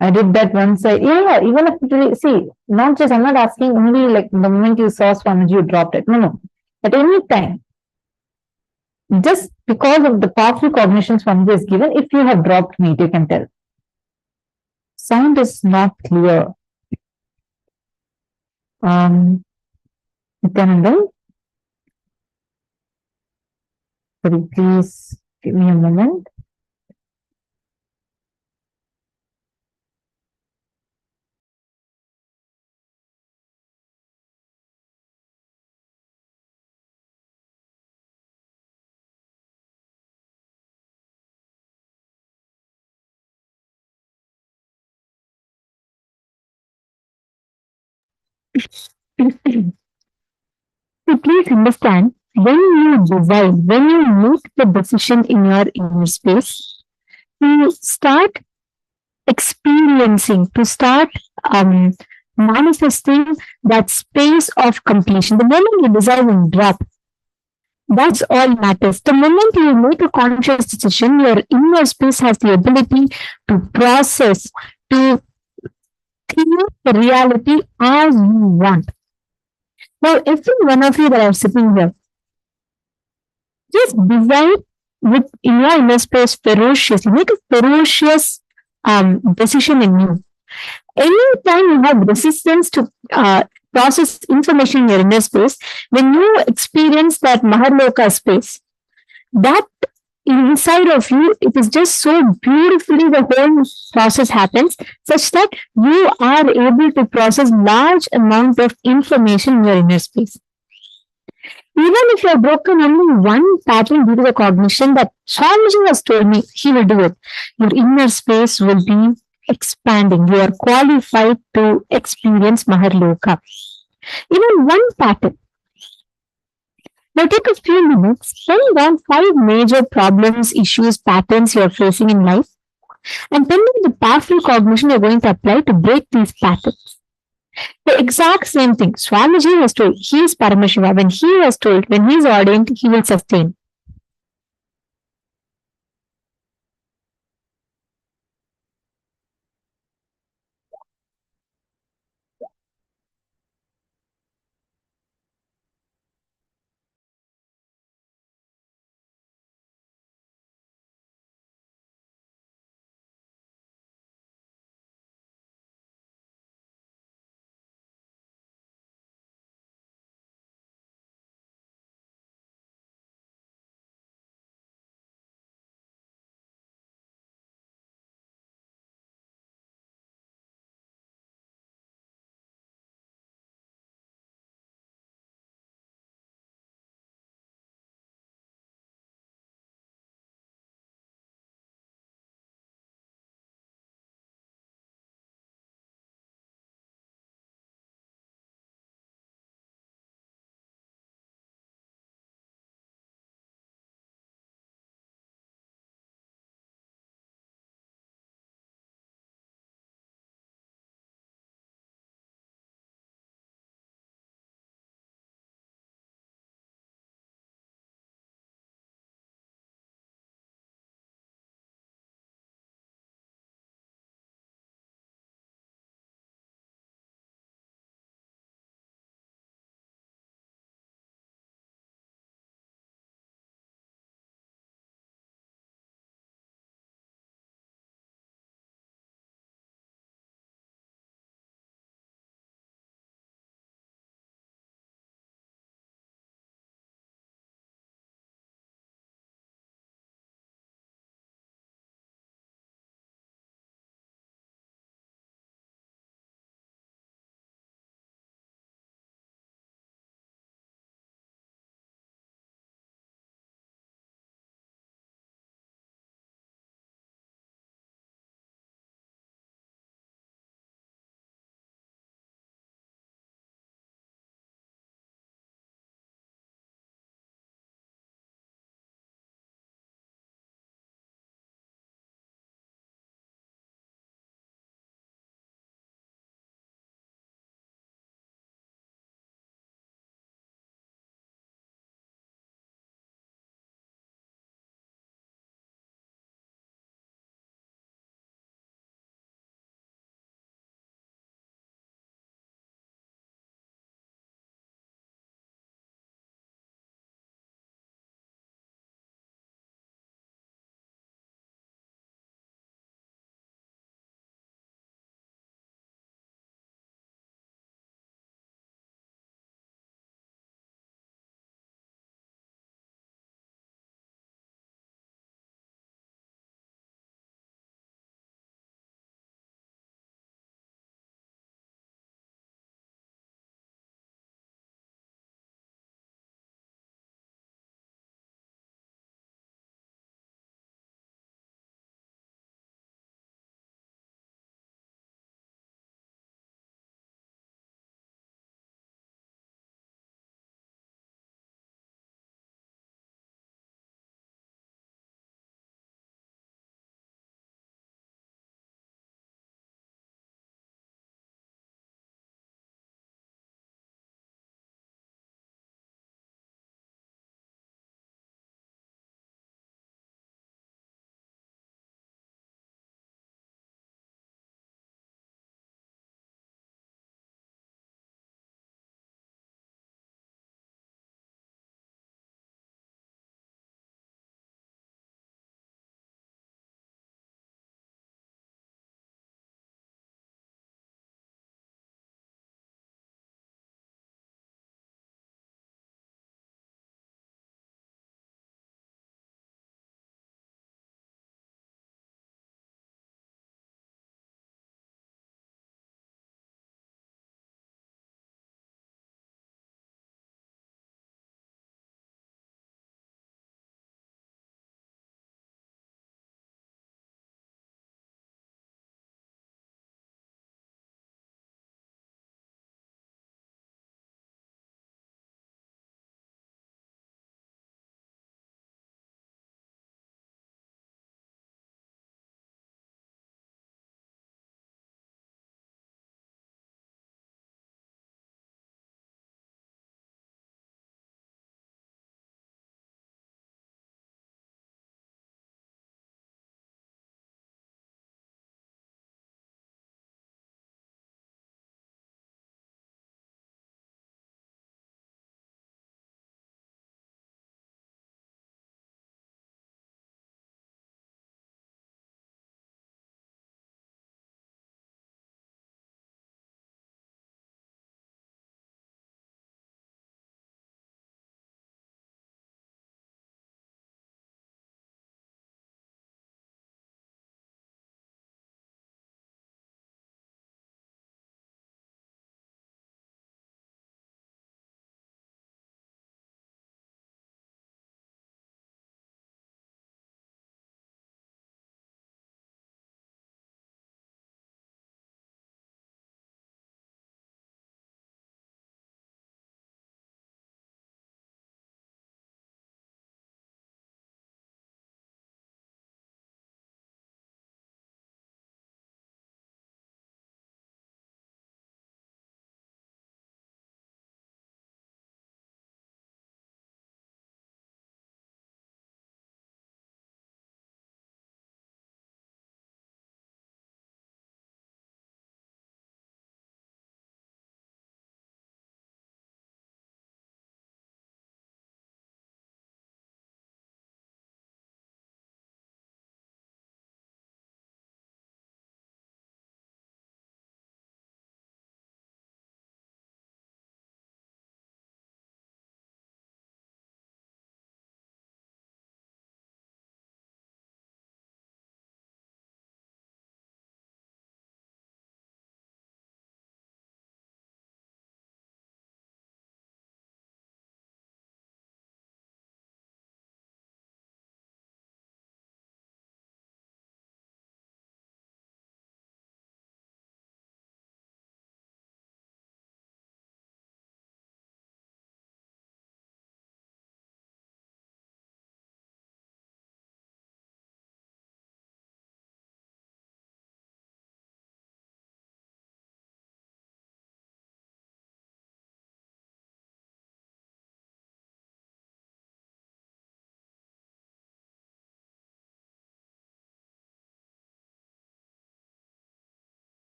I did that once. Yeah, even if, see, not just, I'm not asking only like the moment you saw Swamiji, you dropped it. No. At any time, just because of the powerful cognition Swamiji is given, if you have dropped meat, you can tell. Sound is not clear. Nithyananda, could you please give me a moment? So please understand, when you decide, when you make the decision in your inner space, to start experiencing, to start manifesting that space of completion. The moment you decide and drop, that's all matters. The moment you make a conscious decision, your inner space has the ability to process, to create the reality as you want. Now, every one of you that are sitting here, just decide with in your inner space ferociously. Make a ferocious decision in you. Anytime you have resistance to process information in your inner space, when you experience that Maharloka space, that inside of you, it is just so beautifully the whole process happens, such that you are able to process large amount of information in your inner space. Even if you have broken only one pattern due to the cognition that Swamiji has told me, he will do it. Your inner space will be expanding. You are qualified to experience Maharloka. Even one pattern. Now take a few minutes, write down 5 major problems, issues, patterns you are facing in life, and tell me the powerful cognition you are going to apply to break these patterns. The exact same thing Swamiji has told. He is Paramashiva. When he has told, when he is ordained, he will sustain.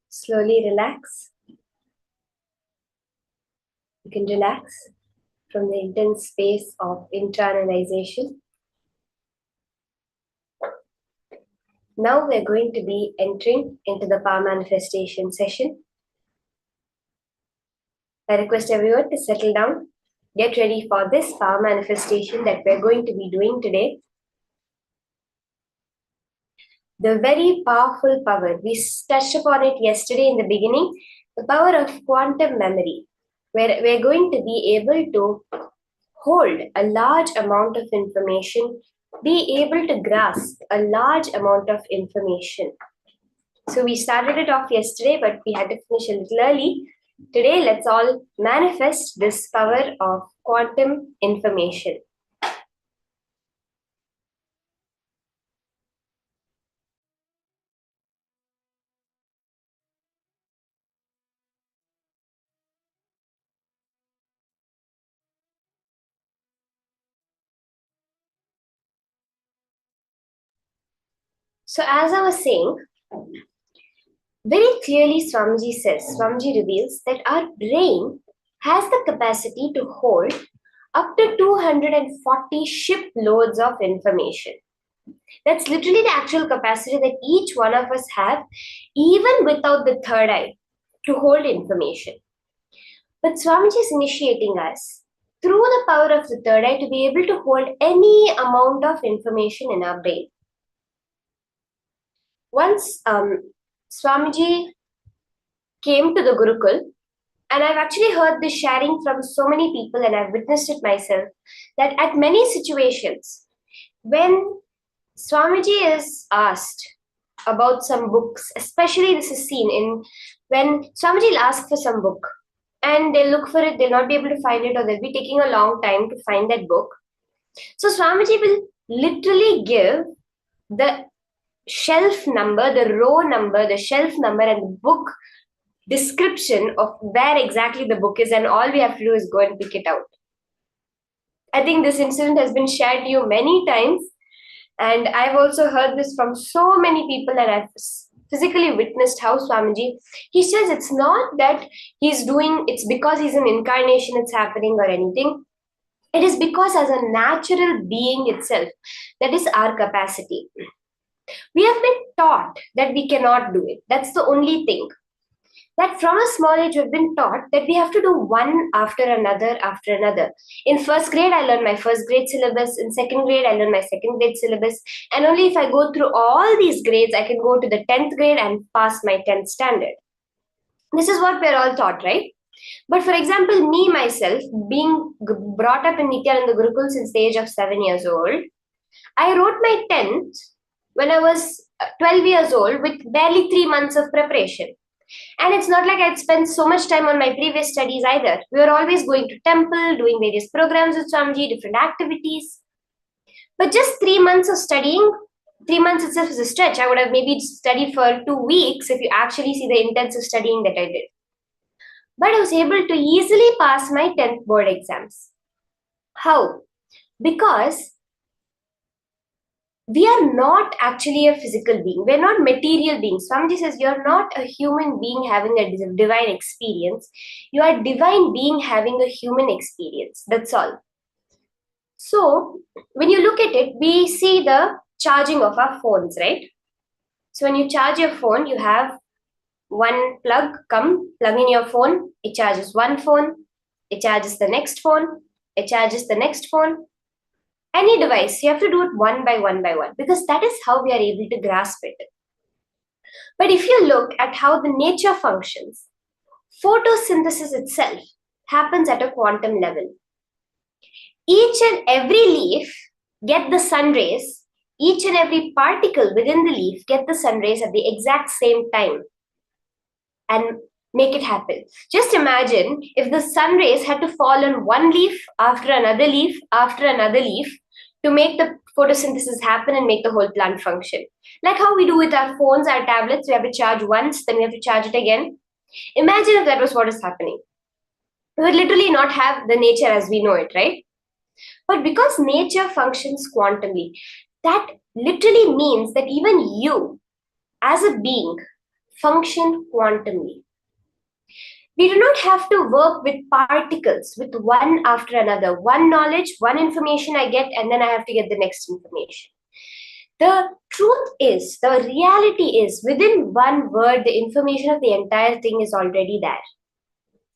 Slowly relax. You can relax from the intense space of internalization. Now we're going to be entering into the power manifestation session. I request everyone to settle down, get ready for this power manifestation that we're going to be doing today. The very powerful power, we touched upon it yesterday in the beginning, the power of quantum memory, where we're going to be able to hold a large amount of information, be able to grasp a large amount of information. So we started it off yesterday, but we had to finish a little early. Today, let's all manifest this power of quantum information. So as I was saying, very clearly Swamiji reveals that our brain has the capacity to hold up to 240 shiploads of information. That's literally the actual capacity that each one of us have, even without the third eye, to hold information. But Swamiji is initiating us through the power of the third eye to be able to hold any amount of information in our brain. Once Swamiji came to the Gurukul, and I've actually heard this sharing from so many people, and I've witnessed it myself, that at many situations, when Swamiji is asked about some books, especially this is seen in when Swamiji will ask for some book, and they'll look for it, they'll not be able to find it, or they'll be taking a long time to find that book. So Swamiji will literally give the shelf number, the row number, the shelf number, and the book description of where exactly the book is, and all we have to do is go and pick it out. I think this incident has been shared to you many times, and I've also heard this from so many people, and I've physically witnessed how Swamiji, he says it's not that he's doing, it's because he's an incarnation it's happening or anything. It is because as a natural being itself, that is our capacity. We have been taught that we cannot do it. That's the only thing. That from a small age, we've been taught that we have to do one after another after another. In first grade, I learned my first grade syllabus. In second grade, I learned my second grade syllabus. And only if I go through all these grades, I can go to the 10th grade and pass my 10th standard. This is what we're all taught, right? But for example, me, myself, being brought up in Nithyananda Gurukul since the age of 7 years old, I wrote my 10th when I was 12 years old with barely 3 months of preparation. And it's not like I'd spent so much time on my previous studies either. We were always going to temple, doing various programs with Swamiji, different activities. But just 3 months of studying, 3 months itself is a stretch. I would have maybe studied for 2 weeks if you actually see the intensive studying that I did. But I was able to easily pass my 10th board exams. How? Because we are not actually a physical being. We're not material beings. Swamiji says you're not a human being having a divine experience. You are a divine being having a human experience. That's all. So when you look at it, we see the charging of our phones, right? So when you charge your phone, you have one plug, plug in your phone. It charges one phone. It charges the next phone. It charges the next phone. Any device, you have to do it one by one, because that is how we are able to grasp it. But if you look at how the nature functions, photosynthesis itself happens at a quantum level. Each and every leaf get the sun rays, each and every particle within the leaf get the sun rays at the exact same time and make it happen. Just imagine if the sun rays had to fall on one leaf after another leaf after another leaf to make the photosynthesis happen and make the whole plant function. Like how we do with our phones, our tablets, we have to charge once, then we have to charge it again. Imagine if that was what is happening. We would literally not have the nature as we know it, right? But because nature functions quantumly, that literally means that even you, as a being, function quantumly. We do not have to work with particles, with one after another. One knowledge, one information I get, and then I have to get the next information. The truth is, the reality is, within one word, the information of the entire thing is already there.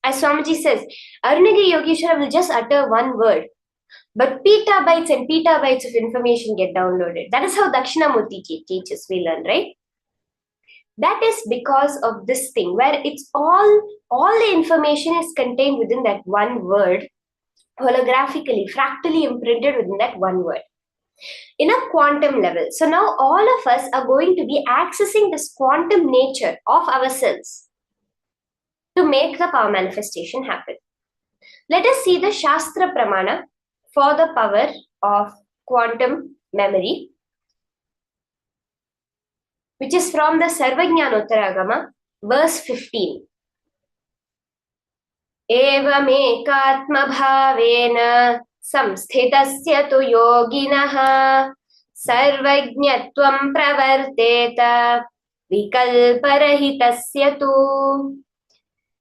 As Swamiji says, Arunagiri Yogeshwara will just utter one word, but petabytes and petabytes of information get downloaded. That is how Dakshinamurti teaches, we learn, right? That is because of this thing, where it's all the information is contained within that one word, holographically, fractally imprinted within that one word. In a quantum level. So now all of us are going to be accessing this quantum nature of ourselves to make the power manifestation happen. Let us see the Shastra Pramana for the power of quantum memory, which is from the Sarvajnanottaragama, verse 15. Evamekatma bhavena samsthitasya tu yoginaha sarvajñatvam pravarteta vikalparahitasya tu.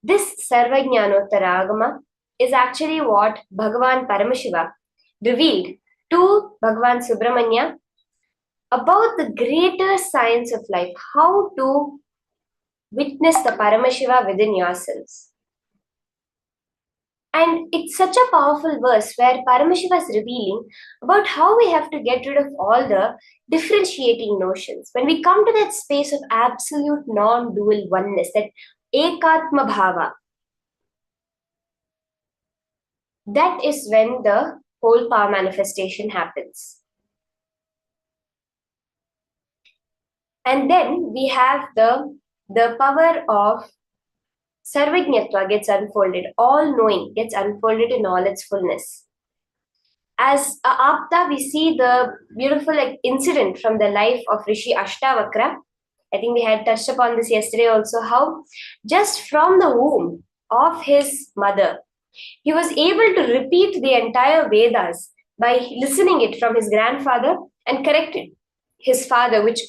This Sarvajnanottaragama is actually what Bhagavan Paramashiva revealed to Bhagavan Subramanya about the greater science of life, how to witness the Paramashiva within yourselves. And it's such a powerful verse where Paramashiva is revealing about how we have to get rid of all the differentiating notions. When we come to that space of absolute non-dual oneness, that ekatma bhava, that is when the whole power manifestation happens. And then we have the power of Sarvajñatva gets unfolded, all knowing gets unfolded in all its fullness. As a Apta, we see the beautiful incident from the life of Rishi Ashtavakra. I think we had touched upon this yesterday also, how just from the womb of his mother, he was able to repeat the entire Vedas by listening it from his grandfather and corrected his father, which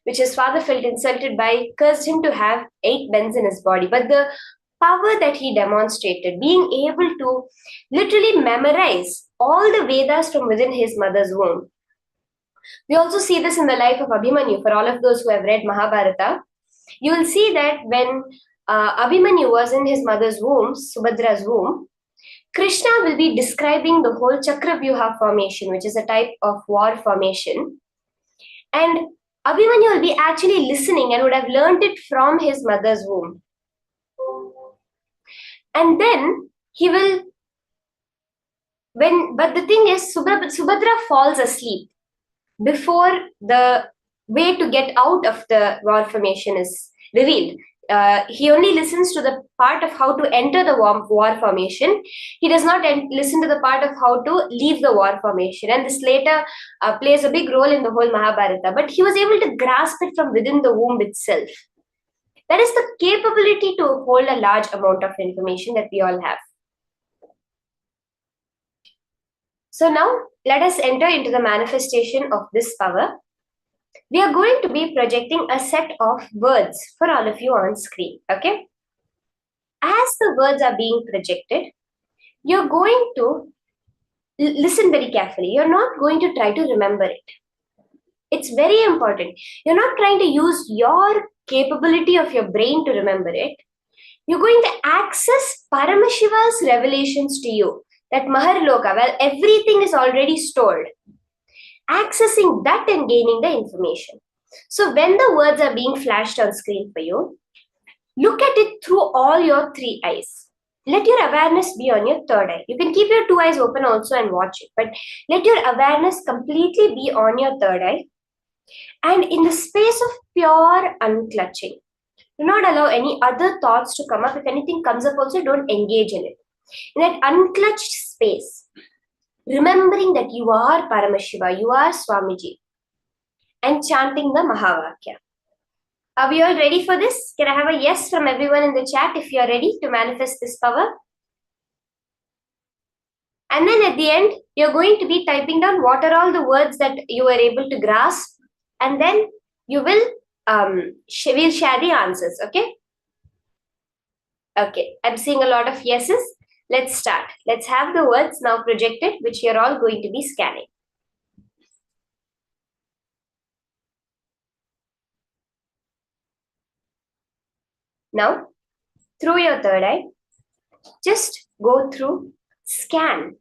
his father felt insulted by, cursed him to have 8 bends in his body. But the power that he demonstrated, being able to literally memorize all the Vedas from within his mother's womb. We also see this in the life of Abhimanyu. For all of those who have read Mahabharata, you will see that when Abhimanyu was in his mother's womb, Subhadra's womb, Krishna will be describing the whole Chakravyuha formation, which is a type of war formation. And Abhimanyu will be actually listening and would have learned it from his mother's womb. And then he will, but the thing is, Subhadra falls asleep before the way to get out of the war formation is revealed. He only listens to the part of how to enter the war formation. He does not listen to the part of how to leave the war formation. And this later plays a big role in the whole Mahabharata. But he was able to grasp it from within the womb itself. That is the capability to hold a large amount of information that we all have. So now let us enter into the manifestation of this power. We are going to be projecting a set of words for all of you on screen, okay? As the words are being projected, you're going to listen very carefully. You're not going to try to remember it. It's very important. You're not trying to use your capability of your brain to remember it. You're going to access Paramashiva's revelations to you, that Maharloka, well, everything is already stored. Accessing that and gaining the information. So when the words are being flashed on screen for you, look at it through all your 3 eyes. Let your awareness be on your 3rd eye. You can keep your 2 eyes open also and watch it, but let your awareness completely be on your 3rd eye. And in the space of pure unclutching, do not allow any other thoughts to come up. If anything comes up also, don't engage in it. In that unclutched space, remembering that you are Paramashiva, you are Swamiji, and chanting the Mahavakya. Are we all ready for this? Can I have a yes from everyone in the chat if you are ready to manifest this power? And then at the end, you're going to be typing down what are all the words that you were able to grasp, and then you will we'll share the answers, okay? Okay, I'm seeing a lot of yeses. Let's start. Let's have the words now projected, which you're all going to be scanning. Now, through your third eye, just go through, scan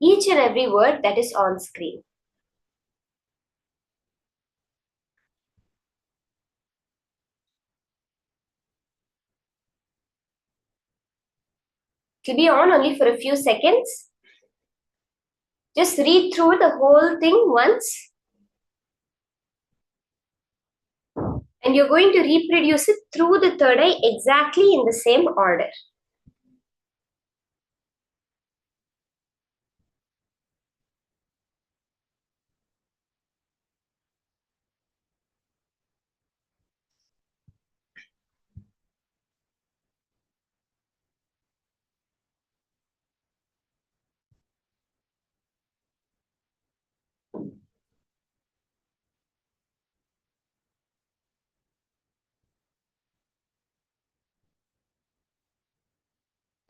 each and every word that is on screen. It will be on only for a few seconds. Just read through the whole thing once. And you're going to reproduce it through the third eye exactly in the same order.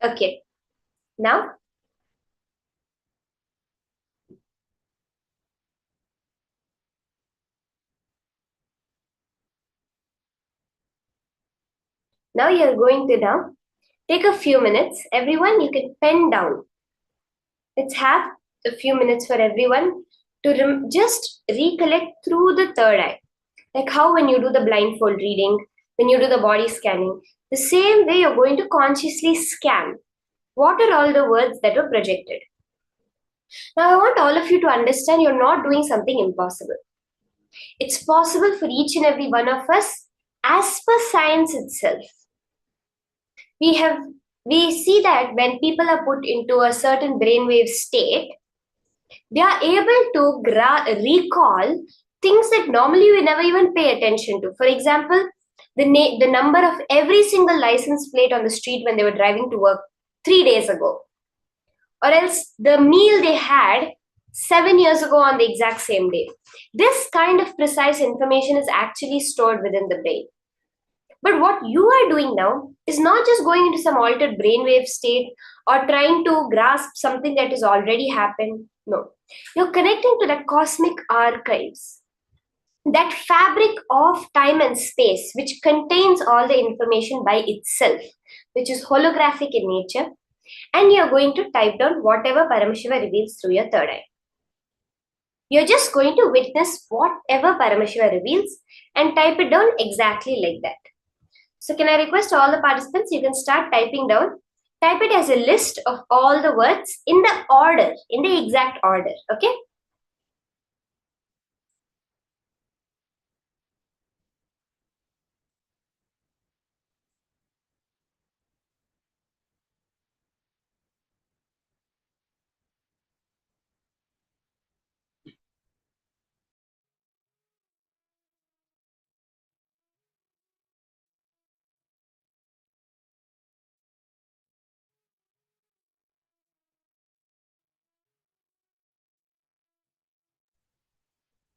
Okay, now you're going to now take a few minutes. Everyone, you can pen down. Let's have a few minutes for everyone to just recollect through the third eye. Like how when you do the blindfold reading, when you do the body scanning, the same way you're going to consciously scan. What are all the words that were projected? Now I want all of you to understand you're not doing something impossible. It's possible for each and every one of us as per science itself. We see that when people are put into a certain brainwave state, they are able to recall things that normally we never even pay attention to. For example, the number of every single license plate on the street when they were driving to work 3 days ago, or else the meal they had 7 years ago on the exact same day. This kind of precise information is actually stored within the brain. But what you are doing now is not just going into some altered brainwave state or trying to grasp something that has already happened. No, you're connecting to the cosmic archives, that fabric of time and space, which contains all the information by itself, which is holographic in nature. And you're going to type down whatever Paramashiva reveals through your third eye. You're just going to witness whatever Paramashiva reveals and type it down exactly like that. So can I request all the participants, you can start typing down. Type it as a list of all the words in the order, in the exact order, okay?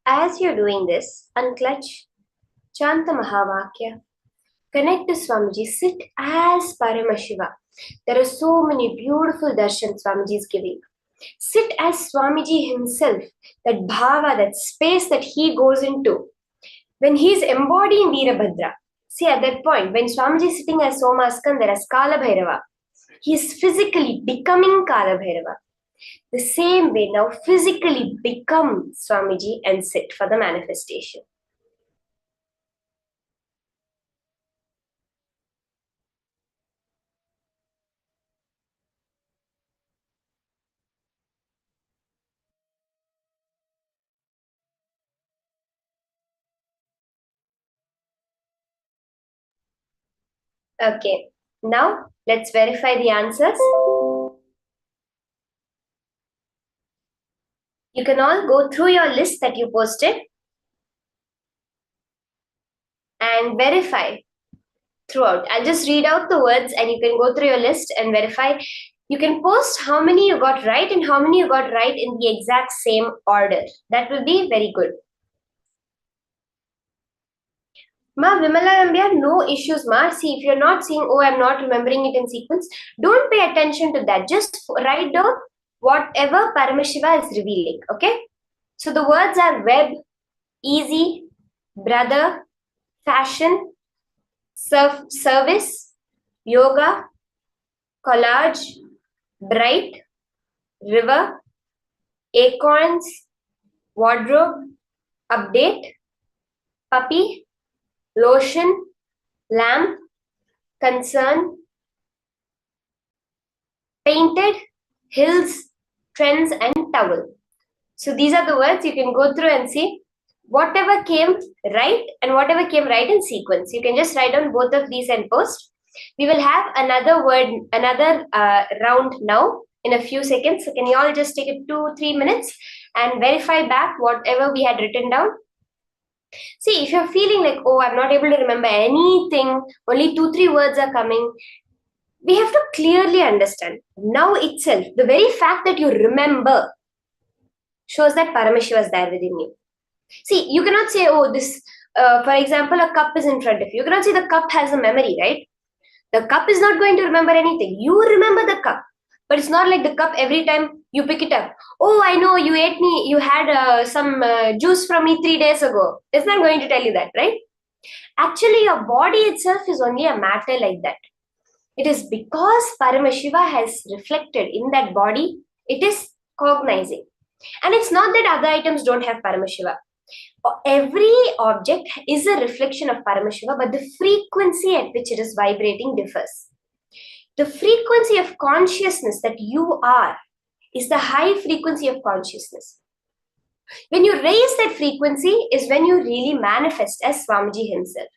As you're doing this, unclutch, chant the Mahavakya, connect to Swamiji, sit as Paramashiva. There are so many beautiful darshans Swamiji is giving. Sit as Swamiji himself, that bhava, that space that he goes into. When he's embodying Veerabhadra, see at that point, when Swamiji is sitting as Somaskandar, as Kalabhairava, he is physically becoming Kalabhairava. The same way, now physically become Swamiji and sit for the manifestation. Okay, now let's verify the answers. You can all go through your list that you posted and verify throughout. I'll just read out the words and you can go through your list and verify. You can post how many you got right and how many you got right in the exact same order. That will be very good. Ma Vimala Ramya, no issues, Ma. See, if you're not seeing, oh, I'm not remembering it in sequence, don't pay attention to that. Just write down whatever Paramashiva is revealing, okay? So the words are web, easy, brother, fashion, service, yoga, collage, bright, river, acorns, wardrobe, update, puppy, lotion, lamp, concern, painted, hills, trends, and towel. So these are the words you can go through and see whatever came right and whatever came right in sequence. You can just write down both of these and post. We will have another round now in a few seconds. So can you all just take it 2-3 minutes and verify back whatever we had written down? See, if you're feeling like, oh, I'm not able to remember anything, only 2-3 words are coming, we have to clearly understand now itself, the very fact that you remember shows that Paramashiva is there within you. See, you cannot say, oh, this, for example, a cup is in front of you. You cannot say the cup has a memory, right? The cup is not going to remember anything. You remember the cup. But it's not like the cup every time you pick it up. Oh, I know you had some juice from me 3 days ago. It's not going to tell you that, right? Actually, your body itself is only a matter like that. It is because Paramashiva has reflected in that body, it is cognizing. And it's not that other items don't have Paramashiva. Every object is a reflection of Paramashiva, but the frequency at which it is vibrating differs. The frequency of consciousness that you are is the high frequency of consciousness. When you raise that frequency is when you really manifest as Swamiji himself.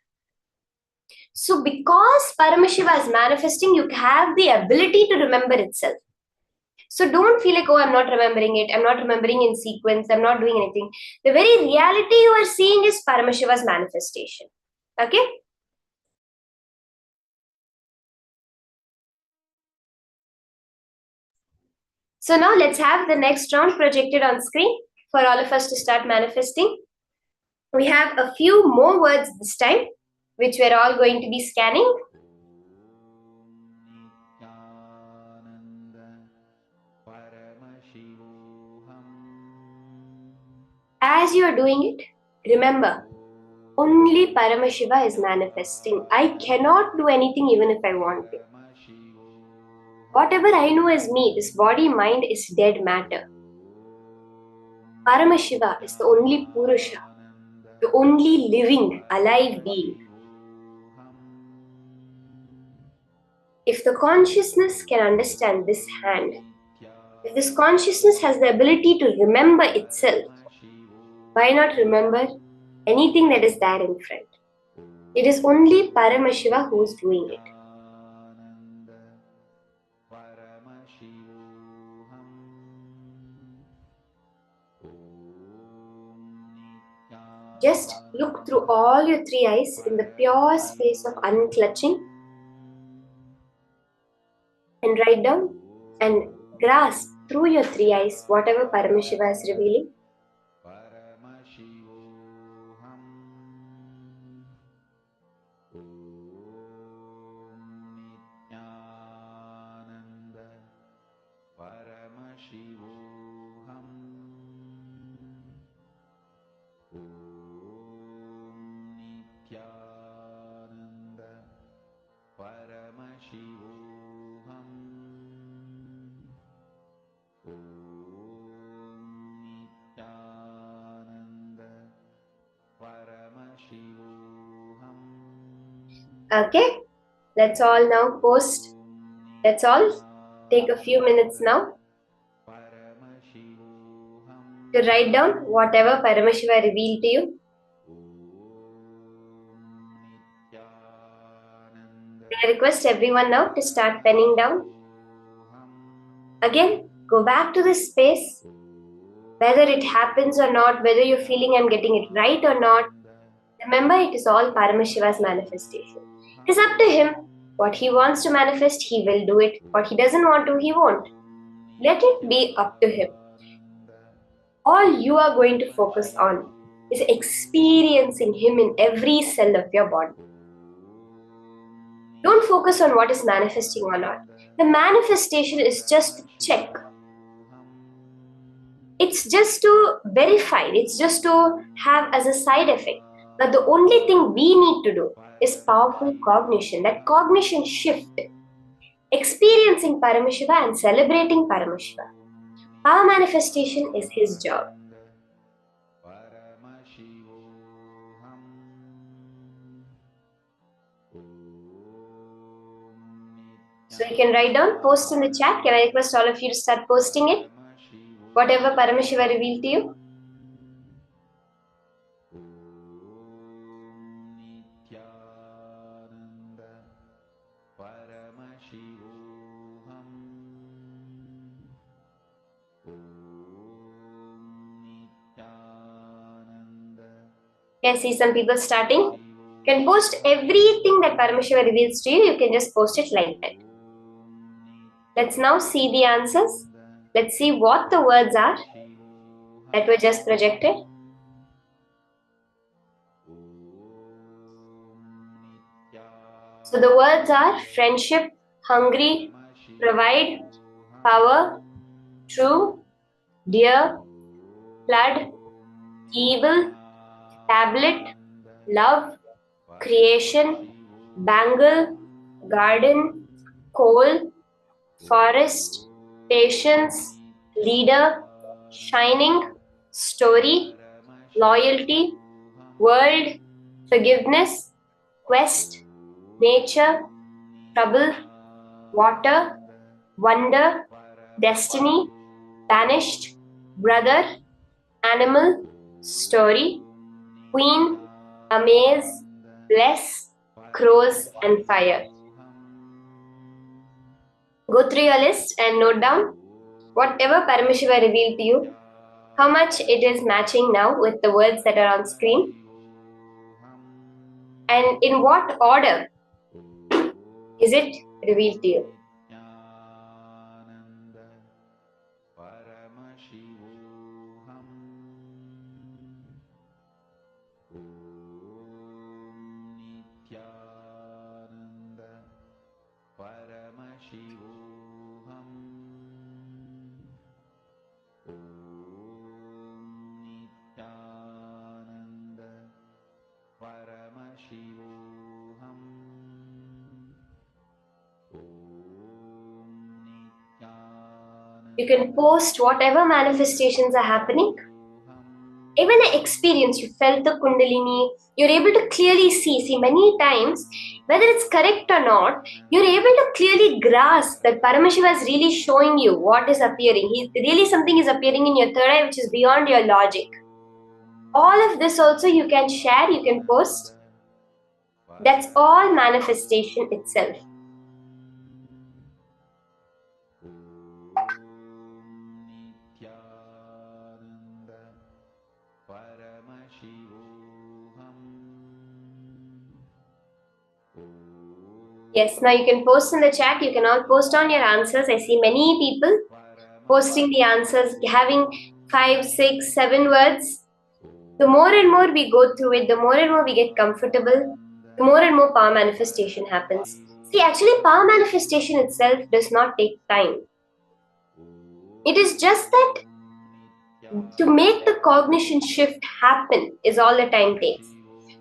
So because Paramashiva is manifesting, you have the ability to remember itself. So don't feel like, oh, I'm not remembering it. I'm not remembering in sequence. I'm not doing anything. The very reality you are seeing is Paramashiva's manifestation. Okay? So now let's have the next round projected on screen for all of us to start manifesting. We have a few more words this time, which we're all going to be scanning. As you are doing it, remember, only Paramashiva is manifesting. I cannot do anything even if I want to. Whatever I know as me, this body, mind is dead matter. Paramashiva is the only Purusha, the only living, alive being. If the consciousness can understand this hand, if this consciousness has the ability to remember itself, why not remember anything that is there in front? It is only Paramashiva who is doing it. Just look through all your 3 eyes in the pure space of unclutching and write down and grasp through your 3 eyes whatever Paramashiva is revealing. Okay, let's all now post. Let's all take a few minutes now to write down whatever Paramashiva revealed to you. I request everyone now to start penning down. Again, go back to this space. Whether it happens or not, whether you're feeling I'm getting it right or not, remember it is all Paramashiva's manifestation. It is up to him. What he wants to manifest, he will do it. What he doesn't want to, he won't. Let it be up to him. All you are going to focus on is experiencing Him in every cell of your body. Don't focus on what is manifesting or not. The manifestation is just to check. It's just to verify. It's just to have as a side effect. But the only thing we need to do is powerful cognition. That cognition shift. Experiencing Paramashiva and celebrating Paramashiva. Power manifestation is his job. So you can write down, post in the chat. Can I request all of you to start posting it? Whatever Paramashiva revealed to you. I see some people starting. You can post everything that Paramashiva reveals to you. You can just post it like that. Let's now see the answers. Let's see what the words are that were just projected. So the words are friendship, hungry, provide, power, true, dear, flood, evil, tablet, love, creation, bangle, garden, coal, forest, patience, leader, shining, story, loyalty, world, forgiveness, quest, nature, trouble, water, wonder, destiny, banished, brother, animal, story, queen, amaze, bless, crows, and fire. Go through your list and note down whatever Paramashiva revealed to you, how much it is matching now with the words that are on screen, and in what order is it revealed to you. You can post whatever manifestations are happening. Even an experience, you felt the Kundalini, you're able to clearly see many times, whether it's correct or not, you're able to clearly grasp that Paramashiva is really showing you what is appearing. Something is appearing in your third eye which is beyond your logic. All of this also you can share, you can post. That's all manifestation itself. Yes, now you can post in the chat. You can all post on your answers. I see many people posting the answers, having 5, 6, 7 words. The more and more we go through it, the more and more we get comfortable, the more and more power manifestation happens. See, actually, power manifestation itself does not take time. It is just that to make the cognition shift happen is all the time takes.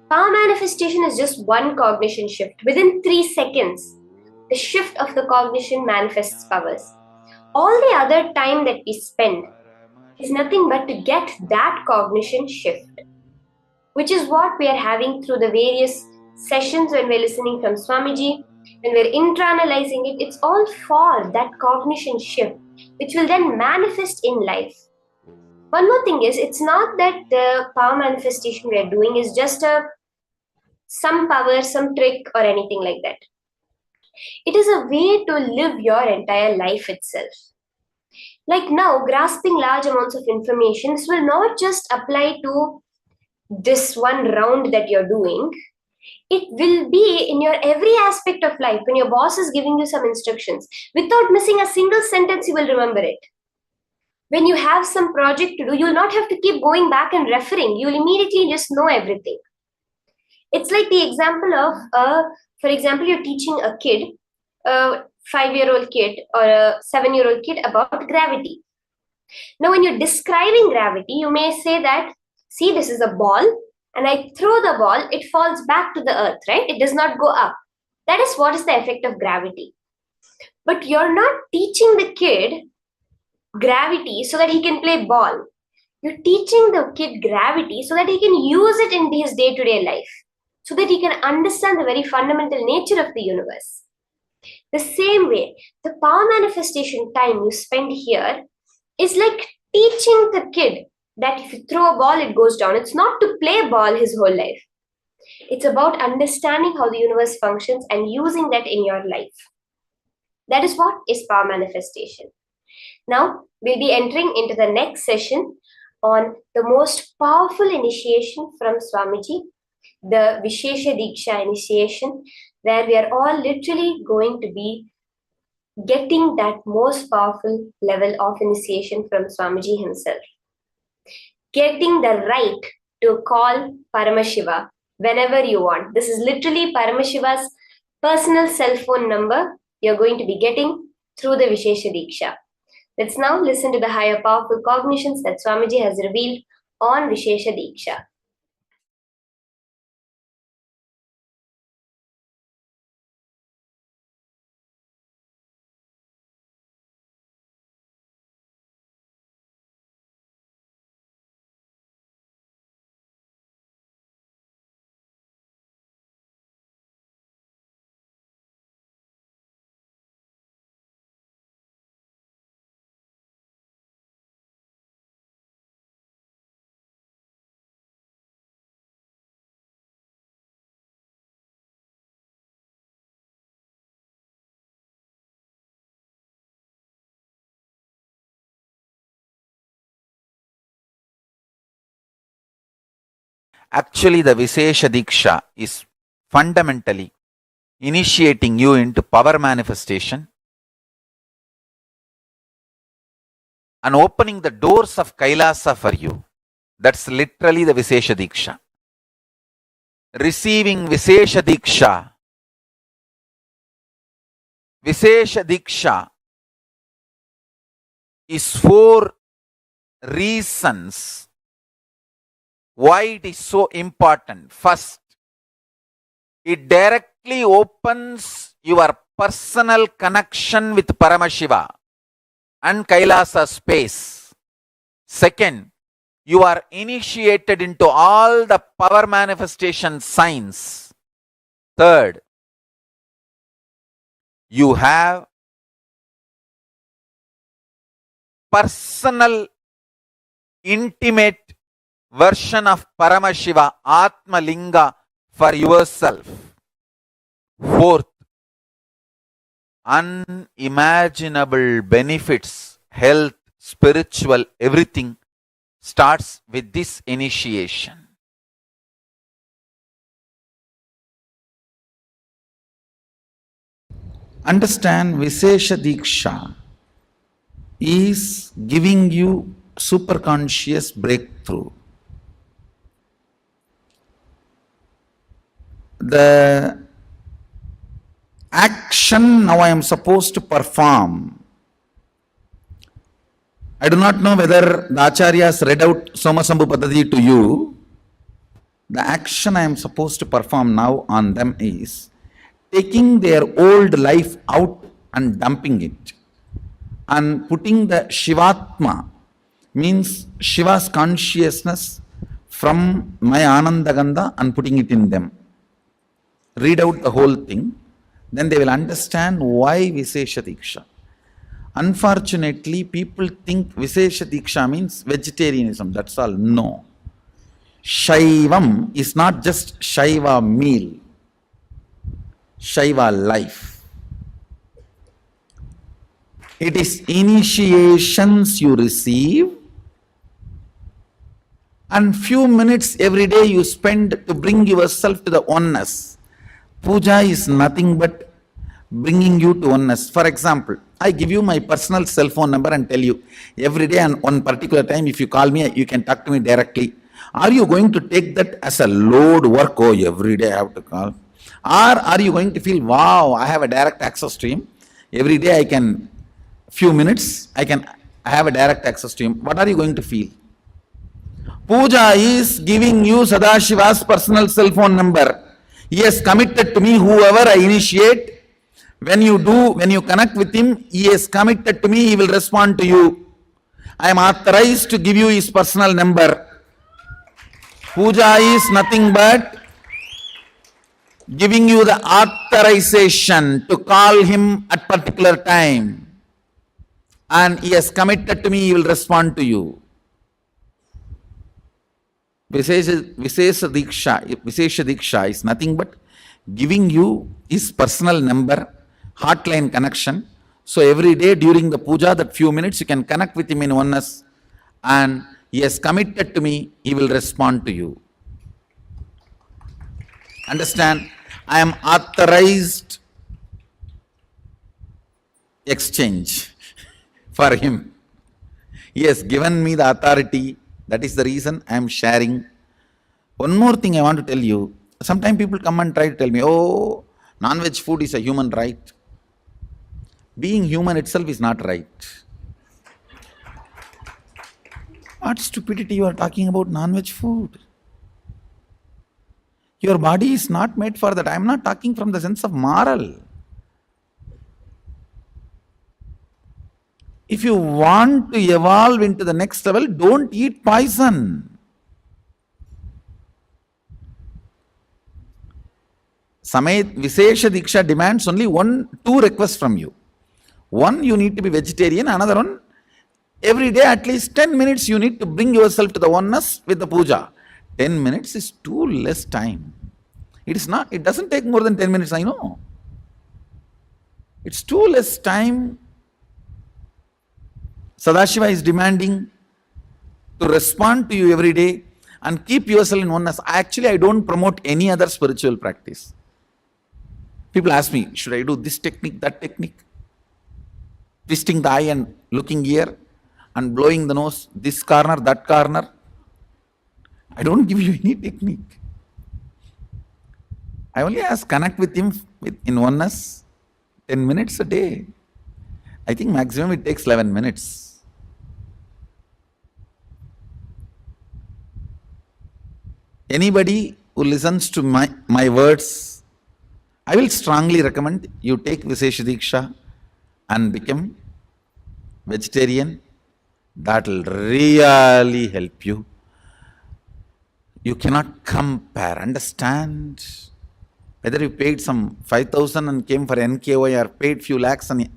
Power manifestation is just one cognition shift. Within 3 seconds, the shift of the cognition manifests powers. All the other time that we spend is nothing but to get that cognition shift, which is what we are having through the various sessions when we're listening from Swamiji, when we're internalizing it. It's all for that cognition shift, which will then manifest in life. One more thing is, it's not that the power manifestation we are doing is just some power, some trick or anything like that. It is a way to live your entire life itself. Like now, grasping large amounts of information, this will not just apply to this one round that you're doing. It will be in your every aspect of life. When your boss is giving you some instructions, without missing a single sentence, you will remember it. When you have some project to do, you'll not have to keep going back and referring. You'll immediately just know everything. It's like the example of, for example, you're teaching a kid, a 5-year-old kid or a 7-year-old kid about gravity. Now, when you're describing gravity, you may say that, see, this is a ball, and I throw the ball, it falls back to the earth, right? It does not go up. That is what is the effect of gravity. But you're not teaching the kid gravity so that he can play ball. You're teaching the kid gravity so that he can use it in his day-to-day life, so that he can understand the very fundamental nature of the universe. The same way, the power manifestation time you spend here is like teaching the kid that if you throw a ball, it goes down. It's not to play ball his whole life. It's about understanding how the universe functions and using that in your life. That is what is power manifestation. Now, we'll be entering into the next session on the most powerful initiation from Swamiji, the Vishesha Diksha initiation, where we are all literally going to be getting that most powerful level of initiation from Swamiji himself. Getting the right to call Paramashiva whenever you want. This is literally Paramashiva's personal cell phone number you're going to be getting through the Vishesha Diksha. Let's now listen to the higher powerful cognitions that Swamiji has revealed on Vishesha Diksha. Actually, the Vishesha Diksha is fundamentally initiating you into power manifestation and opening the doors of Kailasa for you. That's literally the Vishesha Diksha. Receiving Vishesha Diksha. Vishesha Diksha is 4 reasons why it is so important. First, it directly opens your personal connection with Paramashiva and Kailasa space. Second, you are initiated into all the power manifestation signs. Third, you have personal, intimate version of Paramashiva, Atma Linga, for yourself. Fourth, unimaginable benefits, health, spiritual, everything starts with this initiation. Understand, Vishesha Diksha is giving you superconscious breakthrough. The action now I am supposed to perform. I do not know whether the Acharyas read out Somasambhu Paddhati to you. The action I am supposed to perform now on them is taking their old life out and dumping it and putting the Shivatma, means Shiva's consciousness, from my Anandagandha and putting it in them. Read out the whole thing, then they will understand why Vishesha Diksha. Unfortunately, people think Vishesha Diksha means vegetarianism, that's all. No. Shaivam is not just Shaiva meal, Shaiva life. It is initiations you receive and few minutes every day you spend to bring yourself to the oneness. Puja is nothing but bringing you to oneness. For example, I give you my personal cell phone number and tell you, every day and one particular time, if you call me, you can talk to me directly. Are you going to take that as a load work? Oh, every day I have to call. Or are you going to feel, wow, I have a direct access to him. Every day I can, few minutes, I have a direct access to him. What are you going to feel? Puja is giving you Sadashiva's personal cell phone number. He has committed to me, whoever I initiate. When you connect with him, he is committed to me, he will respond to you. I am authorized to give you his personal number. Puja is nothing but giving you the authorization to call him at particular time. And he has committed to me, he will respond to you. Vishesha Diksha is nothing but giving you his personal number, hotline connection. So every day during the puja, that few minutes you can connect with him in oneness, and he has committed to me, he will respond to you. Understand? I am authorized exchange for him. He has given me the authority. That is the reason I am sharing. One more thing I want to tell you. Sometimes people come and try to tell me, oh, non-veg food is a human right. Being human itself is not right. What stupidity you are talking about non-veg food? Your body is not made for that. I am not talking from the sense of moral. If you want to evolve into the next level, don't eat poison. Vishesha Diksha demands only two requests from you. One, you need to be vegetarian. Another one, every day at least 10 minutes you need to bring yourself to the oneness with the puja. 10 minutes is too less time. It doesn't take more than 10 minutes, I know. It's too less time. Sadashiva is demanding to respond to you every day and keep yourself in oneness. Actually, I don't promote any other spiritual practice. People ask me, should I do this technique, that technique? Twisting the eye and looking here and blowing the nose, this corner, that corner. I don't give you any technique. I only ask, connect with him in oneness 10 minutes a day. I think maximum it takes 11 minutes. Anybody who listens to my words, I will strongly recommend you take Vishesha Diksha and become vegetarian. That will really help you. You cannot compare, understand? Whether you paid some 5,000 and came for NKY or paid few lakhs and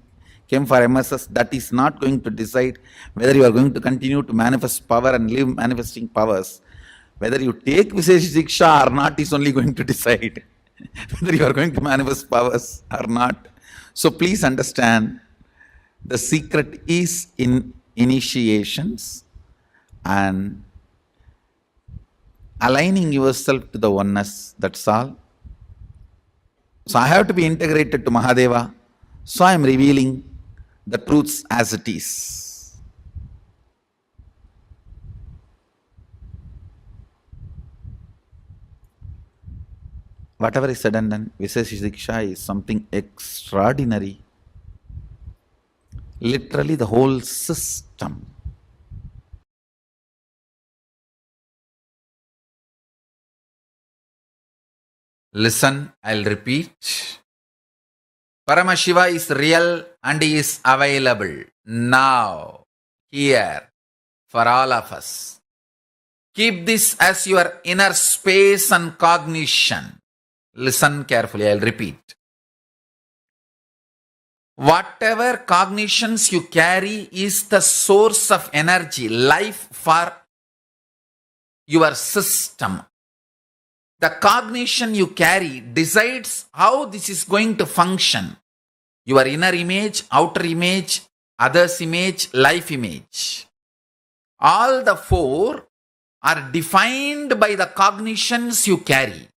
came for MSS, that is not going to decide whether you are going to continue to manifest power and live manifesting powers. Whether you take Vishesha Diksha or not is only going to decide whether you are going to manifest powers or not. So please understand, the secret is in initiations and aligning yourself to the oneness, that's all. So I have to be integrated to Mahadeva, so I am revealing the truths as it is. Whatever is said and done, Vishesha Diksha is something extraordinary. Literally the whole system. Listen, I'll repeat. Paramashiva is real and he is available now, here, for all of us. Keep this as your inner space and cognition. Listen carefully, I'll repeat. Whatever cognitions you carry is the source of energy, life for your system. The cognition you carry decides how this is going to function. Your inner image, outer image, others image, life image. All the four are defined by the cognitions you carry.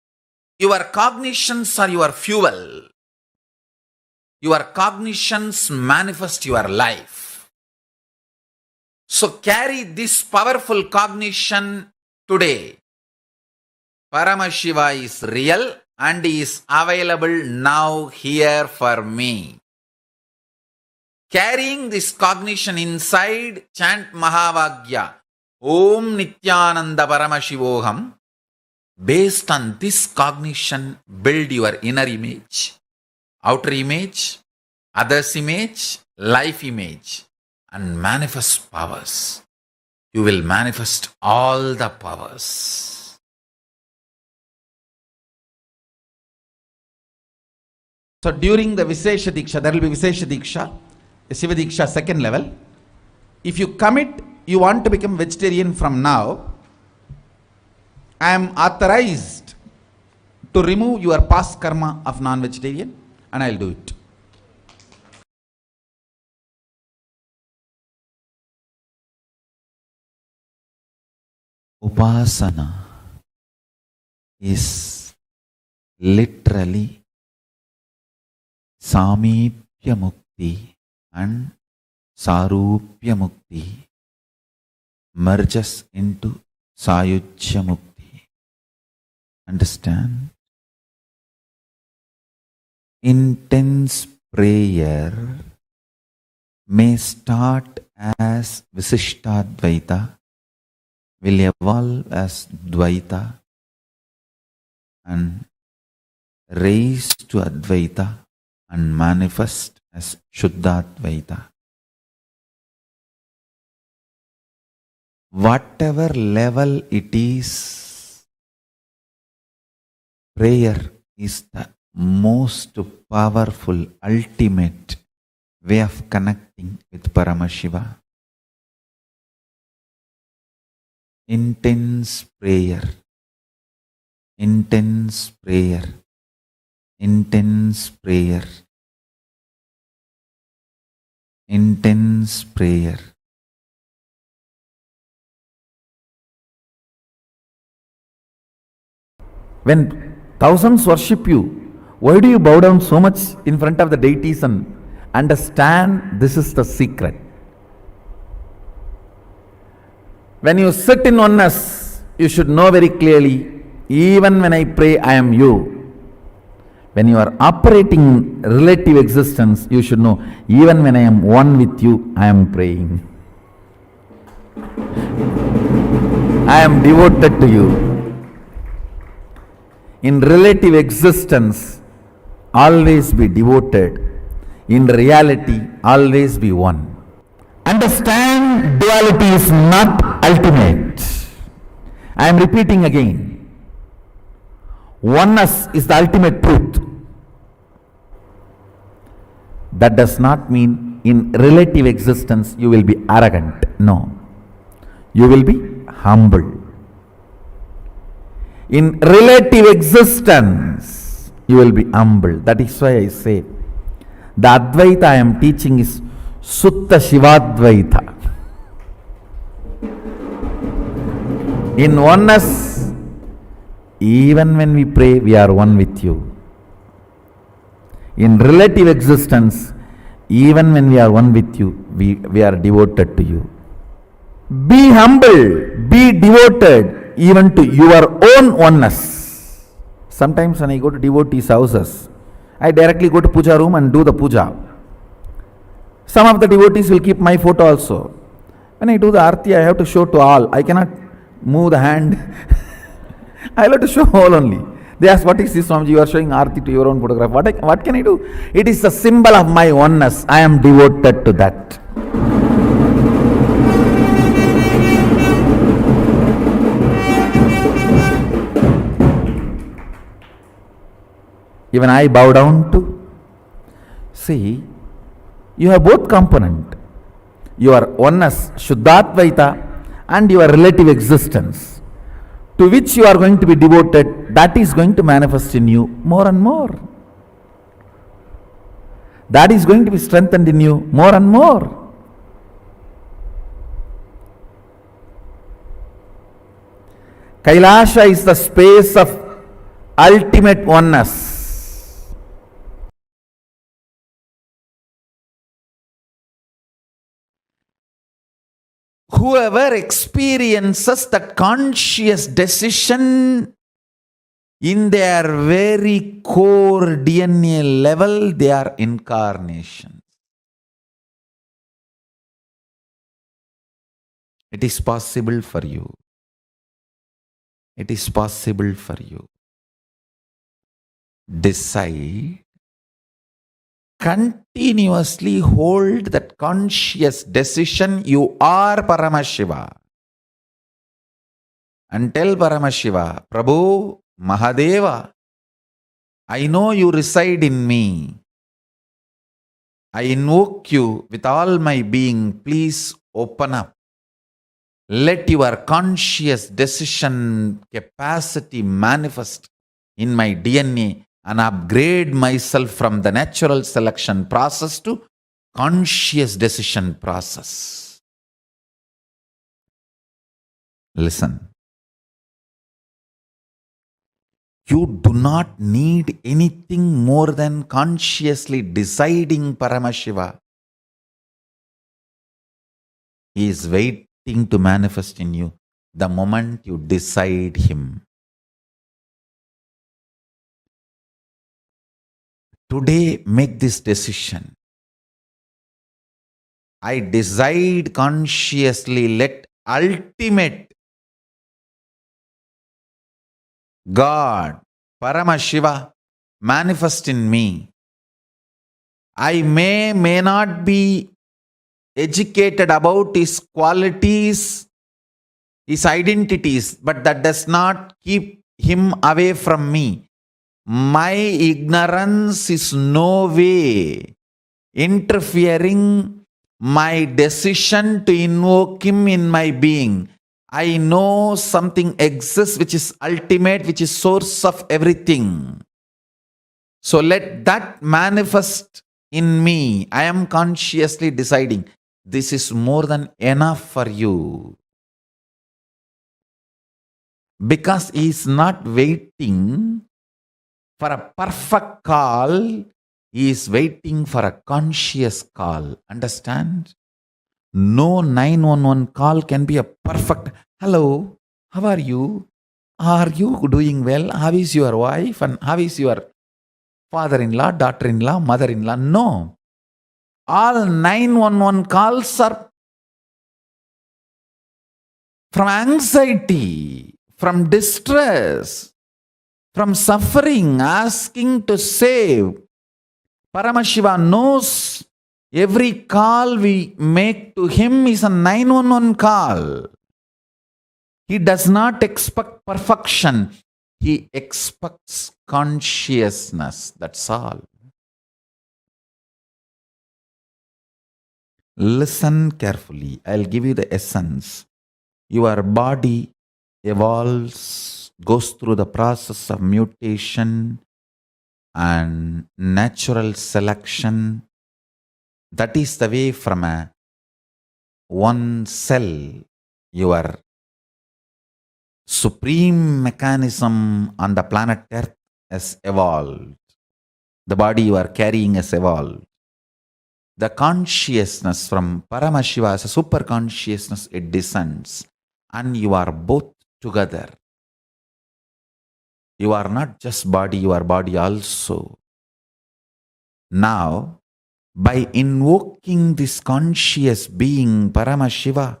Your cognitions are your fuel. your cognitions manifest your life. So carry this powerful cognition today. Paramashiva is real and is available now here for me. Carrying this cognition inside, chant Mahavagya, Om Nithyananda Paramashivoham. Based on this cognition, build your inner image, outer image, others' image, life image, and manifest powers. You will manifest all the powers. So during the Vishesha Diksha, there will be Vishesha Diksha, Shiva Diksha second level. If you commit, you want to become vegetarian from now, I am authorized to remove your past karma of non-vegetarian, and I will do it. Upasana is literally Samipya Mukti and Sarupya Mukti merges into Sayujya Mukti. Understand? Intense prayer may start as Visishtadvaita, will evolve as Dvaita, and raise to Advaita and manifest as Shuddhadvaita. Whatever level it is, prayer is the most powerful, ultimate way of connecting with Paramashiva. Intense prayer, intense prayer, intense prayer, intense prayer. When thousands worship you, why do you bow down so much in front of the deities? And understand, this is the secret. When you sit in oneness, you should know very clearly, even when I pray, I am you. When you are operating in relative existence, you should know, even when I am one with you, I am praying. I am devoted to you. In relative existence, always be devoted. In reality, always be one. Understand, duality is not ultimate. I am repeating again. Oneness is the ultimate truth. That does not mean in relative existence you will be arrogant. No. You will be humble. In relative existence, you will be humble. That is why I say, the Advaita I am teaching is Sutta Shivadvaita. In oneness, even when we pray, we are one with you. In relative existence, even when we are one with you, we are devoted to you. Be humble, be devoted even to your own oneness. Sometimes when I go to devotees' houses, I directly go to puja room and do the puja. Some of the devotees will keep my photo also. When I do the arti, I have to show to all. I cannot move the hand. I have to show all only. They ask, what is this, Swamiji? You are showing arti to your own photograph. What can I do? It is the symbol of my oneness. I am devoted to that. Even I bow down to. See, you have both component. Your oneness, Shuddhadvaita, and your relative existence, to which you are going to be devoted, that is going to manifest in you more and more. That is going to be strengthened in you more and more. Kailasa is the space of ultimate oneness. whoever experiences that conscious decision in their very core DNA level, they are incarnations. It is possible for you. It is possible for you. Decide, continuously hold that conscious decision, you are Paramashiva. And tell Paramashiva, Prabhu, Mahadeva, I know you reside in me. I invoke you with all my being. Please open up. Let your conscious decision capacity manifest in my DNA and upgrade myself from the natural selection process to conscious decision process. Listen. You do not need anything more than consciously deciding Paramashiva. He is waiting to manifest in you the moment you decide him. Today, make this decision. I decide consciously, let ultimate God, Paramashiva, manifest in me. I may not be educated about his qualities, his identities, but that does not keep him away from me. My ignorance is no way interfering my decision to invoke him in my being. I know something exists which is ultimate, which is source of everything. So let that manifest in me. I am consciously deciding. This is more than enough for you. Because he is not waiting for a perfect call, he is waiting for a conscious call. Understand? No 911 call can be a perfect, hello, how are you? Are you doing well? How is your wife? And how is your father-in-law, daughter-in-law, mother-in-law? No. All 911 calls are from anxiety, from distress, from suffering, asking to save. Paramashiva knows every call we make to him is a 911 call. He does not expect perfection. He expects consciousness. That's all. Listen carefully. I'll give you the essence. Your body evolves, goes through the process of mutation and natural selection. That is the way from a one cell, your supreme mechanism on the planet Earth has evolved. The body you are carrying has evolved. The consciousness from Paramashiva as a super consciousness, it descends. And you are both together. You are not just body, you are body also. Now, by invoking this conscious being, Paramashiva,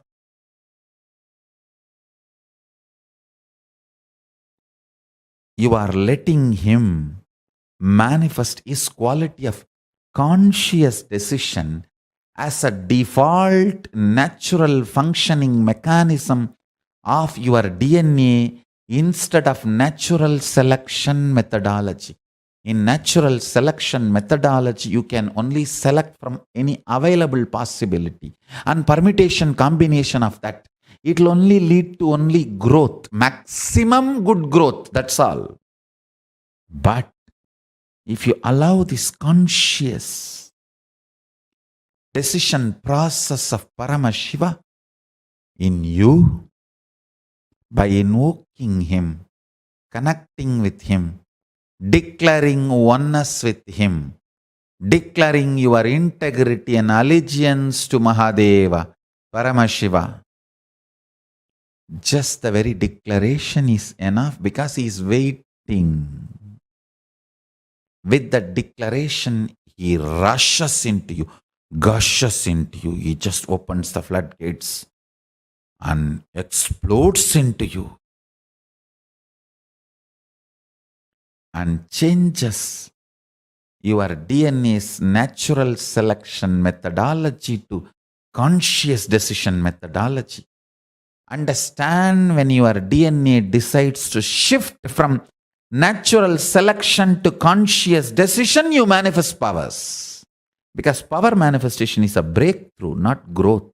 you are letting him manifest his quality of conscious decision as a default natural functioning mechanism of your DNA instead of natural selection methodology. In natural selection methodology, you can only select from any available possibility and permutation combination of that. It will only lead to only growth, maximum good growth, that's all. But if you allow this conscious decision process of Paramashiva in you, by invoking him, connecting with him, declaring oneness with him, declaring your integrity and allegiance to Mahadeva, Paramashiva, Just the very declaration is enough because he is waiting. With the declaration, he rushes into you, gushes into you. He just opens the floodgates and explodes into you and changes your DNA's natural selection methodology to conscious decision methodology. Understand, when your DNA decides to shift from natural selection to conscious decision, you manifest powers. Because power manifestation is a breakthrough, not growth.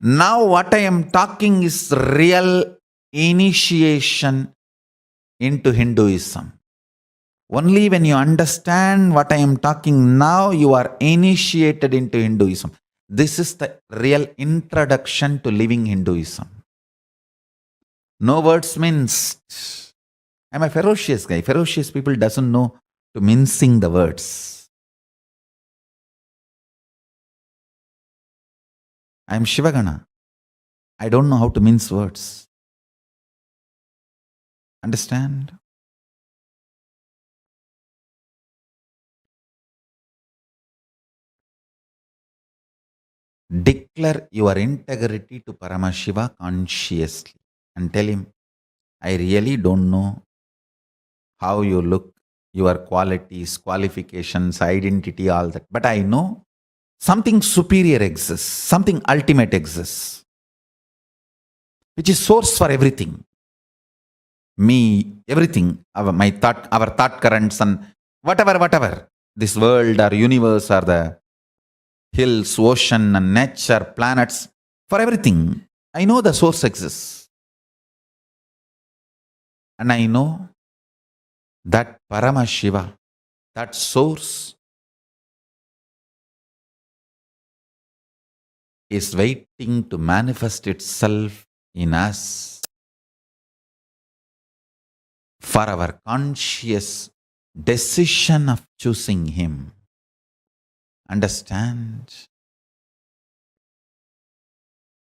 Now what I am talking is real initiation into Hinduism. Only when you understand what I am talking now, you are initiated into Hinduism. This is the real introduction to living Hinduism. No words minced. I'm a ferocious guy. Ferocious people doesn't know to mincing the words. I'm Shivagana. I don't know how to mince words. Understand? Declare your integrity to Paramashiva consciously and tell him, I really don't know how you look, your qualities, qualifications, identity, all that. But I know something superior exists, something ultimate exists, which is source for everything. Me, everything, our thought currents and whatever, this world or universe or the hills, ocean and nature, planets, for everything, I know the source exists. And I know that Paramashiva, that source, is waiting to manifest itself in us for our conscious decision of choosing him. Understand?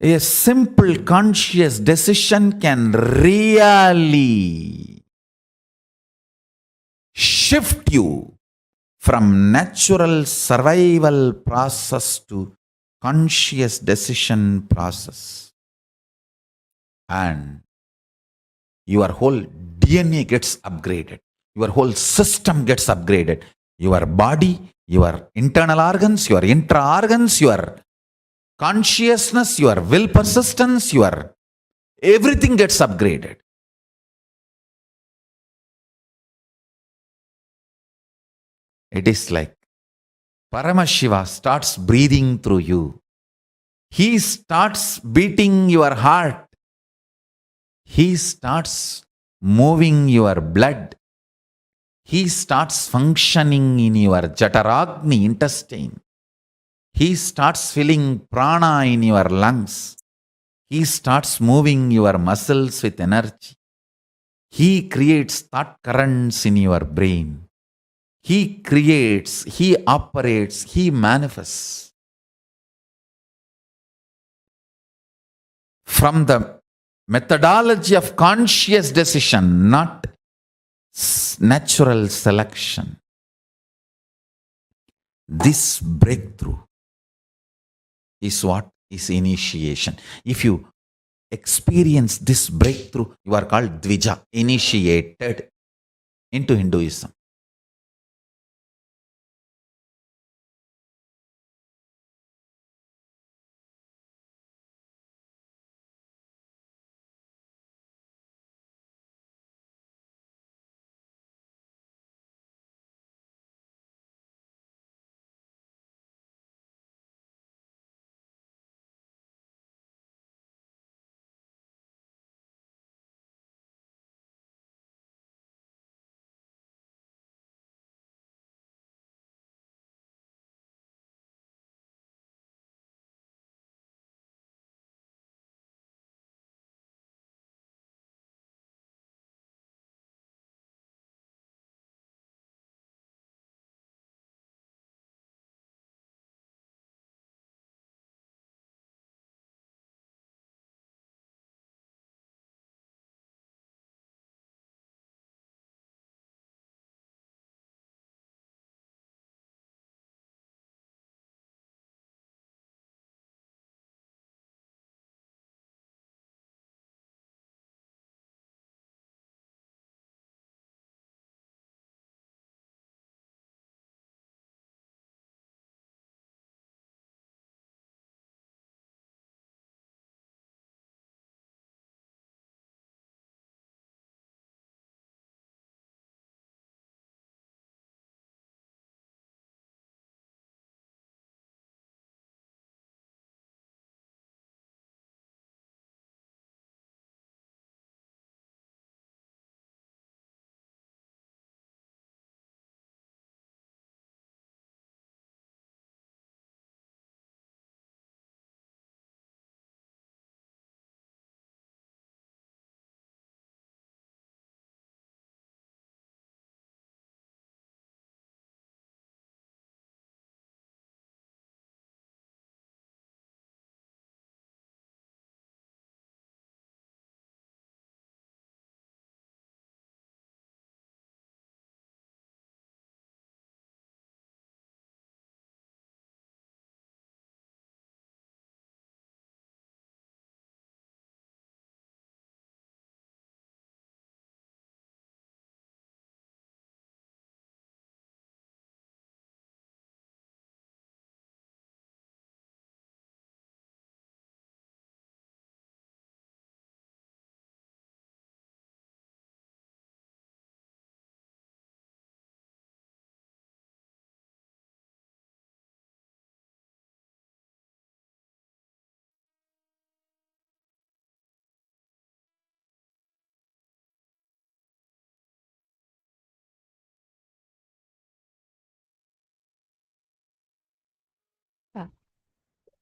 A simple conscious decision can really shift you from natural survival process to conscious decision process. And your whole DNA gets upgraded. Your whole system gets upgraded. Your body, your internal organs, your intra-organs, your consciousness, your will persistence, your everything gets upgraded. It is like Paramashiva starts breathing through you. He starts beating your heart. He starts moving your blood. He starts functioning in your Jataragni intestine. He starts filling prana in your lungs. He starts moving your muscles with energy. He creates thought currents in your brain. He creates, he operates, he manifests. From the methodology of conscious decision, not natural selection. This breakthrough is what is initiation. If you experience this breakthrough, you are called Dvija, initiated into Hinduism.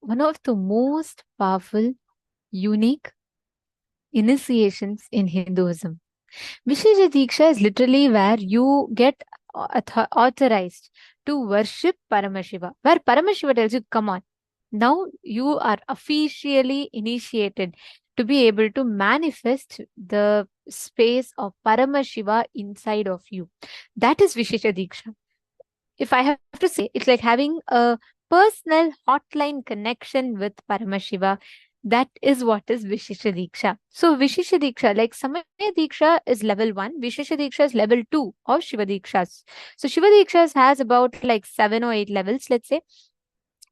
one of the most powerful, unique initiations in Hinduism. Vishesha Diksha is literally where you get authorized to worship Paramashiva, where Paramashiva tells you, come on, now you are officially initiated to be able to manifest the space of Paramashiva inside of you. That is Vishesha Diksha. If I have to say, it's like having a personal hotline connection with Paramashiva. That is what is Vishesha Diksha. So Vishesha Diksha, like Samaya Diksha is level 1, Vishesha Diksha is level 2 of Shiva Dikshas. So Shiva Dikshas has about like 7 or 8 levels, let's say.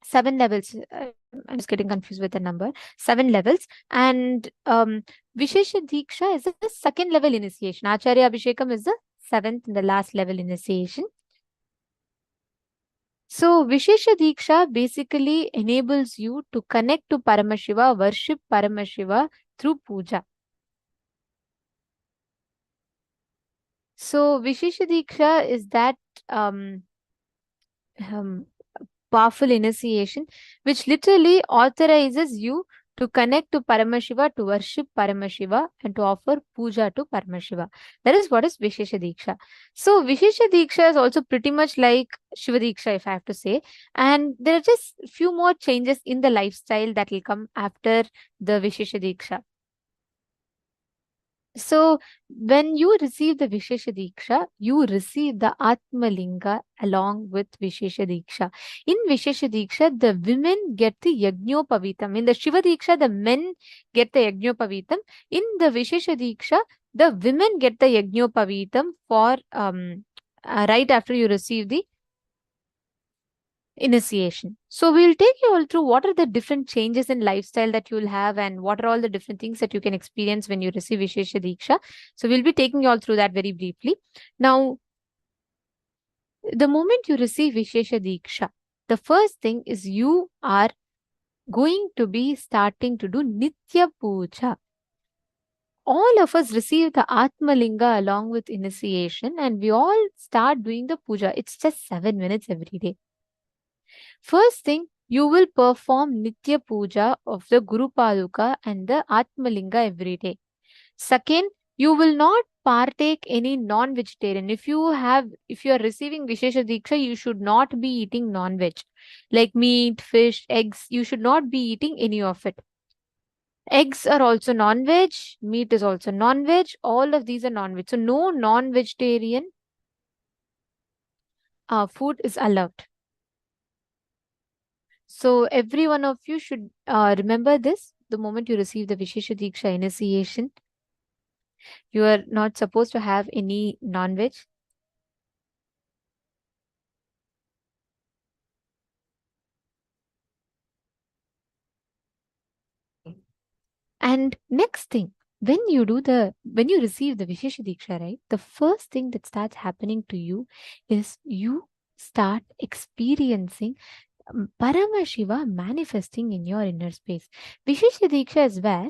7 levels. I'm just getting confused with the number. 7 levels. And Vishesha Diksha is the second level initiation. Acharya Abhishekam is the 7th and the last level initiation. So Vishesha Diksha basically enables you to connect to Paramashiva, worship Paramashiva through puja. So Vishesha Diksha is that powerful initiation which literally authorizes you to connect to Paramashiva, to worship Paramashiva, and to offer puja to Paramashiva. That is what is Vishesha Diksha. So Vishesha Diksha is also pretty much like Shiva Diksha, if I have to say. And there are just a few more changes in the lifestyle that will come after the Vishesha Diksha. So when you receive the Vishesha Diksha, you receive the Atmalinga along with Vishesha Diksha. In Vishesha Diksha, the women get the Yajnopavitam. In the Shiva Diksha, the men get the Yajnopavitam. In the Vishesha Diksha, the women get the Yajnopavitam for right after you receive the initiation. So we'll take you all through what are the different changes in lifestyle that you'll have and what are all the different things that you can experience when you receive Vishesha Diksha. So we'll be taking you all through that very briefly. Now, the moment you receive Vishesha Diksha, the first thing is you are going to be starting to do Nitya Puja. All of us receive the Atmalinga along with initiation and we all start doing the puja. It's just 7 minutes every day. First thing, you will perform Nitya Puja of the Guru Paduka and the Atmalinga every day. Second, you will not partake any non-vegetarian. If you are receiving Vishesha Diksha, you should not be eating non-veg. Like meat, fish, eggs, you should not be eating any of it. Eggs are also non-veg, meat is also non-veg, all of these are non-veg. So no non-vegetarian food is allowed. So every one of you should remember this the moment you receive the Vishesha Diksha initiation. You are not supposed to have any non-veg. And next thing, when you receive the Vishesha Diksha, right, the first thing that starts happening to you is you start experiencing Paramashiva manifesting in your inner space. Vishesha Diksha is where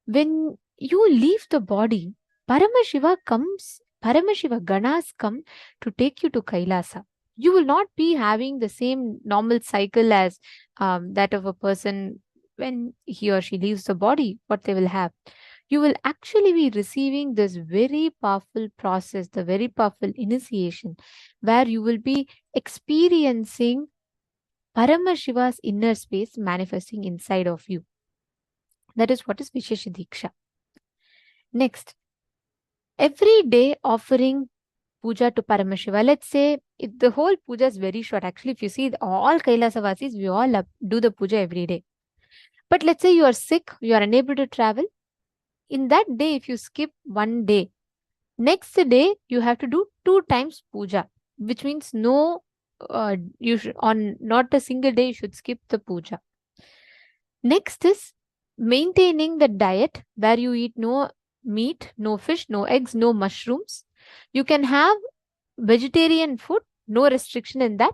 when you leave the body, Paramashiva Ganas come to take you to Kailasa. You will not be having the same normal cycle as that of a person when he or she leaves the body, what they will have. You will actually be receiving this very powerful process, the very powerful initiation, where you will be experiencing Paramashiva's inner space manifesting inside of you. That is what is Vishesha Diksha. Next, every day offering puja to Paramashiva. Let's say the whole puja is very short. Actually, if you see all Kailasavasis, we all do the puja every day. But let's say you are sick, you are unable to travel. In that day, if you skip one day, next day you have to do 2 times puja, which means no, you should on not a single day you should skip the puja. Next is maintaining the diet where you eat no meat, no fish, no eggs, no mushrooms. You can have vegetarian food, no restriction in that,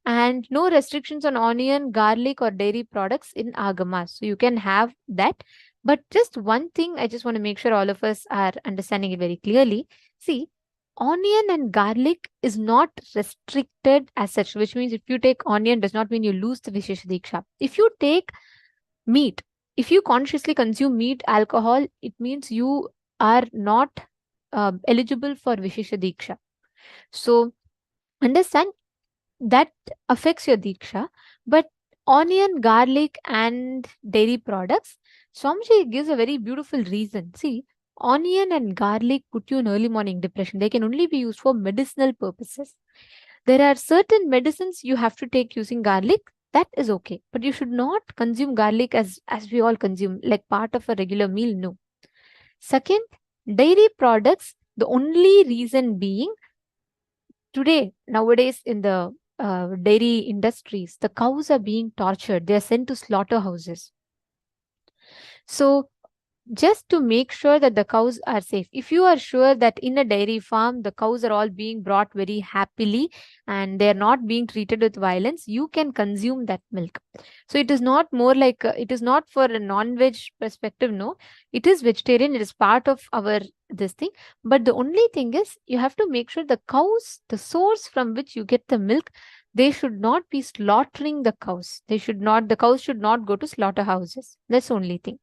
and no restrictions on onion, garlic, or dairy products in Agamas. So you can have that. But just one thing, I just want to make sure all of us are understanding it very clearly. See, onion and garlic is not restricted as such, which means if you take onion does not mean you lose the Vishesha Diksha. If you take meat, if you consciously consume meat, alcohol, it means you are not eligible for Vishesha Diksha. So understand that affects your Diksha, but onion, garlic, and dairy products, Swamiji gives a very beautiful reason. See, onion and garlic put you in early morning depression. They can only be used for medicinal purposes. There are certain medicines you have to take using garlic. That is okay, but you should not consume garlic as we all consume, like part of a regular meal. No. Second, dairy products. The only reason being, today, nowadays, in the dairy industries, the cows are being tortured. They are sent to slaughterhouses. So just to make sure that the cows are safe. If you are sure that in a dairy farm, the cows are all being brought very happily and they're not being treated with violence, you can consume that milk. So it is not more like, it is not for a non-veg perspective, no. It is vegetarian, it is part of our this thing. But the only thing is, you have to make sure the cows, the source from which you get the milk, they should not be slaughtering the cows. The cows should not go to slaughterhouses. That's the only thing.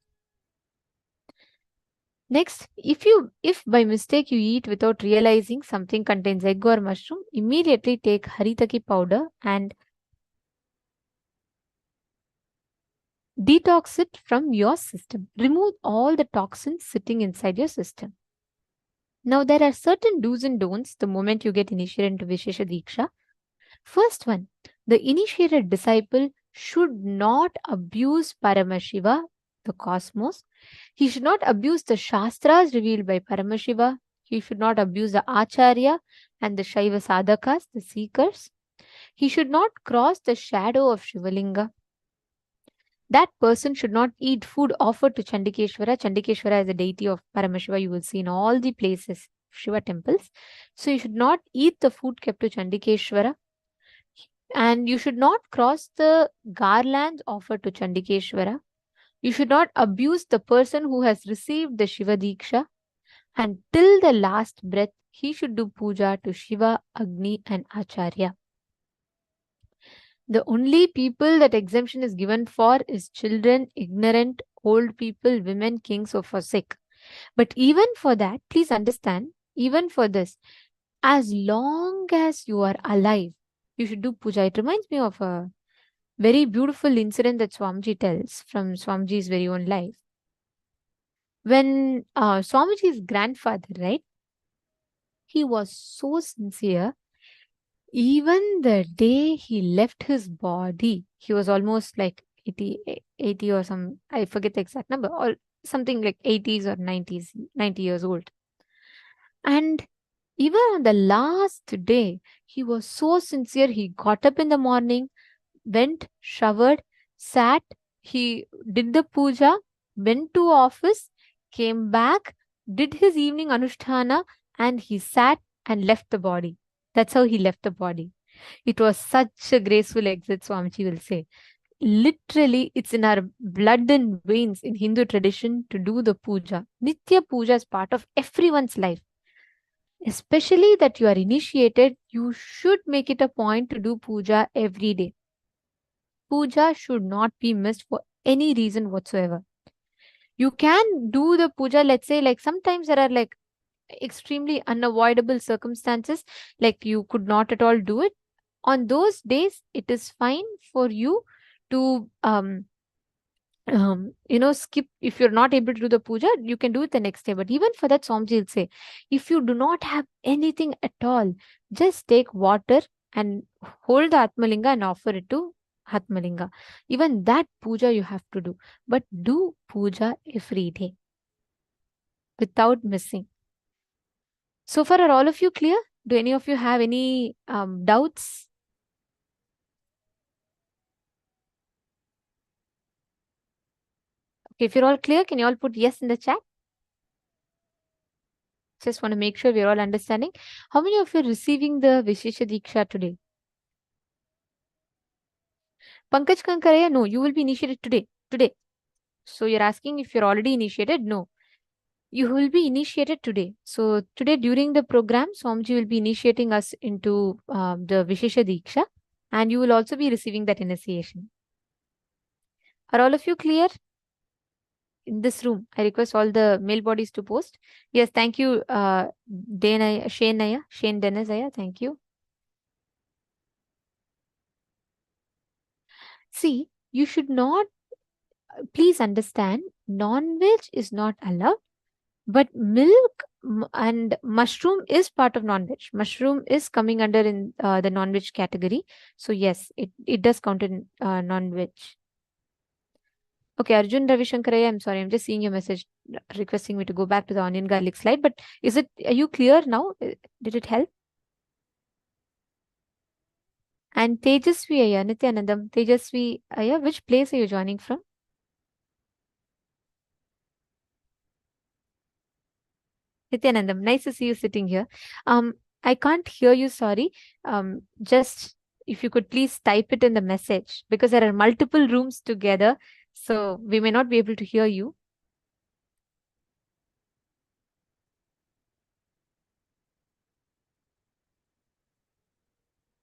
Next, if by mistake you eat without realizing something contains egg or mushroom, immediately take haritaki powder and detox it from your system. Remove all the toxins sitting inside your system. Now, there are certain do's and don'ts the moment you get initiated into Vishesha Diksha. First one, the initiated disciple should not abuse Paramashiva, the cosmos. He should not abuse the Shastras revealed by Paramashiva. He should not abuse the Acharya and the Shaiva Sadhakas, the seekers. He should not cross the shadow of Shivalinga. That person should not eat food offered to Chandikeshwara. Chandikeshwara is the deity of Paramashiva. You will see in all the places, Shiva temples. So you should not eat the food kept to Chandikeshwara. And you should not cross the garlands offered to Chandikeshwara. You should not abuse the person who has received the Shiva Diksha. And till the last breath, he should do puja to Shiva, Agni, and Acharya. The only people that exemption is given for is children, ignorant, old people, women, kings, or for sick. But even for that, please understand, even for this, as long as you are alive, you should do puja. It reminds me of a very beautiful incident that Swamiji tells from Swamiji's very own life. When Swamiji's grandfather, right, he was so sincere. Even the day he left his body, he was almost like 80 or some, I forget the exact number, or something like 80s or 90s, 90 years old. And even on the last day, he was so sincere. He got up in the morning, went, showered, sat, he did the puja, went to office, came back, did his evening anusthana, and he sat and left the body. That's how he left the body. It was such a graceful exit, Swamiji will say. Literally, it's in our blood and veins in Hindu tradition to do the puja. Nitya puja is part of everyone's life. Especially that you are initiated, you should make it a point to do puja every day. Puja should not be missed for any reason whatsoever. You can do the puja, let's say, like sometimes there are like extremely unavoidable circumstances, like you could not at all do it. On those days, it is fine for you to skip. If you're not able to do the puja, you can do it the next day. But even for that, Swamiji will say, if you do not have anything at all, just take water and hold the Atmalinga and offer it to Atmalinga. Even that puja you have to do. But do puja every day without missing. So far, are all of you clear? Do any of you have any doubts? Okay, if you're all clear, can you all put yes in the chat? Just want to make sure we're all understanding. How many of you are receiving the Vishesha Diksha today? Pankaj Kankaraya, no, you will be initiated today. So you're asking if you're already initiated? No. You will be initiated today. So today during the program, Swamiji will be initiating us into the Vishesha Diksha, and you will also be receiving that initiation. Are all of you clear? In this room, I request all the male bodies to post. Yes, thank you, Shane Dennis Aya, thank you. See, you should not, please understand, non-veg is not allowed, but milk and mushroom is part of non-veg. Mushroom is coming under in the non-veg category. So yes, it does count in non-veg. Okay, Arjun Ravishankaraya, I'm sorry, I'm just seeing your message requesting me to go back to the onion garlic slide. But are you clear now? Did it help? And Tejasvi Aya, Nithyanandam, Tejasvi Aya, which place are you joining from? Nithyanandam, nice to see you sitting here. I can't hear you, sorry. Just if you could please type it in the message, because there are multiple rooms together, so we may not be able to hear you.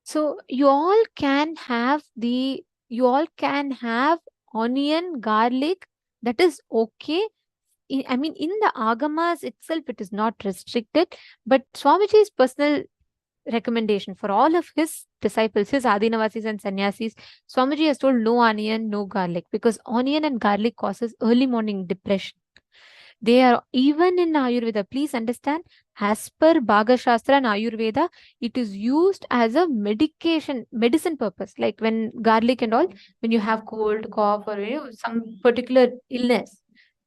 So you all can have onion, garlic, that is okay. I mean, in the agamas itself, it is not restricted, but Swamiji's personal recommendation for all of his disciples, his Adinavasis and Sannyasis, Swamiji has told no onion, no garlic, because onion and garlic causes early morning depression. They are even in Ayurveda. Please understand, as per Bhaga Shastra and Ayurveda, it is used as a medicine purpose. Like when garlic and all, when you have cold, cough, or some particular illness,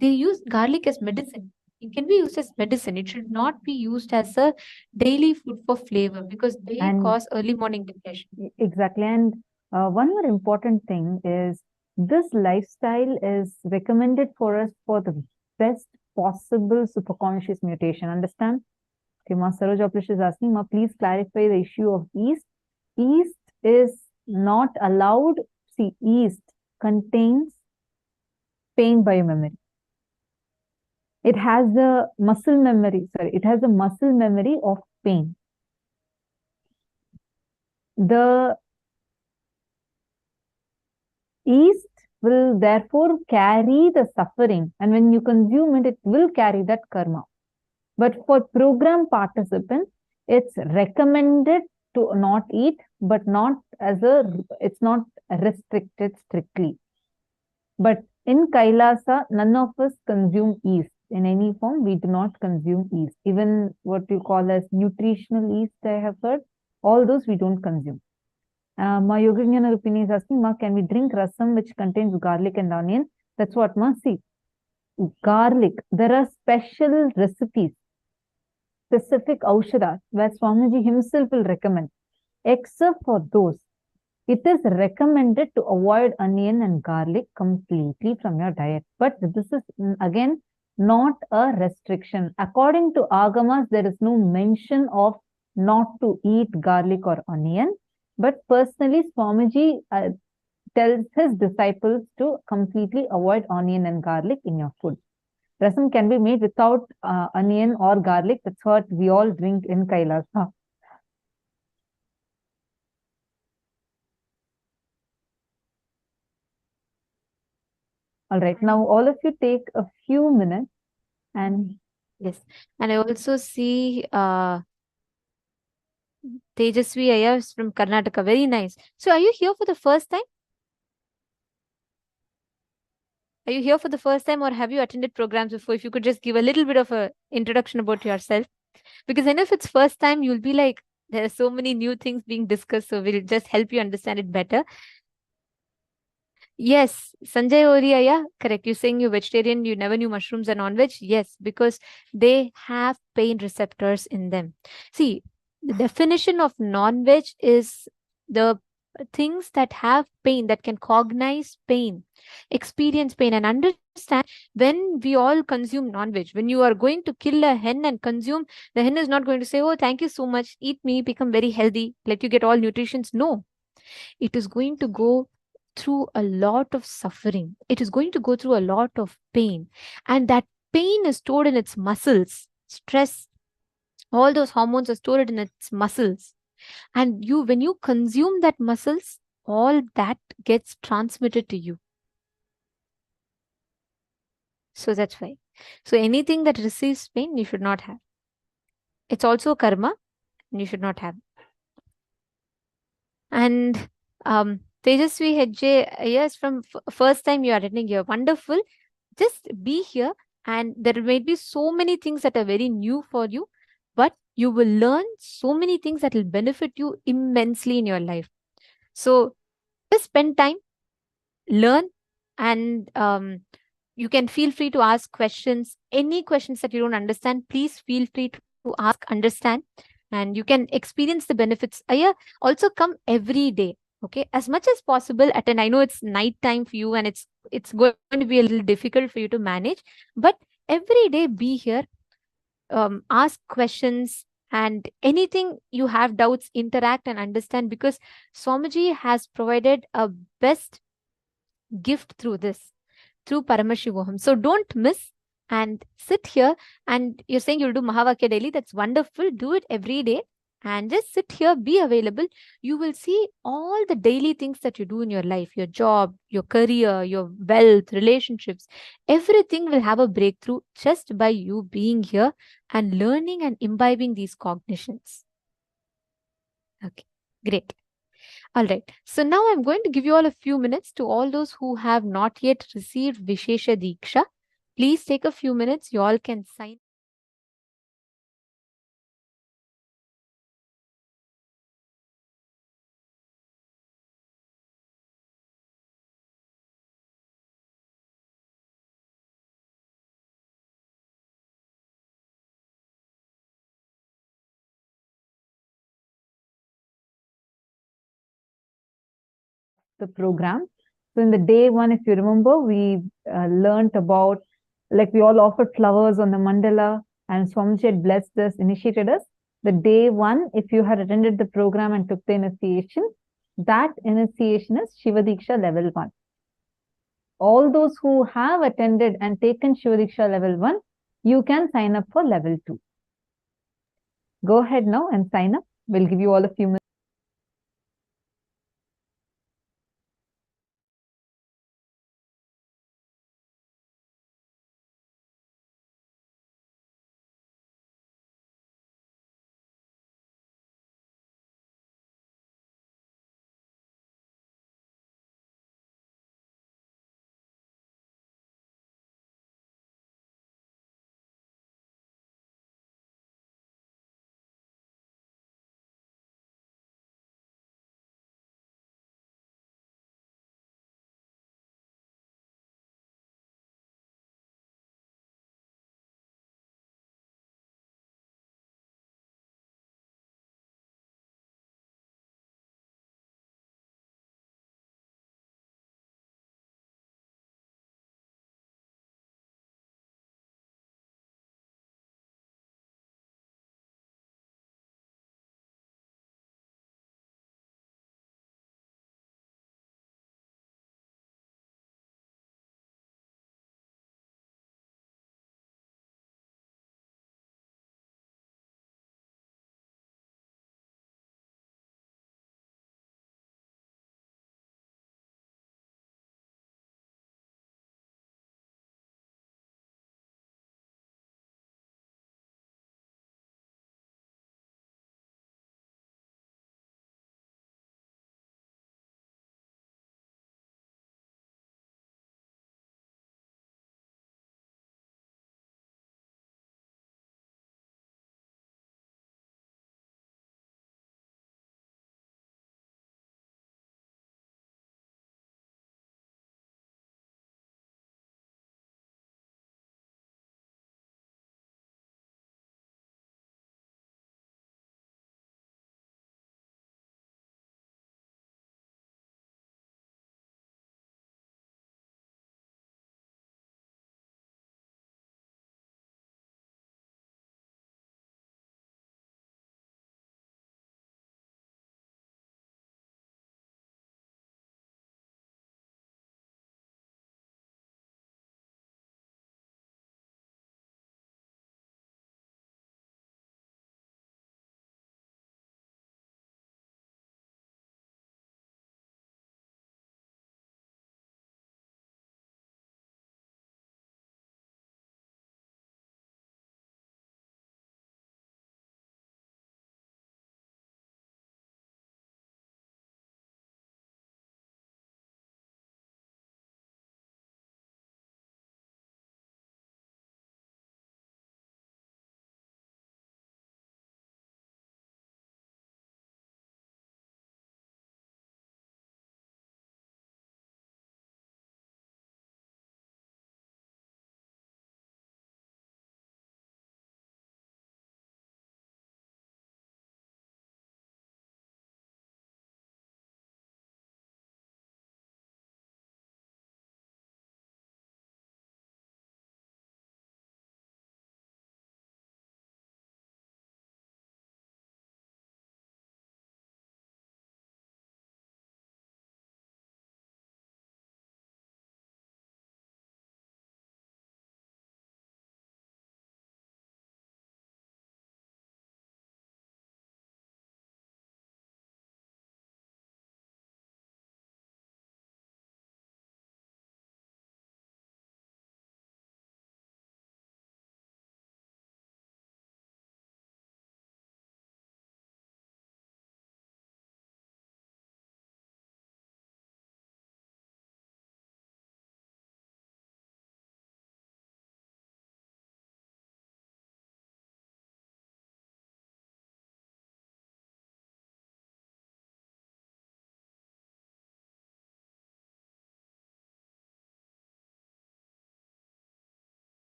they use garlic as medicine. It can be used as medicine. It should not be used as a daily food for flavor, because they cause early morning depression. Exactly. And one more important thing is this lifestyle is recommended for us for the best possible superconscious mutation. Understand? Okay, Ma Saroj Aplish is asking, Ma, please clarify the issue of yeast. Yeast is not allowed. See, yeast contains pain biomemory. It has a muscle memory, it has a muscle memory of pain. The yeast will therefore carry the suffering, and when you consume it, it will carry that karma. But for program participants, it's recommended to not eat, but it's not restricted strictly. But in Kailasa, none of us consume yeast in any form. We do not consume yeast. Even what you call as nutritional yeast, I have heard, all those we don't consume. Ma Yoginyana Rupini is asking, Ma, can we drink rasam which contains garlic and onion? That's what, Ma, see. Garlic, there are special recipes, specific aushadas, where Swamiji himself will recommend. Except for those, it is recommended to avoid onion and garlic completely from your diet. But this is, again, not a restriction. According to Agamas, there is no mention of not to eat garlic or onion. But personally, Swamiji tells his disciples to completely avoid onion and garlic in your food. Rasam can be made without onion or garlic. That's what we all drink in Kailasa. All right, now all of you take a few minutes and yes, and I also see Tejasvi Aya from Karnataka. Very nice. So are you here for the first time? Are you here for the first time, or have you attended programs before? If you could just give a little bit of an introduction about yourself. Because I know if it's first time, you'll be like, there are so many new things being discussed, so we'll just help you understand it better. Yes, Sanjay Oriya, yeah, correct. You're saying you're vegetarian, you never knew mushrooms are non-veg. Yes, because they have pain receptors in them. See, the definition of non-veg is the things that have pain, that can cognize pain, experience pain, and understand. When we all consume non-veg, when you are going to kill a hen and consume, the hen is not going to say, oh, thank you so much, eat me, become very healthy, let you get all nutrients. No, it is going to go through a lot of suffering. It is going to go through a lot of pain. And that pain is stored in its muscles. Stress, all those hormones are stored in its muscles. And when you consume that muscles, all that gets transmitted to you. So that's why. So anything that receives pain, you should not have. It's also karma, and you should not have. And Tejasvi Hedje, yes, from first time you are attending here, wonderful. Just be here, and there may be so many things that are very new for you, but you will learn so many things that will benefit you immensely in your life. So just spend time, learn, and you can feel free to ask questions. Any questions that you don't understand, please feel free to ask, understand, and you can experience the benefits. Also come every day. Okay, as much as possible attend. I know it's night time for you, and it's going to be a little difficult for you to manage, but every day be here, ask questions, and anything you have doubts, interact and understand, because Swamiji has provided a best gift through this, through Paramashivoham. So don't miss and sit here. And you're saying you'll do Mahavakya daily. That's wonderful. Do it every day and just sit here, be available. You will see all the daily things that you do in your life, your job, your career, your wealth, relationships. Everything will have a breakthrough just by you being here and learning and imbibing these cognitions. Okay, great. All right. So now I'm going to give you all a few minutes to all those who have not yet received Vishesha Diksha. Please take a few minutes. You all can sign. The program. So in the day one, if you remember, we learned about, like we all offered flowers on the mandala, and Swamiji had blessed us, initiated us. The day one, if you had attended the program and took the initiation, that initiation is Shiva Diksha level 1. All those who have attended and taken Shiva Diksha level 1, you can sign up for level 2. Go ahead now and sign up. We'll give you all a few minutes.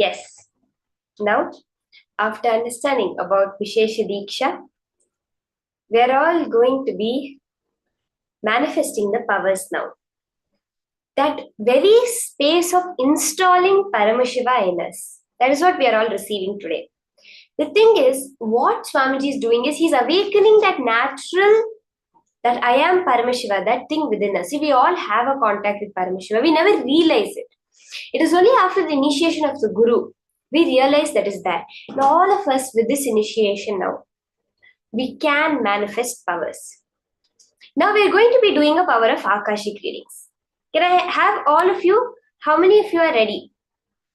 Yes. Now, after understanding about Vishesha Diksha, we are all going to be manifesting the powers now. That very space of installing Paramashiva in us, that is what we are all receiving today. The thing is, what Swamiji is doing is he's awakening that natural, that I am Paramashiva, that thing within us. See, we all have a contact with Paramashiva. We never realize it. It is only after the initiation of the Guru we realize that is there. And all of us with this initiation now, we can manifest powers. Now we are going to be doing a power of Akashic readings. Can I have all of you? How many of you are ready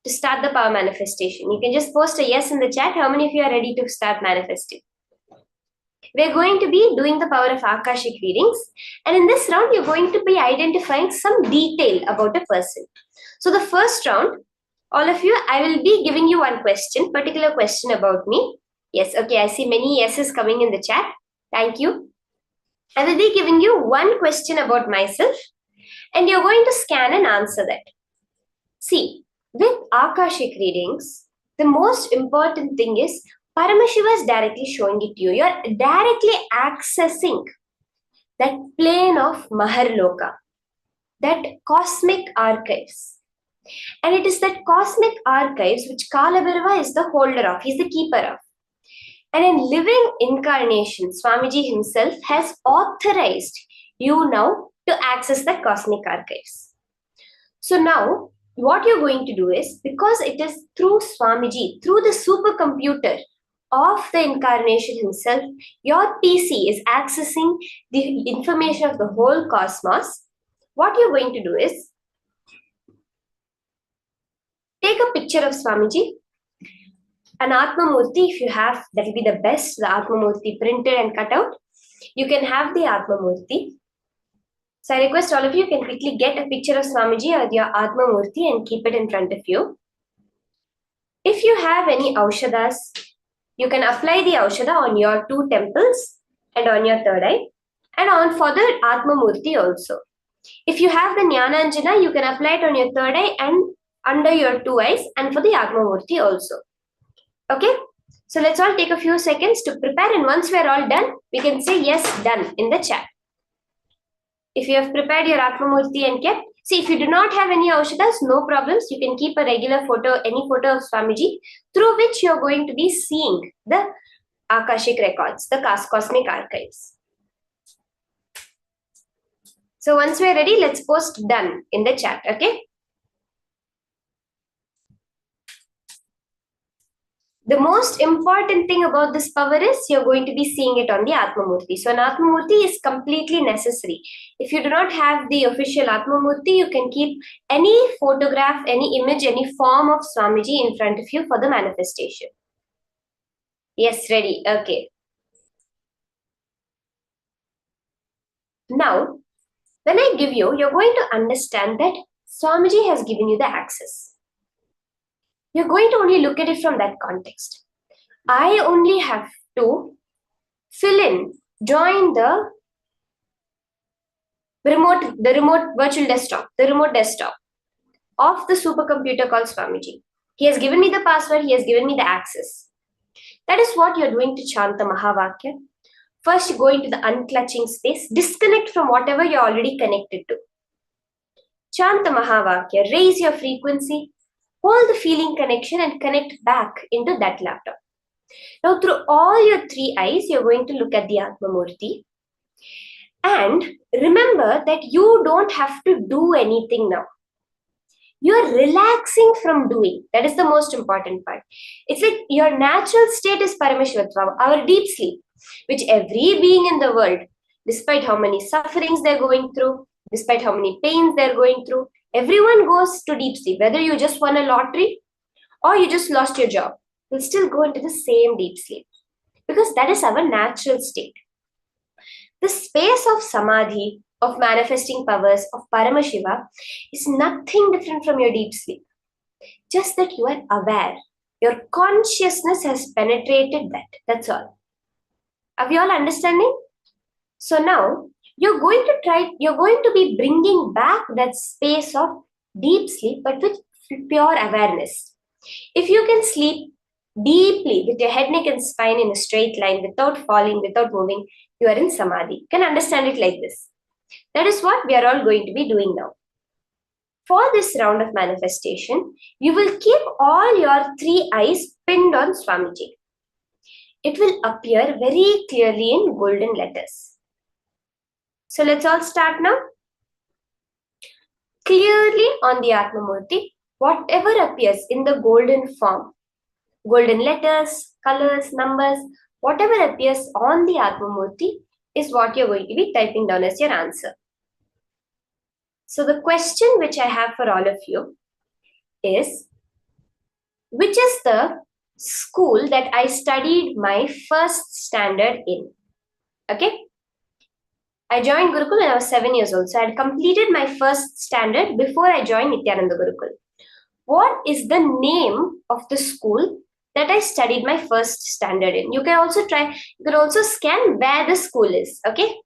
to start the power manifestation? You can just post a yes in the chat. How many of you are ready to start manifesting? We're going to be doing the power of Akashic readings. And in this round, you're going to be identifying some detail about a person. So the first round, all of you, I will be giving you one question, particular question about me. Yes, okay, I see many yeses coming in the chat. Thank you. I will be giving you one question about myself, and you're going to scan and answer that. See, with Akashic readings, the most important thing is Paramashiva is directly showing it to you. You're directly accessing that plane of Maharloka, that cosmic archives. And it is that cosmic archives which Kalabhairava is the holder of, he's the keeper of. And in living incarnation, Swamiji himself has authorized you now to access the cosmic archives. So now, what you're going to do is, because it is through Swamiji, through the supercomputer of the incarnation himself, your PC is accessing the information of the whole cosmos. What you're going to do is, take a picture of Swamiji, an Atma Murti if you have, that will be the best, the Atma Murti printed and cut out. You can have the Atma Murti. So I request all of you can quickly get a picture of Swamiji or your Atma Murti and keep it in front of you. If you have any Aushadas, you can apply the Aushada on your 2 temples and on your 3rd eye and on for the Atma Murti also. If you have the Jnana Anjana, you can apply it on your 3rd eye and under your 2 eyes and for the Atma Murti also. Okay, so let's all take a few seconds to prepare, and once we are all done, we can say yes, done in the chat. If you have prepared your Atma Murti and kept, see, if you do not have any Aushadas, no problems. You can keep a regular photo, any photo of Swamiji, through which you are going to be seeing the Akashic records, the cosmic archives. So once we are ready, let's post done in the chat, okay? The most important thing about this power is you're going to be seeing it on the Atma Murti. So an Atma Murti is completely necessary. If you do not have the official Atma Murti, you can keep any photograph, any image, any form of Swamiji in front of you for the manifestation. Yes, ready. Okay. Now, when I give you, you're going to understand that Swamiji has given you the access. You're going to only look at it from that context. I only have to fill in, join the remote virtual desktop, the remote desktop of the supercomputer called Swamiji. He has given me the password, he has given me the access. That is what you're doing to chant the Mahavakya. First, you go into the unclutching space, disconnect from whatever you're already connected to. Chant the Mahavakya, raise your frequency, hold the feeling connection and connect back into that laptop. Now, through all your 3 eyes, you're going to look at the Atma Murti. And remember that you don't have to do anything now. You're relaxing from doing. That is the most important part. It's like your natural state is Paramashivoham, our deep sleep, which every being in the world, despite how many sufferings they're going through, despite how many pains they're going through, everyone goes to deep sleep. Whether you just won a lottery or you just lost your job, you'll still go into the same deep sleep because that is our natural state. The space of Samadhi, of manifesting powers, of Paramashiva is nothing different from your deep sleep. Just that you are aware. Your consciousness has penetrated that. That's all. Are we all understanding? So now, you're going to be bringing back that space of deep sleep, but with pure awareness. If you can sleep deeply with your head, neck, and spine in a straight line without falling, without moving, you are in Samadhi. You can understand it like this. That is what we are all going to be doing now. For this round of manifestation, you will keep all your three eyes pinned on Swamiji. It will appear very clearly in golden letters. So let's all start now. Clearly on the Atmamurti, whatever appears in the golden form, golden letters, colors, numbers, whatever appears on the Atmamurti is what you're going to be typing down as your answer. So the question which I have for all of you is, which is the school that I studied my first standard in? Okay. I joined Gurukul when I was 7 years old. So I had completed my first standard before I joined Nithyananda Gurukul. What is the name of the school that I studied my first standard in? You can also scan where the school is. Okay.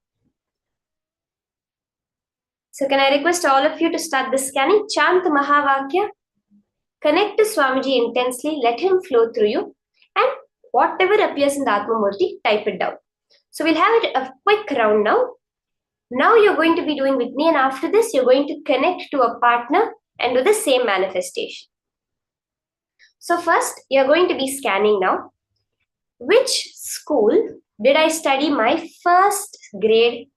So can I request all of you to start the scanning? Chant Mahavakya. Connect to Swamiji intensely. Let him flow through you. And whatever appears in the Atmamurti, type it down. So we'll have a quick round now. Now you're going to be doing with me, and after this, you're going to connect to a partner and do the same manifestation. So first, you're going to be scanning now. Which school did I study my first grade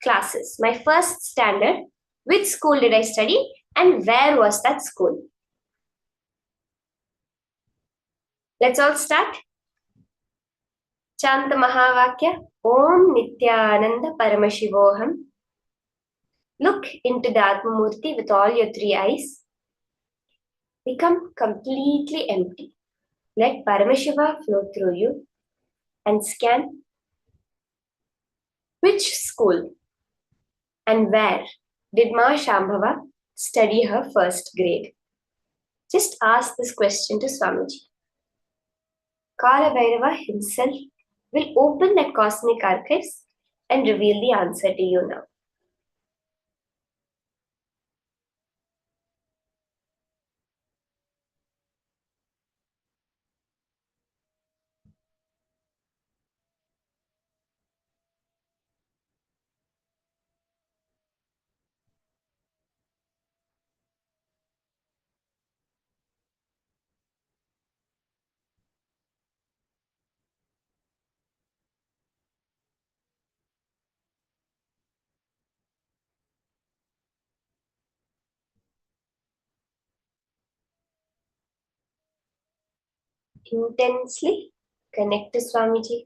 classes, my first standard? Which school did I study and where was that school? Let's all start. Chant Mahavakya. Om Nithyananda Paramashivoham. Look into the Atmamurti with all your three eyes. Become completely empty. Let Paramashiva flow through you and scan. Which school and where did Ma Shambhava study her first grade? Just ask this question to Swamiji. Kalabhairava himself will open that cosmic archives and reveal the answer to you now. Intensely connect to Swamiji.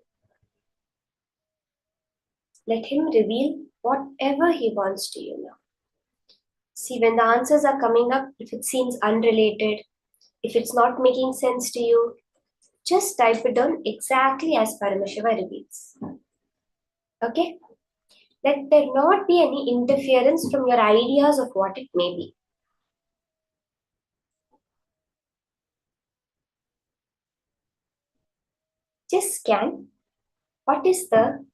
Let him reveal whatever he wants to you now. See, when the answers are coming up, if it seems unrelated, if it's not making sense to you, just type it down exactly as Paramashiva reveals. Okay? Let there not be any interference from your ideas of what it may be. Just scan what is the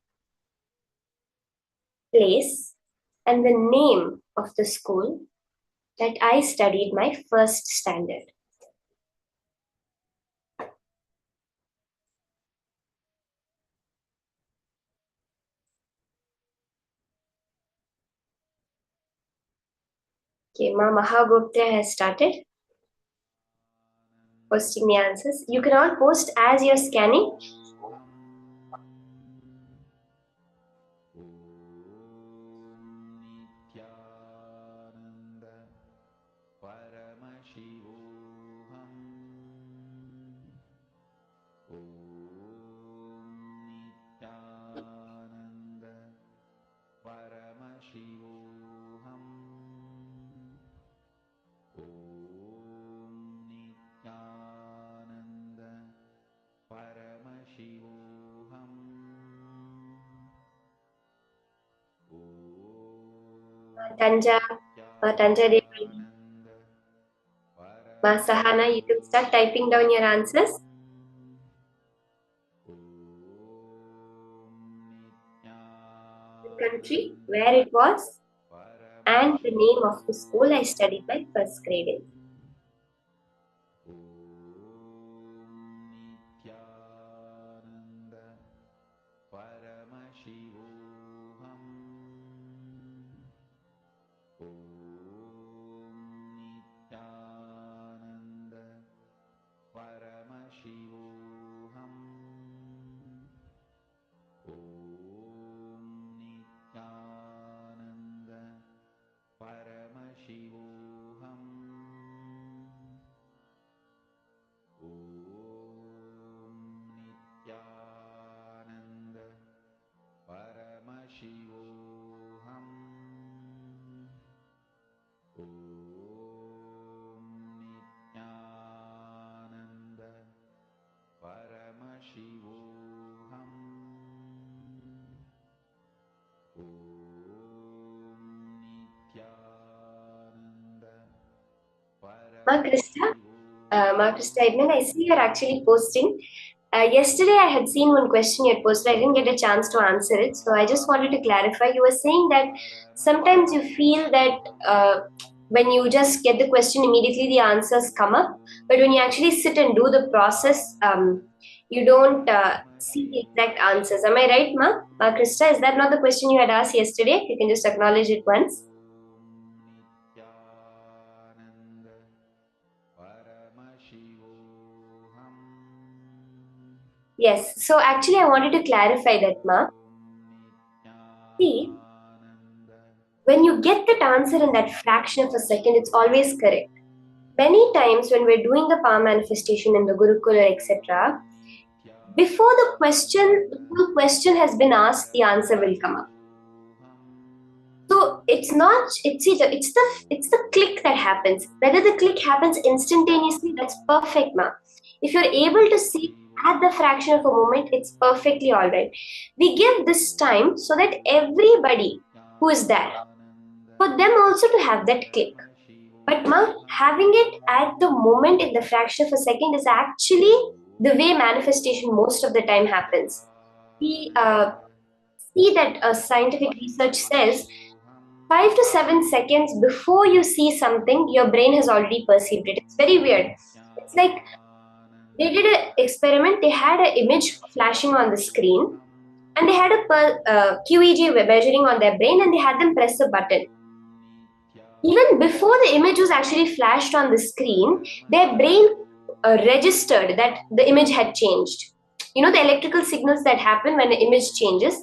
place and the name of the school that I studied my first standard. Okay, Ma Mahagupta has started posting the answers. You can all post as you're scanning. Nithyananda Paramashivoham. Om Nithyananda Paramashivoham. Om Nithyananda Paramashivoham. Tanja Devi, Ma Sahana, you can start typing down your answers. The country, where it was, and the name of the school I studied my first grade in. Krista Edmund, I see you're actually posting. Yesterday, I had seen one question you had posted. I didn't get a chance to answer it. So I just wanted to clarify. You were saying that sometimes you feel that when you just get the question, immediately the answers come up. But when you actually sit and do the process, you don't see the exact answers. Am I right, Ma Krista? Is that not the question you had asked yesterday? You can just acknowledge it once. Yes, so actually I wanted to clarify that, Ma. See, when you get that answer in that fraction of a second, it's always correct. Many times when we're doing the power manifestation in the Gurukula, etc., before the full question has been asked, the answer will come up. So it's the click that happens. Whether the click happens instantaneously, that's perfect, Ma. If you're able to see at the fraction of a moment, it's perfectly all right. We give this time so that everybody who is there, for them also to have that click. But Ma, having it at the moment in the fraction of a second is actually the way manifestation most of the time happens. We see that scientific research says 5 to 7 seconds before you see something, your brain has already perceived it. It's very weird. It's like they did an experiment. They had an image flashing on the screen, and they had a QEEG measuring on their brain, and they had them press a button. Even before the image was actually flashed on the screen, their brain registered that the image had changed. You know, the electrical signals that happen when the image changes,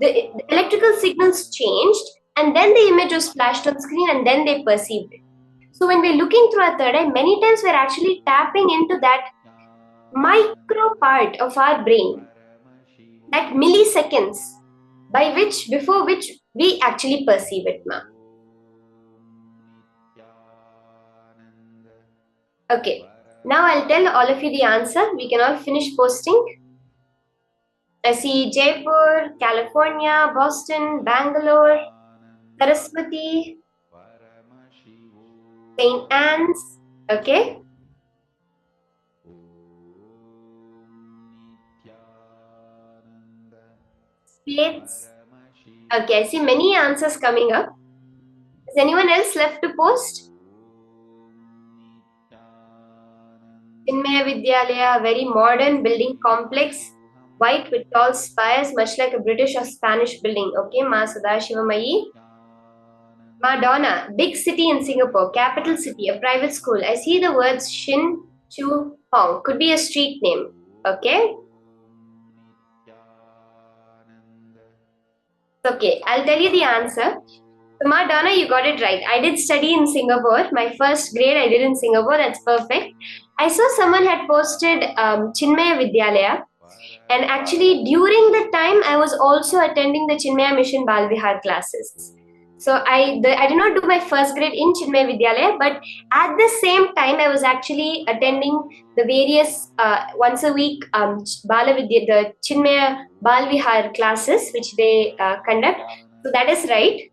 the electrical signals changed, and then the image was flashed on screen, and then they perceived it. So when we're looking through our third eye, many times we're actually tapping into that micro part of our brain, that milliseconds before which we actually perceive it, Ma. Okay, now I'll tell all of you the answer. We can all finish posting. I see Jaipur, California, Boston, Bangalore, Saraswati, St. Anne's. Okay. States. Okay, I see many answers coming up. Is anyone else left to post? Chinmaya Vidyalaya, very modern building complex, white with tall spires, much like a British or Spanish building. Okay, Ma Sadashivamayi. Madonna, big city in Singapore, capital city, a private school. I see the words Shin Chu Hong. Could be a street name. Okay. Okay, I'll tell you the answer. So, Madonna, you got it right. I did study in Singapore. My first grade I did in Singapore. That's perfect. I saw someone had posted Chinmaya Vidyalaya. And actually, during the time, I was also attending the Chinmaya Mission Balvihar classes. So I did not do my first grade in Chinmaya Vidyalaya, but at the same time, I was actually attending the various once a week the Chinmaya Balvihar classes, which they conduct. So that is right.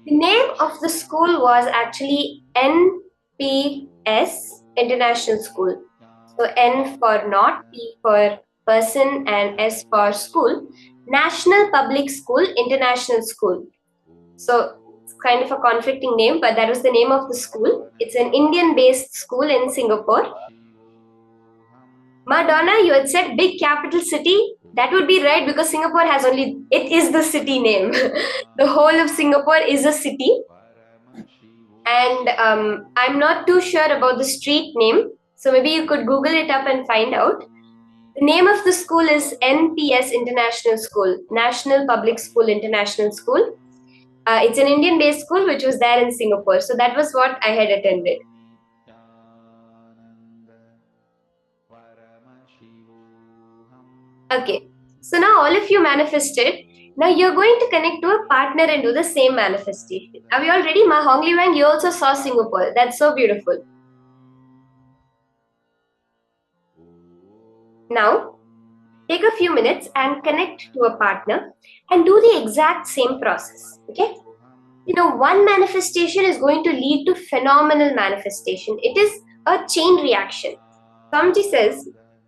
The name of the school was actually NPS International School. So N for not, P for person, and S for school. National Public School, International School. So it's kind of a conflicting name, but that was the name of the school. It's an Indian-based school in Singapore. Madonna, you had said big capital city. That would be right because Singapore has only, it is the city name. The whole of Singapore is a city. And I'm not too sure about the street name. So maybe you could Google it up and find out. The name of the school is NPS International School, National Public School International School. It's an Indian-based school which was there in Singapore. So that was what I had attended. Okay, so now all of you manifested. Now you're going to connect to a partner and do the same manifestation. Are we all ready? Ma Hong Li Wang, you also saw Singapore. That's so beautiful. Now, take a few minutes and connect to a partner and do the exact same process. Okay? You know, one manifestation is going to lead to phenomenal manifestation. It is a chain reaction. Swamiji says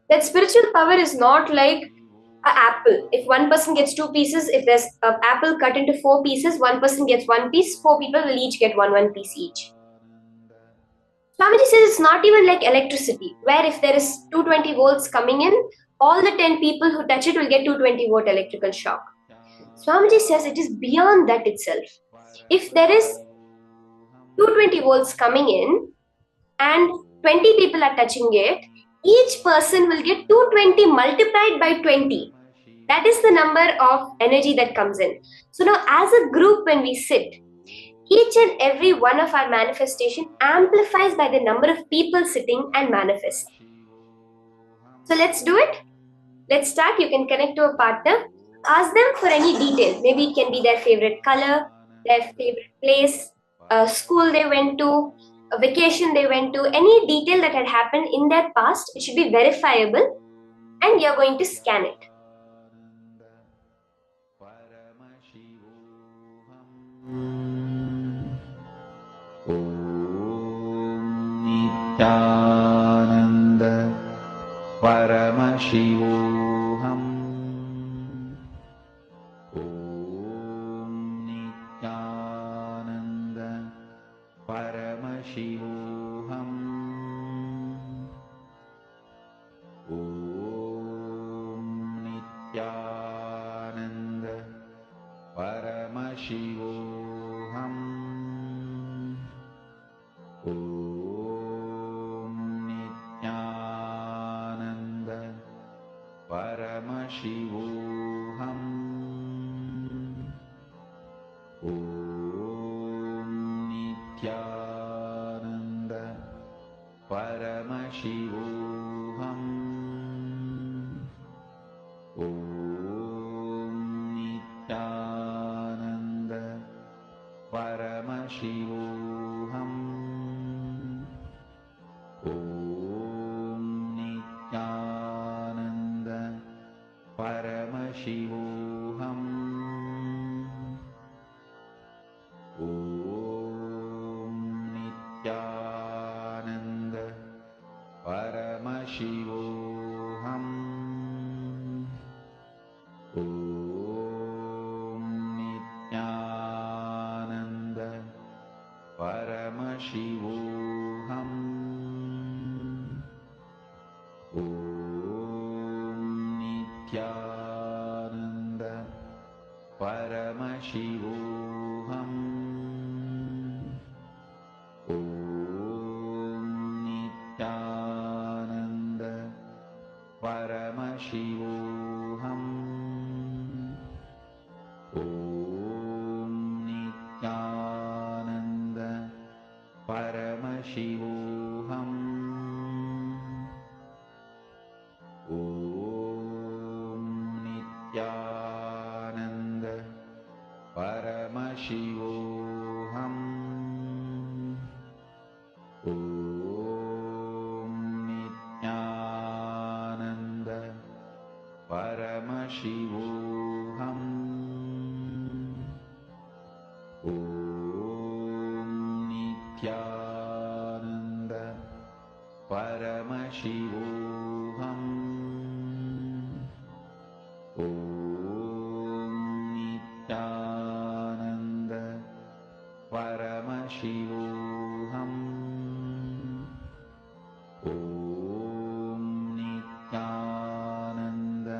that spiritual power is not like an apple. If one person gets 2 pieces, if there's an apple cut into 4 pieces, one person gets 1 piece, 4 people will each get one piece each. Swamiji says it's not even like electricity, where if there is 220 volts coming in, all the 10 people who touch it will get 220-volt electrical shock. Swamiji says it is beyond that itself. If there is 220 volts coming in and 20 people are touching it, each person will get 220 multiplied by 20. That is the number of energy that comes in. So now as a group when we sit, each and every one of our manifestation amplifies by the number of people sitting and manifesting. So let's do it. Let's start. You can connect to a partner. Ask them for any detail. Maybe it can be their favorite color, their favorite place, a school they went to, a vacation they went to, any detail that had happened in their past. It should be verifiable and you're going to scan it. Nithyananda Paramashivoham. Om Nithyananda Paramashivoham. Om Nithyananda Paramashivoham. Om Nithyananda Paramashivoham. Om Nithyananda Paramashivoham. Om Nithyananda Paramashivoham. Om Nithyananda Paramashivoham. Om Nithyananda Paramashivoham. Om Nithyananda Paramashivoham. Om Nithyananda Paramashivoham. Om Nithyananda Paramashivoham. Om Nithyananda Paramashivoham. Om Nithyananda Paramashivoham. Om Nithyananda Paramashivoham. Om Nithyananda Paramashivoham. Om Nithyananda Paramashivoham. Om Nithyananda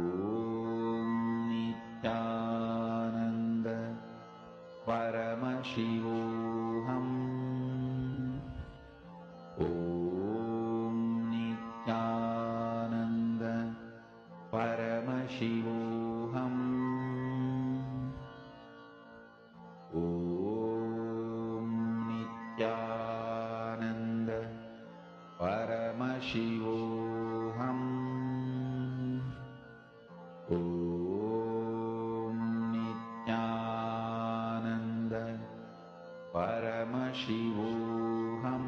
Om Nithyananda Paramashivoham.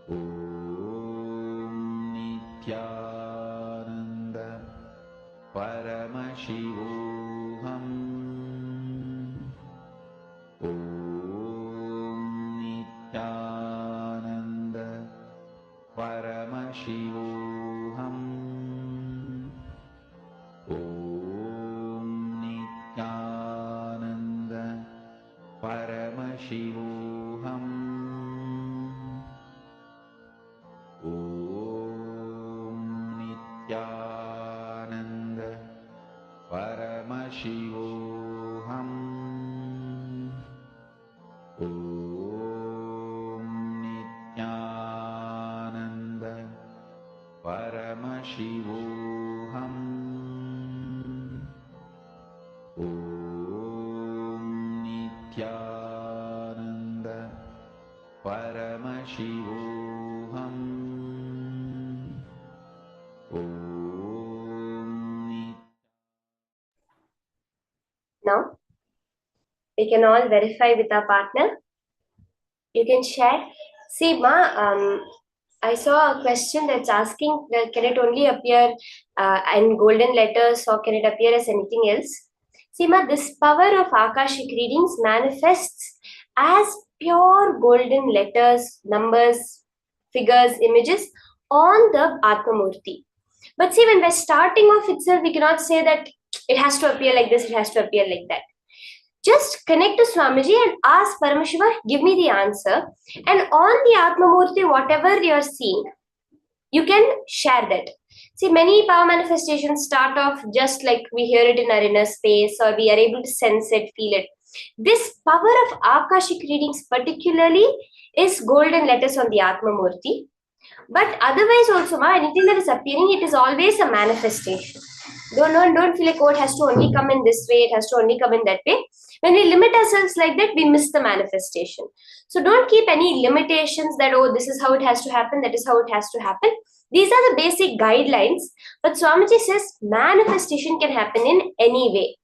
Om Nithyananda Paramashivoham. Om Nithyananda Paramashivoham. Om Nithyananda Paramashivoham. Om Nithyananda Paramashivoham. Om Nithyananda Paramashivoham. Om Nithyananda Paramashivoham. Now, we can all verify with our partner. You can share. See, I saw a question that's asking that can it only appear in golden letters or can it appear as anything else? See, this power of Akashic readings manifests as pure golden letters, numbers, figures, images on the Atmamurti. But see, when we're starting off itself, we cannot say that it has to appear like this, it has to appear like that. Just connect to Swamiji and ask Paramashiva, give me the answer. And on the Atmamurti, whatever you are seeing, you can share that. See, many power manifestations start off just like we hear it in our inner space or we are able to sense it, feel it. This power of Akashic readings particularly is golden letters on the Atmamurti. But otherwise also, anything that is appearing, it is always a manifestation. Don't feel like, oh, it has to only come in this way, it has to only come in that way. When we limit ourselves like that, we miss the manifestation. So don't keep any limitations that, oh, this is how it has to happen, that is how it has to happen. These are the basic guidelines. But Swamiji says manifestation can happen in any way.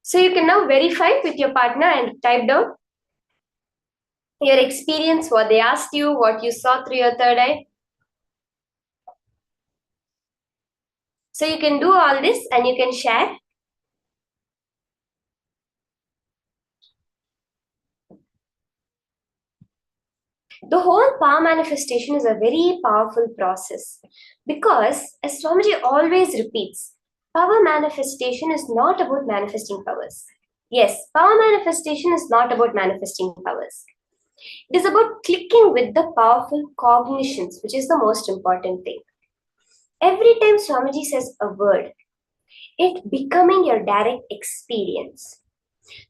So you can now verify with your partner and type down your experience, what they asked you, what you saw through your third eye. So you can do all this and you can share. The whole power manifestation is a very powerful process because, as Swamiji always repeats, power manifestation is not about manifesting powers. Yes, power manifestation is not about manifesting powers. It is about clicking with the powerful cognitions, which is the most important thing. Every time Swamiji says a word, it becoming your direct experience.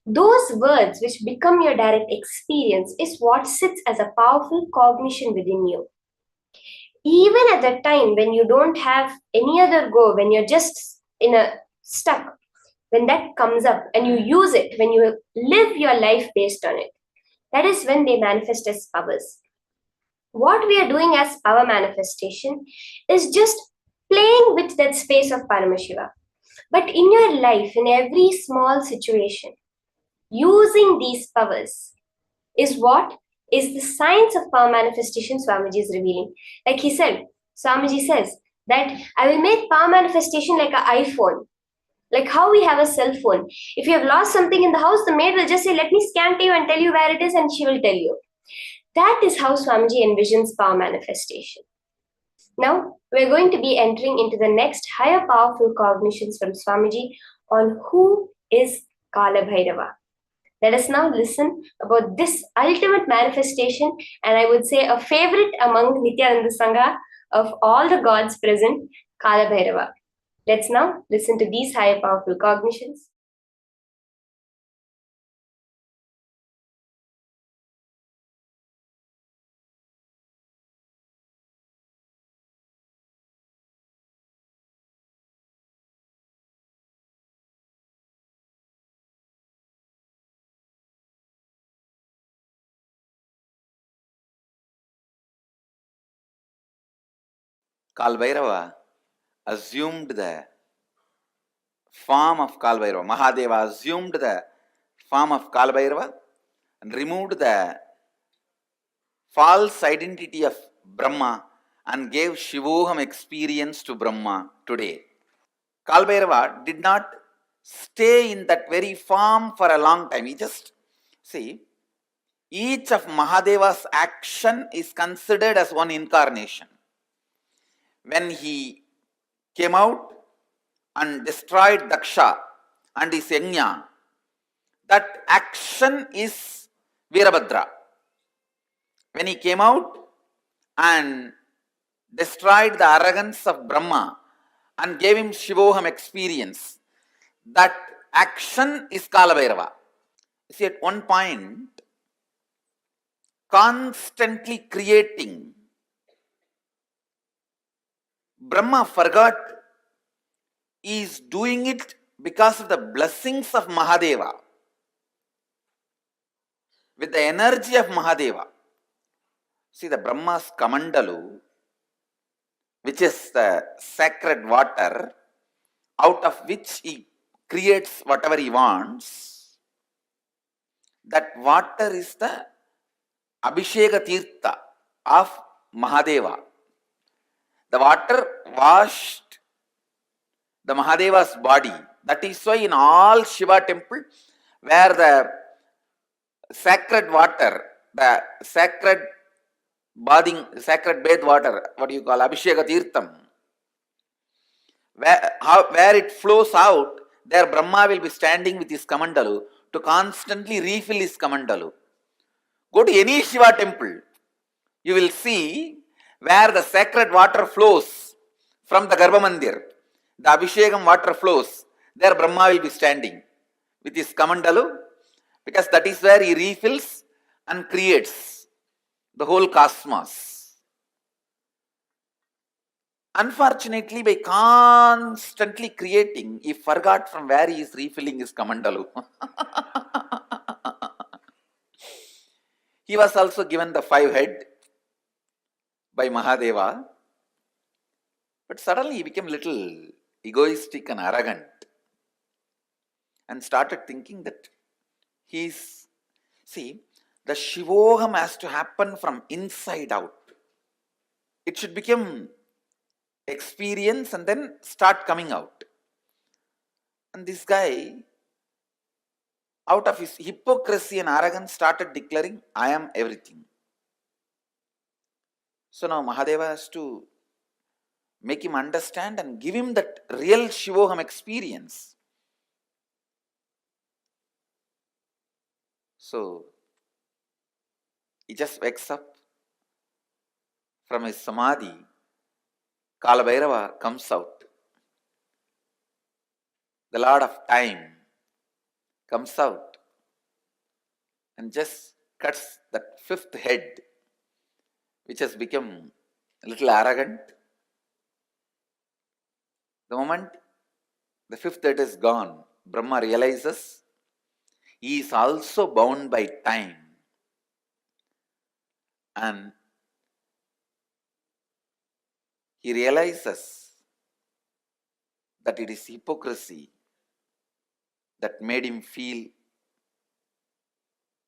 Those words which become your direct experience is what sits as a powerful cognition within you. Even at the time when you don't have any other go, when you're just stuck, when that comes up and you use it, when you live your life based on it, that is when they manifest as powers. What we are doing as power manifestation is just playing with that space of Paramashiva. But in your life, in every small situation, using these powers is what is the science of power manifestation Swamiji is revealing. Like he said, Swamiji says that I will make power manifestation like an iPhone. Like how we have a cell phone. If you have lost something in the house, the maid will just say, let me scan to you and tell you where it is, and she will tell you. That is how Swamiji envisions power manifestation. Now, we're going to be entering into the next higher powerful cognitions from Swamiji on who is Kalabhairava. Let us now listen about this ultimate manifestation, and I would say a favorite among Nithyananda Sangha of all the gods present, Kalabhairava. Let's now listen to these higher powerful cognitions. Kalbhairava, assumed the form of Kalabhairava. Mahadeva assumed the form of Kalabhairava and removed the false identity of Brahma and gave Shivoham experience to Brahma today. Kalabhairava did not stay in that very form for a long time. He just, see, each of Mahadeva's action is considered as one incarnation. When he came out and destroyed Daksha and his Yajna, that action is Virabhadra. When he came out and destroyed the arrogance of Brahma and gave him Shivoham experience, that action is Kalabhairava. You see, at one point, constantly creating, Brahma forgot he is doing it because of the blessings of Mahadeva, with the energy of Mahadeva. See, the Brahma's Kamandalu, which is the sacred water, out of which he creates whatever he wants, that water is the Abhisheka Tirtha of Mahadeva. The water washed the Mahadeva's body. That is why in all Shiva temple, where the sacred water, the sacred bath water, what you call Abhisheka Tirtham, where it flows out, there Brahma will be standing with his Kamandalu to constantly refill his Kamandalu. Go to any Shiva temple, you will see where the sacred water flows from the Garbha Mandir, the Abhishekam water flows, there Brahma will be standing with his Kamandalu, because that is where he refills and creates the whole cosmos. Unfortunately, by constantly creating, he forgot from where he is refilling his Kamandalu. He was also given the 5 head by Mahadeva, but suddenly he became a little egoistic and arrogant and started thinking that he's, see, the Shivoham has to happen from inside out. It should become experience and then start coming out. And this guy, out of his hypocrisy and arrogance, started declaring, I am everything. So now Mahadeva has to make him understand and give him that real Shivoham experience. So he just wakes up from his Samadhi. Kalabhairava comes out. The Lord of Time comes out and just cuts that 5th head, which has become a little arrogant. The moment the 5th head is gone, Brahma realizes he is also bound by time. And he realizes that it is hypocrisy that made him feel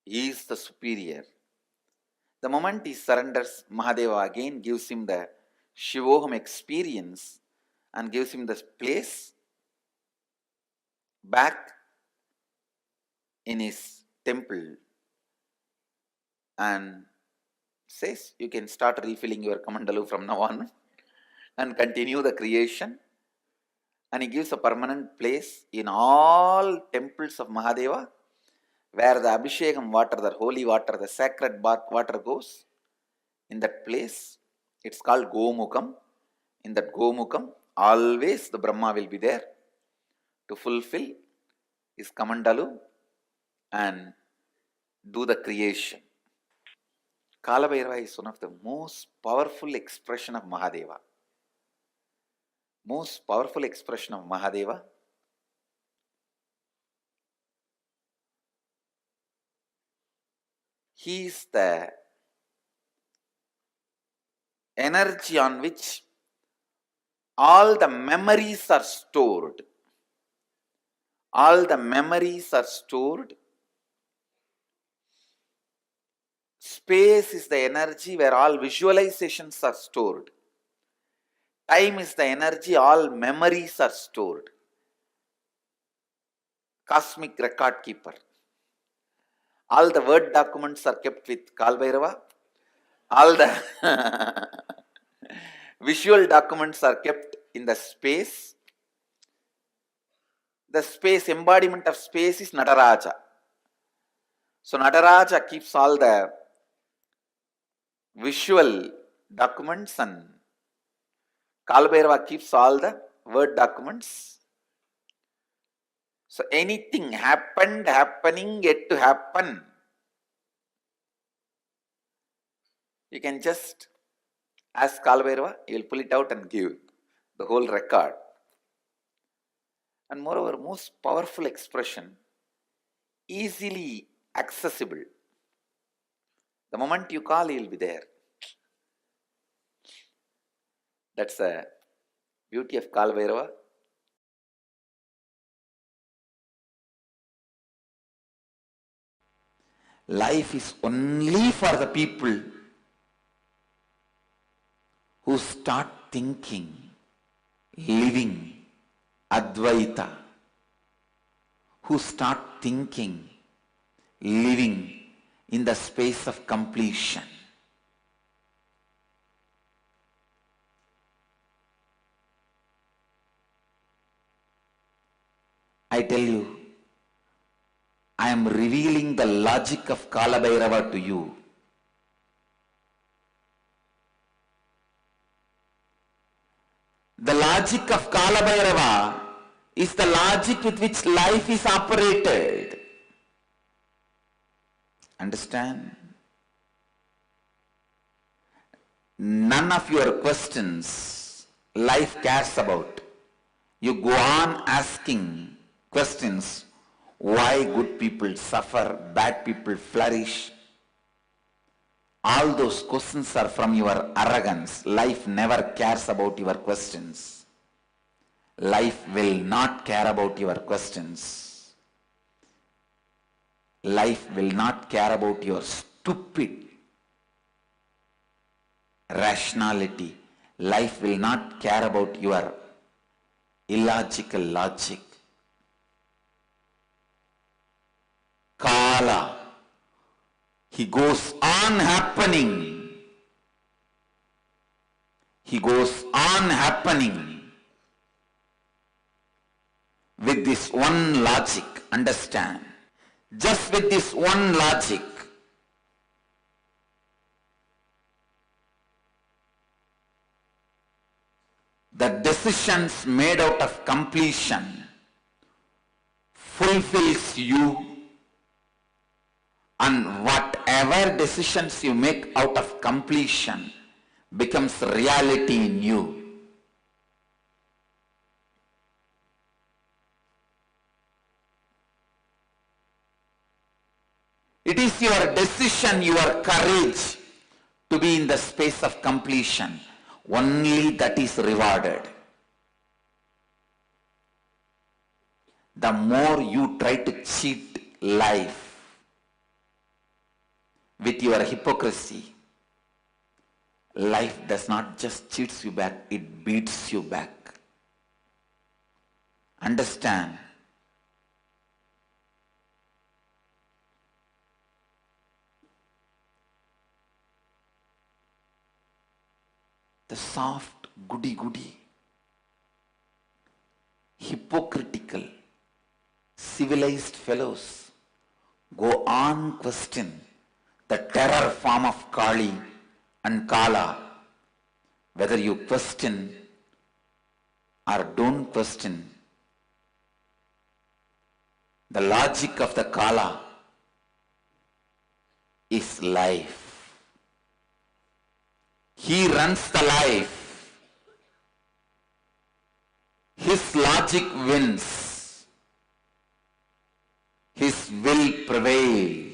he is the superior. The moment he surrenders, Mahadeva again gives him the Shivoham experience and gives him the place back in his temple and says, you can start refilling your Kamandalu from now on and continue the creation. And he gives a permanent place in all temples of Mahadeva, where the Abhishekam water, the holy water, the sacred water goes. In that place, it's called Gomukam. In that Gomukam, always the Brahma will be there to fulfill his Kamandalu and do the creation. Kalabhairava is one of the most powerful expression of Mahadeva. Most powerful expression of Mahadeva. He is the energy on which all the memories are stored. All the memories are stored. Space is the energy where all visualizations are stored. Time is the energy, all memories are stored. Cosmic record keeper. All the word documents are kept with Kalbhairava. All the visual documents are kept in the space. The space, embodiment of space is Nataraja. So Nataraja keeps all the visual documents and Kalbhairava keeps all the word documents. So anything happened, happening, yet to happen, you can just ask Kalbhairava, he will pull it out and give the whole record. And moreover, most powerful expression, easily accessible. The moment you call, he will be there. That's the beauty of Kalbhairava. Life is only for the people who start thinking, living Advaita, who start thinking, living in the space of completion. I tell you, I am revealing the logic of Kalabhairava to you. The logic of Kalabhairava is the logic with which life is operated. Understand? None of your questions life cares about. You go on asking questions. Why good people suffer, bad people flourish? All those questions are from your arrogance. Life never cares about your questions. Life will not care about your questions. Life will not care about your stupid rationality. Life will not care about your illogical logic. Kala, he goes on happening. He goes on happening with this one logic. Understand? Just with this one logic. The decisions made out of completion fulfills you, and whatever decisions you make out of completion becomes reality in you. It is your decision, your courage to be in the space of completion. Only that is rewarded. The more you try to cheat life with your hypocrisy, life does not just cheats you back, it beats you back. Understand? The soft, goody-goody, hypocritical, civilized fellows go on question the terror form of Kali and Kala. Whether you question or don't question, the logic of the Kala is life. He runs the life. His logic wins. His will prevails.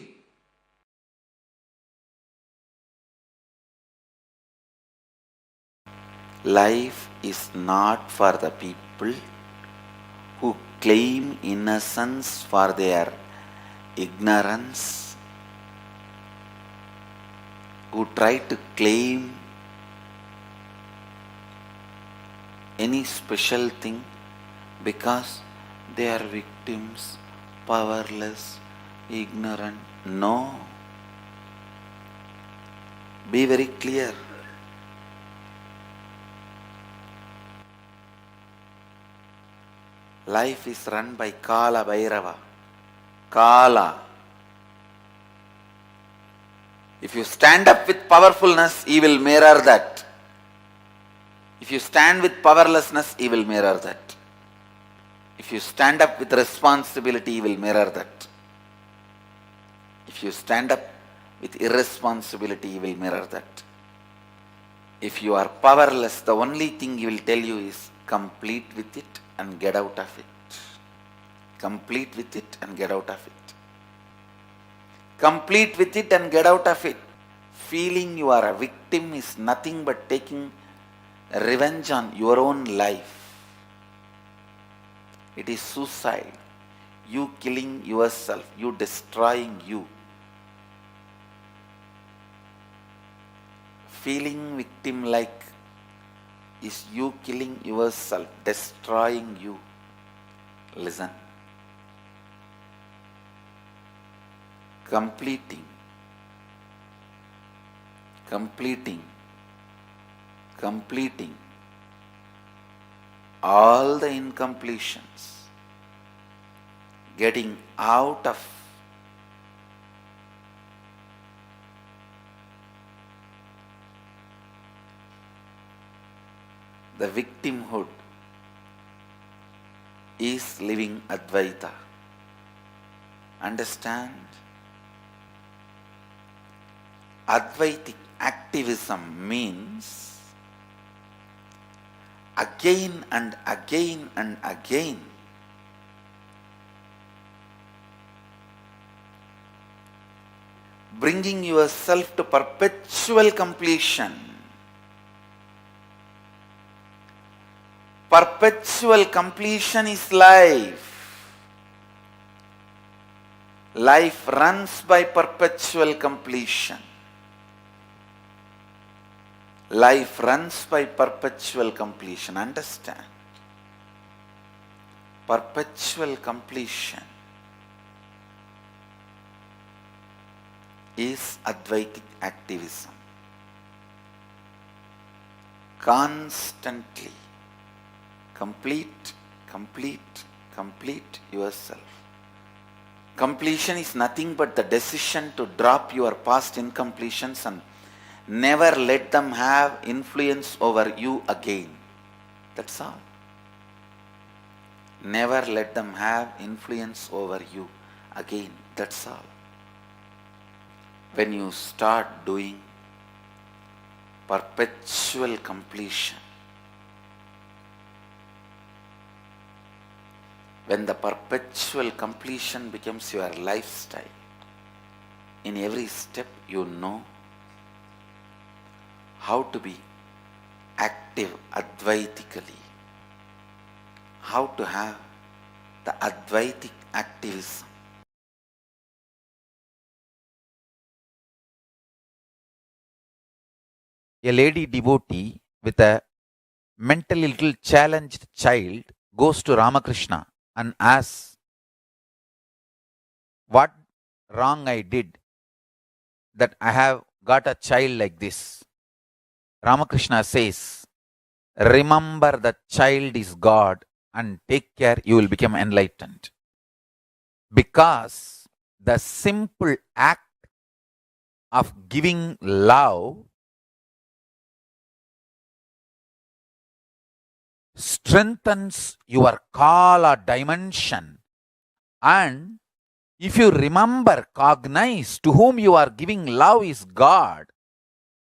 Life is not for the people who claim innocence for their ignorance, who try to claim any special thing because they are victims, powerless, ignorant. No. Be very clear. Life is run by Kalabhairava. Kala. If you stand up with powerfulness, he will mirror that. If you stand with powerlessness, he will mirror that. If you stand up with responsibility, he will mirror that. If you stand up with irresponsibility, he will mirror that. If you are powerless, the only thing he will tell you is complete with it and get out of it. Complete with it and get out of it. Complete with it and get out of it. Feeling you are a victim is nothing but taking revenge on your own life. It is suicide. You killing yourself, you destroying you. Feeling victim-like is you killing yourself, destroying you. Listen. Completing all the incompletions, getting out of the victimhood is living Advaita. Understand? Advaitic activism means again and again and again bringing yourself to perpetual completion. Perpetual completion is life. Life runs by perpetual completion. Life runs by perpetual completion. Understand? Perpetual completion is Advaitic activism. Constantly complete yourself. Completion is nothing but the decision to drop your past incompletions and never let them have influence over you again. That's all. Never let them have influence over you again. That's all. When you start doing perpetual completion, when the perpetual completion becomes your lifestyle, in every step you know how to be active Advaitically, how to have the Advaitic activism. A lady devotee with a mentally little challenged child goes to Ramakrishna and asks, "What wrong I did that I have got a child like this?" Ramakrishna says, "Remember that child is God and take care, you will become enlightened." Because the simple act of giving love strengthens your Kala dimension, and if you remember, cognize to whom you are giving love is God,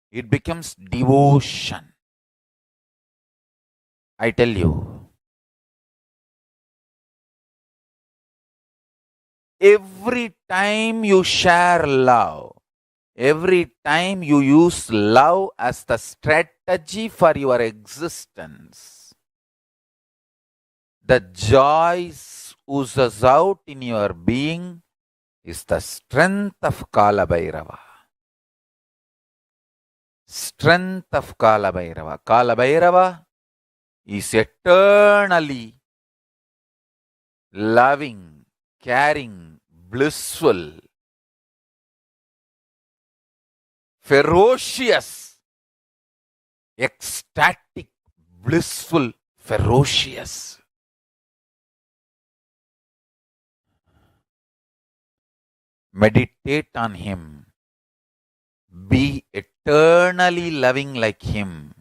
it becomes devotion. I tell you, every time you share love, Every time you use love as the strategy for your existence, the joy oozes out in your being is the strength of Kalabhairava. Strength of Kalabhairava. Kalabhairava is eternally loving, caring, blissful, ferocious, ecstatic, blissful, ferocious. Meditate on him. Be eternally loving like him.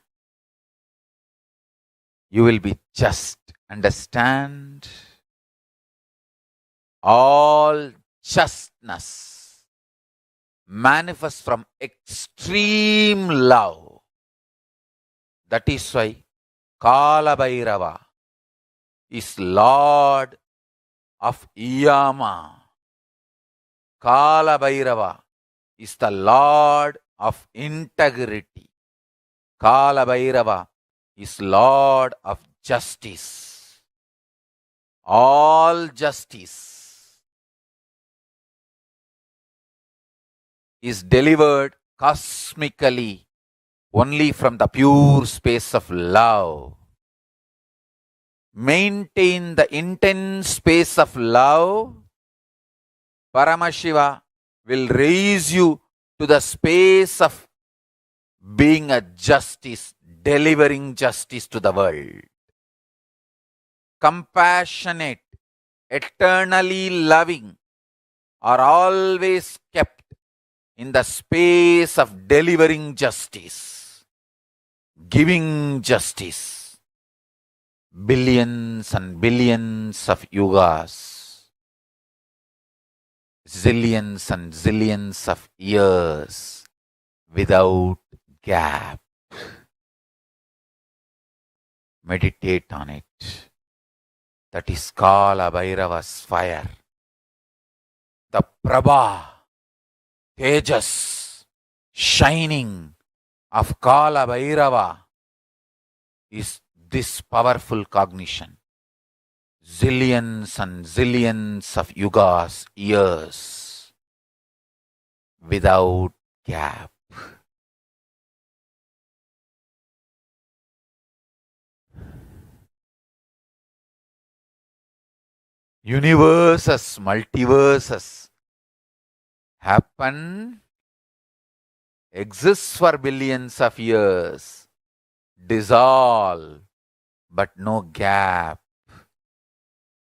You will be just. Understand? All justness manifests from extreme love. That is why Kalabhairava is Lord of Yama. Kalabhairava is the Lord of integrity. Kalabhairava is Lord of justice. All justice is delivered cosmically only from the pure space of love. Maintain the intense space of love. Paramashiva will raise you to the space of being a justice, delivering justice to the world. Compassionate, eternally loving are always kept in the space of delivering justice, giving justice. Billions and billions of yugas, zillions and zillions of years without gap. Meditate on it. That is Kalabhairava's fire. The Prabha, Tejas, shining of Kalabhairava is this powerful cognition. Zillions and zillions of yugas, years, without gap. Universes, multiverses happen, exists for billions of years, dissolve, but no gap.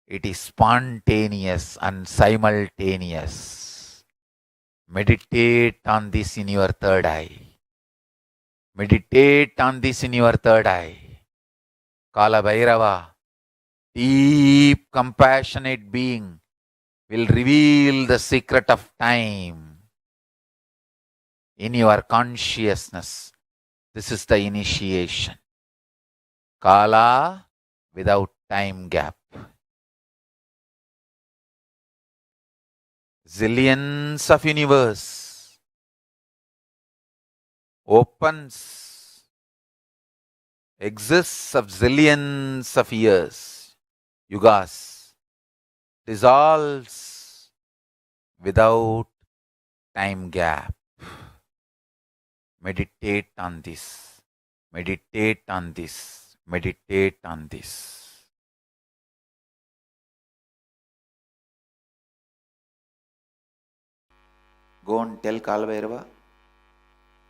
It is spontaneous and simultaneous. Meditate on this in your third eye. Meditate on this in your third eye. Kalabhairava, deep compassionate being, will reveal the secret of time in your consciousness. This is the initiation. Kala without time gap. Zillions of universe opens, exists of zillions of years, yugas, dissolves without time gap. Meditate on this. Meditate on this. Meditate on this. Go and tell Kalabhairava,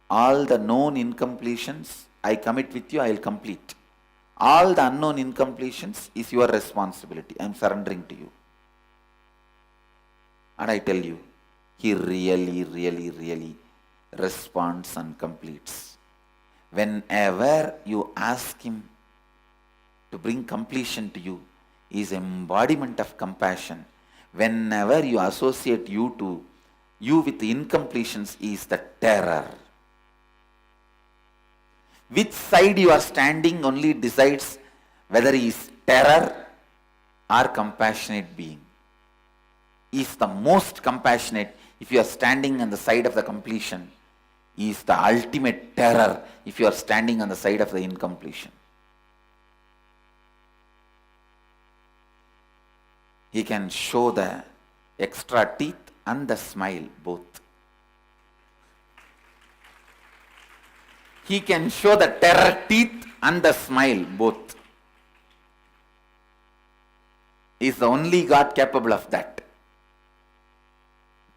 all the known incompletions I commit with you, I will complete. All the unknown incompletions is your responsibility. I am surrendering to you. And I tell you, he really responds and completes. Whenever you ask him to bring completion to you, he is embodiment of compassion. Whenever you associate you with incompletions, is the terror. Which side you are standing only decides whether he is terror or compassionate being. He is the most compassionate, if you are standing on the side of the completion, he is the ultimate terror if you are standing on the side of the incompletion. He can show the extra teeth and the smile both. He can show the terror teeth and the smile both. He is the only God capable of that.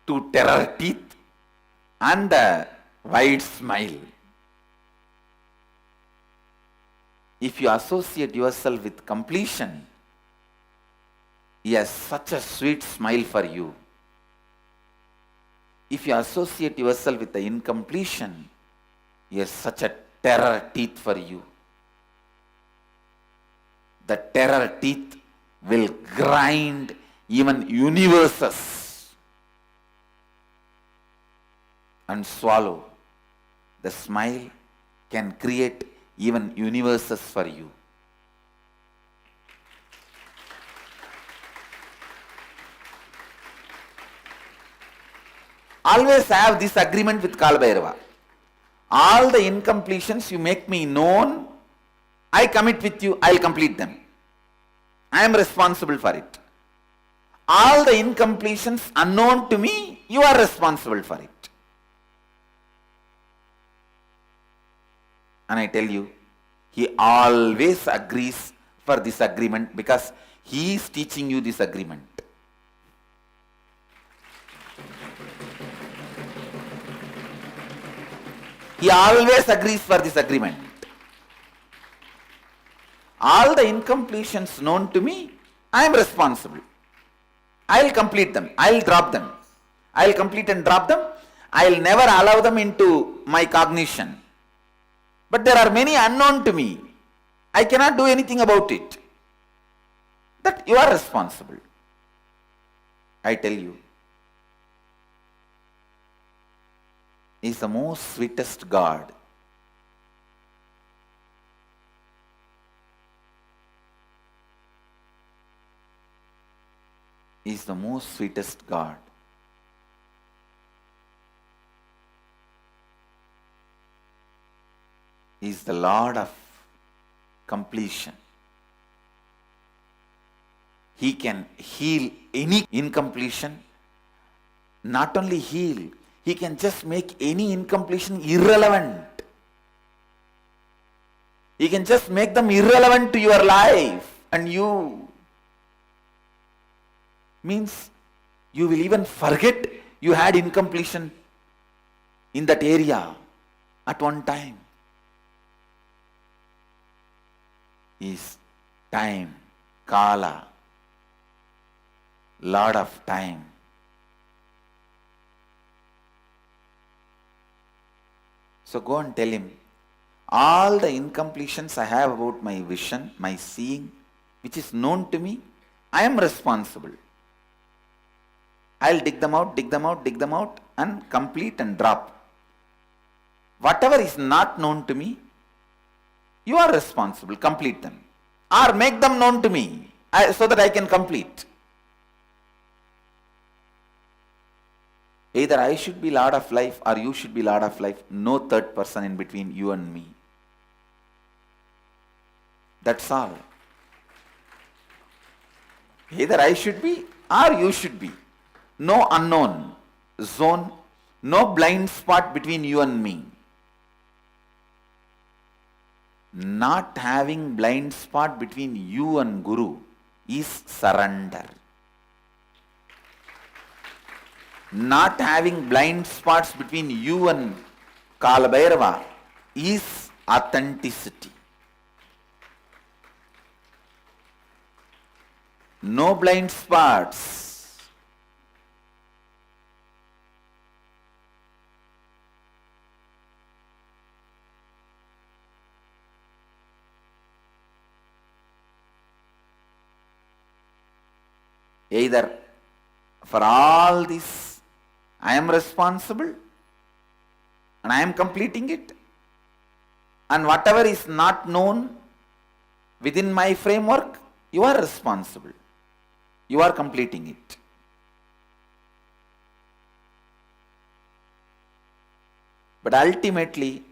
To terror teeth and the wide smile. If you associate yourself with completion, he has such a sweet smile for you. If you associate yourself with the incompletion, he has such a terror teeth for you. The terror teeth will grind even universes and swallow. The smile can create even universes for you. Always have this agreement with Kalabhairava. All the incompletions you make me known, I commit with you, I will complete them. I am responsible for it. All the incompletions unknown to me, you are responsible for it. And I tell you, he always agrees for this agreement because he is teaching you this agreement. He always agrees for this agreement. All the incompletions known to me, I am responsible. I will complete them. I will drop them. I will complete and drop them. I will never allow them into my cognition. But there are many unknown to me. I cannot do anything about it. That you are responsible. I tell you, he is the most sweetest God. He is the most sweetest God. He is the Lord of completion. He can heal any incompletion. Not only heal, he can just make any incompletion irrelevant. He can just make them irrelevant to your life and you. Means you will even forget you had incompletion in that area at one time. Is time, Kala, Lord of time. So go and tell him, all the incompletions I have about my vision, my seeing, which is known to me, I am responsible. I will dig them out and complete and drop. Whatever is not known to me, you are responsible, complete them. Or make them known to me, so that I can complete. Either I should be Lord of life or you should be Lord of life. No third person in between you and me. That's all. Either I should be or you should be. No unknown zone, no blind spot between you and me. Not having blind spot between you and Guru is surrender. Not having blind spots between you and Kalabhairava is authenticity. No blind spots. Either for all this I am responsible and I am completing it, and whatever is not known within my framework, you are responsible. You are completing it. But ultimately,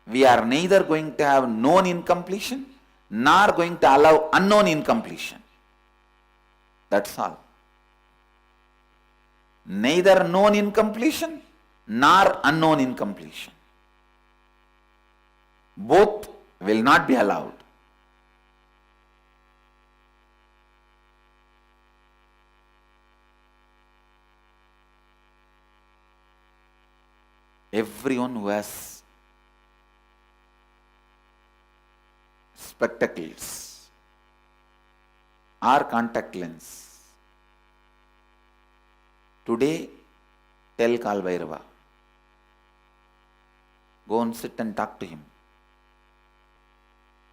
we are neither going to have known incompletion nor going to allow unknown incompletion. That's all. Neither known incompletion nor unknown incompletion. Both will not be allowed. Everyone who has spectacles or contact lens, today tell Kalabhairava, go and sit and talk to him.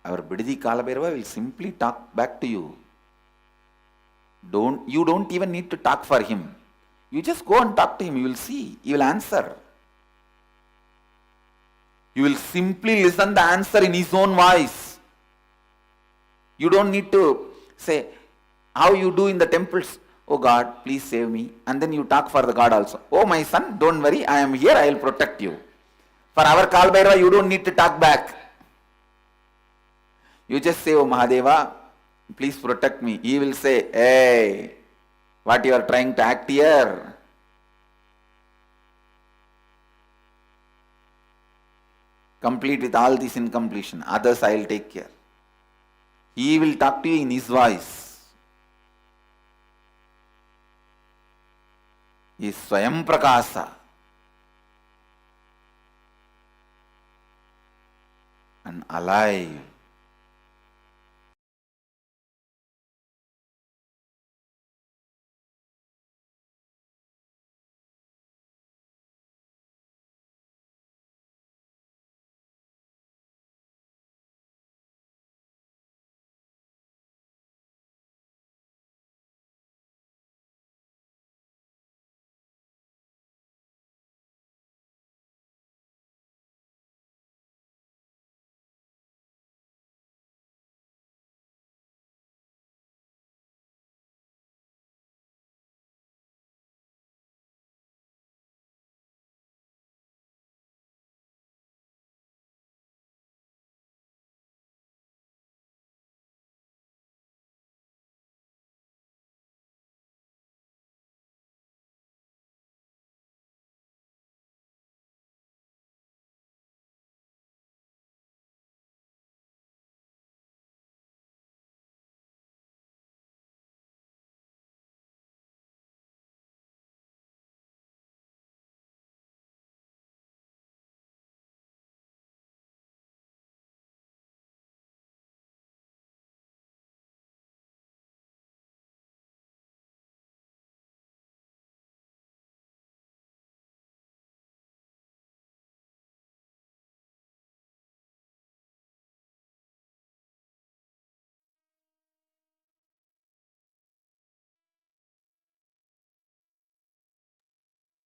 Our Bididi Kalabhairava will simply talk back to you. You don't even need to talk for him. You just go and talk to him, you will see, he will answer. You will simply listen the answer in his own voice. You don't need to say, how you do in the temples, oh God, please save me. And then you talk for the God also. Oh my son, don't worry, I am here, I will protect you. For our Kalabhairava, you don't need to talk back. You just say, oh Mahadeva, please protect me. He will say, hey, what you are trying to act here? Complete with all this incompletion. Others I will take care. He will talk to you in his voice. He is Swayam Prakasa. And alive.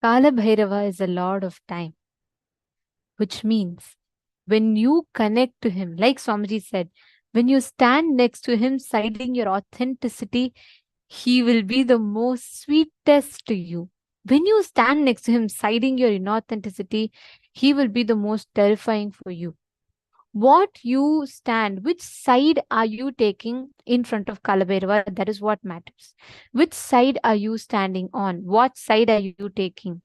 Kalabhairava is a lord of time, which means when you connect to him, like Swamiji said, when you stand next to him, citing your authenticity, he will be the most sweetest to you. When you stand next to him, citing your inauthenticity, he will be the most terrifying for you. What you stand, which side are you taking in front of Kalabhairava? That is what matters. Which side are you standing on? What side are you taking?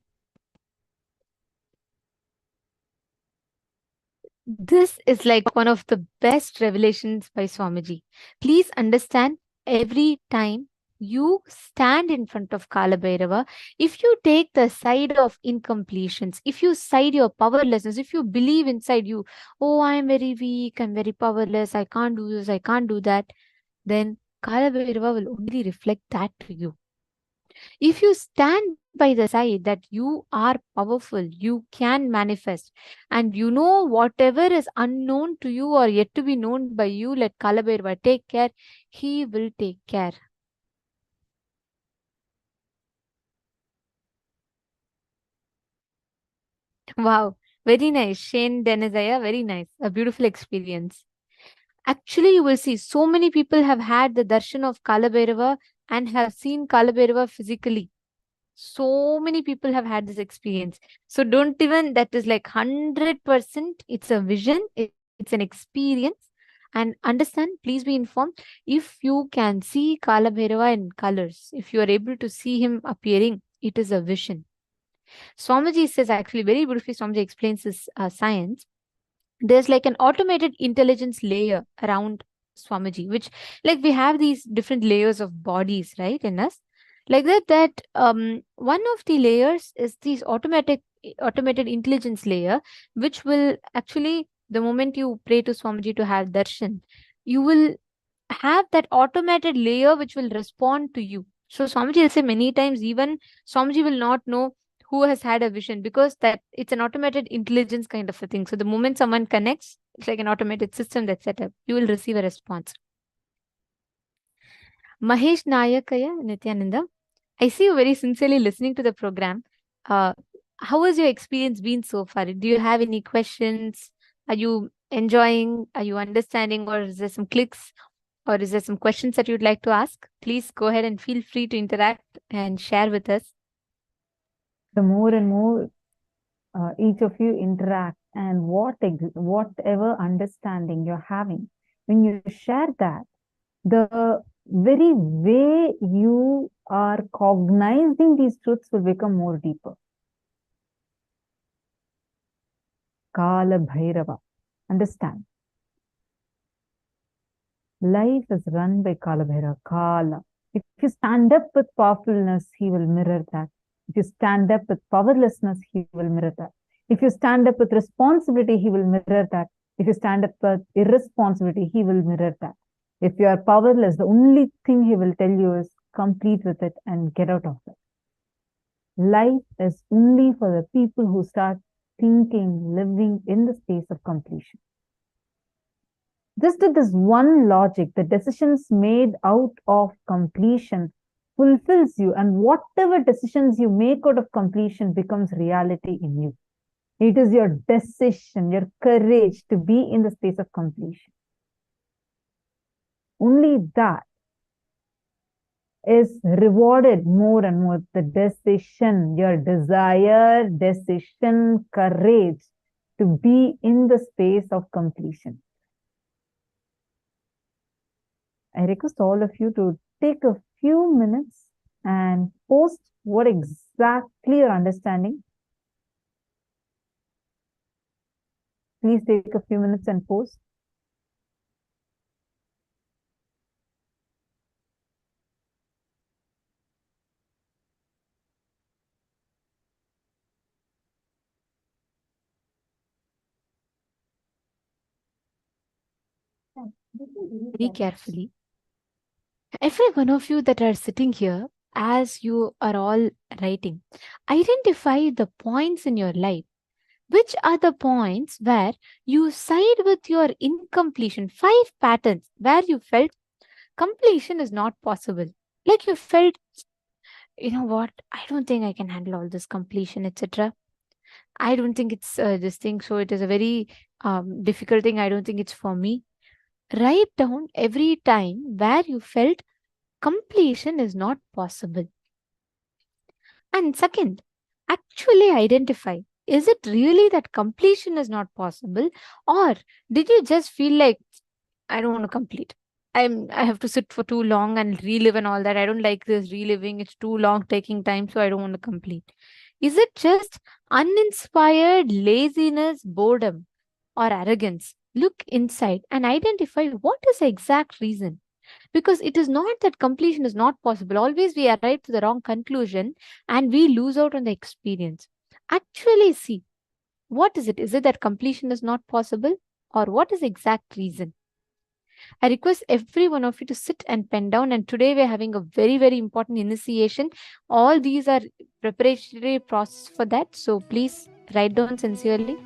This is like one of the best revelations by Swamiji. Please understand, every time you stand in front of Kalabhairava, if you take the side of incompletions, if you side your powerlessness, if you believe inside you, oh, I am very weak, I'm very powerless, I can't do this, I can't do that, then Kalabhairava will only reflect that to you. If you stand by the side that you are powerful, you can manifest, and you know whatever is unknown to you or yet to be known by you, let Kalabhairava take care, he will take care. Wow, very nice. Shane Denizaya, very nice. A beautiful experience. Actually, you will see so many people have had the darshan of Kalabhairava and have seen Kalabhairava physically. So many people have had this experience. So don't even, that is like 100%, it's a vision, it's an experience. And understand, please be informed, if you can see Kala Bhairava in colors, if you are able to see him appearing, it is a vision. Swamiji says, actually, very beautifully, Swamiji explains this science. There's like an automated intelligence layer around Swamiji, which, like, we have these different layers of bodies, right, in us. Like that one of the layers is this automated intelligence layer, which will actually, the moment you pray to Swamiji to have darshan, you will have that automated layer which will respond to you. So Swamiji will say many times, even Swamiji will not know who has had a vision, because that it's an automated intelligence kind of a thing. So the moment someone connects, it's like an automated system that's set up. You will receive a response. Mahesh Nayakaya, Nithyananda, I see you very sincerely listening to the program. How has your experience been so far? Do you have any questions? Are you enjoying? Are you understanding? Or is there some clicks? Or is there some questions that you'd like to ask? Please go ahead and feel free to interact and share with us. The more and more each of you interact, and whatever understanding you're having, when you share that, the very way you are cognizing these truths will become more deeper. Kala Bhairava. Understand. Life is run by Kala Bhairava. Kala. If you stand up with powerfulness, he will mirror that. If you stand up with powerlessness, he will mirror that. If you stand up with responsibility, he will mirror that. If you stand up with irresponsibility, he will mirror that. If you are powerless, the only thing he will tell you is complete with it and get out of it. Life is only for the people who start thinking, living in the space of completion. Just with this one logic, the decisions made out of completion fulfills you, and whatever decisions you make out of completion becomes reality in you. It is your decision, your courage to be in the space of completion. Only that is rewarded more and more. The decision, your desire, decision, courage to be in the space of completion. I request all of you to take a few minutes and post what exactly your understanding. Please take a few minutes and post. Very carefully. Every one of you that are sitting here, as you are all writing, identify the points in your life. Which are the points where you side with your incompletion? 5 patterns where you felt completion is not possible. Like you felt, you know what, I don't think I can handle all this completion, etc. I don't think it's this thing. So it is a very difficult thing. I don't think it's for me. Write down every time where you felt completion is not possible. And second, actually identify, is it really that completion is not possible, or did you just feel like, I don't want to complete? I have to sit for too long and relive and all that. I don't like this reliving. It's too long taking time, so I don't want to complete. Is it just uninspired laziness, boredom, or arrogance? Look inside and identify what is the exact reason. Because it is not that completion is not possible. Always we arrive to the wrong conclusion and we lose out on the experience. Actually see, what is it? Is it that completion is not possible, or what is the exact reason? I request every one of you to sit and pen down. And today we're having a very, very important initiation. All these are preparatory process for that. So please write down sincerely.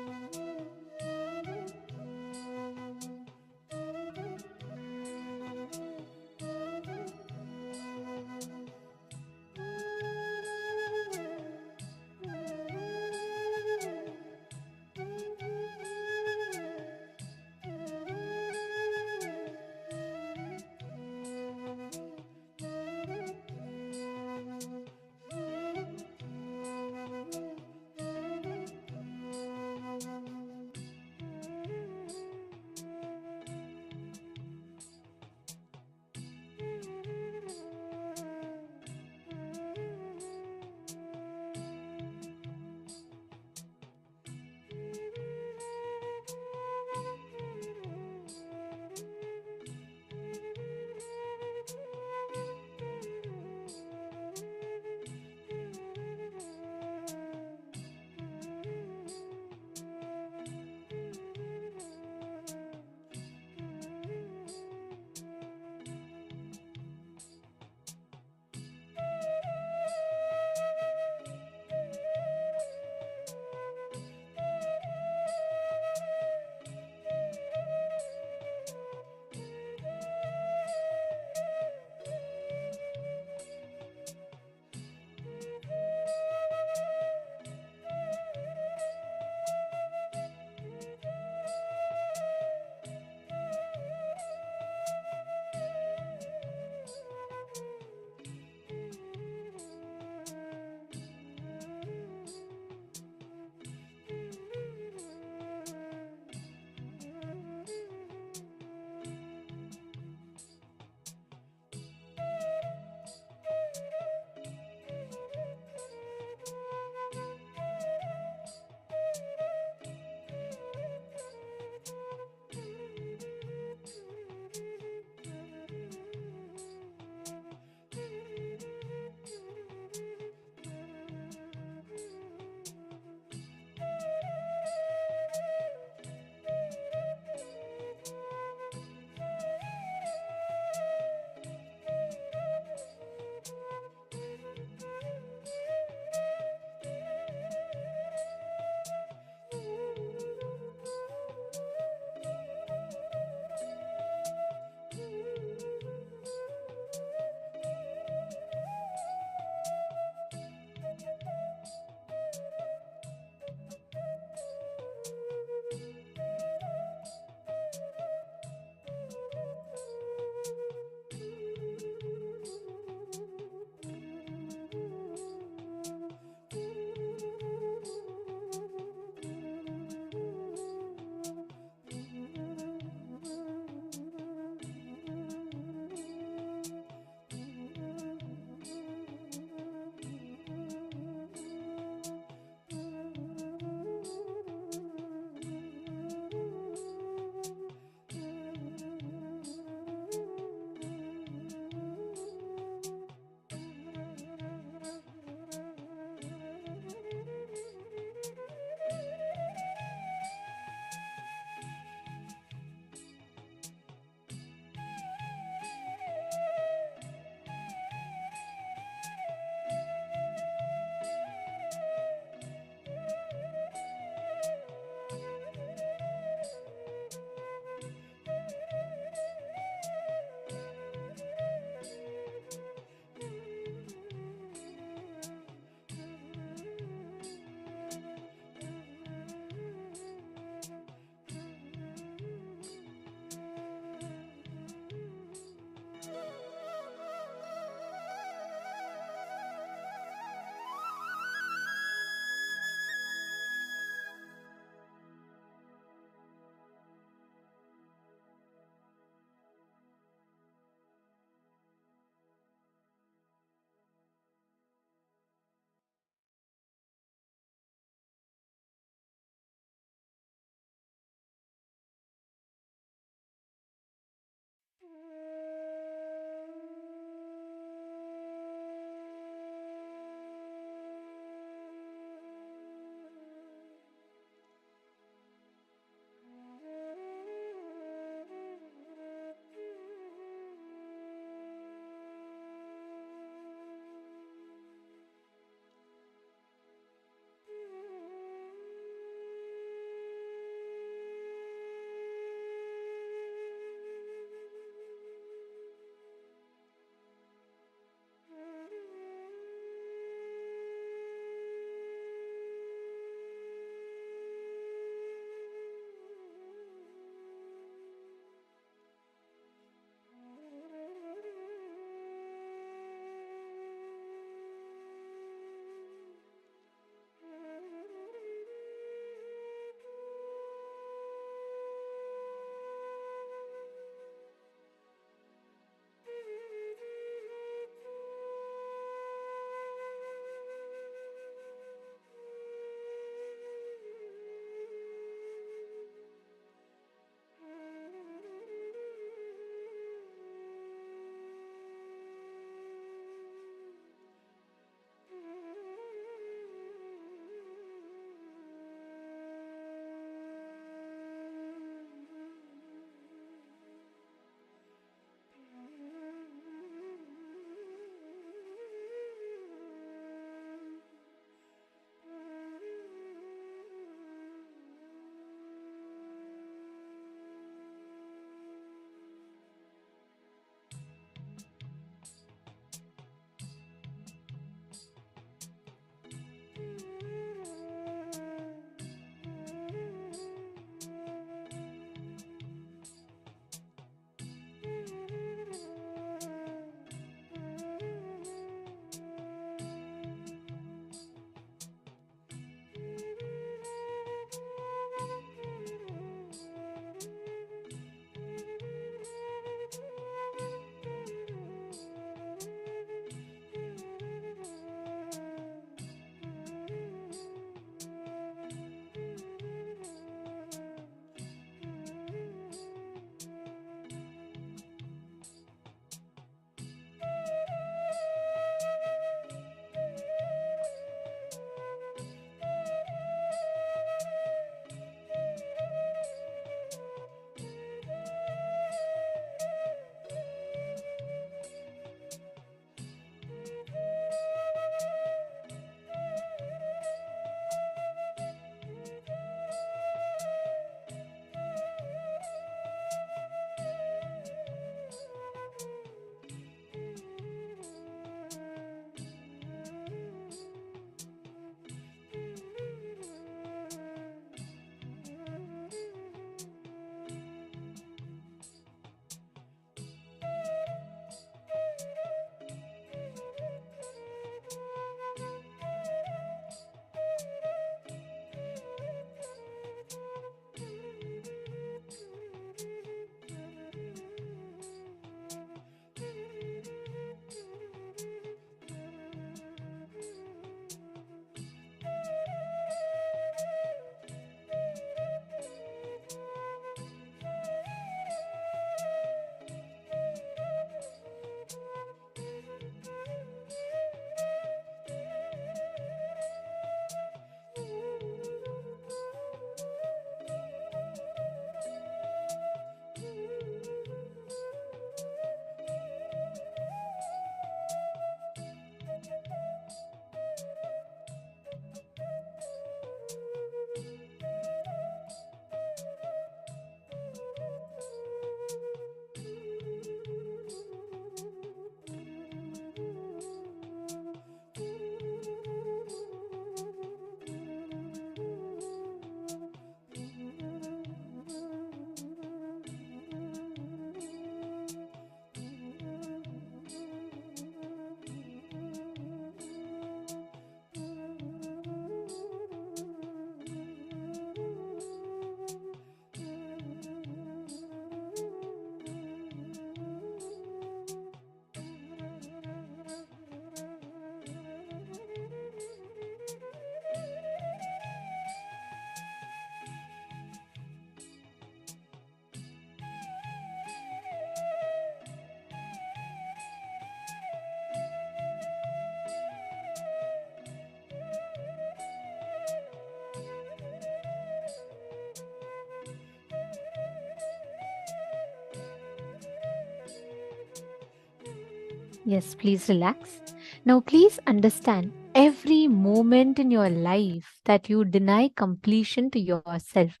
Yes, please relax. Now, please understand every moment in your life that you deny completion to yourself.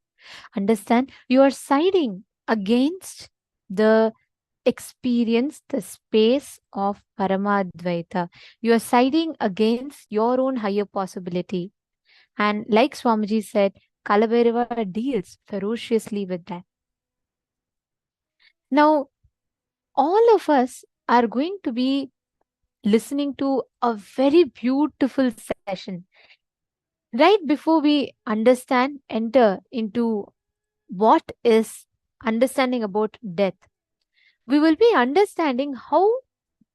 Understand you are siding against the experience, the space of Paramadvaita. You are siding against your own higher possibility. And like Swamiji said, Kalabhairava deals ferociously with that. Now, all of us are going to be listening to a very beautiful session. Right before we enter into what is understanding about death, we will be understanding how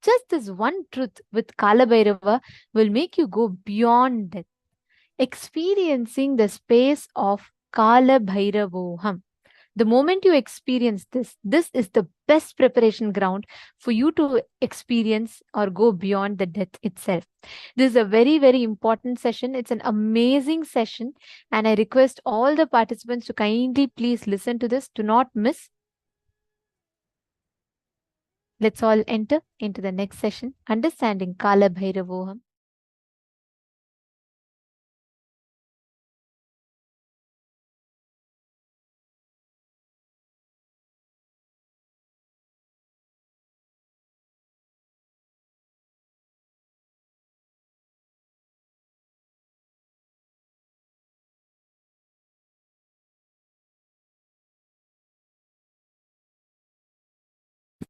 just this one truth with Kalabhairava will make you go beyond death, experiencing the space of Kalabhairavoham. The moment you experience this is the best preparation ground for you to experience or go beyond the death itself. This is a very, very important session. It's an amazing session. And I request all the participants to kindly please listen to this. Do not miss. Let's all enter into the next session, Understanding Kalabhairavoham.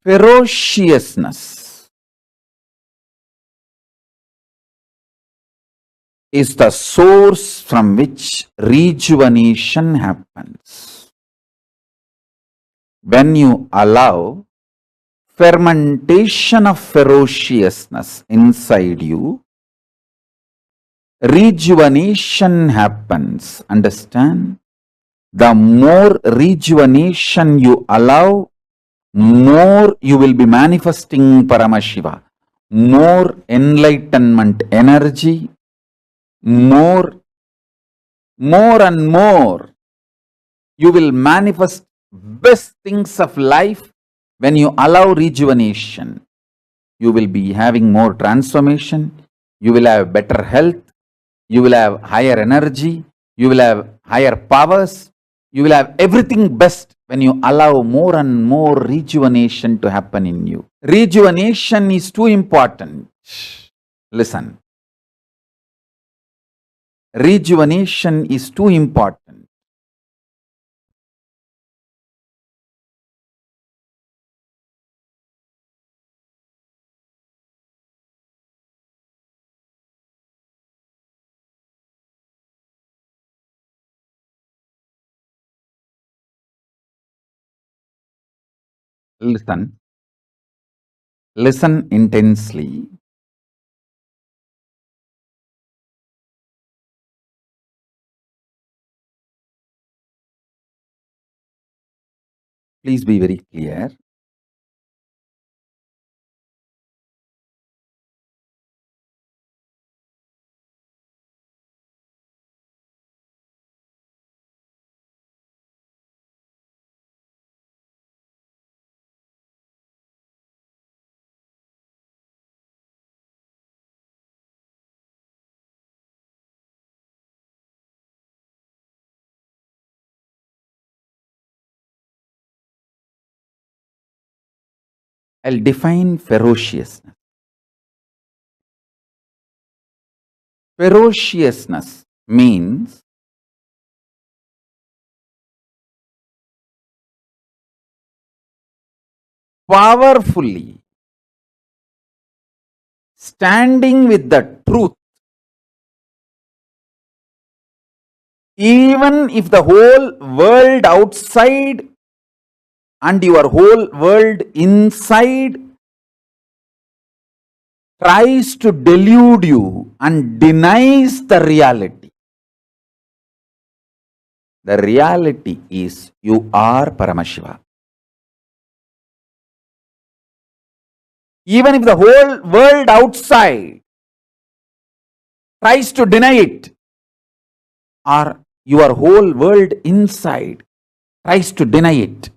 Ferociousness is the source from which rejuvenation happens. When you allow fermentation of ferociousness inside you, rejuvenation happens. Understand? The more rejuvenation you allow, more you will be manifesting Paramashiva, more enlightenment energy, more and more you will manifest best things of life. When you allow rejuvenation, you will be having more transformation, you will have better health, you will have higher energy, you will have higher powers, you will have everything best when you allow more and more rejuvenation to happen in you. Rejuvenation is too important. Listen. Rejuvenation is too important. Listen. Listen intensely. Please be very clear. I'll define ferociousness. Ferociousness means powerfully standing with the truth, even if the whole world outside and your whole world inside tries to delude you and denies the reality. The reality is you are Paramashiva. Even if the whole world outside tries to deny it, or your whole world inside tries to deny it.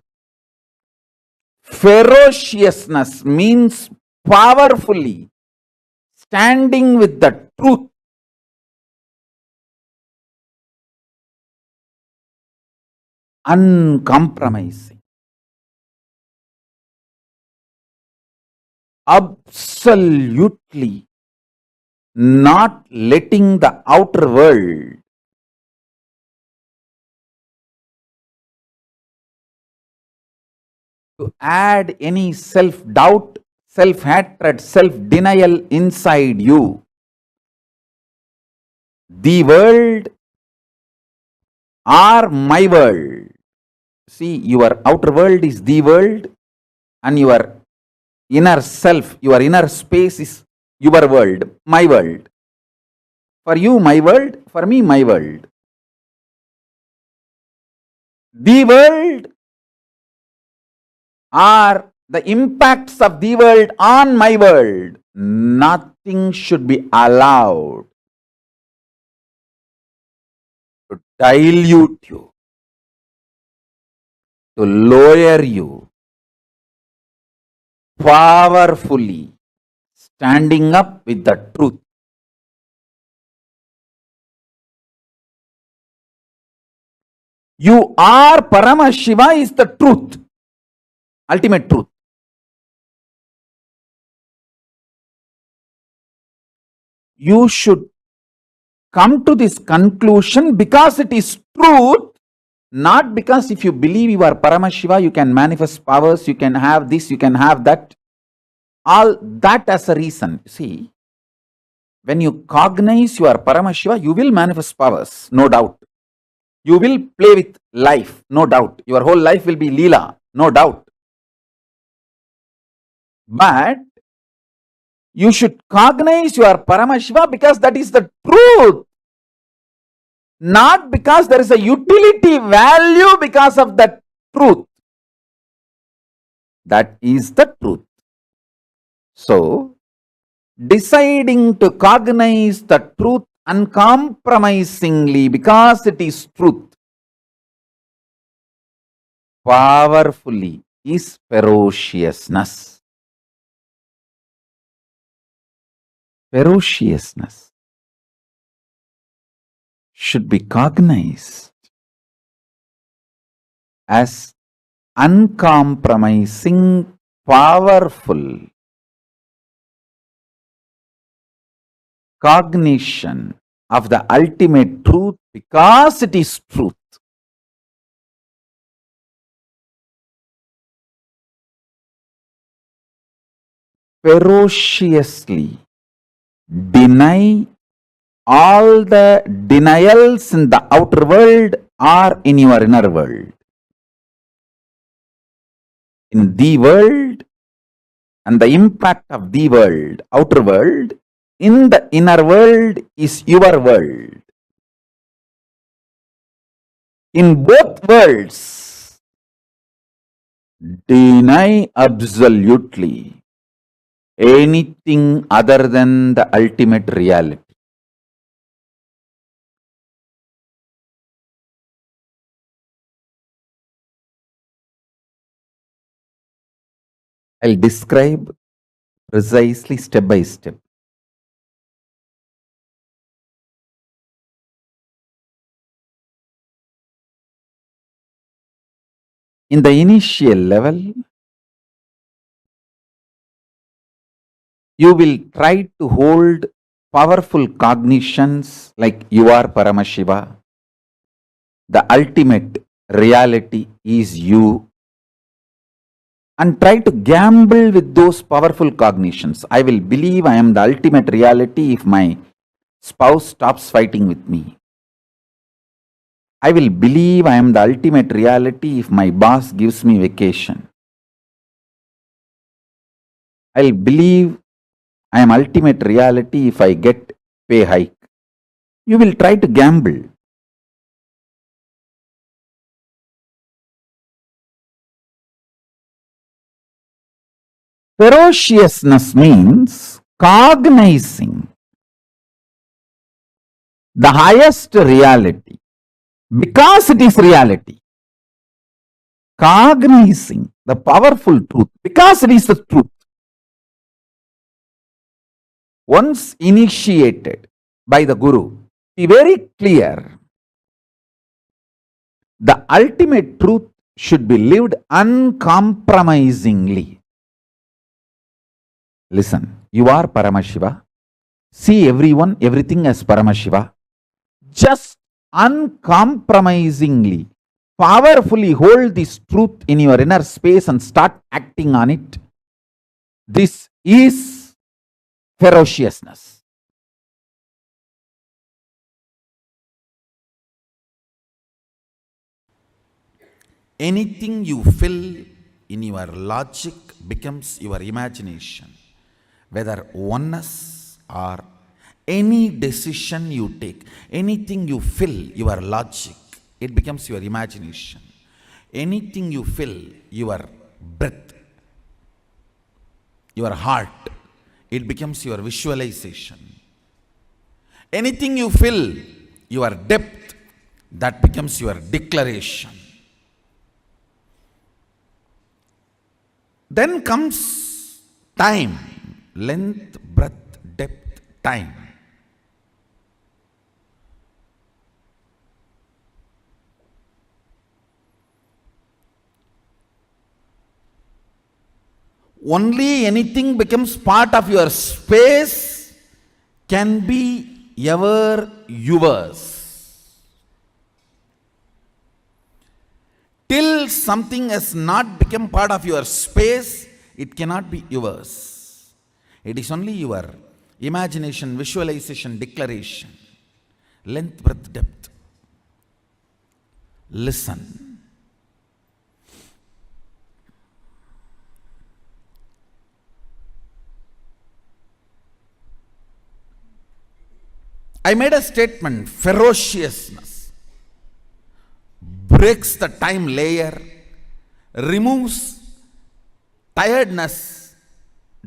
Ferociousness means powerfully standing with the truth, uncompromising, absolutely not letting the outer world to add any self-doubt, self-hatred, self-denial inside you. The world or my world. See, your outer world is the world and your inner self, your inner space is your world, my world. For you, my world. For me, my world. The world or the impacts of the world on my world, nothing should be allowed to dilute you, to lower you. Powerfully standing up with the truth. You are Paramashiva is the truth, ultimate truth. You should come to this conclusion because it is truth, not because if you believe you are Paramashiva, you can manifest powers, you can have this, you can have that. All that as a reason. See, when you cognize you are Paramashiva, you will manifest powers, no doubt. You will play with life, no doubt. Your whole life will be Leela, no doubt. But you should cognize you are Paramashiva because that is the truth. Not because there is a utility value because of that truth. That is the truth. So, deciding to cognize the truth uncompromisingly because it is truth, powerfully, is ferociousness. Ferociousness should be cognized as uncompromising, powerful cognition of the ultimate truth because it is truth. Ferociously deny all the denials in the outer world or in your inner world. In the world and the impact of the world, outer world, in the inner world is your world. In both worlds, deny absolutely anything other than the ultimate reality. I'll describe precisely step by step. In the initial level, you will try to hold powerful cognitions like you are Paramashiva. The ultimate reality is you. And try to gamble with those powerful cognitions. I will believe I am the ultimate reality if my spouse stops fighting with me. I will believe I am the ultimate reality if my boss gives me vacation. I'll believe I am ultimate reality if I get pay hike. You will try to gamble. Ferociousness means cognizing the highest reality because it is reality. Cognizing the powerful truth because it is the truth. once initiated by the Guru, be very clear. The ultimate truth should be lived uncompromisingly. Listen, you are Paramashiva. See everyone, everything as Paramashiva. Just uncompromisingly, powerfully hold this truth in your inner space and start acting on it. This is ferociousness. Anything you fill in your logic becomes your imagination. Whether oneness or any decision you take, anything you fill your logic, it becomes your imagination. Anything you fill your breath, your heart, it becomes your visualization. Anything you fill your depth, that becomes your declaration. Then comes time, length, breadth, depth, time. Only anything becomes part of your space can be ever yours. Till something has not become part of your space, it cannot be yours. It is only your imagination, visualization, declaration. Length, breadth, depth. Listen. I made a statement, ferociousness breaks the time layer, removes tiredness,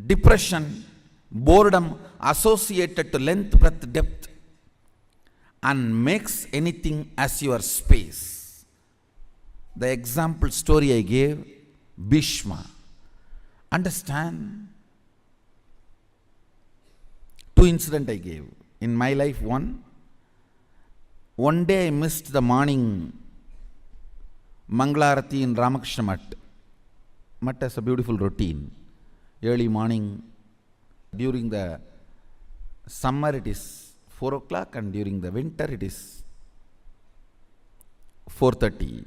depression, boredom associated to length, breadth, depth, and makes anything as your space. The example story I gave, Bhishma. Understand? Two incidents I gave. In my life, one day I missed the morning Mangalarati in Ramakrishna Mutt. Mutt has a beautiful routine. Early morning, during the summer it is 4 o'clock and during the winter it is 4:30.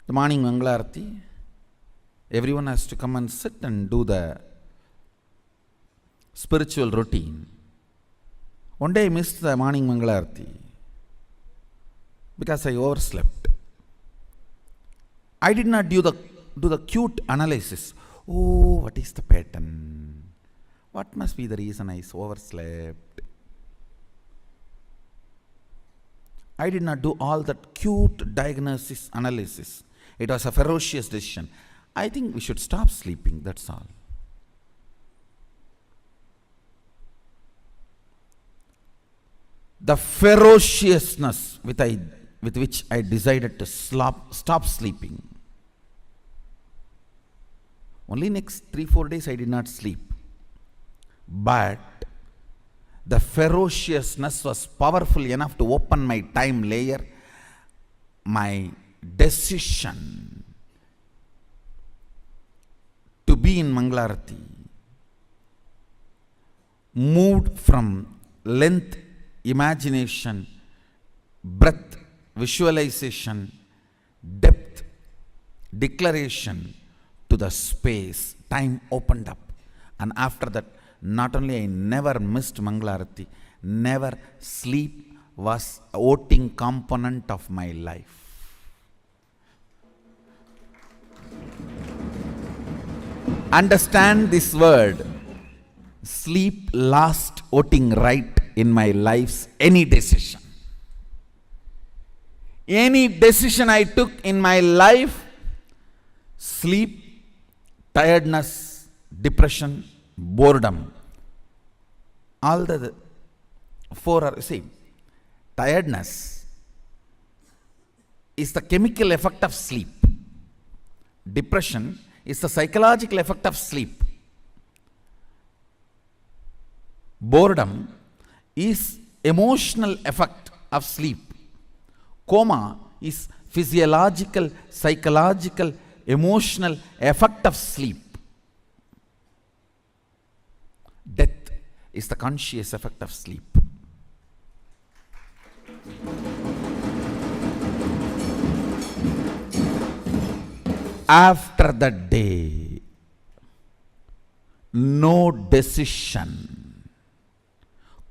The morning Mangalarati, everyone has to come and sit and do the spiritual routine. One day I missed the morning Mangalarati because I overslept. I did not do the cute analysis. Oh, what is the pattern? What must be the reason I overslept? I did not do all that cute diagnosis analysis. It was a ferocious decision. I think we should stop sleeping, that's all. The ferociousness with which I decided to stop sleeping. Only next 3-4 days I did not sleep. But the ferociousness was powerful enough to open my time layer. My decision to be in Mangalarati moved from length, imagination, breadth, visualization, depth, declaration to the space. Time opened up. And after that, not only I never missed Mangalarati, never sleep was a voting component of my life. Understand this word. Sleep lost voting right in my life's any decision. Any decision I took in my life, sleep, tiredness, depression, boredom, all the four are, see, tiredness is the chemical effect of sleep. Depression is the psychological effect of sleep. Boredom is emotional effect of sleep. Coma is physiological, psychological, emotional effect of sleep. Death is the conscious effect of sleep. After that day, no decision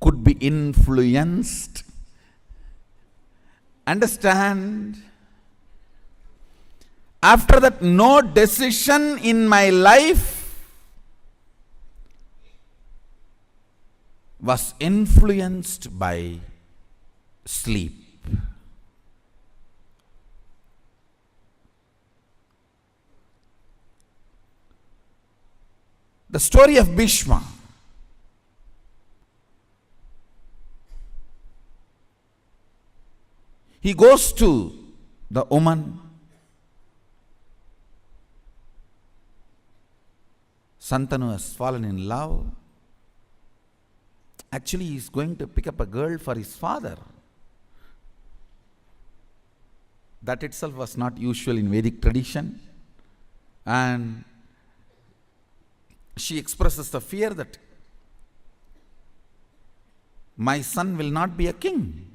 could be influenced. Understand? After that, no decision in my life was influenced by sleep. The story of Bhishma. He goes to the woman. Santanu has fallen in love. Actually, he is going to pick up a girl for his father. That itself was not usual in Vedic tradition. And she expresses the fear that my son will not be a king.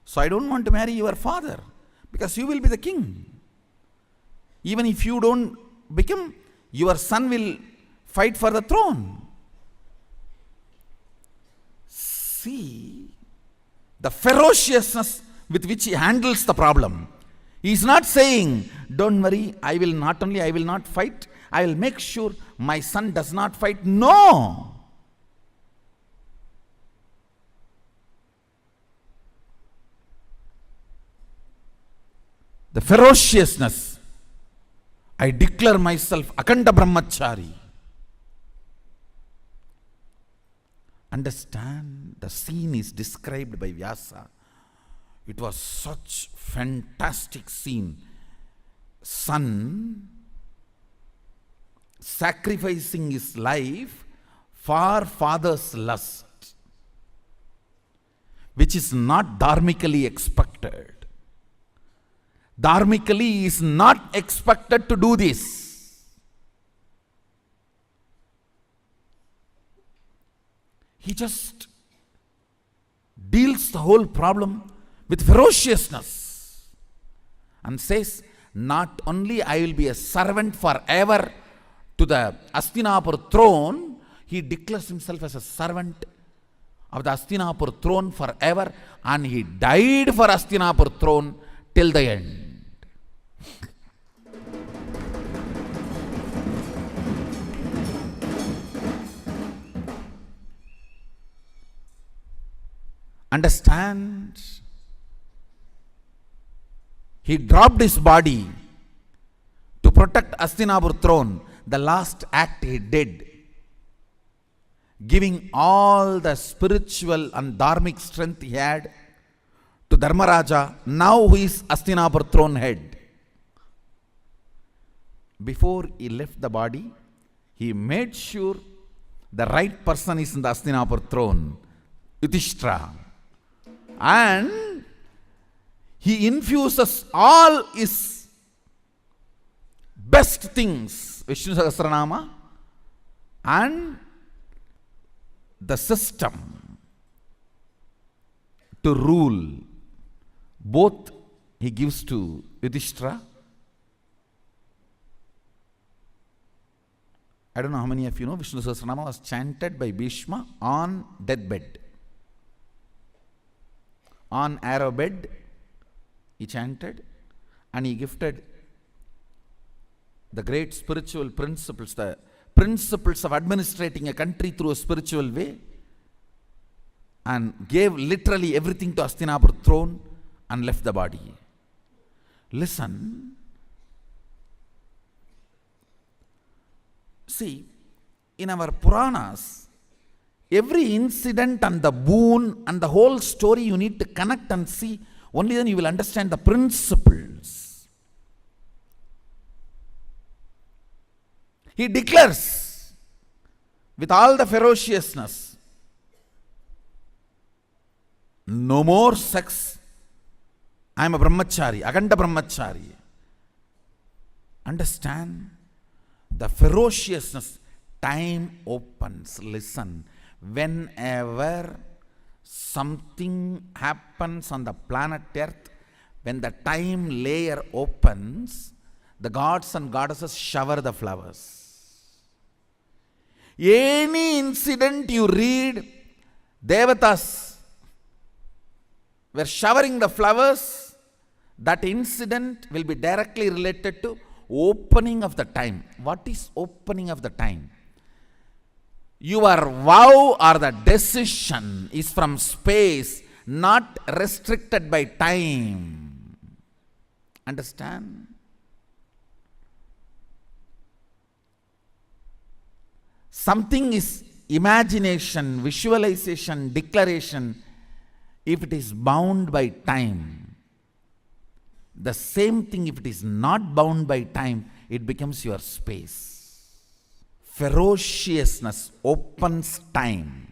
So I don't want to marry your father because you will be the king. Even if you don't become, your son will fight for the throne. See the ferociousness with which he handles the problem. He is not saying, don't worry, I will not fight, I will make sure my son does not fight. No! The ferociousness. I declare myself Akanda Brahmachari. Understand, the scene is described by Vyasa. It was such fantastic scene. Son sacrificing his life for father's lust, which is not dharmically expected. Dharmically, he is not expected to do this. He just deals the whole problem with ferociousness and says, not only I will be a servant forever to the Hastinapur throne, he declares himself as a servant of the Hastinapur throne forever, and he died for Hastinapur throne till the end. Understand? He dropped his body to protect Hastinapur throne. The last act he did, giving all the spiritual and dharmic strength he had to Dharmaraja, now who is Hastinapur throne head. Before he left the body, he made sure the right person is in the Hastinapur throne, Yudhishthira. And he infuses all his best things, Vishnu Sahasranama, and the system to rule. Both he gives to Yudhishthira. I don't know how many of you know Vishnu Sahasranama was chanted by Bhishma on deathbed. On arrow bed, he chanted, and he gifted the great spiritual principles, the principles of administrating a country through a spiritual way, and gave literally everything to Hastinapur throne and left the body. Listen. See, in our Puranas, every incident and the boon and the whole story you need to connect and see. Only then you will understand the principles. He declares with all the ferociousness, No more sex. I am a brahmachari, Akhanda brahmachari. Understand? The ferociousness. Time opens. Listen. Whenever something happens on the planet Earth, when the time layer opens, the gods and goddesses shower the flowers. Any incident you read, Devatas were showering the flowers, that incident will be directly related to opening of the time. What is opening of the time? Your vow or the decision is from space, not restricted by time. Understand? Something is imagination, visualization, declaration, if it is bound by time. The same thing, if it is not bound by time, it becomes your space. Ferociousness opens time.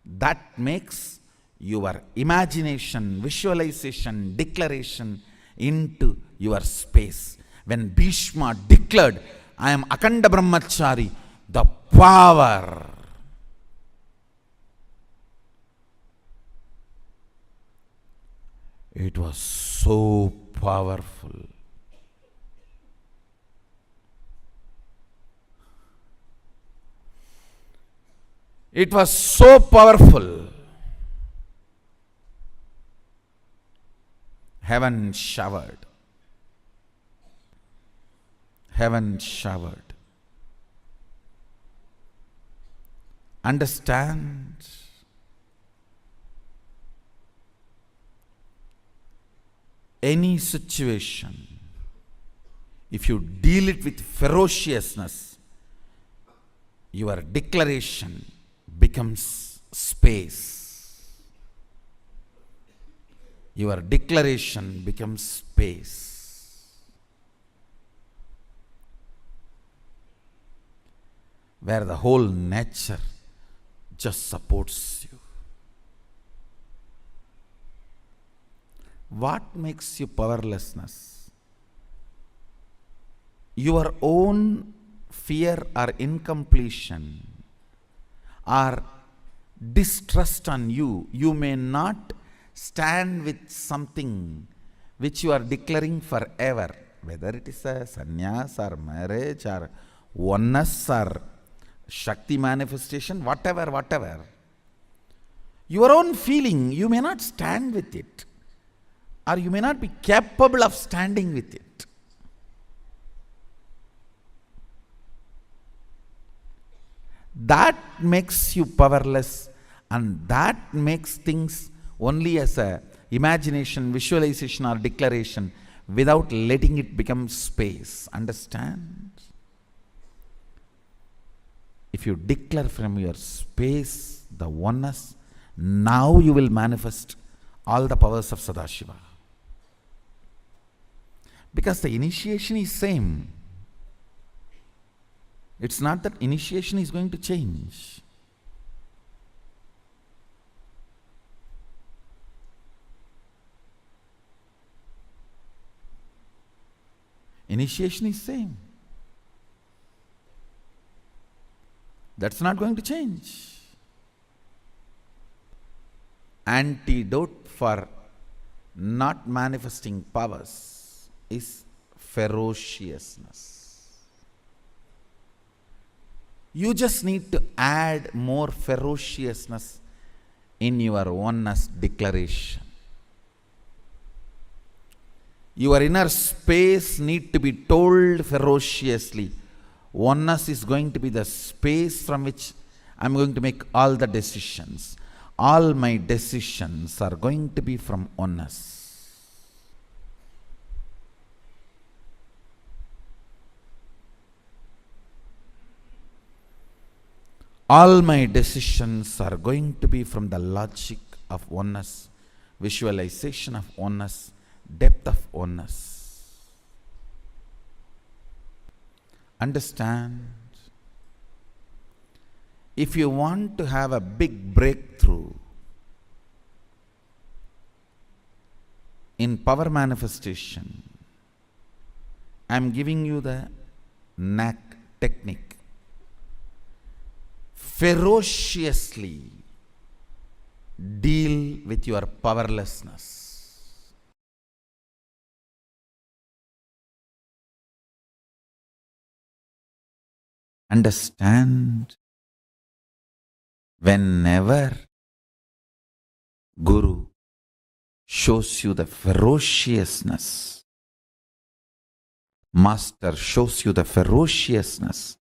That makes your imagination, visualization, declaration into your space. When Bhishma declared, I am Akhanda Brahmachari, the power. It was so powerful. It was so powerful. Heaven showered. Heaven showered. Understand? Any situation, if you deal it with ferociousness, your declaration becomes space. Your declaration becomes space. Where the whole nature just supports you. What makes you powerlessness? Your own fear or incompletion or distrust on you. You may not stand with something which you are declaring forever, whether it is a sannyas or marriage or oneness or Shakti manifestation, whatever. Your own feeling, you may not stand with it, or you may not be capable of standing with it. That makes you powerless, and that makes things only as a imagination, visualization or declaration without letting it become space. Understand? If you declare from your space the oneness, now you will manifest all the powers of Sadashiva. Because the initiation is same. It's not that initiation is going to change. Initiation is same. That's not going to change. Antidote for not manifesting powers is ferociousness. You just need to add more ferociousness in your oneness declaration. Your inner space need to be told ferociously. Oneness is going to be the space from which I'm going to make all the decisions. All my decisions are going to be from oneness. All my decisions are going to be from the logic of oneness, visualization of oneness, depth of oneness. Understand? if you want to have a big breakthrough in power manifestation, I am giving you the knack technique. Ferociously deal with your powerlessness. Understand, whenever Guru shows you the ferociousness, Master shows you the ferociousness,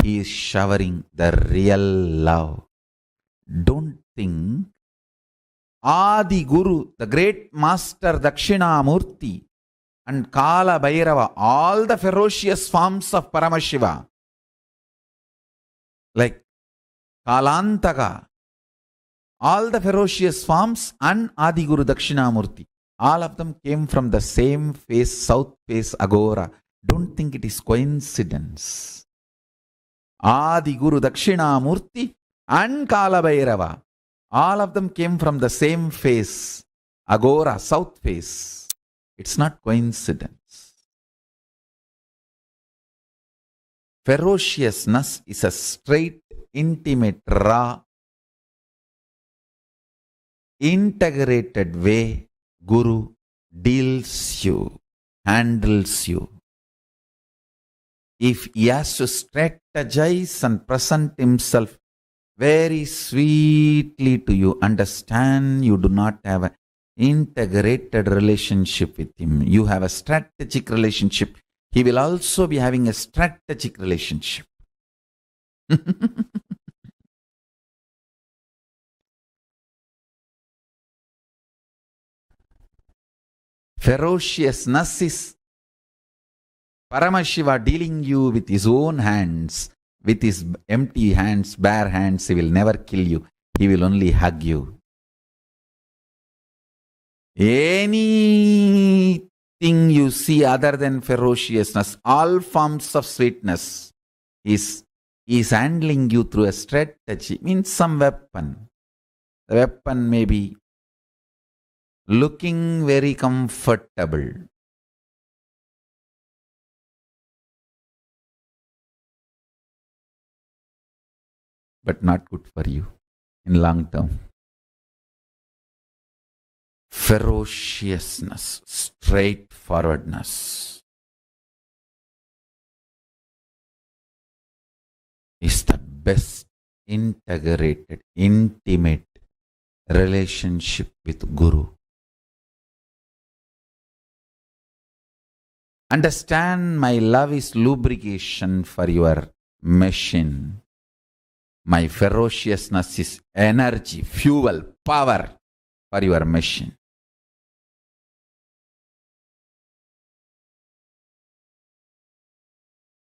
he is showering the real love. Don't think Adi Guru, the great Master Dakshinamurti and Kalabhairava, all the ferocious forms of Paramashiva, like Kalantaka, all the ferocious forms, and Adi Guru Dakshinamurti, all of them came from the same face, south face Agora. Don't think it is coincidence. Adi Guru Dakshinamurti and Kalabhairava, all of them came from the same face, Agora, south face. It's not coincidence. Ferociousness is a straight, intimate, raw, integrated way Guru deals you, handles you. If he has to strategize and present himself very sweetly to you, understand you do not have an integrated relationship with him. You have a strategic relationship. He will also be having a strategic relationship. Ferociousness is Paramashiva dealing you with his own hands, with his empty hands, bare hands. He will never kill you. He will only hug you. Anything you see other than ferociousness, all forms of sweetness, is handling you through a strategy, means some weapon. The weapon may be looking very comfortable, but not good for you in long term. Ferociousness, straightforwardness is the best integrated, intimate relationship with Guru. Understand, my love is lubrication for your machine. My ferociousness is energy, fuel, power for your machine.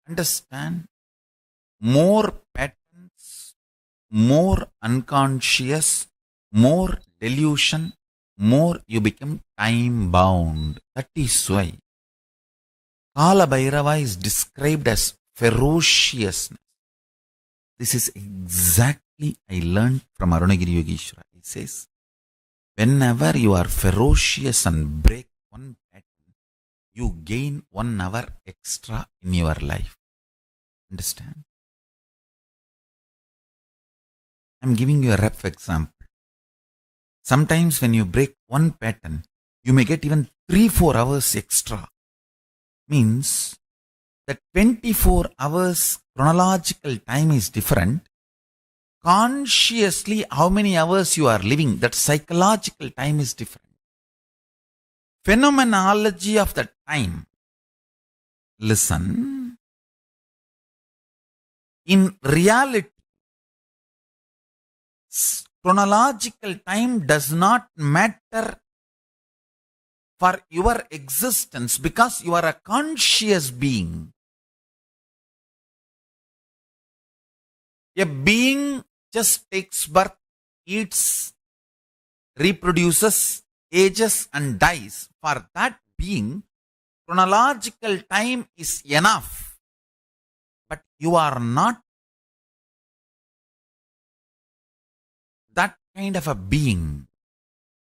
Understand, more patterns, more unconscious, more delusion, more you become time bound. That is why Kalabhairava is described as ferociousness. This is exactly I learned from Arunagiri Yogeshwara. He says, whenever you are ferocious and break one pattern, you gain 1 hour extra in your life. Understand? I am giving you a rough example. Sometimes when you break one pattern, you may get even 3-4 hours extra. Means that 24 hours chronological time is different. Consciously, how many hours you are living, that psychological time is different. Phenomenology of the time. Listen. In reality, chronological time does not matter for your existence because you are a conscious being. A being just takes birth, eats, reproduces, ages and dies. For that being, chronological time is enough. But you are not kind of a being.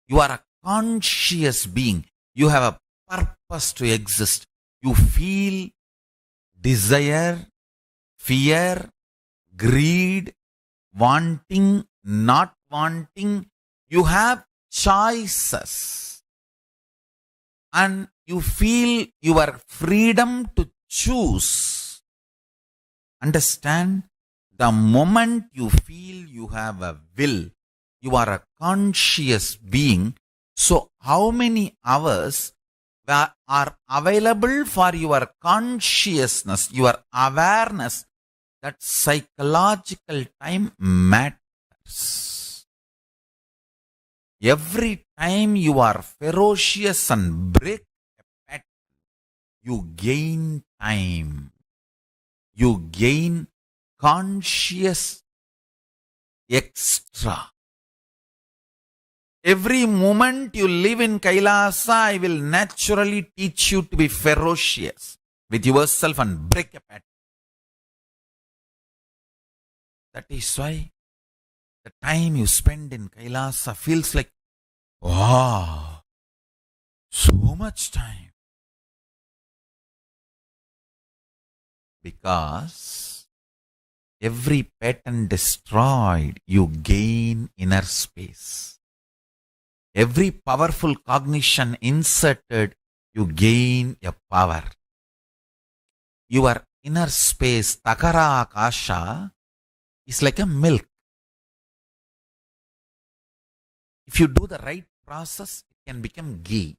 You are a conscious being. You have a purpose to exist. You feel desire, fear, greed, wanting, not wanting. You have choices. And you feel your freedom to choose. Understand? The moment you feel you have a will, you are a conscious being. So how many hours are available for your consciousness, your awareness? That psychological time matters. Every time you are ferocious and break a pattern, you gain time. You gain conscious extra. Every moment you live in Kailasa, I will naturally teach you to be ferocious with yourself and break a pattern. That is why the time you spend in Kailasa feels like, wow, so much time. Because every pattern destroyed, you gain inner space. Every powerful cognition inserted, you gain a power. Your inner space, Takara Akasha, is like a milk. If you do the right process, it can become ghee.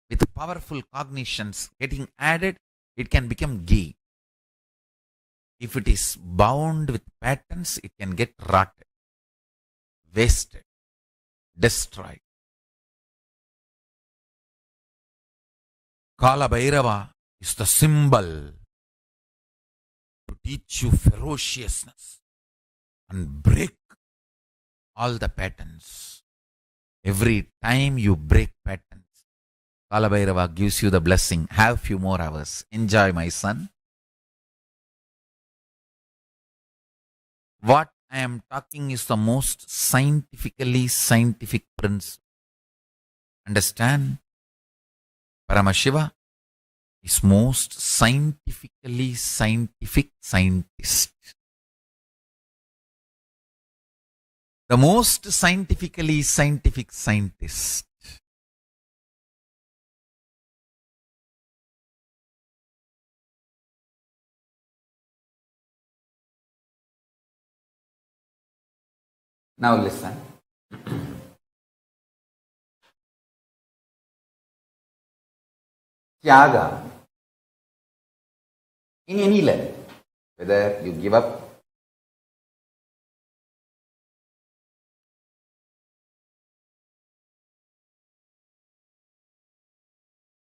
With powerful cognitions getting added, it can become ghee. If it is bound with patterns, it can get rotted, wasted, destroyed. Kalabhairava is the symbol to teach you ferociousness and break all the patterns. Every time you break patterns, Kalabhairava gives you the blessing. Have few more hours. Enjoy, my son. What I am talking is the most scientific principle. Understand? Paramashiva is most scientific scientist. The most scientifically scientific scientist. Now listen. Tyaga, in any level, whether you give up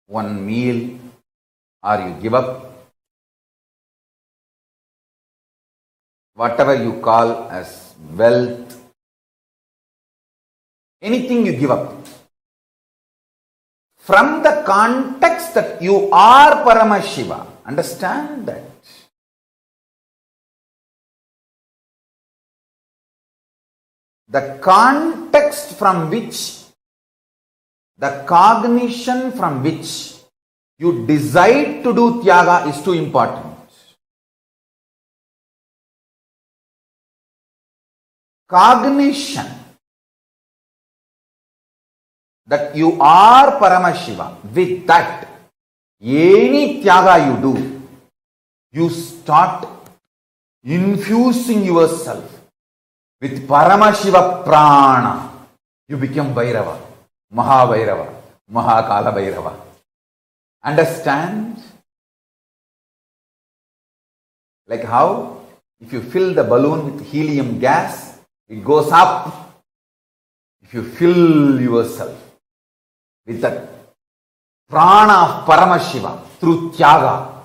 one meal or you give up whatever you call as wealth, anything you give up, from the context that you are Paramashiva. Understand that. The context from which, the cognition from which you decide to do Tyaga is too important. Cognition that you are Paramashiva, with that, any Tyaga you do, you start infusing yourself with Paramashiva Prana. You become Bhairava, Mahabhairava, Mahakalabhairava. Understand? Like how if you fill the balloon with helium gas, it goes up. If you fill yourself with the prana of Paramashiva through Tyaga,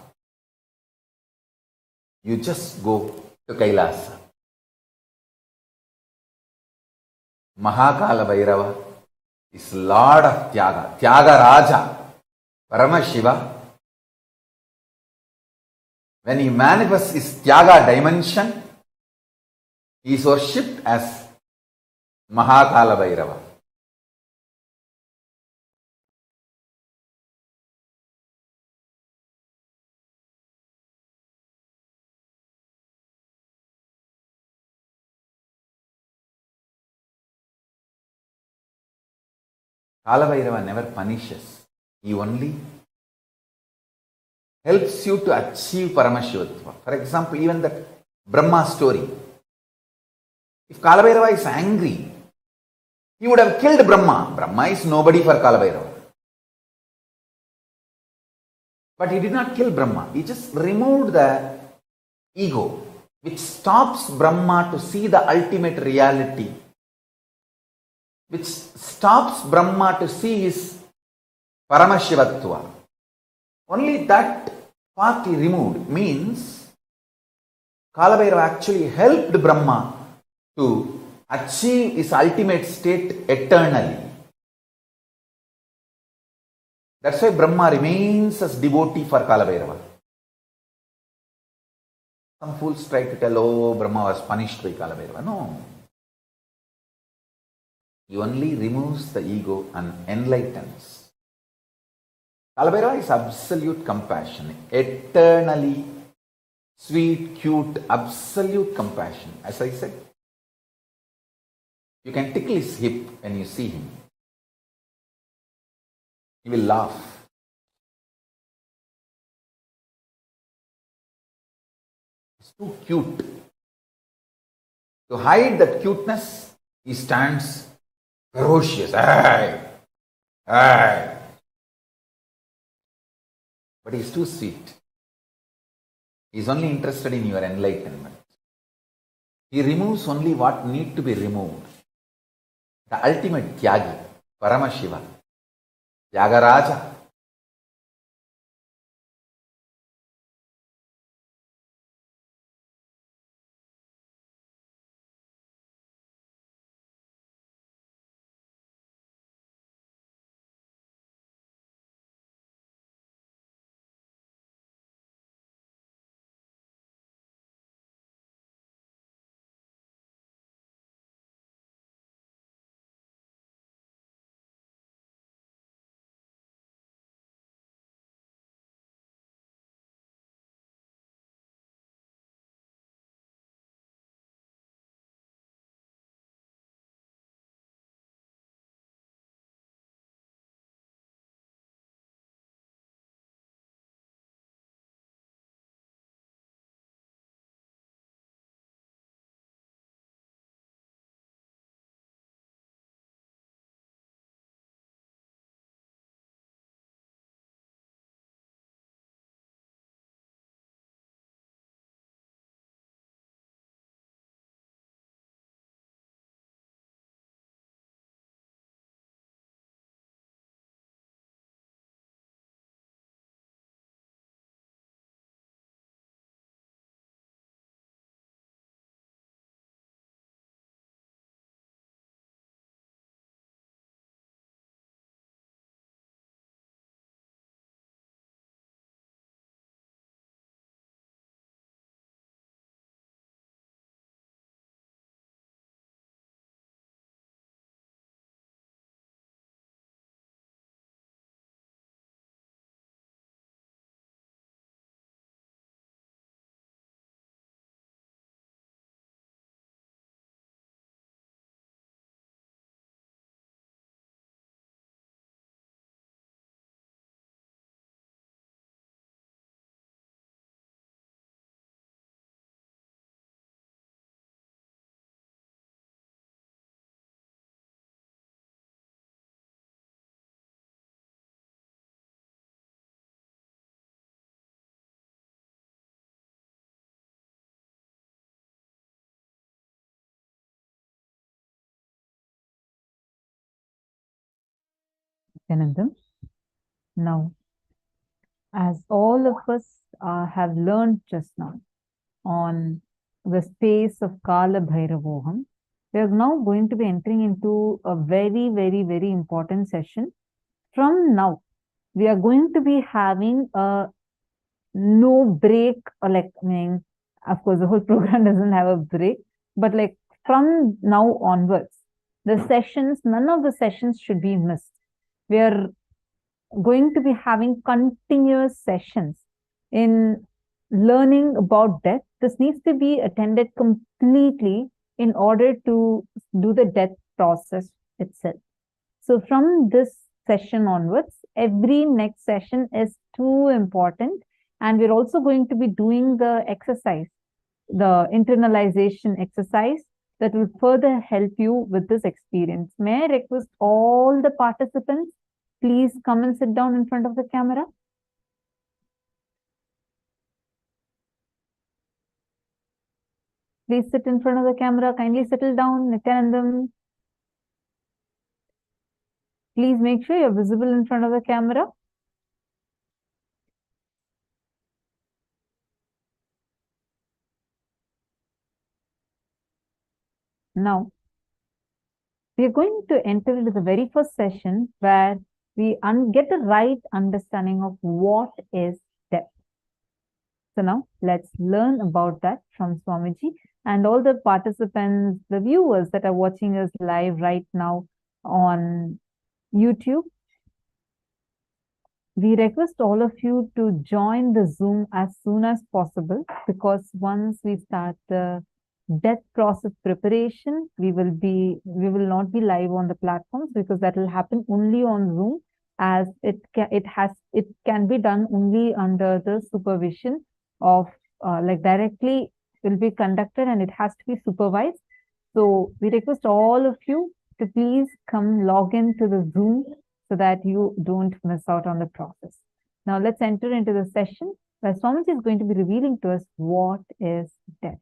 you just go to Kailasa. Mahakalabhairava is Lord of Tyaga, Tyaga Raja. Paramashiva, when he manifests his Tyaga dimension, he is worshipped as Kalabhairava. Kalabhairava never punishes. He only helps you to achieve Paramashivoham. For example, even that Brahma story. If Kalabhairava is angry, he would have killed Brahma. Brahma is nobody for Kalabhairava. But he did not kill Brahma. He just removed the ego, which stops Brahma to see the ultimate reality, which stops Brahma to see his Paramashivatva. Only that part he removed means Kalabhairava actually helped Brahma to achieve his ultimate state eternally. That's why Brahma remains as devotee for Kalabhairava. Some fools try to tell, oh, Brahma was punished by Kalabhairava. No. He only removes the ego and enlightens. Kalabhairava is absolute compassion, eternally sweet, cute, absolute compassion. As I said, you can tickle his hip when you see him. He will laugh. It's too cute. To hide that cuteness, he stands ferocious. Aye, aye. But he's too sweet. He's only interested in your enlightenment. He removes only what needs to be removed. The ultimate Tyagi, Paramashiva, Tyagaraja. Nithyananda. Now, as all of us have learned just now on the space of Kalabhairavoham, we are now going to be entering into a very, very, very important session. From now, we are going to be having a no break, or like, I mean, of course, the whole program doesn't have a break, but like from now onwards, The sessions, none of the sessions should be missed. We are going to be having continuous sessions in learning about death. This needs to be attended completely in order to do the death process itself. So from this session onwards, every next session is too important, and we're also going to be doing the exercise, the internalization exercise that will further help you with this experience. May I request all the participants, please come and sit down in front of the camera. Please sit in front of the camera. Kindly settle down. Nithyanandam. Please make sure you're visible in front of the camera. Now, we are going to enter into the very first session where we get the right understanding of what is death. So now, let's learn about that from Swamiji and all the participants, the viewers that are watching us live right now on YouTube. We request all of you to join the Zoom as soon as possible, because once we start the death process preparation, we will not be live on the platforms, because that will happen only on Zoom, as it can be done only under the supervision of directly will be conducted, and it has to be supervised. So we request all of you to please come log in to the Zoom so that you don't miss out on the process. Now let's enter into the session where Swamiji is going to be revealing to us what is death.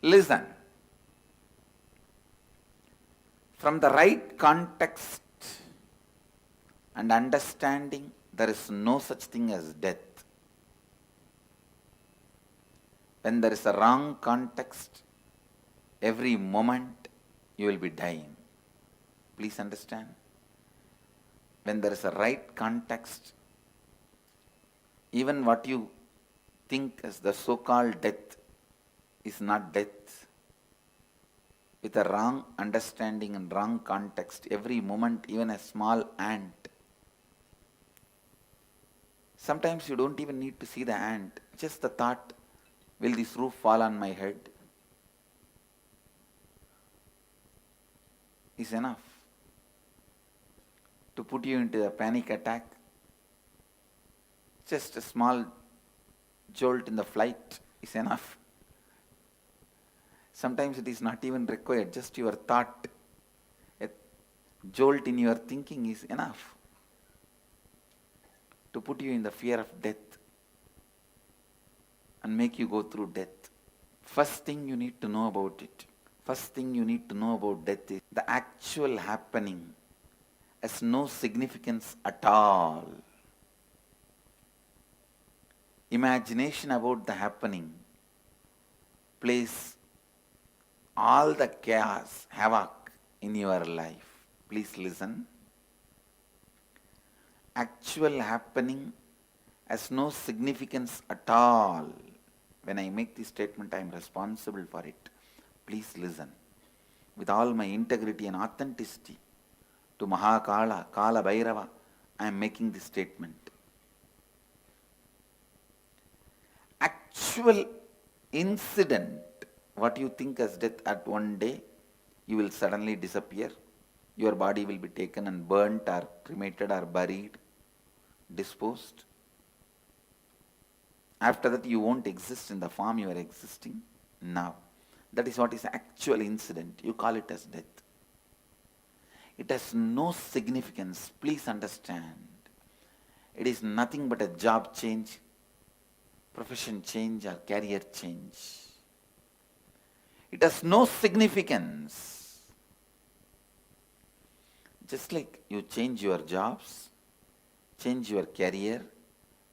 Listen. From the right context and understanding, there is no such thing as death. When there is a wrong context, every moment you will be dying. Please understand. When there is a right context, even what you think as the so-called death is not death. With a wrong understanding and wrong context, every moment, even a small ant. Sometimes you don't even need to see the ant. Just the thought, will this roof fall on my head, is enough to put you into a panic attack. Just a small jolt in the flight is enough. Sometimes it is not even required, just your thought, a jolt in your thinking is enough to put you in the fear of death and make you go through death. First thing you need to know about it, first thing you need to know about death is the actual happening has no significance at all. Imagination about the happening plays all the chaos, havoc in your life. Please listen. Actual happening has no significance at all. When I make this statement, I am responsible for it. Please listen. With all my integrity and authenticity to Kalabhairava, I am making this statement. Actual incident, what you think as death, at one day, you will suddenly disappear. Your body will be taken and burnt or cremated or buried, disposed. After that, you won't exist in the form you are existing now. That is what is actual incident. You call it as death. It has no significance. Please understand. It is nothing but a job change, profession change, or career change. It has no significance. Just like you change your jobs, change your career,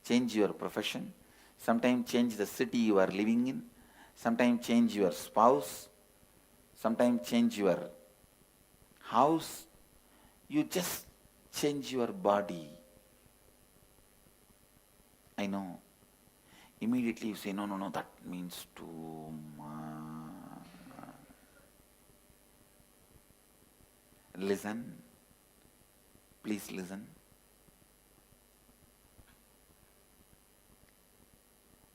change your profession, sometimes change the city you are living in, sometimes change your spouse, sometimes change your house. You just change your body. I know. Immediately you say, no, no, no, that means too much. Listen. Please listen.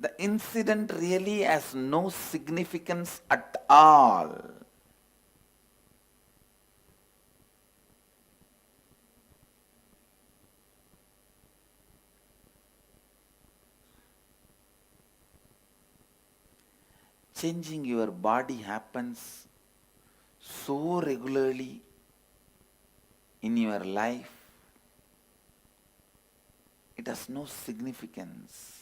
The incident really has no significance at all. Changing your body happens so regularly in your life, it has no significance.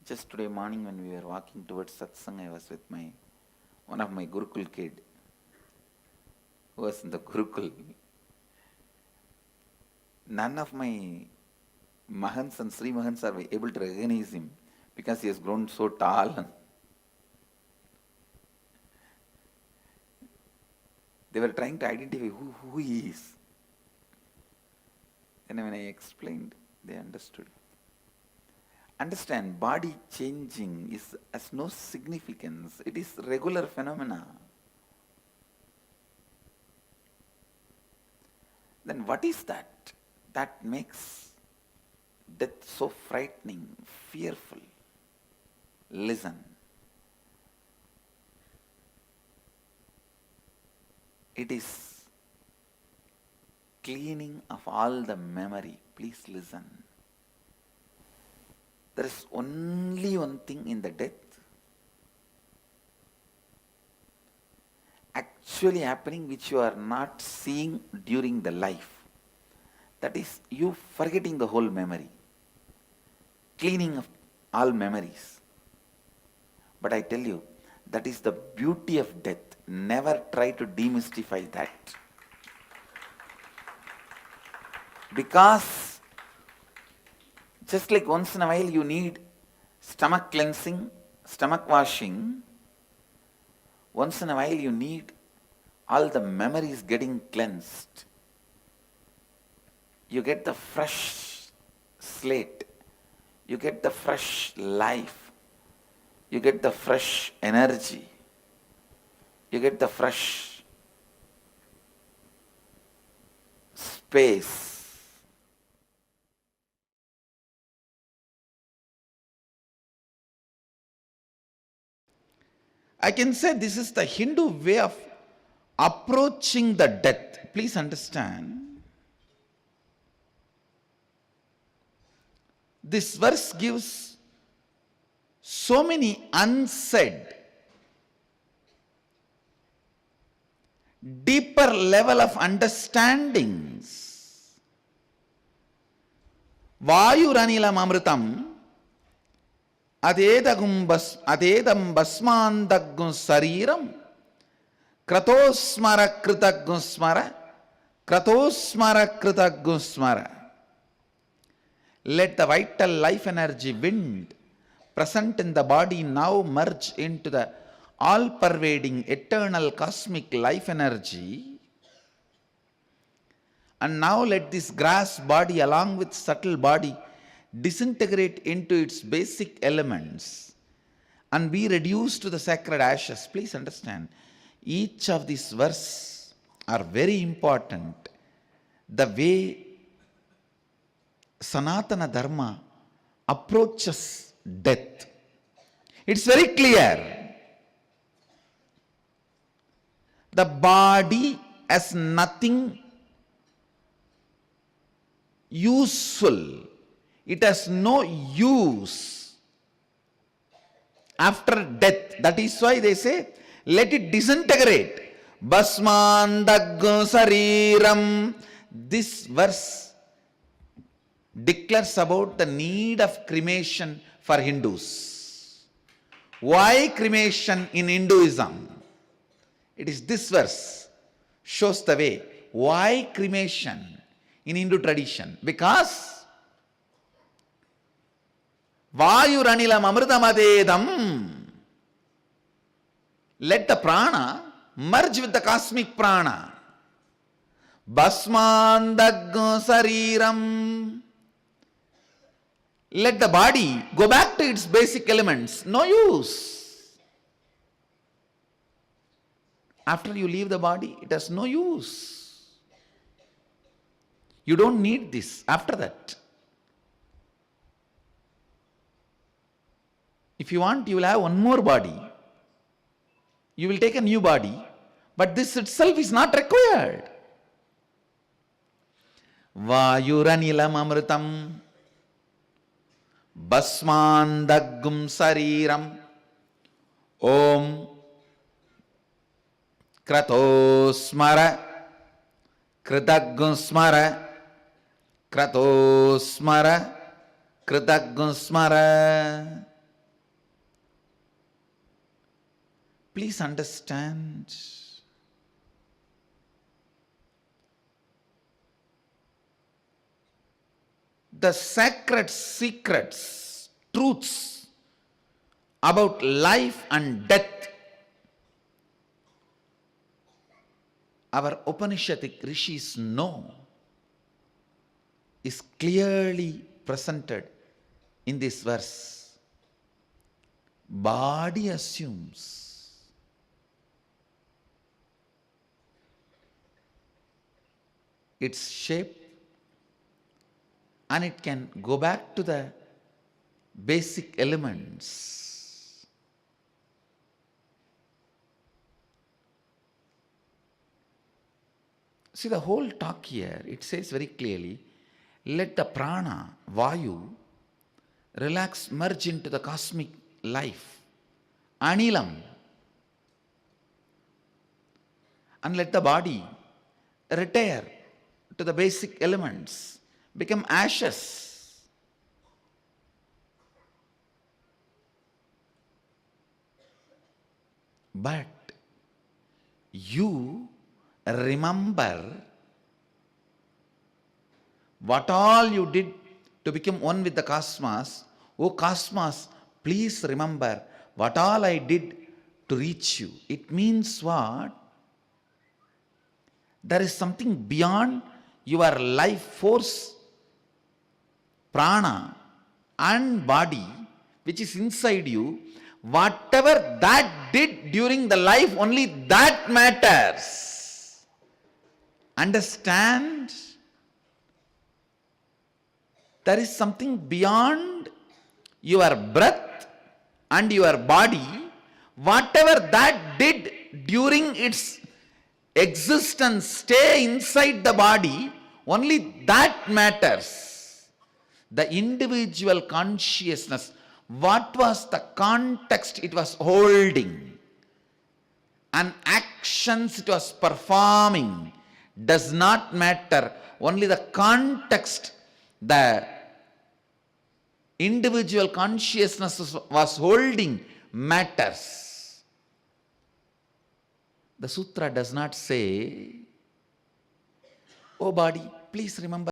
Just today morning when we were walking towards satsang, I was with one of my Gurukul kid who was in the Gurukul. None of my Mahants and Sri Mahants are able to recognize him because he has grown so tall. They were trying to identify who he is. And when I explained, they understood. Understand, body changing has no significance. It is regular phenomena. Then what is that that makes death so frightening, fearful? Listen. It is cleaning of all the memory. Please listen. There is only one thing in the death actually happening which you are not seeing during the life. That is you forgetting the whole memory. Cleaning of all memories. But I tell you, that is the beauty of death. Never try to demystify that. Because just like once in a while you need stomach cleansing, stomach washing, once in a while you need all the memories getting cleansed. You get the fresh slate, you get the fresh life, you get the fresh energy, you get the fresh space. I can say this is the Hindu way of approaching the death. Please understand. This verse gives so many unsaid, deeper level of understandings. Vayuranilam amritam adedam basmandagun sariram kratosmara kritagusmara kratosmara kritagusmara. Let the vital life energy wind present in the body now merge into the all-pervading eternal cosmic life energy. And now let this grass body along with subtle body disintegrate into its basic elements and be reduced to the sacred ashes. Please understand, each of these verses are very important. The way Sanatana Dharma approaches death. It's very clear. The body has nothing useful. It has no use after death. That is why they say, let it disintegrate. Basmandagga sariram. This verse declares about the need of cremation for Hindus. Why cremation in Hinduism? It is this verse shows the way. Why cremation in Hindu tradition? Because Vayuranilam amritamadedam. Let the prana merge with the cosmic prana. Basmandagga sariram. Let the body go back to its basic elements. No use. After you leave the body, it has no use. You don't need this after that. If you want, you will have one more body. You will take a new body, but this itself is not required. Vayuranilam amritam basmandaggum sariram om kratosmara kritaggum smara kratosmara kritaggum smara. Please understand. The sacred secrets, truths about life and death, our Upanishadic rishis know, is clearly presented in this verse. Body assumes its shape and it can go back to the basic elements. See the whole talk here, it says very clearly, let the prana, vayu, relax, merge into the cosmic life, anilam, and let the body retire to the basic elements, become ashes. But you remember what all you did to become one with the cosmos. Oh cosmos, please remember what all I did to reach you. It means what? There is something beyond your life force, prana and body, which is inside you. Whatever that did during the life, only that matters. Understand? There is something beyond your breath and your body. Whatever that did during its existence, stay inside the body, only that matters. The individual consciousness, what was the context it was holding, and actions it was performing, does not matter. Only the context the individual consciousness was holding matters. The sutra does not say, oh body, please remember